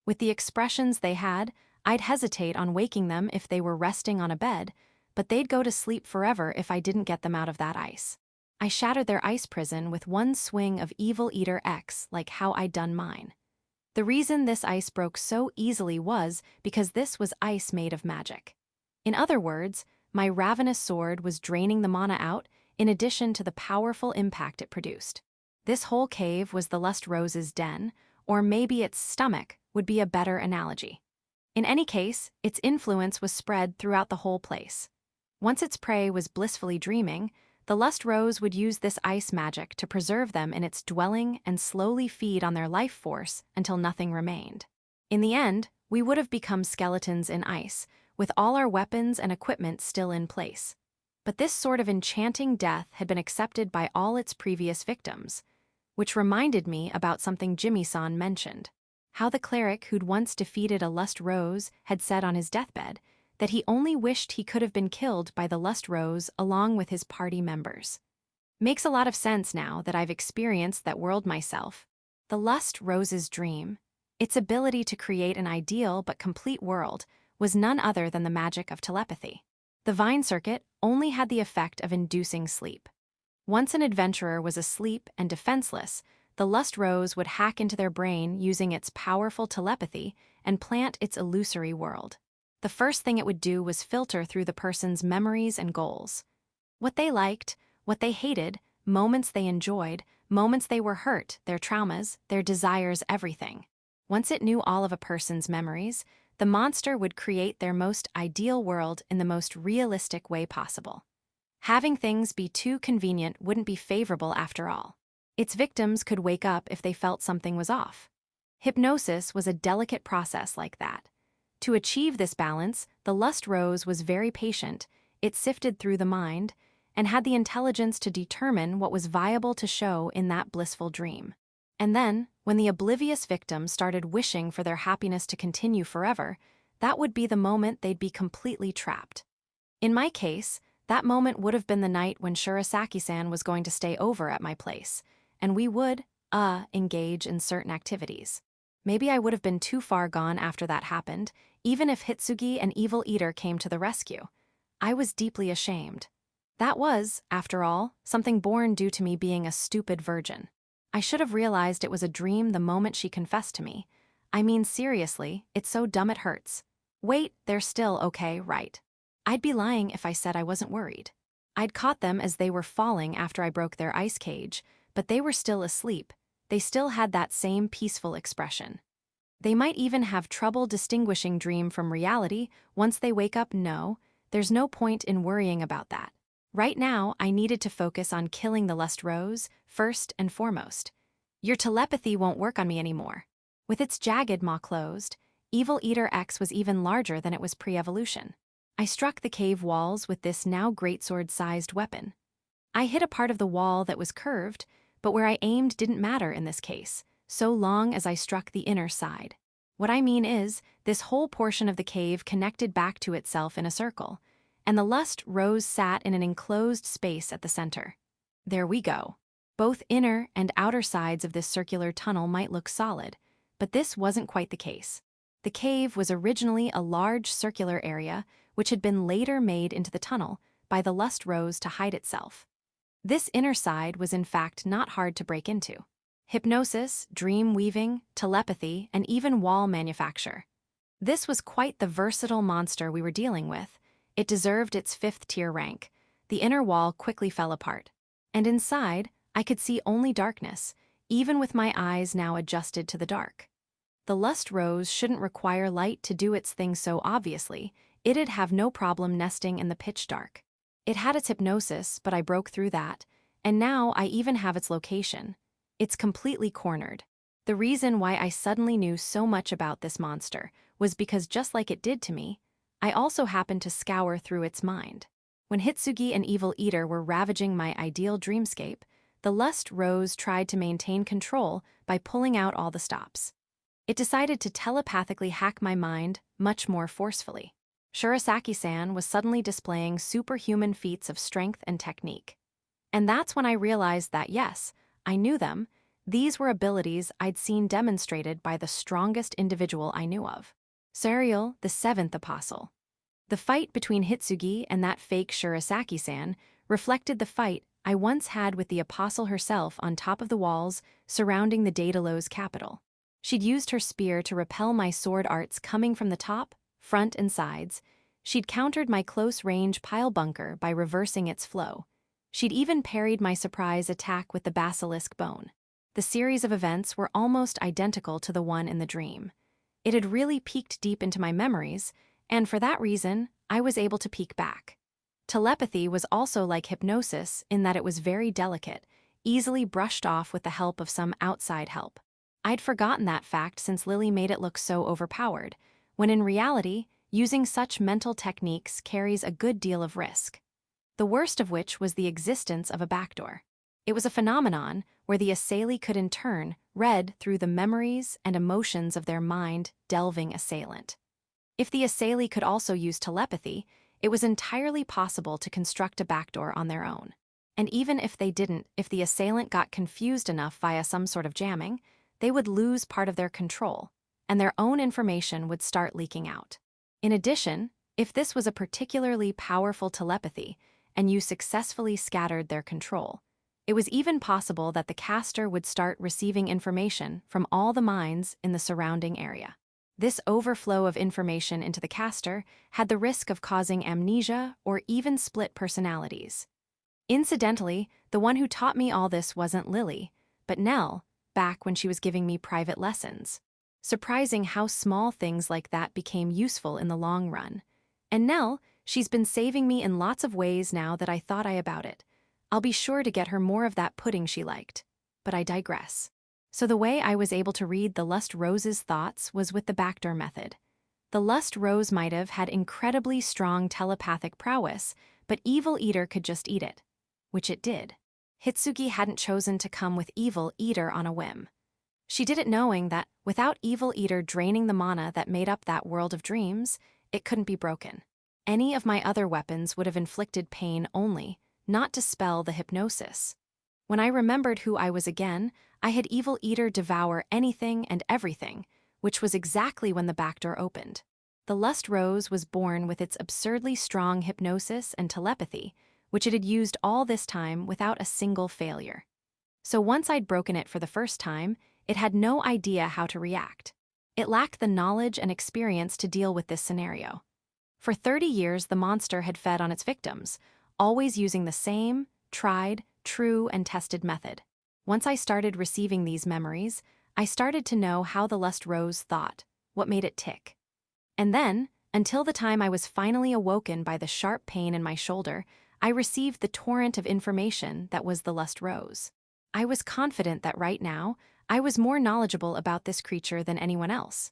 With the expressions they had, I'd hesitate on waking them if they were resting on a bed, but they'd go to sleep forever if I didn't get them out of that ice. I shattered their ice prison with one swing of Evil Eater X like how I'd done mine. The reason this ice broke so easily was because this was ice made of magic. In other words, my ravenous sword was draining the mana out in addition to the powerful impact it produced. This whole cave was the Lust Rose's den, or maybe its stomach would be a better analogy. In any case, its influence was spread throughout the whole place. Once its prey was blissfully dreaming, the Lust Rose would use this ice magic to preserve them in its dwelling and slowly feed on their life force until nothing remained. In the end, we would have become skeletons in ice, with all our weapons and equipment still in place. But this sort of enchanting death had been accepted by all its previous victims, which reminded me about something Jimmy-san mentioned. How the cleric who'd once defeated a Lust Rose had said on his deathbed that he only wished he could have been killed by the Lust Rose along with his party members. Makes a lot of sense now that I've experienced that world myself. The Lust Rose's dream, its ability to create an ideal but complete world, was none other than the magic of telepathy. The Vine Circuit only had the effect of inducing sleep. Once an adventurer was asleep and defenseless, the Lust Rose would hack into their brain using its powerful telepathy and plant its illusory world. The first thing it would do was filter through the person's memories and goals. What they liked, what they hated, moments they enjoyed, moments they were hurt, their traumas, their desires, everything. Once it knew all of a person's memories, the monster would create their most ideal world in the most realistic way possible. Having things be too convenient wouldn't be favorable after all. Its victims could wake up if they felt something was off. Hypnosis was a delicate process like that. To achieve this balance, the lust rose was very patient. It sifted through the mind and had the intelligence to determine what was viable to show in that blissful dream. And then, when the oblivious victim started wishing for their happiness to continue forever, that would be the moment they'd be completely trapped. In my case, that moment would have been the night when Shirasaki-san was going to stay over at my place, and we would, engage in certain activities. Maybe I would have been too far gone after that happened, even if Hitsugi and Evil Eater came to the rescue. I was deeply ashamed. That was, after all, something born due to me being a stupid virgin. I should have realized it was a dream the moment she confessed to me. I mean, seriously, it's so dumb it hurts. Wait, they're still okay, right? I'd be lying if I said I wasn't worried. I'd caught them as they were falling after I broke their ice cage, but they were still asleep. They still had that same peaceful expression. They might even have trouble distinguishing dream from reality once they wake up. No, there's no point in worrying about that. Right now, I needed to focus on killing the lust rose, first and foremost. Your telepathy won't work on me anymore. With its jagged maw closed, Evil Eater X was even larger than it was pre-evolution. I struck the cave walls with this now greatsword-sized weapon. I hit a part of the wall that was curved, but where I aimed didn't matter in this case, so long as I struck the inner side. What I mean is, this whole portion of the cave connected back to itself in a circle, and the lust rose sat in an enclosed space at the center. There we go. Both inner and outer sides of this circular tunnel might look solid, but this wasn't quite the case. The cave was originally a large circular area which had been later made into the tunnel by the lust rose to hide itself. This inner side was in fact not hard to break into. Hypnosis, dream weaving, telepathy, and even wall manufacture. This was quite the versatile monster we were dealing with. It deserved its 5th-tier rank. The inner wall quickly fell apart. And inside, I could see only darkness, even with my eyes now adjusted to the dark. The lust rose shouldn't require light to do its thing so obviously. It'd have no problem nesting in the pitch dark. It had its hypnosis, but I broke through that, and now I even have its location. It's completely cornered. The reason why I suddenly knew so much about this monster was because just like it did to me, I also happened to scour through its mind. When Hitsugi and Evil Eater were ravaging my ideal dreamscape, the lust rose tried to maintain control by pulling out all the stops. It decided to telepathically hack my mind much more forcefully. Shirasaki-san was suddenly displaying superhuman feats of strength and technique. And that's when I realized that yes, I knew them. These were abilities I'd seen demonstrated by the strongest individual I knew of. Sariel, the 7th apostle. The fight between Hitsugi and that fake Shirasaki-san reflected the fight I once had with the apostle herself on top of the walls surrounding the Daedalus capital. She'd used her spear to repel my sword arts coming from the top, front, and sides. She'd countered my close-range pile bunker by reversing its flow. She'd even parried my surprise attack with the basilisk bone. The series of events were almost identical to the one in the dream. It had really peeked deep into my memories, and for that reason, I was able to peek back. Telepathy was also like hypnosis in that it was very delicate, easily brushed off with the help of some outside help. I'd forgotten that fact since Lily made it look so overpowered, when in reality, using such mental techniques carries a good deal of risk. The worst of which was the existence of a backdoor. It was a phenomenon where the assailee could in turn read through the memories and emotions of their mind-delving assailant. If the assailee could also use telepathy, it was entirely possible to construct a backdoor on their own. And even if they didn't, if the assailant got confused enough via some sort of jamming, they would lose part of their control, and their own information would start leaking out. In addition, if this was a particularly powerful telepathy, and you successfully scattered their control, it was even possible that the caster would start receiving information from all the minds in the surrounding area. This overflow of information into the caster had the risk of causing amnesia or even split personalities. Incidentally, the one who taught me all this wasn't Lily, but Nell, back when she was giving me private lessons. Surprising how small things like that became useful in the long run. And Nell, she's been saving me in lots of ways now that I thought about it. I'll be sure to get her more of that pudding she liked. But I digress. So the way I was able to read the Lust Rose's thoughts was with the backdoor method. The Lust Rose might have had incredibly strong telepathic prowess, but Evil Eater could just eat it. Which it did. Hitsugi hadn't chosen to come with Evil Eater on a whim. She did it knowing that, without Evil Eater draining the mana that made up that world of dreams, it couldn't be broken. Any of my other weapons would have inflicted pain only, not dispel the hypnosis. When I remembered who I was again, I had Evil Eater devour anything and everything, which was exactly when the back door opened. The Lust Rose was born with its absurdly strong hypnosis and telepathy, which it had used all this time without a single failure. So once I'd broken it for the first time, it had no idea how to react. It lacked the knowledge and experience to deal with this scenario. For 30 years, the monster had fed on its victims, always using the same, tried, true, and tested method. Once I started receiving these memories, I started to know how the Lust Rose thought, what made it tick. And then, until the time I was finally awoken by the sharp pain in my shoulder, I received the torrent of information that was the Lust Rose. I was confident that right now, I was more knowledgeable about this creature than anyone else.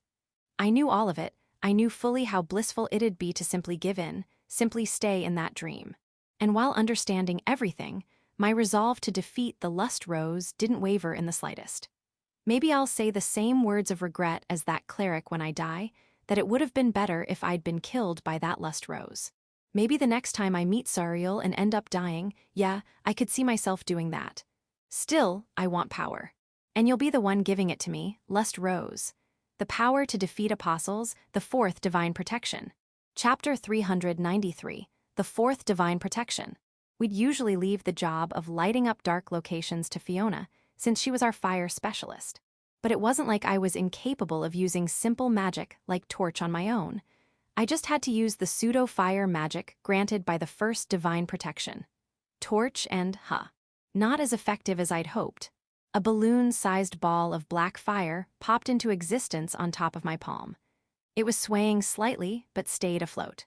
I knew all of it. I knew fully how blissful it'd be to simply give in, simply stay in that dream. And while understanding everything, my resolve to defeat the Lust Rose didn't waver in the slightest. Maybe I'll say the same words of regret as that cleric when I die, that it would have been better if I'd been killed by that Lust Rose. Maybe the next time I meet Sariel and end up dying, yeah, I could see myself doing that. Still, I want power. And you'll be the one giving it to me, Lust Rose. The power to defeat apostles, the fourth divine protection. Chapter 393, the fourth divine protection. We'd usually leave the job of lighting up dark locations to Fiona, since she was our fire specialist. But it wasn't like I was incapable of using simple magic like torch on my own. I just had to use the pseudo-fire magic granted by the first divine protection. Torch and, not as effective as I'd hoped. A balloon-sized ball of black fire popped into existence on top of my palm. It was swaying slightly, but stayed afloat.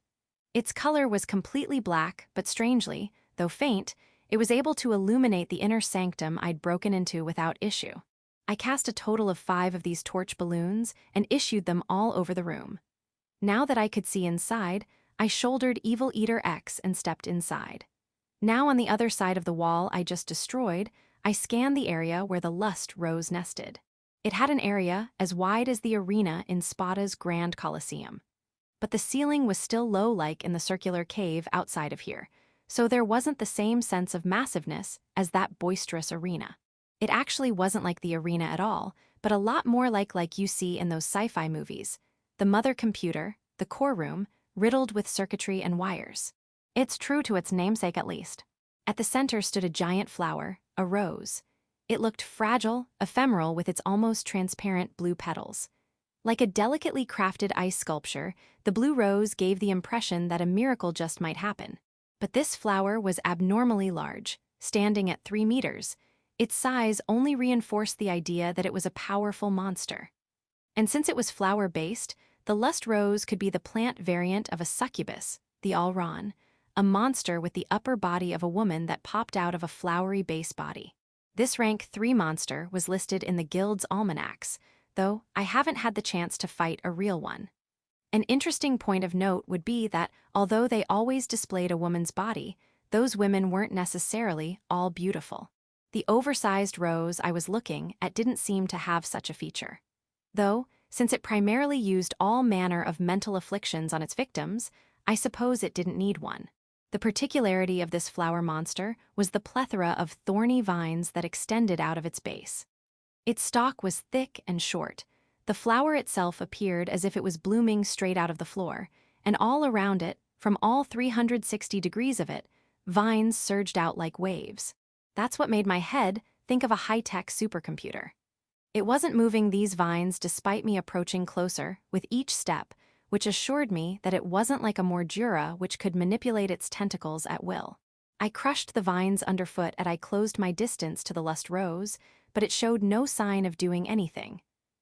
Its color was completely black, but strangely, though faint, it was able to illuminate the inner sanctum I'd broken into without issue. I cast a total of 5 of these torch balloons and issued them all over the room. Now that I could see inside, I shouldered Evil Eater X and stepped inside. Now on the other side of the wall I just destroyed, I scanned the area where the Lust Rose nested. It had an area as wide as the arena in Spada's Grand Coliseum. But the ceiling was still low like in the circular cave outside of here, so there wasn't the same sense of massiveness as that boisterous arena. It actually wasn't like the arena at all, but a lot more like you see in those sci-fi movies. The mother computer, the core room, riddled with circuitry and wires. It's true to its namesake at least. At the center stood a giant flower, a rose. It looked fragile, ephemeral with its almost transparent blue petals. Like a delicately crafted ice sculpture, the blue rose gave the impression that a miracle just might happen. But this flower was abnormally large, standing at 3 meters. Its size only reinforced the idea that it was a powerful monster. And since it was flower-based, the Lust Rose could be the plant variant of a succubus, the Alran, a monster with the upper body of a woman that popped out of a flowery base body. This rank 3 monster was listed in the guild's almanacs, though I haven't had the chance to fight a real one. An interesting point of note would be that, although they always displayed a woman's body, those women weren't necessarily all beautiful. The oversized rose I was looking at didn't seem to have such a feature. Though, since it primarily used all manner of mental afflictions on its victims, I suppose it didn't need one. The particularity of this flower monster was the plethora of thorny vines that extended out of its base. Its stalk was thick and short. The flower itself appeared as if it was blooming straight out of the floor, and all around it, from all 360 degrees of it, vines surged out like waves. That's what made my head think of a high-tech supercomputer. It wasn't moving these vines despite me approaching closer with each step, which assured me that it wasn't like a Mordura which could manipulate its tentacles at will. I crushed the vines underfoot as I closed my distance to the Lust Rose, but it showed no sign of doing anything.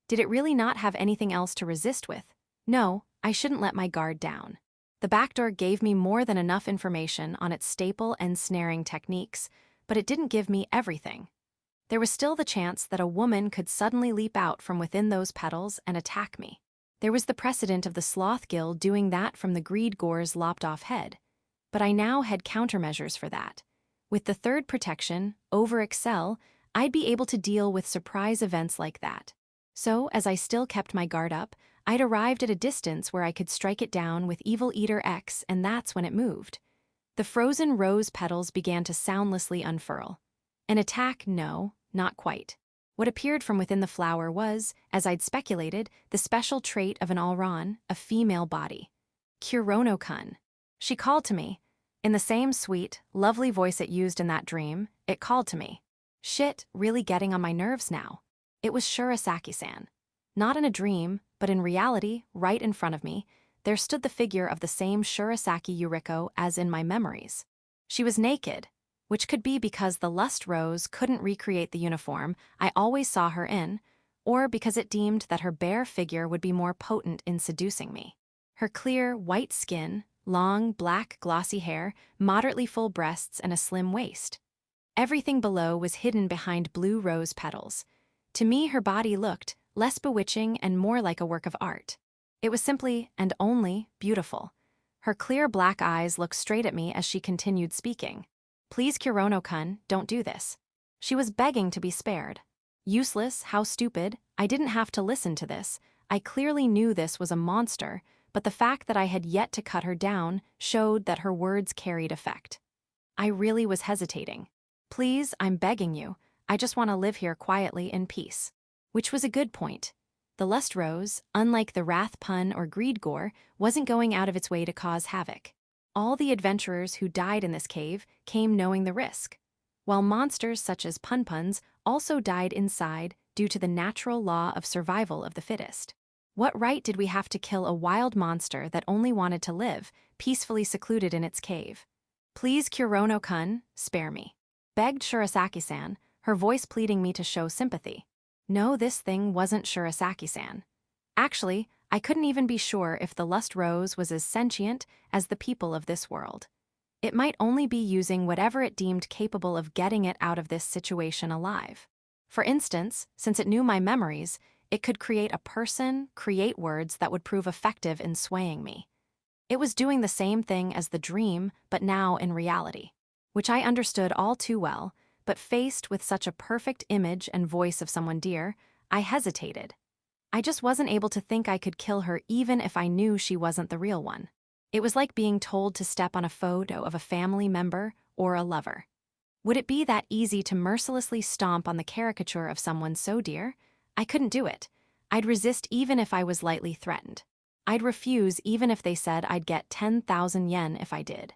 Did it really not have anything else to resist with? No, I shouldn't let my guard down. The back door gave me more than enough information on its staple and snaring techniques, but it didn't give me everything. There was still the chance that a woman could suddenly leap out from within those petals and attack me. There was the precedent of the sloth gill doing that from the greed gore's lopped-off head. But I now had countermeasures for that. With the third protection, over excel, I'd be able to deal with surprise events like that. So, as I still kept my guard up, I'd arrived at a distance where I could strike it down with Evil Eater X, and that's when it moved. The frozen rose petals began to soundlessly unfurl. An attack? No, not quite. What appeared from within the flower was, as I'd speculated, the special trait of an Alran, a female body. Kurono-kun. She called to me. In the same sweet, lovely voice it used in that dream, it called to me. Shit, really getting on my nerves now. It was Shirasaki-san. Not in a dream, but in reality, right in front of me, there stood the figure of the same Shirasaki Yuriko as in my memories. She was naked, which could be because the lust rose couldn't recreate the uniform I always saw her in, or because it deemed that her bare figure would be more potent in seducing me. Her clear, white skin, long, black, glossy hair, moderately full breasts, and a slim waist. Everything below was hidden behind blue rose petals. To me, her body looked less bewitching and more like a work of art. It was simply, and only, beautiful. Her clear black eyes looked straight at me as she continued speaking. Please, Kurono-kun, don't do this. She was begging to be spared. Useless, how stupid, I didn't have to listen to this. I clearly knew this was a monster, but the fact that I had yet to cut her down showed that her words carried effect. I really was hesitating. Please, I'm begging you. I just want to live here quietly in peace. Which was a good point. The lust rose, unlike the wrath pun or greed gore, wasn't going out of its way to cause havoc. All the adventurers who died in this cave came knowing the risk, while monsters such as punpuns also died inside due to the natural law of survival of the fittest. What right did we have to kill a wild monster that only wanted to live, peacefully secluded in its cave? Please, Kurono-kun, spare me. Begged Shirasaki-san, her voice pleading me to show sympathy. No, this thing wasn't Shirasaki-san. Actually, I couldn't even be sure if the lust rose was as sentient as the people of this world. It might only be using whatever it deemed capable of getting it out of this situation alive. For instance, since it knew my memories, it could create a person, create words that would prove effective in swaying me. It was doing the same thing as the dream, but now in reality, which I understood all too well, but faced with such a perfect image and voice of someone dear, I hesitated. I just wasn't able to think I could kill her even if I knew she wasn't the real one. It was like being told to step on a photo of a family member or a lover. Would it be that easy to mercilessly stomp on the caricature of someone so dear? I couldn't do it. I'd resist even if I was lightly threatened. I'd refuse even if they said I'd get 10,000 yen if I did.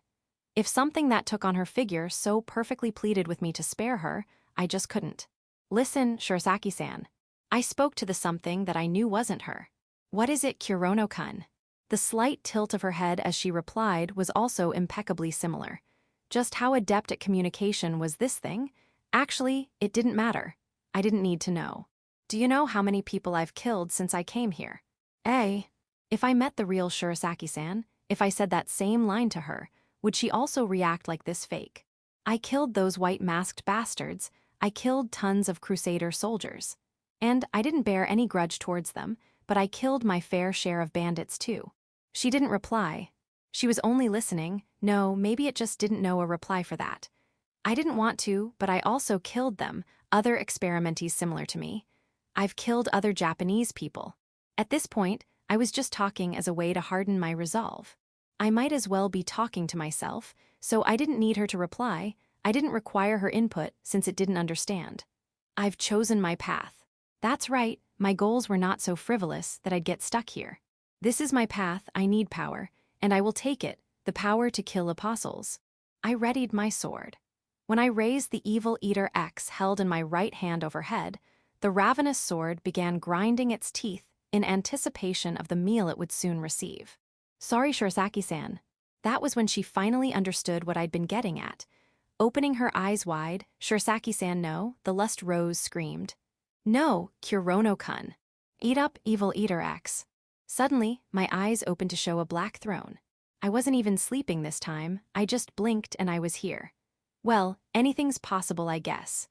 If something that took on her figure so perfectly pleaded with me to spare her, I just couldn't. Listen, Shirasaki-san. I spoke to the something that I knew wasn't her. What is it, Kurono-kun? The slight tilt of her head as she replied was also impeccably similar. Just how adept at communication was this thing? Actually, it didn't matter. I didn't need to know. Do you know how many people I've killed since I came here? If I met the real Shirasaki-san, if I said that same line to her, would she also react like this fake? I killed those white-masked bastards. I killed tons of Crusader soldiers. And I didn't bear any grudge towards them, but I killed my fair share of bandits too. She didn't reply. She was only listening. No, maybe it just didn't know a reply for that. I didn't want to, but I also killed them, other experimentees similar to me. I've killed other Japanese people. At this point, I was just talking as a way to harden my resolve. I might as well be talking to myself, so I didn't need her to reply. I didn't require her input since it didn't understand. I've chosen my path. That's right, my goals were not so frivolous that I'd get stuck here. This is my path, I need power, and I will take it, the power to kill apostles. I readied my sword. When I raised the Evil Eater X held in my right hand overhead, the ravenous sword began grinding its teeth in anticipation of the meal it would soon receive. Sorry, Shirasaki-san. That was when she finally understood what I'd been getting at. Opening her eyes wide, Shirasaki-san, no, the lust rose screamed. No, Kurono-kun. Eat up, evil eater X. Suddenly, my eyes opened to show a black throne. I wasn't even sleeping this time, I just blinked and I was here. Well, anything's possible, I guess.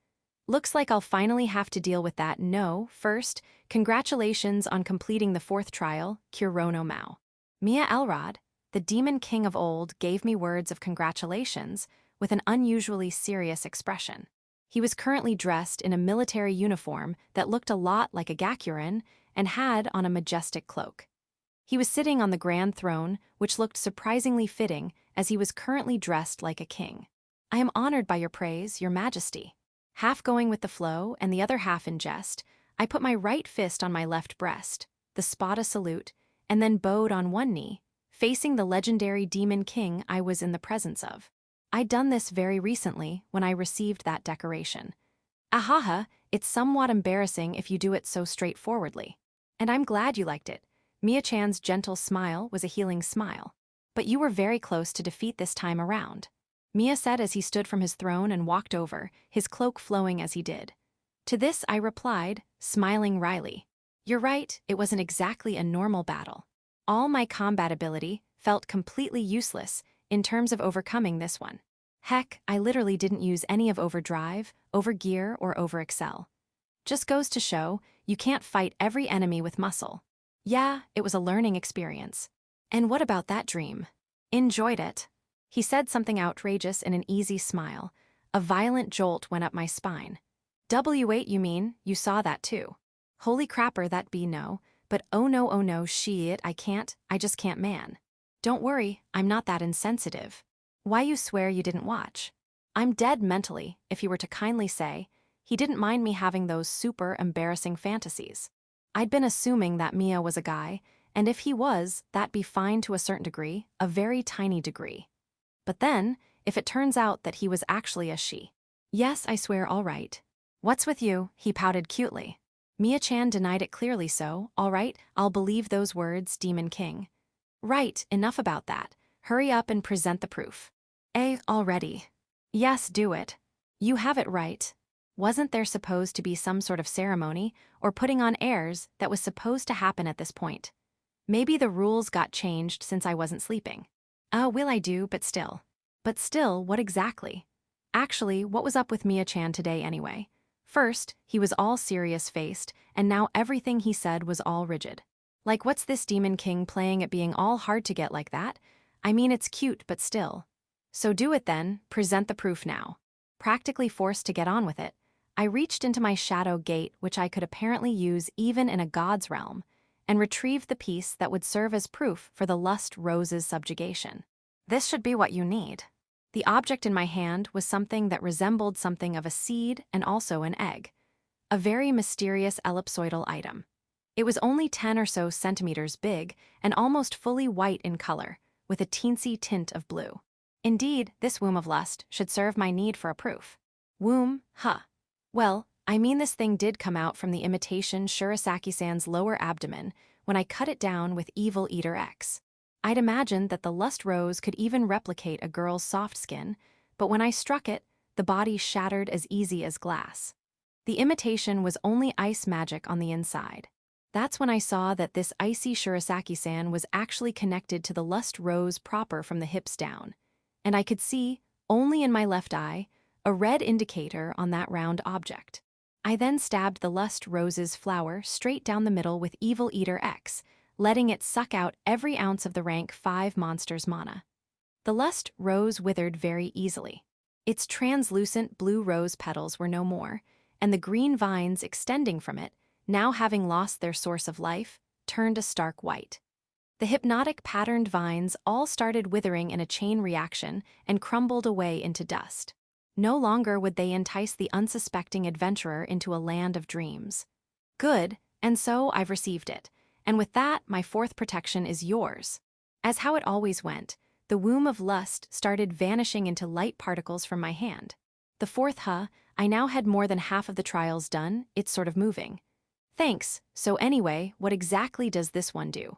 Looks like I'll finally have to deal with that. No, first, congratulations on completing the 4th trial, Kurono Maou. Mia Elrod, the demon king of old, gave me words of congratulations with an unusually serious expression. He was currently dressed in a military uniform that looked a lot like a Gakurin and had on a majestic cloak. He was sitting on the grand throne, which looked surprisingly fitting as he was currently dressed like a king. I am honored by your praise, your majesty. Half going with the flow and the other half in jest, I put my right fist on my left breast, the Spada salute, and then bowed on one knee, facing the legendary demon king I was in the presence of. I'd done this very recently when I received that decoration. Ahaha, it's somewhat embarrassing if you do it so straightforwardly. And I'm glad you liked it. Mia-chan's gentle smile was a healing smile. But you were very close to defeat this time around, Mia said as he stood from his throne and walked over, his cloak flowing as he did. To this I replied, smiling wryly. You're right, it wasn't exactly a normal battle. All my combat ability felt completely useless in terms of overcoming this one. Heck, I literally didn't use any of overdrive, overgear, or overexcel. Just goes to show, you can't fight every enemy with muscle. Yeah, it was a learning experience. And what about that dream? Enjoyed it. He said something outrageous in an easy smile. A violent jolt went up my spine. W8, you mean, you saw that too. Holy crapper, that be no, but oh no, shit, I just can't, man. Don't worry, I'm not that insensitive. Why you swear you didn't watch? I'm dead mentally, if you were to kindly say. He didn't mind me having those super embarrassing fantasies. I'd been assuming that Mia was a guy, and if he was, that'd be fine to a certain degree, a very tiny degree. But then, if it turns out that he was actually a she. Yes, I swear, all right. What's with you? He pouted cutely. Mia-chan denied it clearly, so, all right, I'll believe those words, Demon King. Right, enough about that. Hurry up and present the proof. Already. Yes, do it. You have it right. Wasn't there supposed to be some sort of ceremony or putting on airs that was supposed to happen at this point? Maybe the rules got changed since I wasn't sleeping. Will I do, but still. But still, what exactly? Actually, what was up with Mia-chan today anyway? First, he was all serious-faced, and now everything he said was all rigid. Like, what's this Demon King playing at being all hard to get like that? I mean, it's cute, but still. So do it then, present the proof now. Practically forced to get on with it, I reached into my shadow gate, which I could apparently use even in a god's realm, and retrieved the piece that would serve as proof for the Lust Rose's subjugation. This should be what you need. The object in my hand was something that resembled something of a seed and also an egg. A very mysterious ellipsoidal item. It was only 10 or so centimeters big and almost fully white in color, with a teensy tint of blue. Indeed, this womb of lust should serve my need for a proof. Womb, huh. Well, I mean, this thing did come out from the imitation Shirasaki-san's lower abdomen when I cut it down with Evil Eater X. I'd imagined that the Lust Rose could even replicate a girl's soft skin, but when I struck it, the body shattered as easy as glass. The imitation was only ice magic on the inside. That's when I saw that this icy Shirasaki-san was actually connected to the Lust Rose proper from the hips down, and I could see, only in my left eye, a red indicator on that round object. I then stabbed the Lust Rose's flower straight down the middle with Evil Eater X, letting it suck out every ounce of the rank 5 monster's mana. The Lust Rose withered very easily. Its translucent blue rose petals were no more, and the green vines extending from it, now having lost their source of life, turned a stark white. The hypnotic patterned vines all started withering in a chain reaction and crumbled away into dust. No longer would they entice the unsuspecting adventurer into a land of dreams. Good, and so I've received it, and with that, my 4th protection is yours. As how it always went, the womb of lust started vanishing into light particles from my hand. The 4th, I now had more than half of the trials done, it's sort of moving. Thanks, so anyway, what exactly does this one do?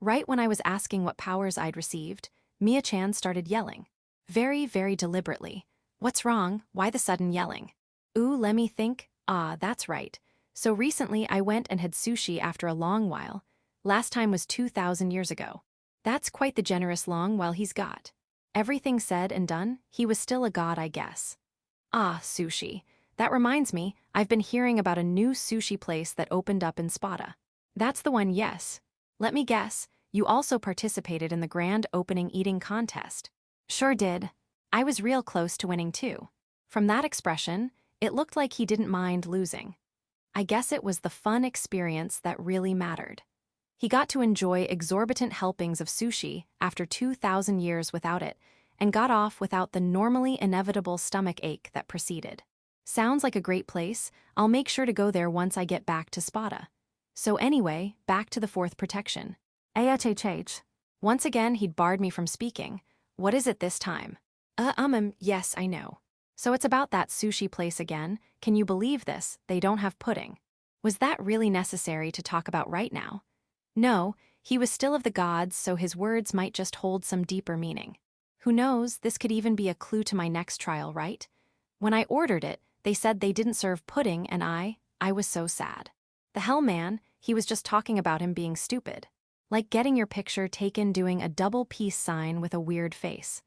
Right when I was asking what powers I'd received, Mia-chan started yelling. Very, very deliberately. What's wrong? Why the sudden yelling? Ooh, let me think. Ah, that's right. So recently I went and had sushi after a long while. Last time was 2,000 years ago. That's quite the generous long while he's got. Everything said and done, he was still a god, I guess. Ah, sushi. That reminds me, I've been hearing about a new sushi place that opened up in Spada. That's the one, yes. Let me guess, you also participated in the grand opening eating contest. Sure did. I was real close to winning too. From that expression, it looked like he didn't mind losing. I guess it was the fun experience that really mattered. He got to enjoy exorbitant helpings of sushi after 2,000 years without it, and got off without the normally inevitable stomach ache that preceded. Sounds like a great place. I'll make sure to go there once I get back to Spada. So anyway, back to the fourth protection. AHHH. Once again, he'd barred me from speaking. What is it this time? Yes, I know. So it's about that sushi place again. Can you believe this? They don't have pudding. Was that really necessary to talk about right now? No, he was still of the gods, so his words might just hold some deeper meaning. Who knows, this could even be a clue to my next trial, right? When I ordered it, they said they didn't serve pudding and I was so sad. The hell, man, he was just talking about him being stupid. Like getting your picture taken doing a double peace sign with a weird face.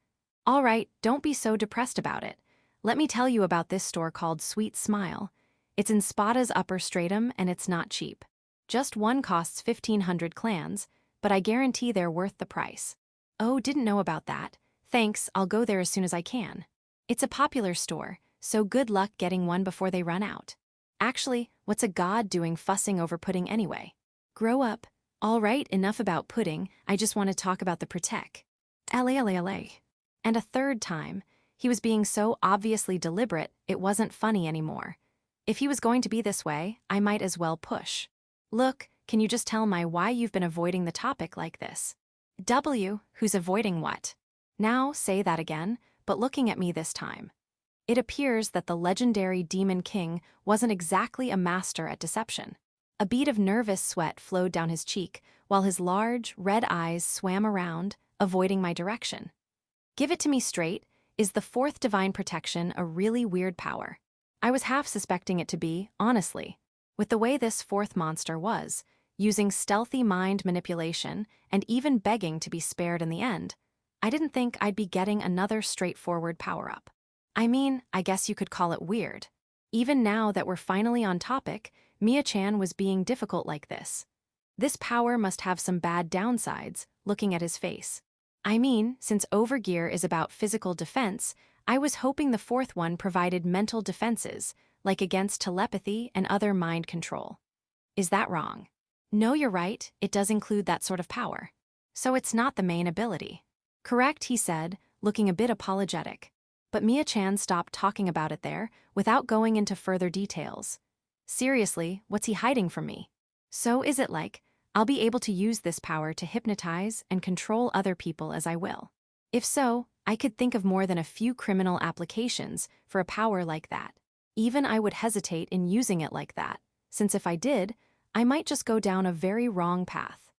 All right, don't be so depressed about it. Let me tell you about this store called Sweet Smile. It's in Spada's upper stratum and it's not cheap. Just one costs 1,500 clans, but I guarantee they're worth the price. Oh, didn't know about that. Thanks, I'll go there as soon as I can. It's a popular store, so good luck getting one before they run out. Actually, what's a god doing fussing over pudding anyway? Grow up. All right, enough about pudding, I just want to talk about the Protec. LA. And a third time, he was being so obviously deliberate, it wasn't funny anymore. If he was going to be this way, I might as well push. Look, can you just tell my why you've been avoiding the topic like this? Who's avoiding what? Now say that again, but looking at me this time. It appears that the legendary Demon King wasn't exactly a master at deception. A bead of nervous sweat flowed down his cheek, while his large, red eyes swam around, avoiding my direction. Give it to me straight, is the fourth divine protection a really weird power? I was half suspecting it to be, honestly. With the way this fourth monster was, using stealthy mind manipulation and even begging to be spared in the end, I didn't think I'd be getting another straightforward power-up. I mean, I guess you could call it weird. Even now that we're finally on topic, Mia-chan was being difficult like this. This power must have some bad downsides, looking at his face. I mean, since Overgear is about physical defense, I was hoping the fourth one provided mental defenses, like against telepathy and other mind control. Is that wrong? No, you're right, it does include that sort of power. So it's not the main ability. Correct, he said, looking a bit apologetic. But Mia-chan stopped talking about it there, without going into further details. Seriously, what's he hiding from me? So is it like, I'll be able to use this power to hypnotize and control other people as I will? If so, I could think of more than a few criminal applications for a power like that. Even I would hesitate in using it like that, since if I did, I might just go down a very wrong path.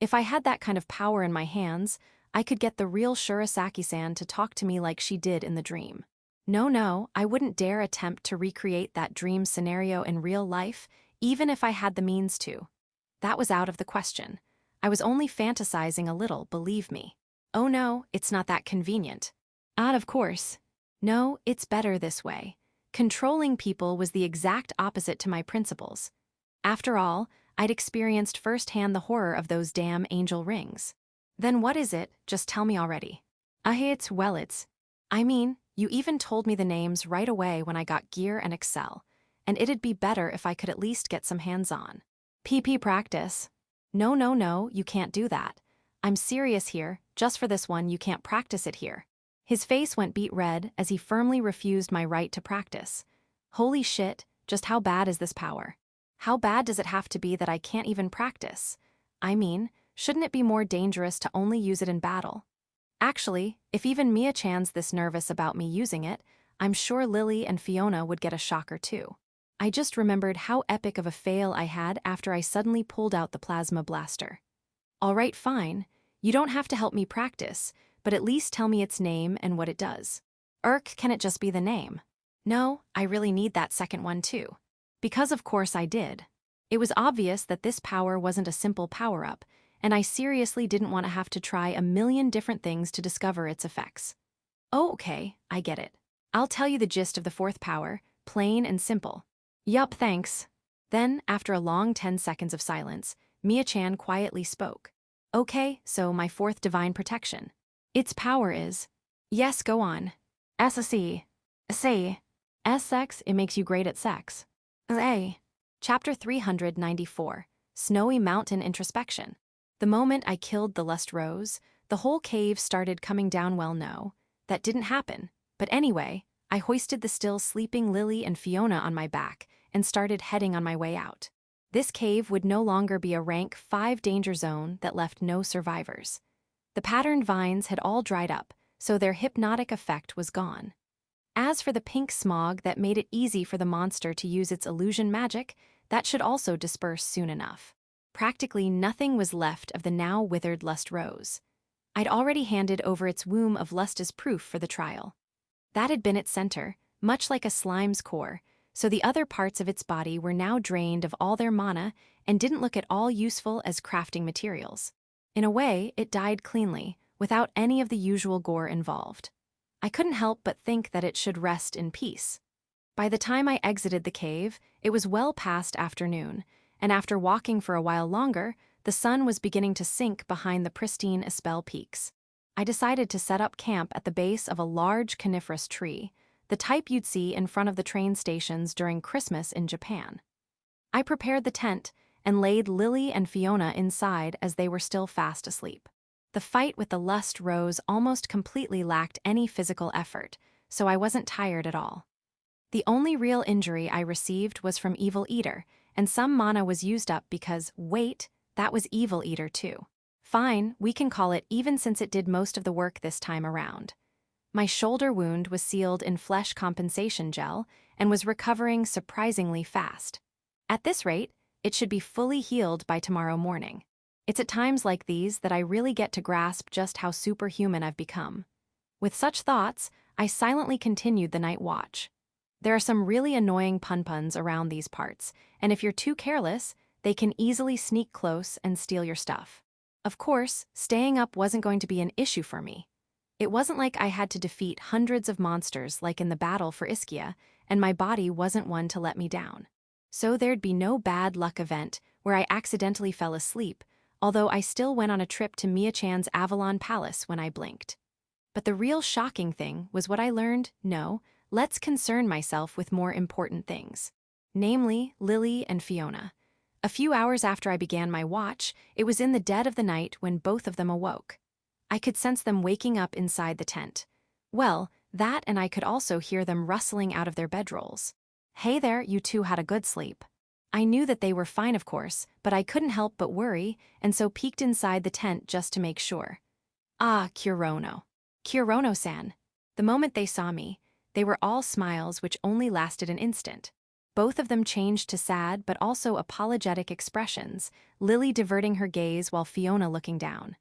If I had that kind of power in my hands, I could get the real Shurasaki-san to talk to me like she did in the dream. No, I wouldn't dare attempt to recreate that dream scenario in real life, even if I had the means to. That was out of the question. I was only fantasizing a little, believe me. Oh no, it's not that convenient. Of course. No, it's better this way. Controlling people was the exact opposite to my principles. After all, I'd experienced firsthand the horror of those damn angel rings. Then what is it? Just tell me already. I mean, you even told me the names right away when I got Gear and Excel, and it'd be better if I could at least get some hands-on. PP practice. No, you can't do that. I'm serious here, just for this one you can't practice it here. His face went beet red as he firmly refused my right to practice. Holy shit, just how bad is this power? How bad does it have to be that I can't even practice? I mean, shouldn't it be more dangerous to only use it in battle? Actually, if even Mia-chan's this nervous about me using it, I'm sure Lily and Fiona would get a shocker too. I just remembered how epic of a fail I had after I suddenly pulled out the plasma blaster. All right, fine. You don't have to help me practice, but at least tell me its name and what it does. Can it just be the name? No, I really need that second one too. Because of course I did. It was obvious that this power wasn't a simple power-up, and I seriously didn't want to have to try a million different things to discover its effects. Oh, okay, I get it. I'll tell you the gist of the fourth power, plain and simple. Yup, thanks. Then, after a long 10 seconds of silence, Mia-chan quietly spoke. Okay, so my fourth divine protection. Its power is... Yes, go on. SSE. Say. S-sex, it makes you great at sex. A. Chapter 394, Snowy Mountain Introspection. The moment I killed the lust rose, the whole cave started coming down. Well, no, that didn't happen. But anyway, I hoisted the still sleeping Lily and Fiona on my back and started heading on my way out. This cave would no longer be a rank 5 danger zone that left no survivors. The patterned vines had all dried up, so their hypnotic effect was gone. As for the pink smog that made it easy for the monster to use its illusion magic, that should also disperse soon enough. Practically nothing was left of the now withered lust rose. I'd already handed over its womb of lust as proof for the trial. That had been its center, much like a slime's core, so the other parts of its body were now drained of all their mana and didn't look at all useful as crafting materials. In a way, it died cleanly, without any of the usual gore involved. I couldn't help but think that it should rest in peace. By the time I exited the cave, it was well past afternoon, and after walking for a while longer, the sun was beginning to sink behind the pristine Espel peaks. I decided to set up camp at the base of a large coniferous tree, the type you'd see in front of the train stations during Christmas in Japan. I prepared the tent and laid Lily and Fiona inside as they were still fast asleep. The fight with the lust rose almost completely lacked any physical effort, so I wasn't tired at all. The only real injury I received was from Evil Eater, and some mana was used up because, wait, that was Evil Eater too. Fine, we can call it even since it did most of the work this time around. My shoulder wound was sealed in flesh compensation gel and was recovering surprisingly fast. At this rate, it should be fully healed by tomorrow morning. It's at times like these that I really get to grasp just how superhuman I've become. With such thoughts, I silently continued the night watch. There are some really annoying punpuns around these parts, and if you're too careless, they can easily sneak close and steal your stuff. Of course, staying up wasn't going to be an issue for me. It wasn't like I had to defeat hundreds of monsters like in the battle for Ischia, and my body wasn't one to let me down. So there'd be no bad luck event where I accidentally fell asleep, although I still went on a trip to Mia-chan's Avalon Palace when I blinked. But the real shocking thing was what I learned, no, let's concern myself with more important things. Namely, Lily and Fiona. A few hours after I began my watch, it was in the dead of the night when both of them awoke. I could sense them waking up inside the tent. Well, that and I could also hear them rustling out of their bedrolls. Hey there, you two had a good sleep. I knew that they were fine, of course, but I couldn't help but worry, and so peeked inside the tent just to make sure. Ah, Kurono. Kurono-san. The moment they saw me, they were all smiles which only lasted an instant. Both of them changed to sad but also apologetic expressions, Lily diverting her gaze while Fiona looking down.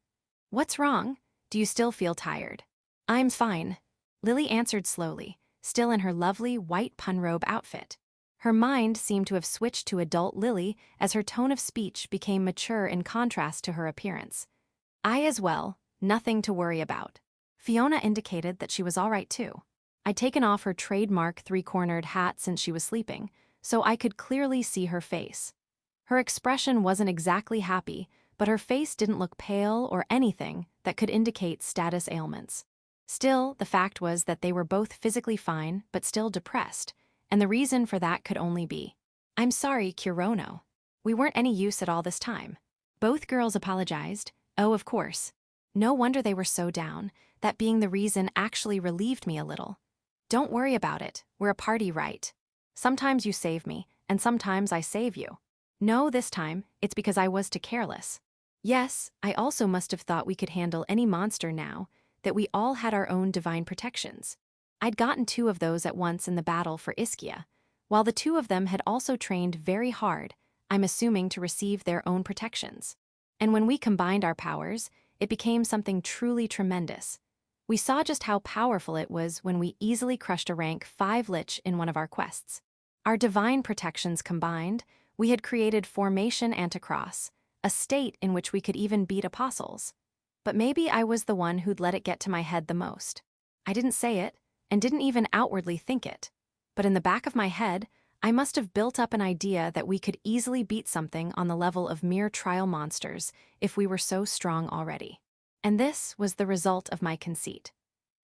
What's wrong? Do you still feel tired? I'm fine. Lily answered slowly, still in her lovely white punrobe outfit. Her mind seemed to have switched to adult Lily as her tone of speech became mature in contrast to her appearance. I as well, nothing to worry about. Fiona indicated that she was all right too. I'd taken off her trademark 3-cornered hat since she was sleeping, so I could clearly see her face. Her expression wasn't exactly happy, but her face didn't look pale or anything that could indicate status ailments. Still, the fact was that they were both physically fine but still depressed, and the reason for that could only be, I'm sorry, Kurono. We weren't any use at all this time. Both girls apologized. Oh, of course. No wonder they were so down, that being the reason actually relieved me a little. Don't worry about it, we're a party, right? Sometimes you save me, and sometimes I save you. No, this time, it's because I was too careless. Yes, I also must have thought we could handle any monster now, that we all had our own divine protections. I'd gotten 2 of those at once in the battle for Ischia, while the 2 of them had also trained very hard, I'm assuming to receive their own protections. And when we combined our powers, it became something truly tremendous. We saw just how powerful it was when we easily crushed a rank 5 lich in one of our quests. Our divine protections combined, we had created formation anticross, a state in which we could even beat apostles. But maybe I was the one who'd let it get to my head the most. I didn't say it, and didn't even outwardly think it. But in the back of my head, I must have built up an idea that we could easily beat something on the level of mere trial monsters if we were so strong already. And this was the result of my conceit.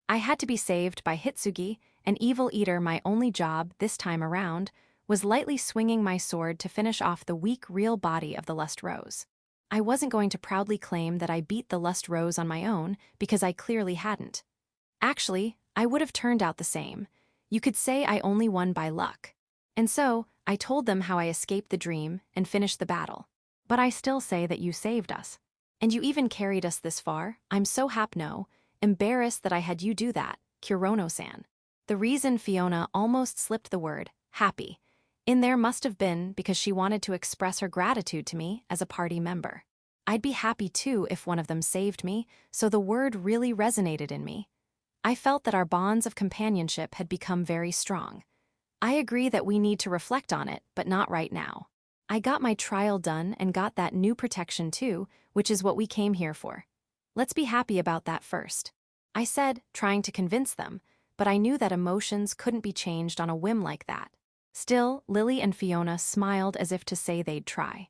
I had to be saved by Hitsugi, an evil eater. My only job, this time around, was lightly swinging my sword to finish off the weak real body of the Lust Rose. I wasn't going to proudly claim that I beat the Lust Rose on my own, because I clearly hadn't. Actually, I would have turned out the same. You could say I only won by luck. And so, I told them how I escaped the dream and finished the battle. But I still say that you saved us. And you even carried us this far. I'm so embarrassed that I had you do that, Kurono-san. The reason Fiona almost slipped the word, happy, in there must have been because she wanted to express her gratitude to me as a party member. I'd be happy too if one of them saved me, so the word really resonated in me. I felt that our bonds of companionship had become very strong. I agree that we need to reflect on it, but not right now. I got my trial done and got that new protection too, which is what we came here for. Let's be happy about that first. I said, trying to convince them, but I knew that emotions couldn't be changed on a whim like that. Still, Lily and Fiona smiled as if to say they'd try.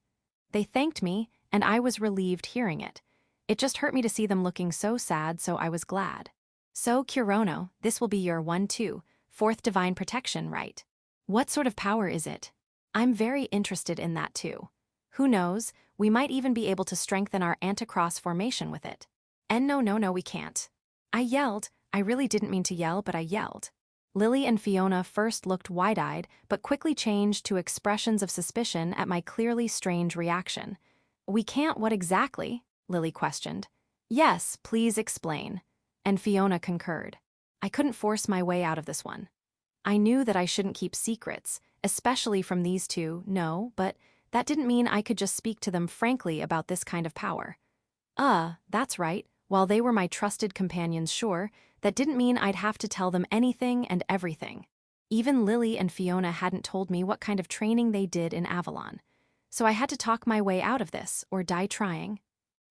They thanked me, and I was relieved hearing it. It just hurt me to see them looking so sad, so I was glad. So, Kurono, this will be your 1-2, fourth divine protection, right? What sort of power is it? I'm very interested in that too. Who knows, we might even be able to strengthen our anticross formation with it. And no, we can't. I yelled. I really didn't mean to yell, but I yelled. Lily and Fiona first looked wide-eyed, but quickly changed to expressions of suspicion at my clearly strange reaction. We can't, what exactly? Lily questioned. Yes, please explain. And Fiona concurred. I couldn't force my way out of this one. I knew that I shouldn't keep secrets, especially from these two, no, but that didn't mean I could just speak to them frankly about this kind of power. That's right. While they were my trusted companions, sure, that didn't mean I'd have to tell them anything and everything. Even Lily and Fiona hadn't told me what kind of training they did in Avalon. So I had to talk my way out of this, or die trying.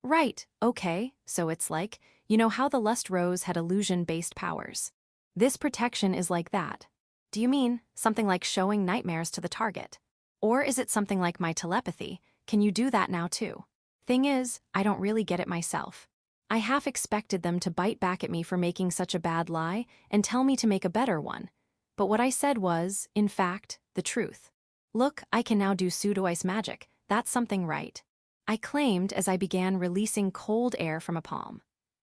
Right, okay, so it's like, you know how the Lust Rose had illusion-based powers. This protection is like that. Do you mean something like showing nightmares to the target? Or is it something like my telepathy? Can you do that now too? Thing is, I don't really get it myself. I half expected them to bite back at me for making such a bad lie and tell me to make a better one. But what I said was, in fact, the truth. Look, I can now do pseudo-ice magic. That's something, right? I claimed as I began releasing cold air from a palm.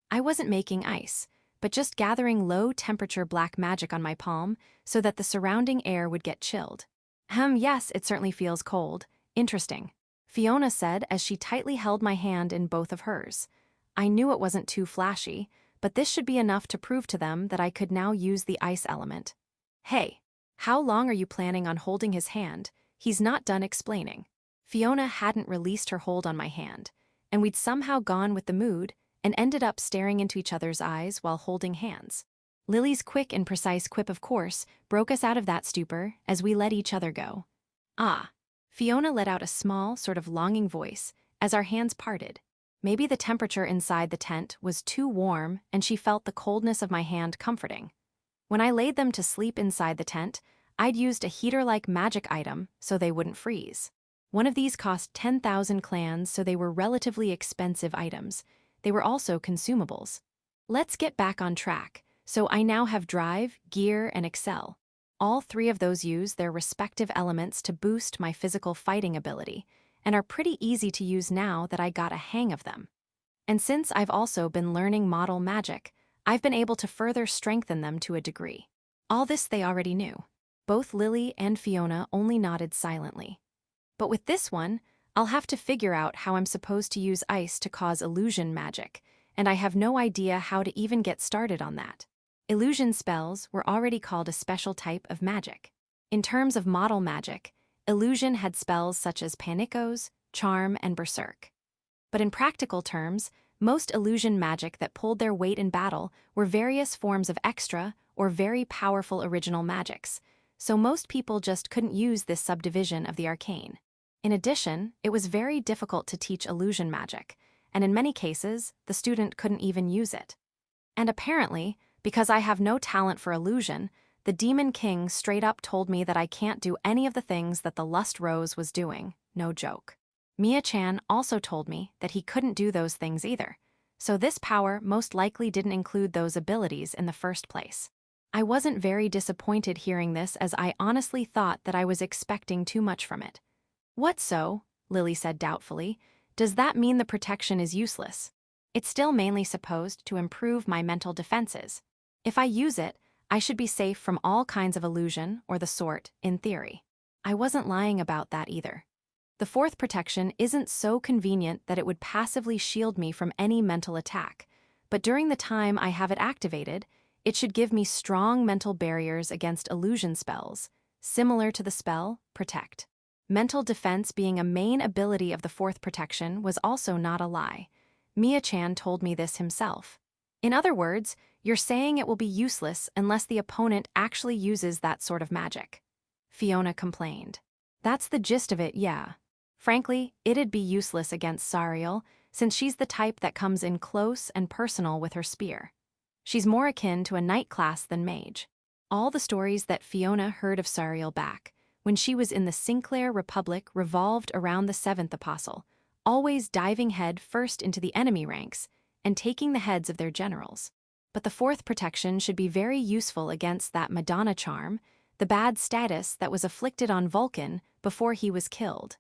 I wasn't making ice, but just gathering low-temperature black magic on my palm so that the surrounding air would get chilled. Yes, it certainly feels cold. Interesting. Fiona said as she tightly held my hand in both of hers. I knew it wasn't too flashy, but this should be enough to prove to them that I could now use the ice element. Hey, how long are you planning on holding his hand? He's not done explaining. Fiona hadn't released her hold on my hand, and we'd somehow gone with the mood and ended up staring into each other's eyes while holding hands. Lily's quick and precise quip, of course, broke us out of that stupor as we let each other go. Fiona let out a small, sort of longing voice as our hands parted. Maybe the temperature inside the tent was too warm and she felt the coldness of my hand comforting. When I laid them to sleep inside the tent, I'd used a heater-like magic item so they wouldn't freeze. One of these cost 10,000 clans, so they were relatively expensive items. They were also consumables. Let's get back on track. So I now have Drive, Gear, and Excel. All three of those use their respective elements to boost my physical fighting ability, and are pretty easy to use now that I got a hang of them. And since I've also been learning model magic, I've been able to further strengthen them to a degree. All this they already knew. Both Lily and Fiona only nodded silently. But with this one, I'll have to figure out how I'm supposed to use ice to cause illusion magic, and I have no idea how to even get started on that. Illusion spells were already called a special type of magic. In terms of model magic, illusion had spells such as Panikos, Charm, and Berserk. But in practical terms, most illusion magic that pulled their weight in battle were various forms of extra or very powerful original magics, so most people just couldn't use this subdivision of the arcane. In addition, it was very difficult to teach illusion magic, and in many cases, the student couldn't even use it. And apparently, because I have no talent for illusion, the Demon King straight up told me that I can't do any of the things that the Lust Rose was doing, no joke. Mia-chan also told me that he couldn't do those things either, so this power most likely didn't include those abilities in the first place. I wasn't very disappointed hearing this, as I honestly thought that I was expecting too much from it. What so? Lily said doubtfully. Does that mean the protection is useless? It's still mainly supposed to improve my mental defenses. If I use it, I should be safe from all kinds of illusion or the sort, in theory. I wasn't lying about that either. The fourth protection isn't so convenient that it would passively shield me from any mental attack, but during the time I have it activated, it should give me strong mental barriers against illusion spells, similar to the spell Protect. Mental defense being a main ability of the fourth protection was also not a lie. Mia-chan told me this himself. In other words, you're saying it will be useless unless the opponent actually uses that sort of magic. Fiona complained. That's the gist of it, yeah. Frankly, it'd be useless against Sariel, since she's the type that comes in close and personal with her spear. She's more akin to a knight class than mage. All the stories that Fiona heard of Sariel back when she was in the Sinclair Republic revolved around the seventh apostle, always diving head first into the enemy ranks and taking the heads of their generals. But the fourth protection should be very useful against that Madonna charm, the bad status that was afflicted on Vulcan before he was killed.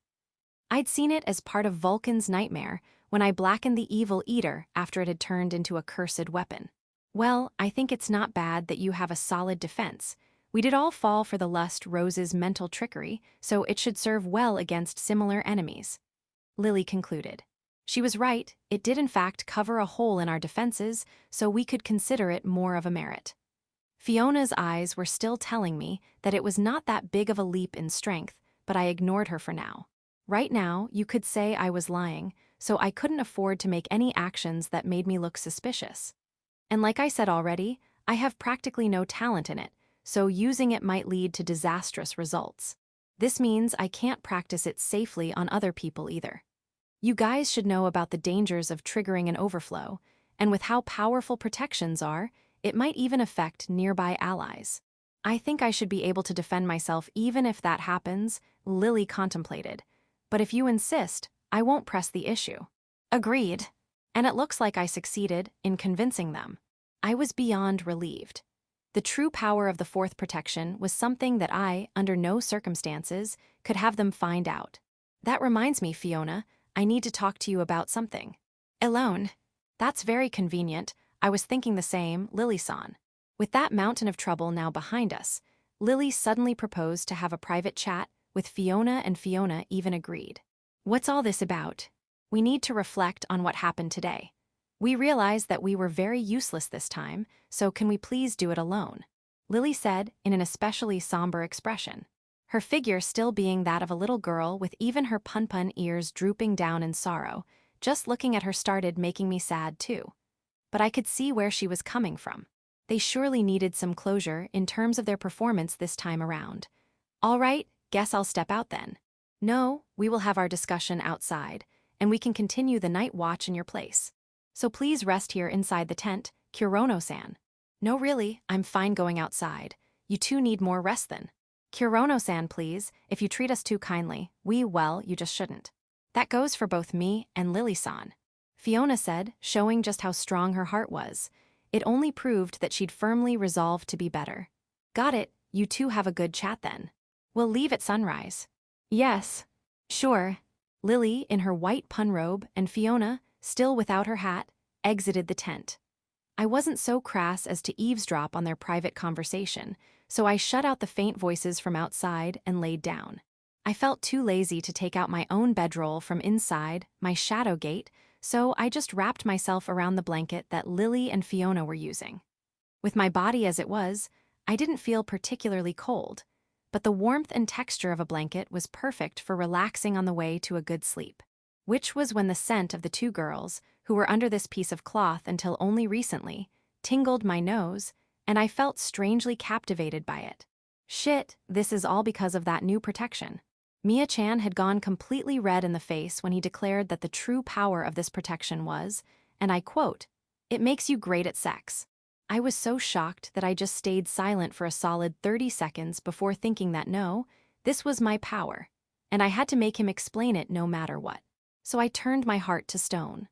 I'd seen it as part of Vulcan's nightmare when I blackened the evil eater after it had turned into a cursed weapon. Well, I think it's not bad that you have a solid defense. We did all fall for the Lust Rose's mental trickery, so it should serve well against similar enemies. Lily concluded. She was right, it did in fact cover a hole in our defenses, so we could consider it more of a merit. Fiona's eyes were still telling me that it was not that big of a leap in strength, but I ignored her for now. Right now, you could say I was lying, so I couldn't afford to make any actions that made me look suspicious. And like I said already, I have practically no talent in it, so using it might lead to disastrous results. This means I can't practice it safely on other people either. You guys should know about the dangers of triggering an overflow, and with how powerful protections are, it might even affect nearby allies. I think I should be able to defend myself even if that happens, Lily contemplated. But if you insist, I won't press the issue. Agreed. And it looks like I succeeded in convincing them. I was beyond relieved. The true power of the fourth protection was something that I, under no circumstances, could have them find out. That reminds me, Fiona, I need to talk to you about something. Alone. That's very convenient. I was thinking the same, Lily-san. With that mountain of trouble now behind us, Lily suddenly proposed to have a private chat with Fiona, and Fiona even agreed. What's all this about? We need to reflect on what happened today. We realized that we were very useless this time, so can we please do it alone? Lily said in an especially somber expression, her figure still being that of a little girl with even her pun-pun ears drooping down in sorrow. Just looking at her started making me sad too. But I could see where she was coming from. They surely needed some closure in terms of their performance this time around. All right, guess I'll step out then. No, we will have our discussion outside, and we can continue the night watch in your place. So please rest here inside the tent, Kurono-san. No really, I'm fine going outside. You two need more rest then. Kurono-san, please, if you treat us too kindly, you just shouldn't. That goes for both me and Lily-san. Fiona said, showing just how strong her heart was. It only proved that she'd firmly resolved to be better. Got it, you two have a good chat then. We'll leave at sunrise. Yes. Sure. Lily, in her white pun robe, and Fiona, still without her hat, exited the tent. I wasn't so crass as to eavesdrop on their private conversation, so I shut out the faint voices from outside and laid down. I felt too lazy to take out my own bedroll from inside my shadow gate, so I just wrapped myself around the blanket that Lily and Fiona were using. With my body as it was, I didn't feel particularly cold, but the warmth and texture of a blanket was perfect for relaxing on the way to a good sleep. Which was when the scent of the two girls, who were under this piece of cloth until only recently, tingled my nose, and I felt strangely captivated by it. Shit, this is all because of that new protection. Mia-chan had gone completely red in the face when he declared that the true power of this protection was, and I quote, "It makes you great at sex." I was so shocked that I just stayed silent for a solid 30 seconds before thinking that no, this was my power, and I had to make him explain it no matter what. So I turned my heart to stone.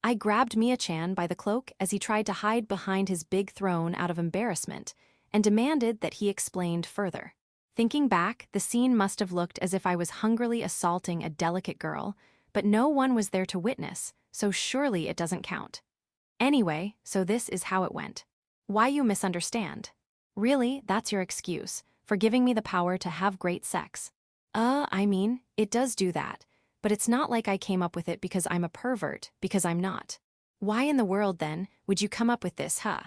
I grabbed Mia-chan by the cloak as he tried to hide behind his big throne out of embarrassment and demanded that he explained further. Thinking back, the scene must have looked as if I was hungrily assaulting a delicate girl, but no one was there to witness, so surely it doesn't count. Anyway, so this is how it went. Why you misunderstand? Really, that's your excuse for giving me the power to have great sex. I mean, it does do that, but it's not like I came up with it because I'm a pervert, because I'm not. Why in the world, then, would you come up with this, huh?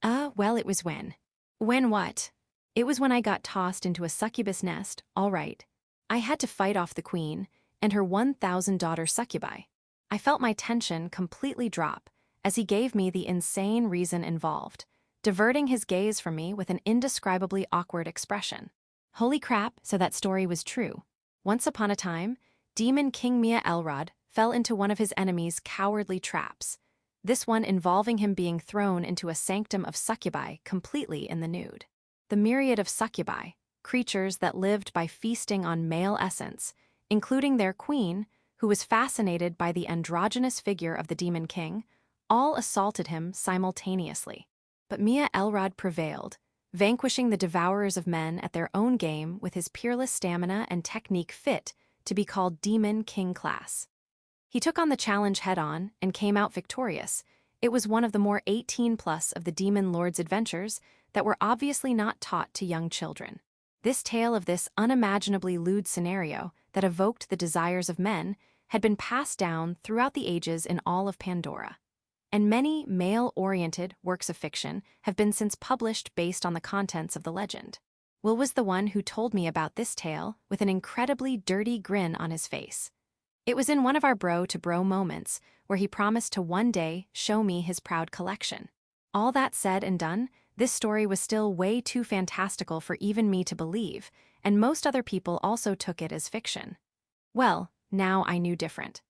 Well, it was when. When what? It was when I got tossed into a succubus nest, all right. I had to fight off the queen and her 1,000 daughter succubi. I felt my tension completely drop as he gave me the insane reason involved, diverting his gaze from me with an indescribably awkward expression. Holy crap, so that story was true. Once upon a time, Demon King Mia Elrod fell into one of his enemies' cowardly traps, this one involving him being thrown into a sanctum of succubi completely in the nude. The myriad of succubi, creatures that lived by feasting on male essence, including their queen, who was fascinated by the androgynous figure of the Demon King, all assaulted him simultaneously. But Mia Elrod prevailed, vanquishing the devourers of men at their own game with his peerless stamina and technique fit to be called Demon King class. He took on the challenge head-on and came out victorious. It was one of the more 18+ of the Demon Lord's adventures that were obviously not taught to young children. This tale of this unimaginably lewd scenario that evoked the desires of men had been passed down throughout the ages in all of Pandora. And many male-oriented works of fiction have been since published based on the contents of the legend. Will was the one who told me about this tale with an incredibly dirty grin on his face. It was in one of our bro-to-bro moments where he promised to one day show me his proud collection. All that said and done, this story was still way too fantastical for even me to believe, and most other people also took it as fiction. Well, now I knew different.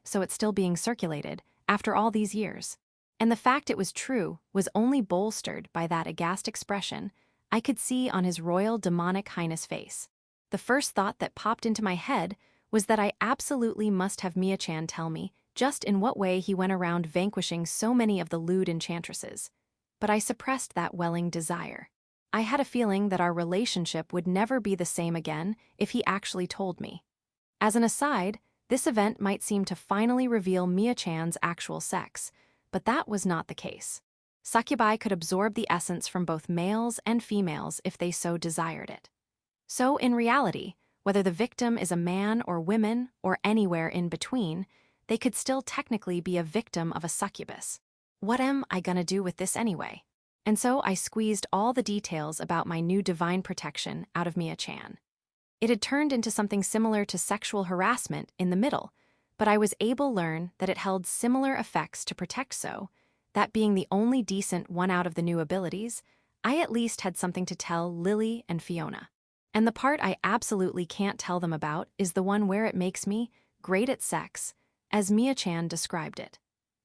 So it's still being circulated, after all these years. And the fact it was true was only bolstered by that aghast expression I could see on his royal demonic highness face. The first thought that popped into my head was that I absolutely must have Mia-chan tell me just in what way he went around vanquishing so many of the lewd enchantresses. But I suppressed that welling desire. I had a feeling that our relationship would never be the same again if he actually told me. As an aside, this event might seem to finally reveal Mia-chan's actual sex, but that was not the case. Succubi could absorb the essence from both males and females if they so desired it. So in reality, whether the victim is a man or woman or anywhere in between, they could still technically be a victim of a succubus. What am I gonna do with this anyway? And so I squeezed all the details about my new divine protection out of Mia-chan. It had turned into something similar to sexual harassment in the middle, but I was able to learn that it held similar effects to protect, so, that being the only decent one out of the new abilities, I at least had something to tell Lily and Fiona. And the part I absolutely can't tell them about is the one where it makes me great at sex, as Mia-chan described it.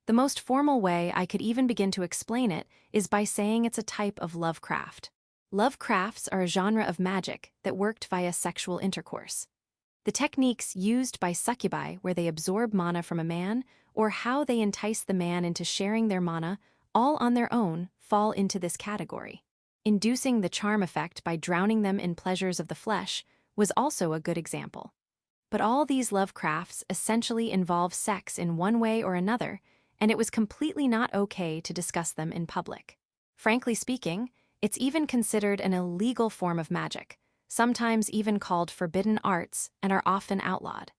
The most formal way I could even begin to explain it is by saying it's a type of lovecraft. Lovecrafts are a genre of magic that worked via sexual intercourse. The techniques used by succubi where they absorb mana from a man or how they entice the man into sharing their mana all on their own fall into this category. Inducing the charm effect by drowning them in pleasures of the flesh was also a good example. But all these lovecrafts essentially involve sex in one way or another, and it was completely not okay to discuss them in public. Frankly speaking, it's even considered an illegal form of magic, sometimes even called forbidden arts, and are often outlawed.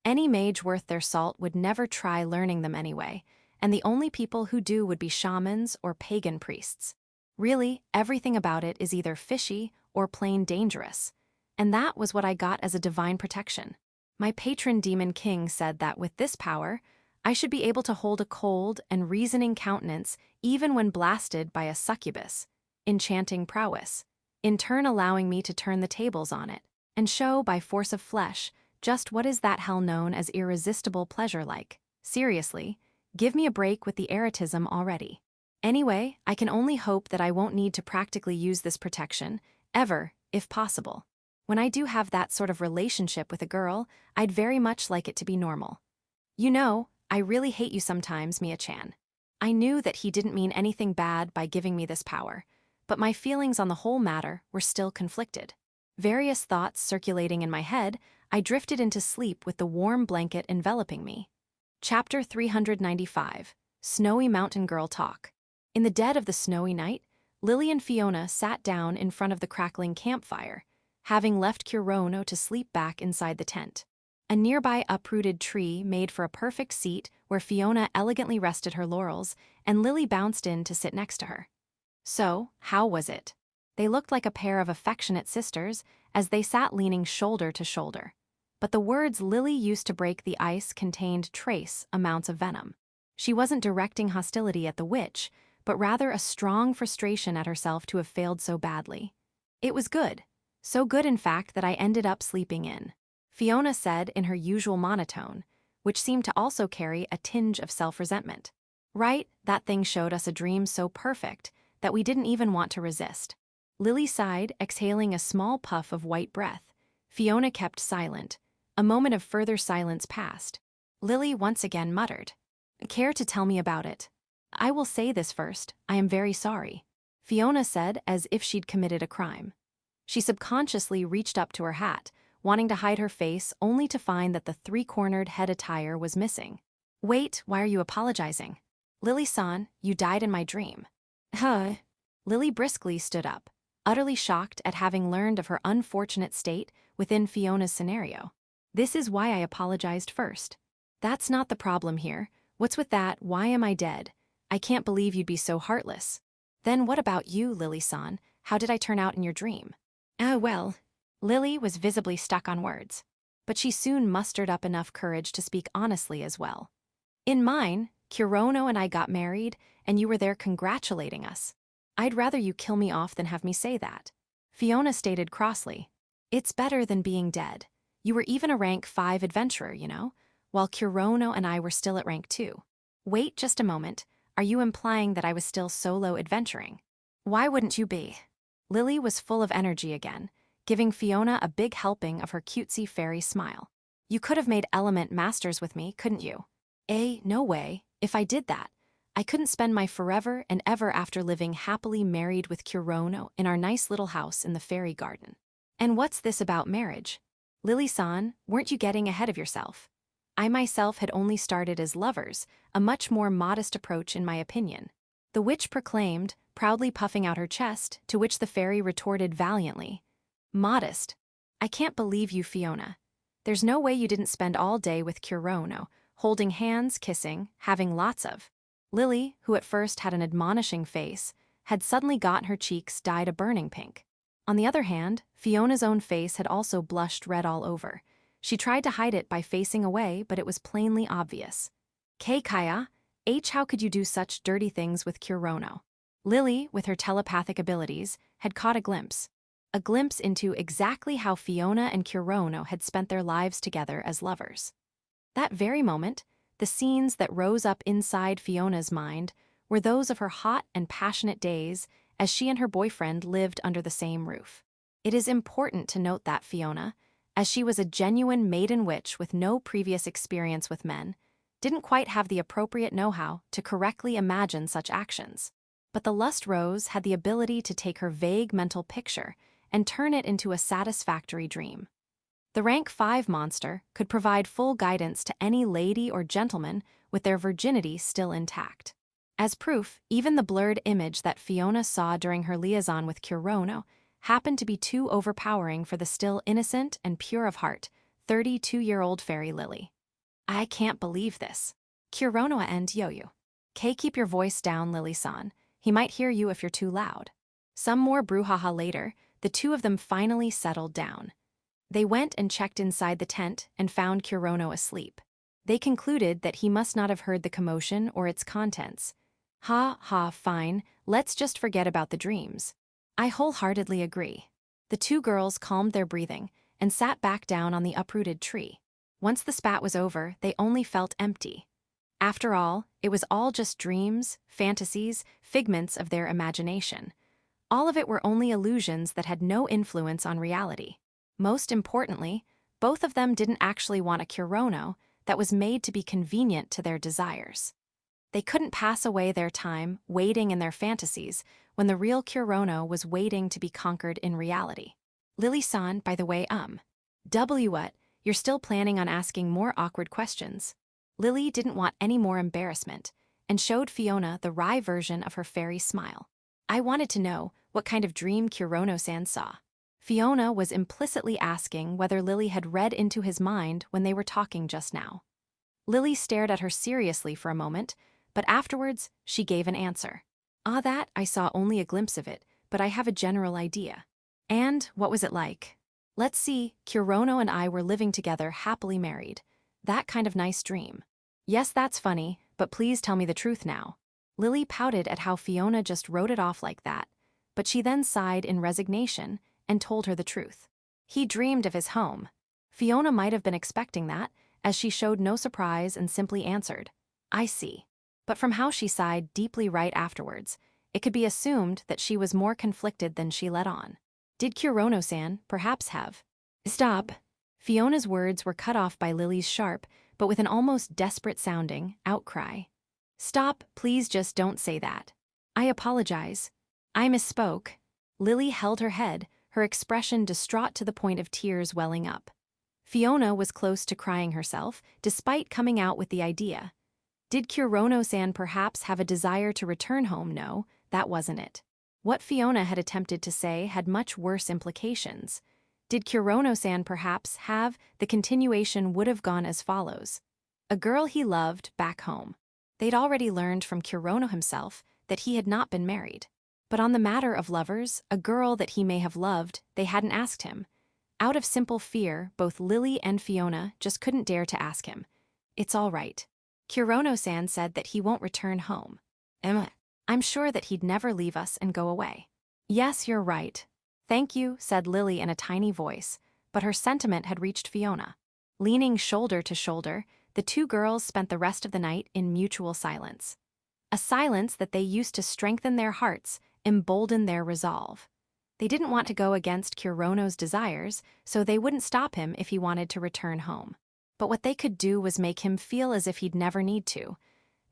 Any mage worth their salt would never try learning them anyway, and the only people who do would be shamans or pagan priests. Really, everything about it is either fishy or plain dangerous, and that was what I got as a divine protection. My patron Demon King said that with this power, I should be able to hold a cold and reasoning countenance even when blasted by a succubus, enchanting prowess. in turn allowing me to turn the tables on it and show by force of flesh just what is that hell known as irresistible pleasure like. Seriously, give me a break with the erotism already. Anyway, I can only hope that I won't need to practically use this protection, ever, if possible. When I do have that sort of relationship with a girl, I'd very much like it to be normal. You know, I really hate you sometimes, Mia-chan. I knew that he didn't mean anything bad by giving me this power, but my feelings on the whole matter were still conflicted. Various thoughts circulating in my head, I drifted into sleep with the warm blanket enveloping me. Chapter 395, Snowy Mountain Girl Talk. In the dead of the snowy night, Lily and Fiona sat down in front of the crackling campfire, having left Kurono to sleep back inside the tent. A nearby uprooted tree made for a perfect seat where Fiona elegantly rested her laurels, and Lily bounced in to sit next to her. So, how was it? They looked like a pair of affectionate sisters as they sat leaning shoulder to shoulder. But the words Lily used to break the ice contained trace amounts of venom. She wasn't directing hostility at the witch, but rather a strong frustration at herself to have failed so badly. It was good. So good, in fact, that I ended up sleeping in, Fiona said in her usual monotone, which seemed to also carry a tinge of self-resentment. Right, that thing showed us a dream so perfect that we didn't even want to resist. Lily sighed, exhaling a small puff of white breath. Fiona kept silent. A moment of further silence passed. Lily once again muttered, "Care to tell me about it?" "I will say this first, I am very sorry," Fiona said as if she'd committed a crime. She subconsciously reached up to her hat, wanting to hide her face only to find that the three-cornered head attire was missing. "Wait, why are you apologizing?" "Lily-san, you died in my dream." "Huh?" Lily briskly stood up, utterly shocked at having learned of her unfortunate state within Fiona's scenario. "This is why I apologized first. That's not the problem here. What's with that, why am I dead? I can't believe you'd be so heartless." "Then what about you, Lily-san? How did I turn out in your dream?" Well." Lily was visibly stuck on words, but she soon mustered up enough courage to speak honestly as well. "In mine, Kurono and I got married, and you were there congratulating us. I'd rather you kill me off than have me say that," Fiona stated crossly. "It's better than being dead. You were even a rank 5 adventurer, you know, while Kurono and I were still at rank 2. Wait just a moment, are you implying that I was still solo adventuring? Why wouldn't you be?" Lily was full of energy again, giving Fiona a big helping of her cutesy fairy smile. "You could have made element masters with me, couldn't you?" No way. If I did that, I couldn't spend my forever and ever after living happily married with Kurono in our nice little house in the fairy garden. And what's this about marriage? Lily-san, weren't you getting ahead of yourself? I myself had only started as lovers, a much more modest approach in my opinion," the witch proclaimed, proudly puffing out her chest, to which the fairy retorted valiantly. "Modest? I can't believe you, Fiona. There's no way you didn't spend all day with Kurono, holding hands, kissing, having lots of." Lily, who at first had an admonishing face, had suddenly gotten her cheeks dyed a burning pink. On the other hand, Fiona's own face had also blushed red all over. She tried to hide it by facing away, but it was plainly obvious. "Kaya, how could you do such dirty things with Kurono?" Lily, with her telepathic abilities, had caught a glimpse into exactly how Fiona and Kurono had spent their lives together as lovers. That very moment, the scenes that rose up inside Fiona's mind were those of her hot and passionate days as she and her boyfriend lived under the same roof. It is important to note that Fiona, as she was a genuine maiden witch with no previous experience with men, didn't quite have the appropriate know-how to correctly imagine such actions. But the Lust Rose had the ability to take her vague mental picture and turn it into a satisfactory dream. The rank 5 monster could provide full guidance to any lady or gentleman with their virginity still intact. As proof, even the blurred image that Fiona saw during her liaison with Kurono happened to be too overpowering for the still innocent and pure of heart, 32-year-old fairy Lily. "I can't believe this. Kurono and Yoyu. Keep your voice down, Lily-san. He might hear you if you're too loud." Some more brouhaha later, the two of them finally settled down. They went and checked inside the tent and found Kurono asleep. They concluded that he must not have heard the commotion or its contents. Fine, let's just forget about the dreams." I wholeheartedly agree. The two girls calmed their breathing and sat back down on the uprooted tree. Once the spat was over, they only felt empty. After all, it was all just dreams, fantasies, figments of their imagination. All of it were only illusions that had no influence on reality. Most importantly, both of them didn't actually want a Kurono that was made to be convenient to their desires. They couldn't pass away their time waiting in their fantasies when the real Kurono was waiting to be conquered in reality. Lily-san, by the way, what? You're still planning on asking more awkward questions. Lily didn't want any more embarrassment and showed Fiona the wry version of her fairy smile. I wanted to know what kind of dream Kurono-san saw. Fiona was implicitly asking whether Lily had read into his mind when they were talking just now. Lily stared at her seriously for a moment, but afterwards she gave an answer. That I saw only a glimpse of it, but I have a general idea. And what was it like? Let's see, Kurono and I were living together happily married. That kind of nice dream. Yes, that's funny, but please tell me the truth now. Lily pouted at how Fiona just wrote it off like that, but she then sighed in resignation and told her the truth. He dreamed of his home. Fiona might have been expecting that, as she showed no surprise and simply answered, I see. But from how she sighed deeply right afterwards, it could be assumed that she was more conflicted than she let on. Did Kurono-san perhaps have? Stop. Fiona's words were cut off by Lily's sharp, but with an almost desperate-sounding, outcry. Stop, please just don't say that. I apologize. I misspoke. Lily held her head, her expression distraught to the point of tears welling up. Fiona was close to crying herself, despite coming out with the idea. Did Kurono-san perhaps have a desire to return home? No, that wasn't it. What Fiona had attempted to say had much worse implications. Did Kurono-san perhaps have, the continuation would have gone as follows. A girl he loved back home. They'd already learned from Kurono himself that he had not been married. But on the matter of lovers, a girl that he may have loved, they hadn't asked him. Out of simple fear, both Lily and Fiona just couldn't dare to ask him. It's all right. Kurono-san said that he won't return home. I'm sure that he'd never leave us and go away. Yes, you're right. Thank you, said Lily in a tiny voice, but her sentiment had reached Fiona. Leaning shoulder to shoulder, the two girls spent the rest of the night in mutual silence. A silence that they used to strengthen their hearts, embolden their resolve. They didn't want to go against Kurono's desires, so they wouldn't stop him if he wanted to return home. But what they could do was make him feel as if he'd never need to.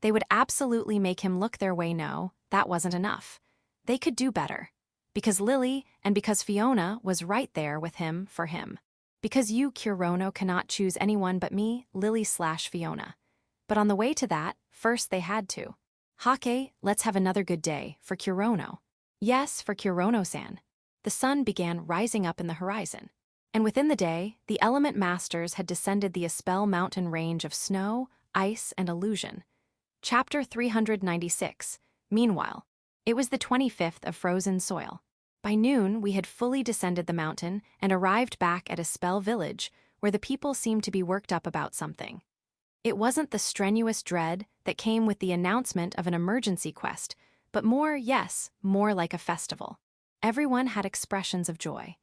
They would absolutely make him look their way. No, that wasn't enough. They could do better. Because Lily and because Fiona was right there with him for him. Because you, Kurono, cannot choose anyone but me, Lily/Fiona. But on the way to that, first they had to. Hake, let's have another good day, for Kurono. Yes, for Kurono-san. The sun began rising up in the horizon. And within the day, the element masters had descended the Espel mountain range of snow, ice, and illusion. Chapter 396. Meanwhile, it was the 25th of frozen soil. By noon, we had fully descended the mountain and arrived back at Espel village, where the people seemed to be worked up about something. It wasn't the strenuous dread that came with the announcement of an emergency quest, but more like a festival. Everyone had expressions of joy.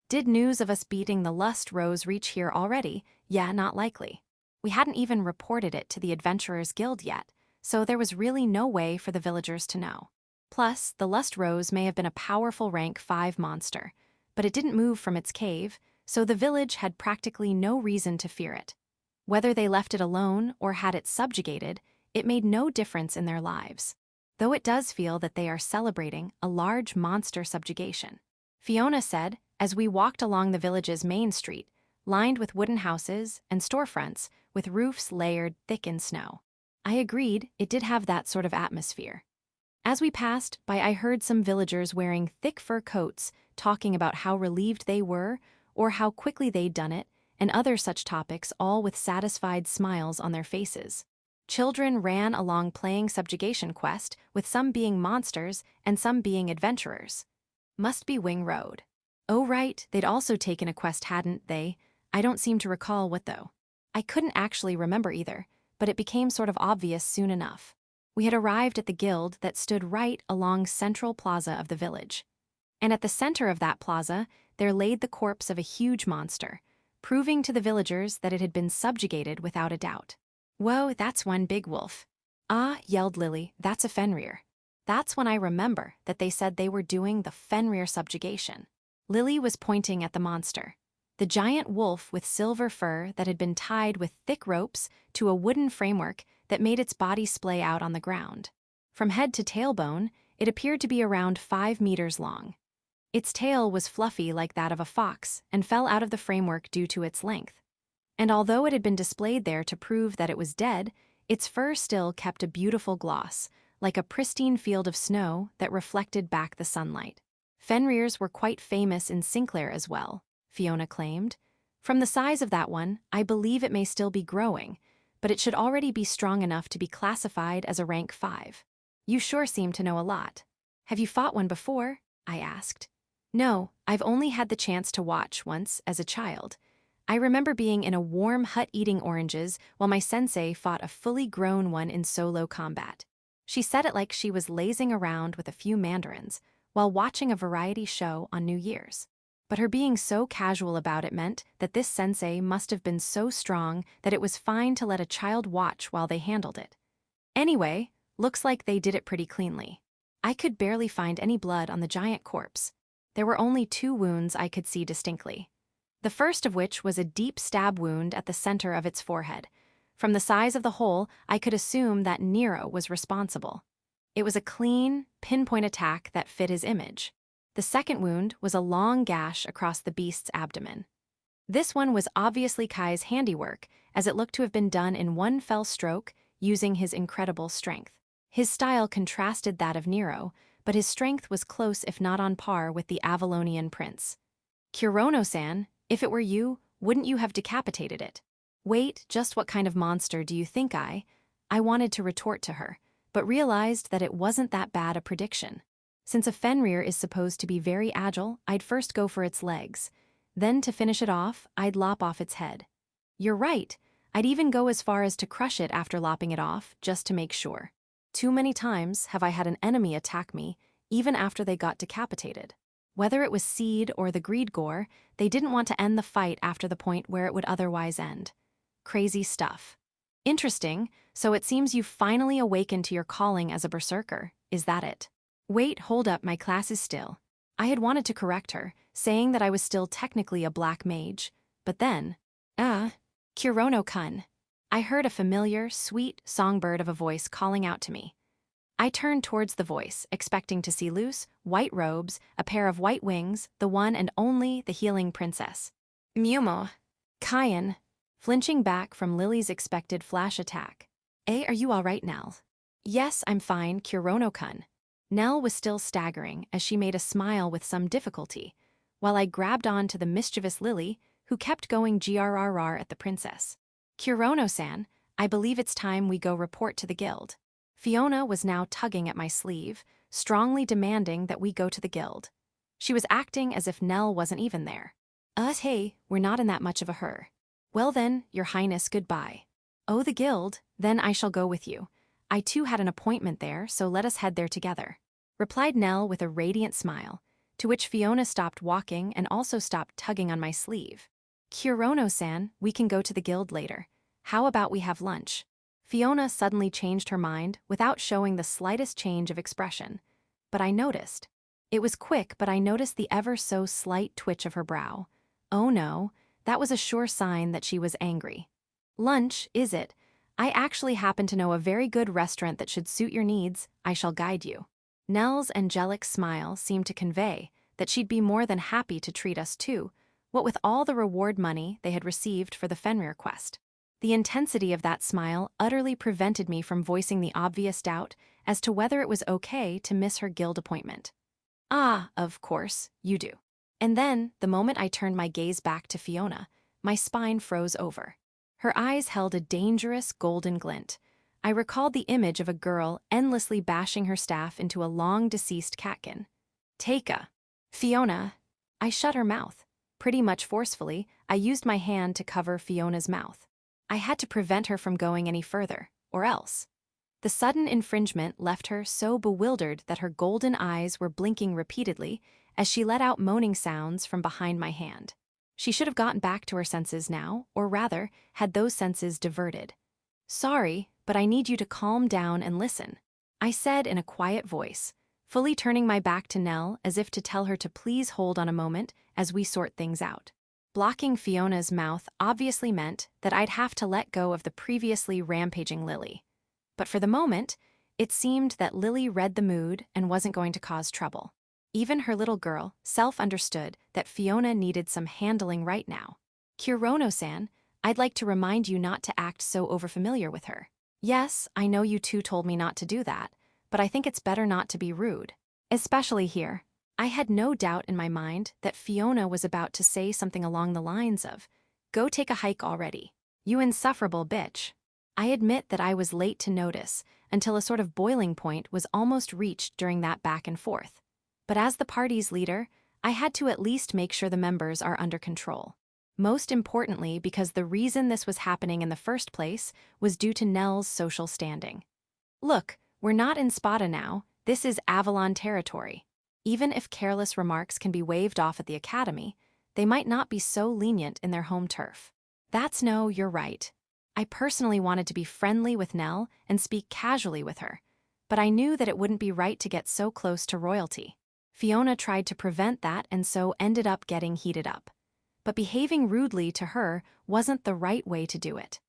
Did news of us beating the Lust Rose reach here already? Yeah, not likely. We hadn't even reported it to the Adventurers Guild yet, so there was really no way for the villagers to know. Plus, the Lust Rose may have been a powerful rank 5 monster, but it didn't move from its cave, so the village had practically no reason to fear it. Whether they left it alone or had it subjugated, it made no difference in their lives. Though it does feel that they are celebrating a large monster subjugation. Fiona said, as we walked along the village's main street, lined with wooden houses and storefronts with roofs layered thick in snow. I agreed, it did have that sort of atmosphere. As we passed by, I heard some villagers wearing thick fur coats talking about how relieved they were or how quickly they'd done it, and other such topics, all with satisfied smiles on their faces. Children ran along playing subjugation quest, with some being monsters and some being adventurers. Must be Wing Road. Oh right, they'd also taken a quest, hadn't they? I don't seem to recall what though. I couldn't actually remember either, but it became sort of obvious soon enough. We had arrived at the guild that stood right along Central Plaza of the village. And at the center of that plaza, there laid the corpse of a huge monster, proving to the villagers that it had been subjugated without a doubt. "Whoa, that's one big wolf." "Ah," yelled Lily, "that's a Fenrir." That's when I remember that they said they were doing the Fenrir subjugation. Lily was pointing at the monster, the giant wolf with silver fur that had been tied with thick ropes to a wooden framework that made its body splay out on the ground. From head to tailbone, it appeared to be around 5 meters long. Its tail was fluffy like that of a fox and fell out of the framework due to its length. And although it had been displayed there to prove that it was dead, its fur still kept a beautiful gloss, like a pristine field of snow that reflected back the sunlight. Fenrirs were quite famous in Sinclair as well, Fiona claimed. From the size of that one, I believe it may still be growing, but it should already be strong enough to be classified as a rank 5. You sure seem to know a lot. Have you fought one before? I asked. No, I've only had the chance to watch once as a child. I remember being in a warm hut eating oranges while my sensei fought a fully grown one in solo combat. She said it like she was lazing around with a few mandarins while watching a variety show on New Year's. But her being so casual about it meant that this sensei must have been so strong that it was fine to let a child watch while they handled it. Anyway, looks like they did it pretty cleanly. I could barely find any blood on the giant corpse. There were only 2 wounds I could see distinctly. The first of which was a deep stab wound at the center of its forehead. From the size of the hole, I could assume that Nero was responsible. It was a clean, pinpoint attack that fit his image. The second wound was a long gash across the beast's abdomen. This one was obviously Kai's handiwork, as it looked to have been done in one fell stroke using his incredible strength. His style contrasted that of Nero, but his strength was close if not on par with the Avalonian prince. Kurono-san, if it were you, wouldn't you have decapitated it? Wait, just what kind of monster do you think I wanted to retort to her, but realized that it wasn't that bad a prediction. Since a Fenrir is supposed to be very agile, I'd first go for its legs. Then to finish it off, I'd lop off its head. You're right, I'd even go as far as to crush it after lopping it off, just to make sure. Too many times have I had an enemy attack me, even after they got decapitated. Whether it was Seed or the Greed Gore, they didn't want to end the fight after the point where it would otherwise end. Crazy stuff. Interesting, so it seems you've finally awakened to your calling as a berserker, is that it? Wait, hold up, my class is still. I had wanted to correct her, saying that I was still technically a black mage, but then, Kurono-kun. I heard a familiar, sweet songbird of a voice calling out to me. I turned towards the voice, expecting to see loose, white robes, a pair of white wings, the one and only the healing princess. Miumo. Kayan. Flinching back from Lily's expected flash attack. Are you all right, Nell? Yes, I'm fine, Kurono-kun. Nell was still staggering as she made a smile with some difficulty, while I grabbed on to the mischievous Lily, who kept going grrr at the princess. Kurono-san, I believe it's time we go report to the guild. Fiona was now tugging at my sleeve, strongly demanding that we go to the guild. She was acting as if Nell wasn't even there. Hey, we're not in that much of a hurry. Well then, your highness, goodbye. Oh, the guild, then I shall go with you. I too had an appointment there, so let us head there together, replied Nell with a radiant smile, to which Fiona stopped walking and also stopped tugging on my sleeve. Kurono-san, we can go to the guild later. How about we have lunch? Fiona suddenly changed her mind without showing the slightest change of expression. But I noticed. It was quick, but I noticed the ever so slight twitch of her brow. Oh no, that was a sure sign that she was angry. Lunch, is it? I actually happen to know a very good restaurant that should suit your needs. I shall guide you. Nell's angelic smile seemed to convey that she'd be more than happy to treat us too, what with all the reward money they had received for the Fenrir quest. The intensity of that smile utterly prevented me from voicing the obvious doubt as to whether it was okay to miss her guild appointment. Ah, of course, you do. And then, the moment I turned my gaze back to Fiona, my spine froze over. Her eyes held a dangerous golden glint. I recalled the image of a girl endlessly bashing her staff into a long-deceased catkin. Take-a. Fiona. I shut her mouth. Pretty much forcefully, I used my hand to cover Fiona's mouth. I had to prevent her from going any further, or else. The sudden infringement left her so bewildered that her golden eyes were blinking repeatedly, as she let out moaning sounds from behind my hand. She should have gotten back to her senses now, or rather, had those senses diverted. "Sorry, but I need you to calm down and listen," I said in a quiet voice, fully turning my back to Nell as if to tell her to please hold on a moment as we sort things out. Blocking Fiona's mouth obviously meant that I'd have to let go of the previously rampaging Lily. But for the moment, it seemed that Lily read the mood and wasn't going to cause trouble. Even her little girl self-understood that Fiona needed some handling right now. "Kurono-san, I'd like to remind you not to act so overfamiliar with her. Yes, I know you two told me not to do that, but I think it's better not to be rude. Especially here." I had no doubt in my mind that Fiona was about to say something along the lines of, "Go take a hike already. You insufferable bitch." I admit that I was late to notice until a sort of boiling point was almost reached during that back and forth. But as the party's leader, I had to at least make sure the members are under control. Most importantly, because the reason this was happening in the first place was due to Nell's social standing. "Look, we're not in Spada now, this is Avalon territory. Even if careless remarks can be waved off at the academy, they might not be so lenient in their home turf." You're right. I personally wanted to be friendly with Nell and speak casually with her, but I knew that it wouldn't be right to get so close to royalty. Fiona tried to prevent that and so ended up getting heated up. But behaving rudely to her wasn't the right way to do it.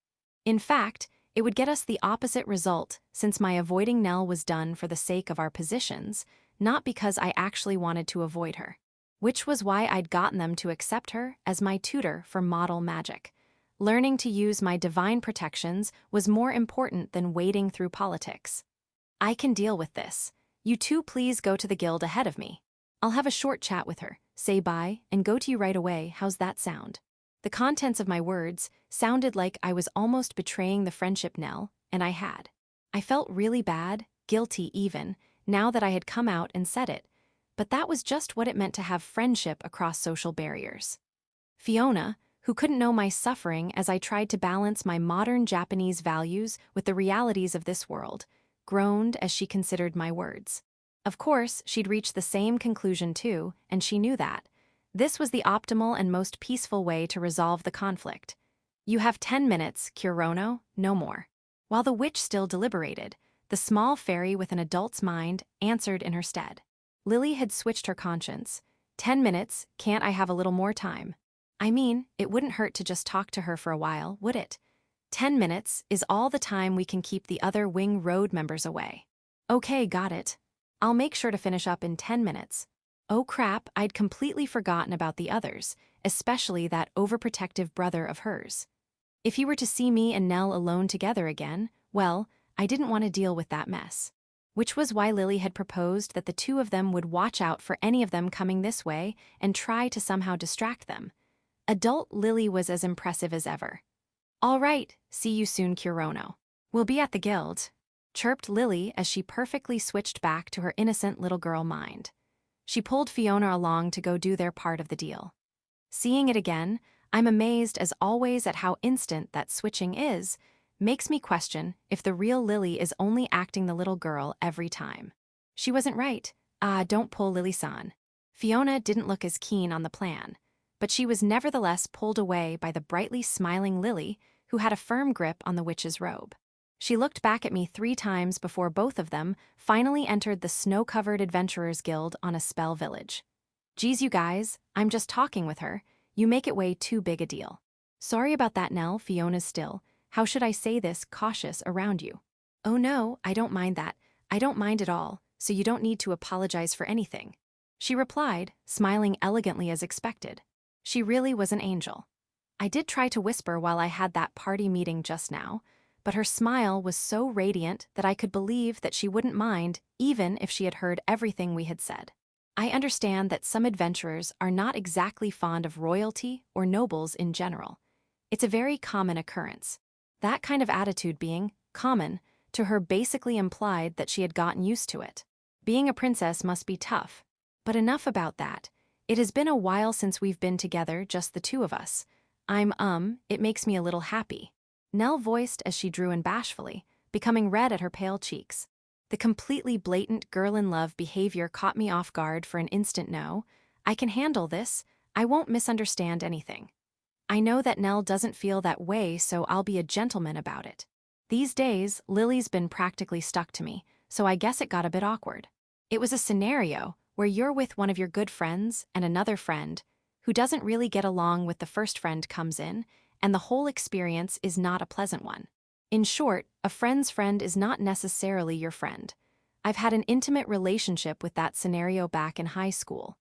In fact, it would get us the opposite result, since my avoiding Nell was done for the sake of our positions, not because I actually wanted to avoid her. Which was why I'd gotten them to accept her as my tutor for model magic. Learning to use my divine protections was more important than wading through politics. "I can deal with this. You two please go to the guild ahead of me. I'll have a short chat with her, say bye, and go to you right away. How's that sound?" The contents of my words sounded like I was almost betraying the friendship Nell, and I had. I felt really bad, guilty even, now that I had come out and said it, but that was just what it meant to have friendship across social barriers. Fiona, who couldn't know my suffering as I tried to balance my modern Japanese values with the realities of this world, groaned as she considered my words. Of course, she'd reached the same conclusion too, and she knew that. This was the optimal and most peaceful way to resolve the conflict. "You have 10 minutes, Kurono, no more." While the witch still deliberated, the small fairy with an adult's mind answered in her stead. Lily had switched her conscience. 10 minutes, can't I have a little more time? I mean, it wouldn't hurt to just talk to her for a while, would it? 10 minutes is all the time we can keep the other Wing Road members away. Okay, got it. I'll make sure to finish up in 10 minutes. Oh crap, I'd completely forgotten about the others, especially that overprotective brother of hers. If he were to see me and Nell alone together again, well, I didn't want to deal with that mess. Which was why Lily had proposed that the two of them would watch out for any of them coming this way and try to somehow distract them. Adult Lily was as impressive as ever. "All right, see you soon, Kurono. We'll be at the guild," chirped Lily as she perfectly switched back to her innocent little girl mind. She pulled Fiona along to go do their part of the deal. Seeing it again, I'm amazed as always at how instant that switching is, makes me question if the real Lily is only acting the little girl every time. She wasn't right. Don't pull Lily-san. Fiona didn't look as keen on the plan, but she was nevertheless pulled away by the brightly smiling Lily, who had a firm grip on the witch's robe. She looked back at me 3 times before both of them finally entered the snow-covered adventurers guild on a spell village. "Geez, you guys, I'm just talking with her. You make it way too big a deal." "Sorry about that, Nell, Fiona's still. How should I say this, cautious around you?" "Oh no, I don't mind that. I don't mind at all, so you don't need to apologize for anything," she replied, smiling elegantly as expected. She really was an angel. I did try to whisper while I had that party meeting just now, but her smile was so radiant that I could believe that she wouldn't mind even if she had heard everything we had said. I understand that some adventurers are not exactly fond of royalty or nobles in general. It's a very common occurrence. That kind of attitude being common to her basically implied that she had gotten used to it. Being a princess must be tough. But enough about that. It has been a while since we've been together, just the two of us. It makes me a little happy," Nell voiced as she drew in bashfully, becoming red at her pale cheeks. The completely blatant girl-in-love behavior caught me off guard for an instant. No, I can handle this, I won't misunderstand anything. I know that Nell doesn't feel that way, so I'll be a gentleman about it. These days, Lily's been practically stuck to me, so I guess it got a bit awkward. It was a scenario where you're with one of your good friends and another friend who doesn't really get along with the first friend comes in, and the whole experience is not a pleasant one. In short, a friend's friend is not necessarily your friend. I've had an intimate relationship with that scenario back in high school.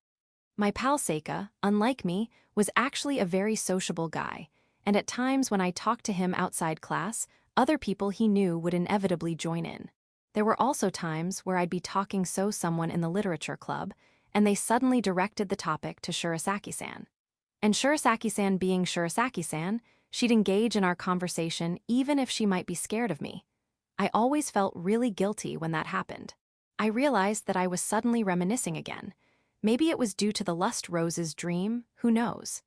My pal Seika, unlike me, was actually a very sociable guy, and at times when I talked to him outside class, other people he knew would inevitably join in. There were also times where I'd be talking to someone in the literature club, and they suddenly directed the topic to Shurasaki-san. And Shurasaki-san being Shurasaki-san, she'd engage in our conversation even if she might be scared of me. I always felt really guilty when that happened. I realized that I was suddenly reminiscing again. Maybe it was due to the Lust Rose's dream, who knows?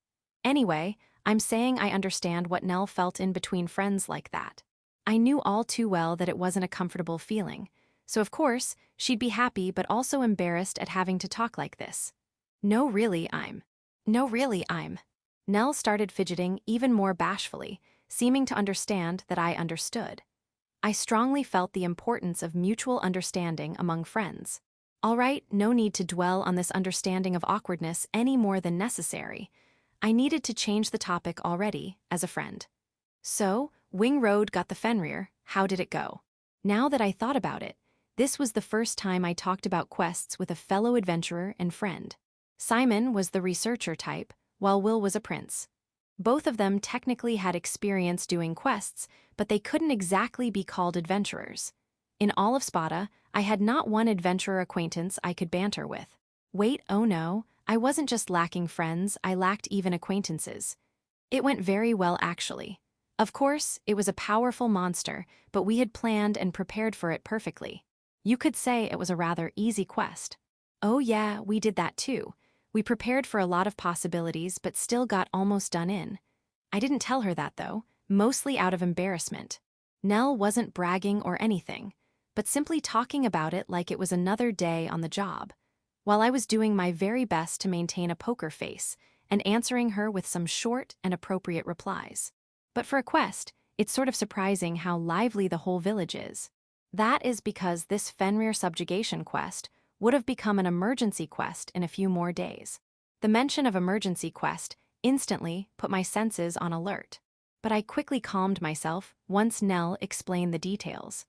Anyway, I'm saying I understand what Nell felt in between friends like that. I knew all too well that it wasn't a comfortable feeling, so of course, she'd be happy but also embarrassed at having to talk like this. No, really, I'm. Nell started fidgeting even more bashfully, seeming to understand that I understood. I strongly felt the importance of mutual understanding among friends. All right, no need to dwell on this understanding of awkwardness any more than necessary. I needed to change the topic already, as a friend. So, Wing Road got the Fenrir, how did it go? Now that I thought about it, this was the first time I talked about quests with a fellow adventurer and friend. Simon was the researcher type, while Will was a prince. Both of them technically had experience doing quests, but they couldn't exactly be called adventurers. In all of Spada, I had not one adventurer acquaintance I could banter with. Wait, oh no, I wasn't just lacking friends, I lacked even acquaintances. It went very well actually. Of course, it was a powerful monster, but we had planned and prepared for it perfectly. You could say it was a rather easy quest. Oh yeah, we did that too. We prepared for a lot of possibilities but still got almost done in. I didn't tell her that though, mostly out of embarrassment. Nell wasn't bragging or anything, but simply talking about it like it was another day on the job, while I was doing my very best to maintain a poker face and answering her with some short and appropriate replies. But for a quest, it's sort of surprising how lively the whole village is. That is because this Fenrir subjugation quest would have become an emergency quest in a few more days. The mention of emergency quest instantly put my senses on alert. But I quickly calmed myself once Nell explained the details.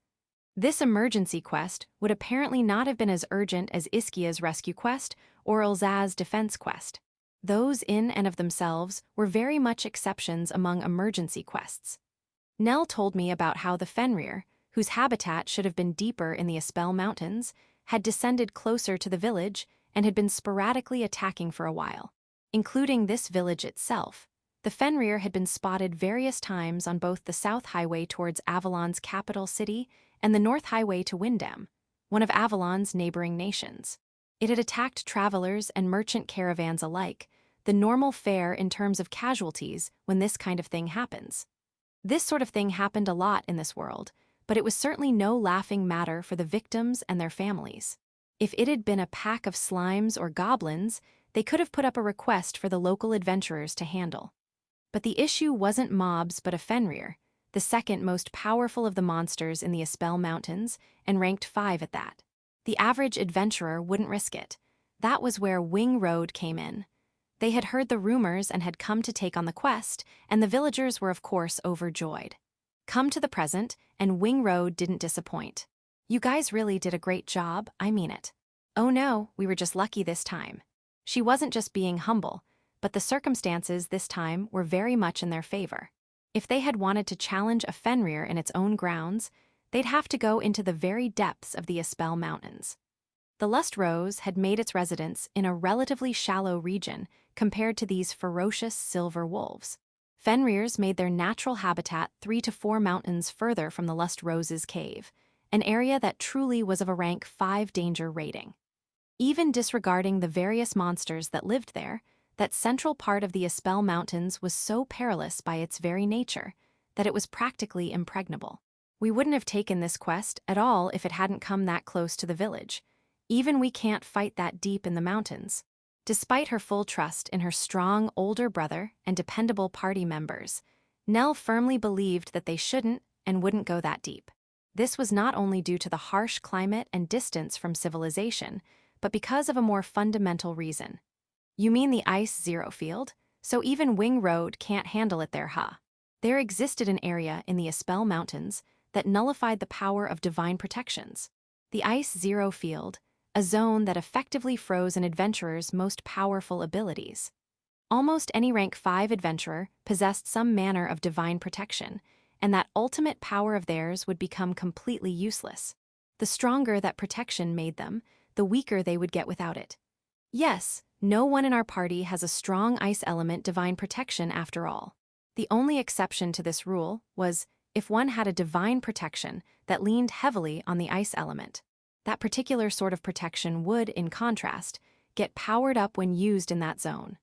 This emergency quest would apparently not have been as urgent as Iskia's rescue quest or Ilza's defense quest. Those in and of themselves were very much exceptions among emergency quests. Nell told me about how the Fenrir, whose habitat should have been deeper in the Aspell Mountains, had descended closer to the village and had been sporadically attacking for a while. Including this village itself, the Fenrir had been spotted various times on both the South Highway towards Avalon's capital city and the North Highway to Windham, one of Avalon's neighboring nations. It had attacked travelers and merchant caravans alike, the normal fare in terms of casualties when this kind of thing happens. This sort of thing happened a lot in this world, but it was certainly no laughing matter for the victims and their families. If it had been a pack of slimes or goblins, they could have put up a request for the local adventurers to handle. But the issue wasn't mobs but a Fenrir, the second most powerful of the monsters in the Aspell Mountains, and ranked 5 at that. The average adventurer wouldn't risk it. That was where Wing Road came in. They had heard the rumors and had come to take on the quest, and the villagers were of course overjoyed. Come to the present, and Wing Road didn't disappoint. You guys really did a great job, I mean it. Oh no, we were just lucky this time. She wasn't just being humble, but the circumstances this time were very much in their favor. If they had wanted to challenge a Fenrir in its own grounds, they'd have to go into the very depths of the Aspell Mountains. The Lust Rose had made its residence in a relatively shallow region compared to these ferocious silver wolves. Fenrirs made their natural habitat 3 to 4 mountains further from the Lust Rose's cave, an area that truly was of a rank 5 danger rating. Even disregarding the various monsters that lived there, that central part of the Aspell Mountains was so perilous by its very nature that it was practically impregnable. We wouldn't have taken this quest at all if it hadn't come that close to the village. Even we can't fight that deep in the mountains. Despite her full trust in her strong older brother and dependable party members, Nell firmly believed that they shouldn't and wouldn't go that deep. This was not only due to the harsh climate and distance from civilization, but because of a more fundamental reason. You mean the ice zero field? So even Wing Road can't handle it there, huh? There existed an area in the Espel Mountains that nullified the power of divine protections. The ice zero field, a zone that effectively froze an adventurer's most powerful abilities. Almost any rank 5 adventurer possessed some manner of divine protection, and that ultimate power of theirs would become completely useless. The stronger that protection made them, the weaker they would get without it. Yes, no one in our party has a strong ice element divine protection after all. The only exception to this rule was if one had a divine protection that leaned heavily on the ice element. That particular sort of protection would, in contrast, get powered up when used in that zone.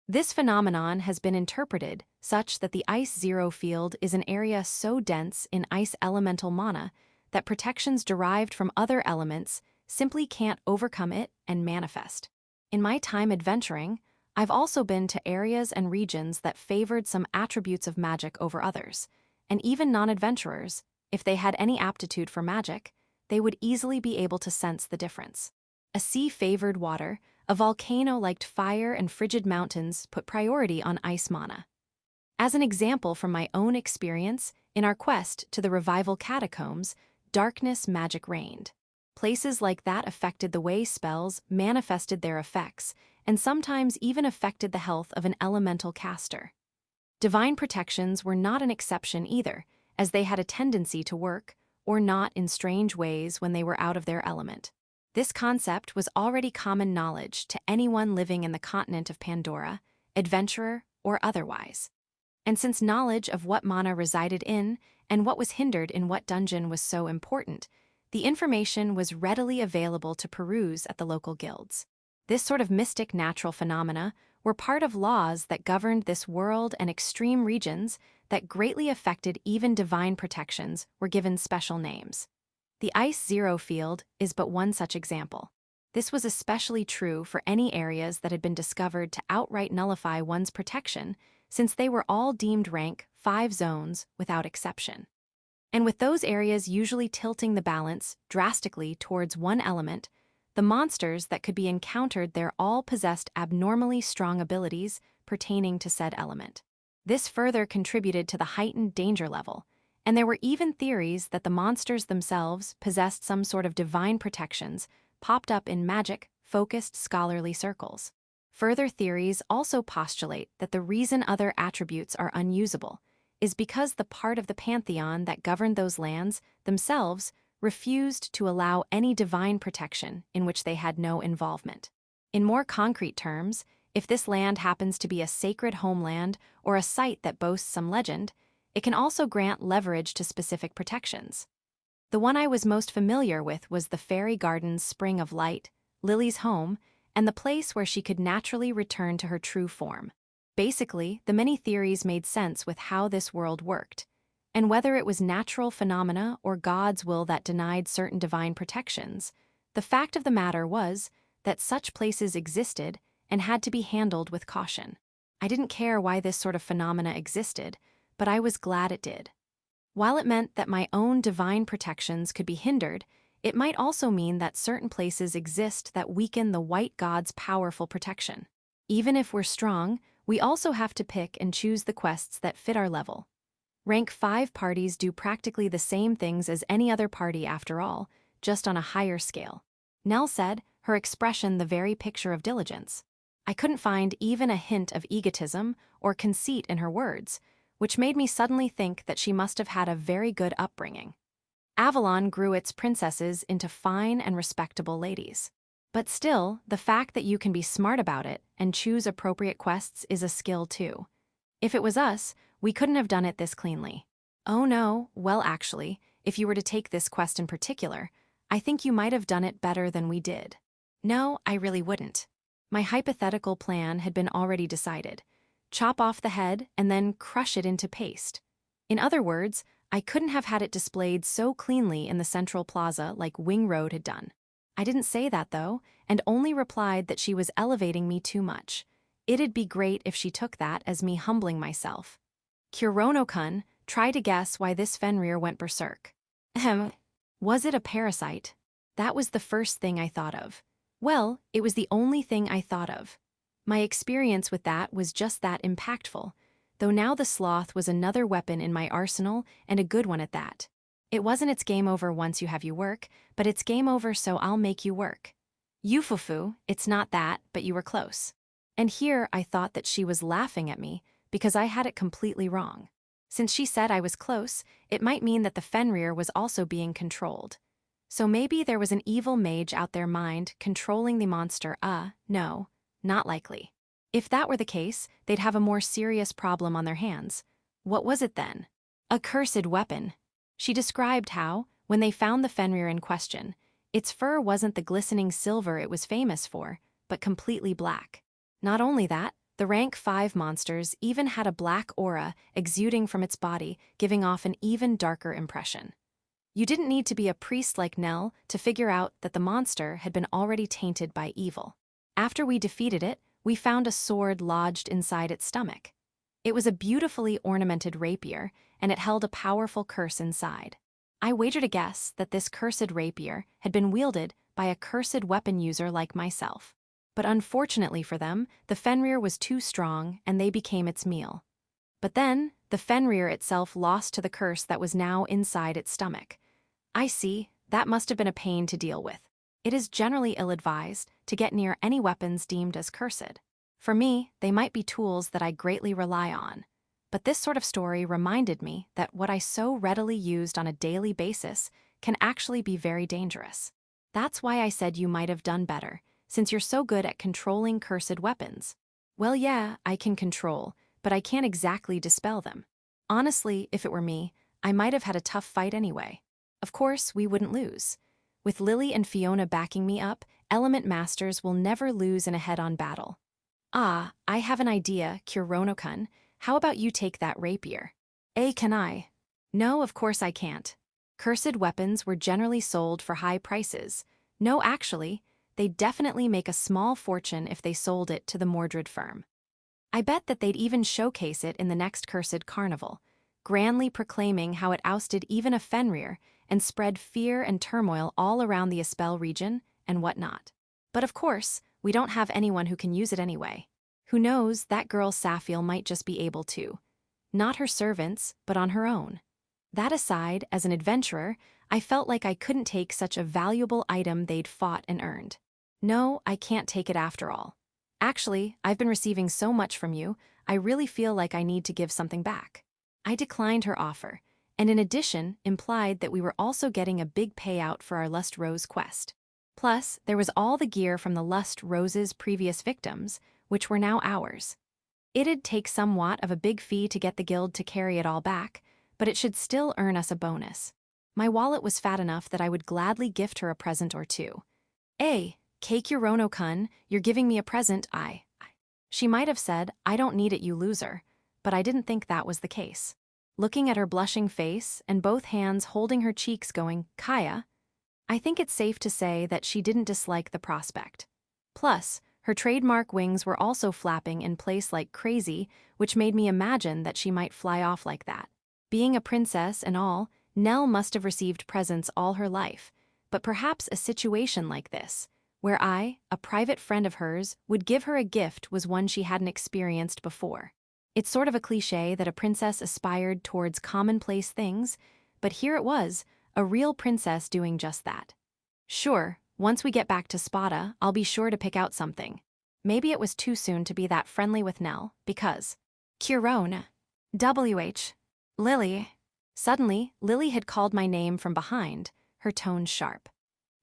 This phenomenon has been interpreted such that the ice zero field is an area so dense in ice elemental mana that protections derived from other elements simply can't overcome it and manifest. In my time adventuring, I've also been to areas and regions that favored some attributes of magic over others, and even non-adventurers, if they had any aptitude for magic, they would easily be able to sense the difference. A sea favored water, a volcano liked fire, and frigid mountains put priority on ice mana. As an example from my own experience, in our quest to the revival catacombs, darkness magic reigned. Places like that affected the way spells manifested their effects, and sometimes even affected the health of an elemental caster. Divine protections were not an exception either, as they had a tendency to work, or not in strange ways when they were out of their element. This concept was already common knowledge to anyone living in the continent of Pandora, adventurer or otherwise. And since knowledge of what mana resided in and what was hindered in what dungeon was so important, the information was readily available to peruse at the local guilds. This sort of mystic natural phenomena were part of laws that governed this world, and extreme regions that greatly affected even divine protections were given special names. The ice zero field is but one such example. This was especially true for any areas that had been discovered to outright nullify one's protection, since they were all deemed rank 5 zones without exception. And with those areas usually tilting the balance drastically towards one element, the monsters that could be encountered there all possessed abnormally strong abilities pertaining to said element. This further contributed to the heightened danger level, and there were even theories that the monsters themselves possessed some sort of divine protections popped up in magic-focused scholarly circles. Further theories also postulate that the reason other attributes are unusable is because the part of the pantheon that governed those lands themselves refused to allow any divine protection in which they had no involvement. In more concrete terms, if this land happens to be a sacred homeland or a site that boasts some legend, it can also grant leverage to specific protections. The one I was most familiar with was the Fairy Garden's Spring of Light, Lily's home, and the place where she could naturally return to her true form. Basically, the many theories made sense with how this world worked, and whether it was natural phenomena or God's will that denied certain divine protections, the fact of the matter was that such places existed and had to be handled with caution. I didn't care why this sort of phenomena existed, but I was glad it did. While it meant that my own divine protections could be hindered, it might also mean that certain places exist that weaken the white god's powerful protection. Even if we're strong, we also have to pick and choose the quests that fit our level. Rank 5 parties do practically the same things as any other party after all, just on a higher scale. Nell said, her expression the very picture of diligence. I couldn't find even a hint of egotism or conceit in her words, which made me suddenly think that she must have had a very good upbringing. Avalon grew its princesses into fine and respectable ladies. But still, the fact that you can be smart about it and choose appropriate quests is a skill too. If it was us, we couldn't have done it this cleanly. Oh no, well actually, if you were to take this quest in particular, I think you might have done it better than we did. No, I really wouldn't. My hypothetical plan had been already decided. Chop off the head and then crush it into paste. In other words, I couldn't have had it displayed so cleanly in the central plaza like Wing Road had done. I didn't say that, though, and only replied that she was elevating me too much. It'd be great if she took that as me humbling myself. Kurono-kun, try to guess why this Fenrir went berserk. Ahem. Was it a parasite? That was the first thing I thought of. Well, it was the only thing I thought of. My experience with that was just that impactful, though now the sloth was another weapon in my arsenal, and a good one at that. It wasn't it's game over once you have you work, but it's game over so I'll make you work. Yufufu, it's not that, but you were close. And here I thought that she was laughing at me, because I had it completely wrong. Since she said I was close, it might mean that the Fenrir was also being controlled. So maybe there was an evil mage out their mind controlling the monster. No, not likely. If that were the case, they'd have a more serious problem on their hands. What was it then? A cursed weapon. She described how, when they found the Fenrir in question, its fur wasn't the glistening silver it was famous for, but completely black. Not only that, the rank 5 monsters even had a black aura exuding from its body, giving off an even darker impression. You didn't need to be a priest like Nell to figure out that the monster had been already tainted by evil. After we defeated it, we found a sword lodged inside its stomach. It was a beautifully ornamented rapier, and it held a powerful curse inside. I wagered a guess that this cursed rapier had been wielded by a cursed weapon user like myself. But unfortunately for them, the Fenrir was too strong and they became its meal. But then, the Fenrir itself lost to the curse that was now inside its stomach. I see, that must have been a pain to deal with. It is generally ill-advised to get near any weapons deemed as cursed. For me, they might be tools that I greatly rely on. But this sort of story reminded me that what I so readily used on a daily basis can actually be very dangerous. That's why I said you might have done better, since you're so good at controlling cursed weapons. Well, yeah, I can control, but I can't exactly dispel them. Honestly, if it were me, I might have had a tough fight anyway. Of course, we wouldn't lose. With Lily and Fiona backing me up, Element Masters will never lose in a head-on battle. I have an idea, Kurono-kun. How about you take that rapier? Can I? No, of course I can't. Cursed weapons were generally sold for high prices. No, actually, they'd definitely make a small fortune if they sold it to the Mordred firm. I bet that they'd even showcase it in the next Cursed Carnival, grandly proclaiming how it ousted even a Fenrir and spread fear and turmoil all around the Espel region and whatnot. But of course, we don't have anyone who can use it anyway. Who knows, that girl Safiel might just be able to. Not her servants, but on her own. That aside, as an adventurer, I felt like I couldn't take such a valuable item they'd fought and earned. No, I can't take it after all. Actually, I've been receiving so much from you, I really feel like I need to give something back. I declined her offer, and in addition, implied that we were also getting a big payout for our Lust Rose quest. Plus, there was all the gear from the Lust Rose's previous victims, which were now ours. It'd take somewhat of a big fee to get the guild to carry it all back, but it should still earn us a bonus. My wallet was fat enough that I would gladly gift her a present or two. Kurono-kun, you're giving me a present, She might have said, I don't need it, you loser, but I didn't think that was the case. Looking at her blushing face and both hands holding her cheeks going, Kaya, I think it's safe to say that she didn't dislike the prospect. Plus, her trademark wings were also flapping in place like crazy, which made me imagine that she might fly off like that. Being a princess and all, Nell must have received presents all her life, but perhaps a situation like this, where I, a private friend of hers, would give her a gift was one she hadn't experienced before. It's sort of a cliché that a princess aspired towards commonplace things, but here it was, a real princess doing just that. Sure, once we get back to Spada, I'll be sure to pick out something. Maybe it was too soon to be that friendly with Nell, because... Kurono. Lily. Suddenly, Lily had called my name from behind, her tone sharp.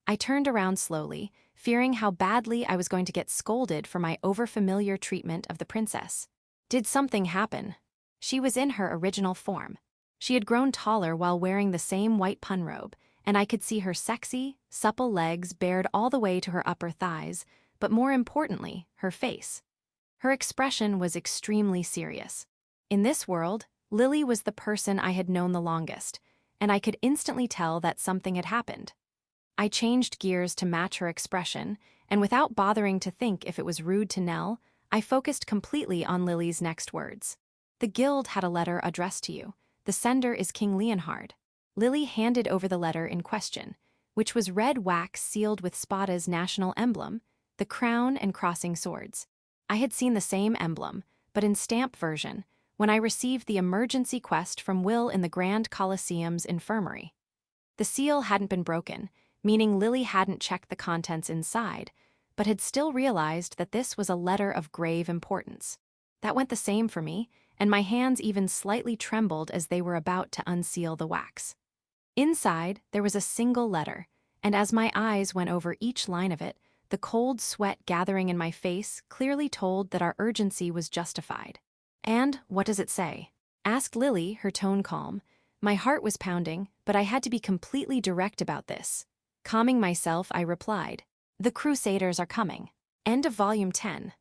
I turned around slowly, fearing how badly I was going to get scolded for my overfamiliar treatment of the princess. Did something happen? She was in her original form. She had grown taller while wearing the same white pun robe, and I could see her sexy, supple legs bared all the way to her upper thighs, but more importantly, her face. Her expression was extremely serious. In this world, Lily was the person I had known the longest, and I could instantly tell that something had happened. I changed gears to match her expression, and without bothering to think if it was rude to Nell, I focused completely on Lily's next words. The guild had a letter addressed to you. The sender is King Leonhard. Lily handed over the letter in question, which was red wax sealed with Spada's national emblem, the crown and crossing swords. I had seen the same emblem, but in stamp version, when I received the emergency quest from Will in the Grand Colosseum's infirmary. The seal hadn't been broken, meaning Lily hadn't checked the contents inside, but had still realized that this was a letter of grave importance. That went the same for me, and my hands even slightly trembled as they were about to unseal the wax. Inside, there was a single letter, and as my eyes went over each line of it, the cold sweat gathering in my face clearly told that our urgency was justified. "And what does it say?" asked Lily, her tone calm. My heart was pounding, but I had to be completely direct about this. Calming myself, I replied, "The Crusaders are coming." End of Volume 10.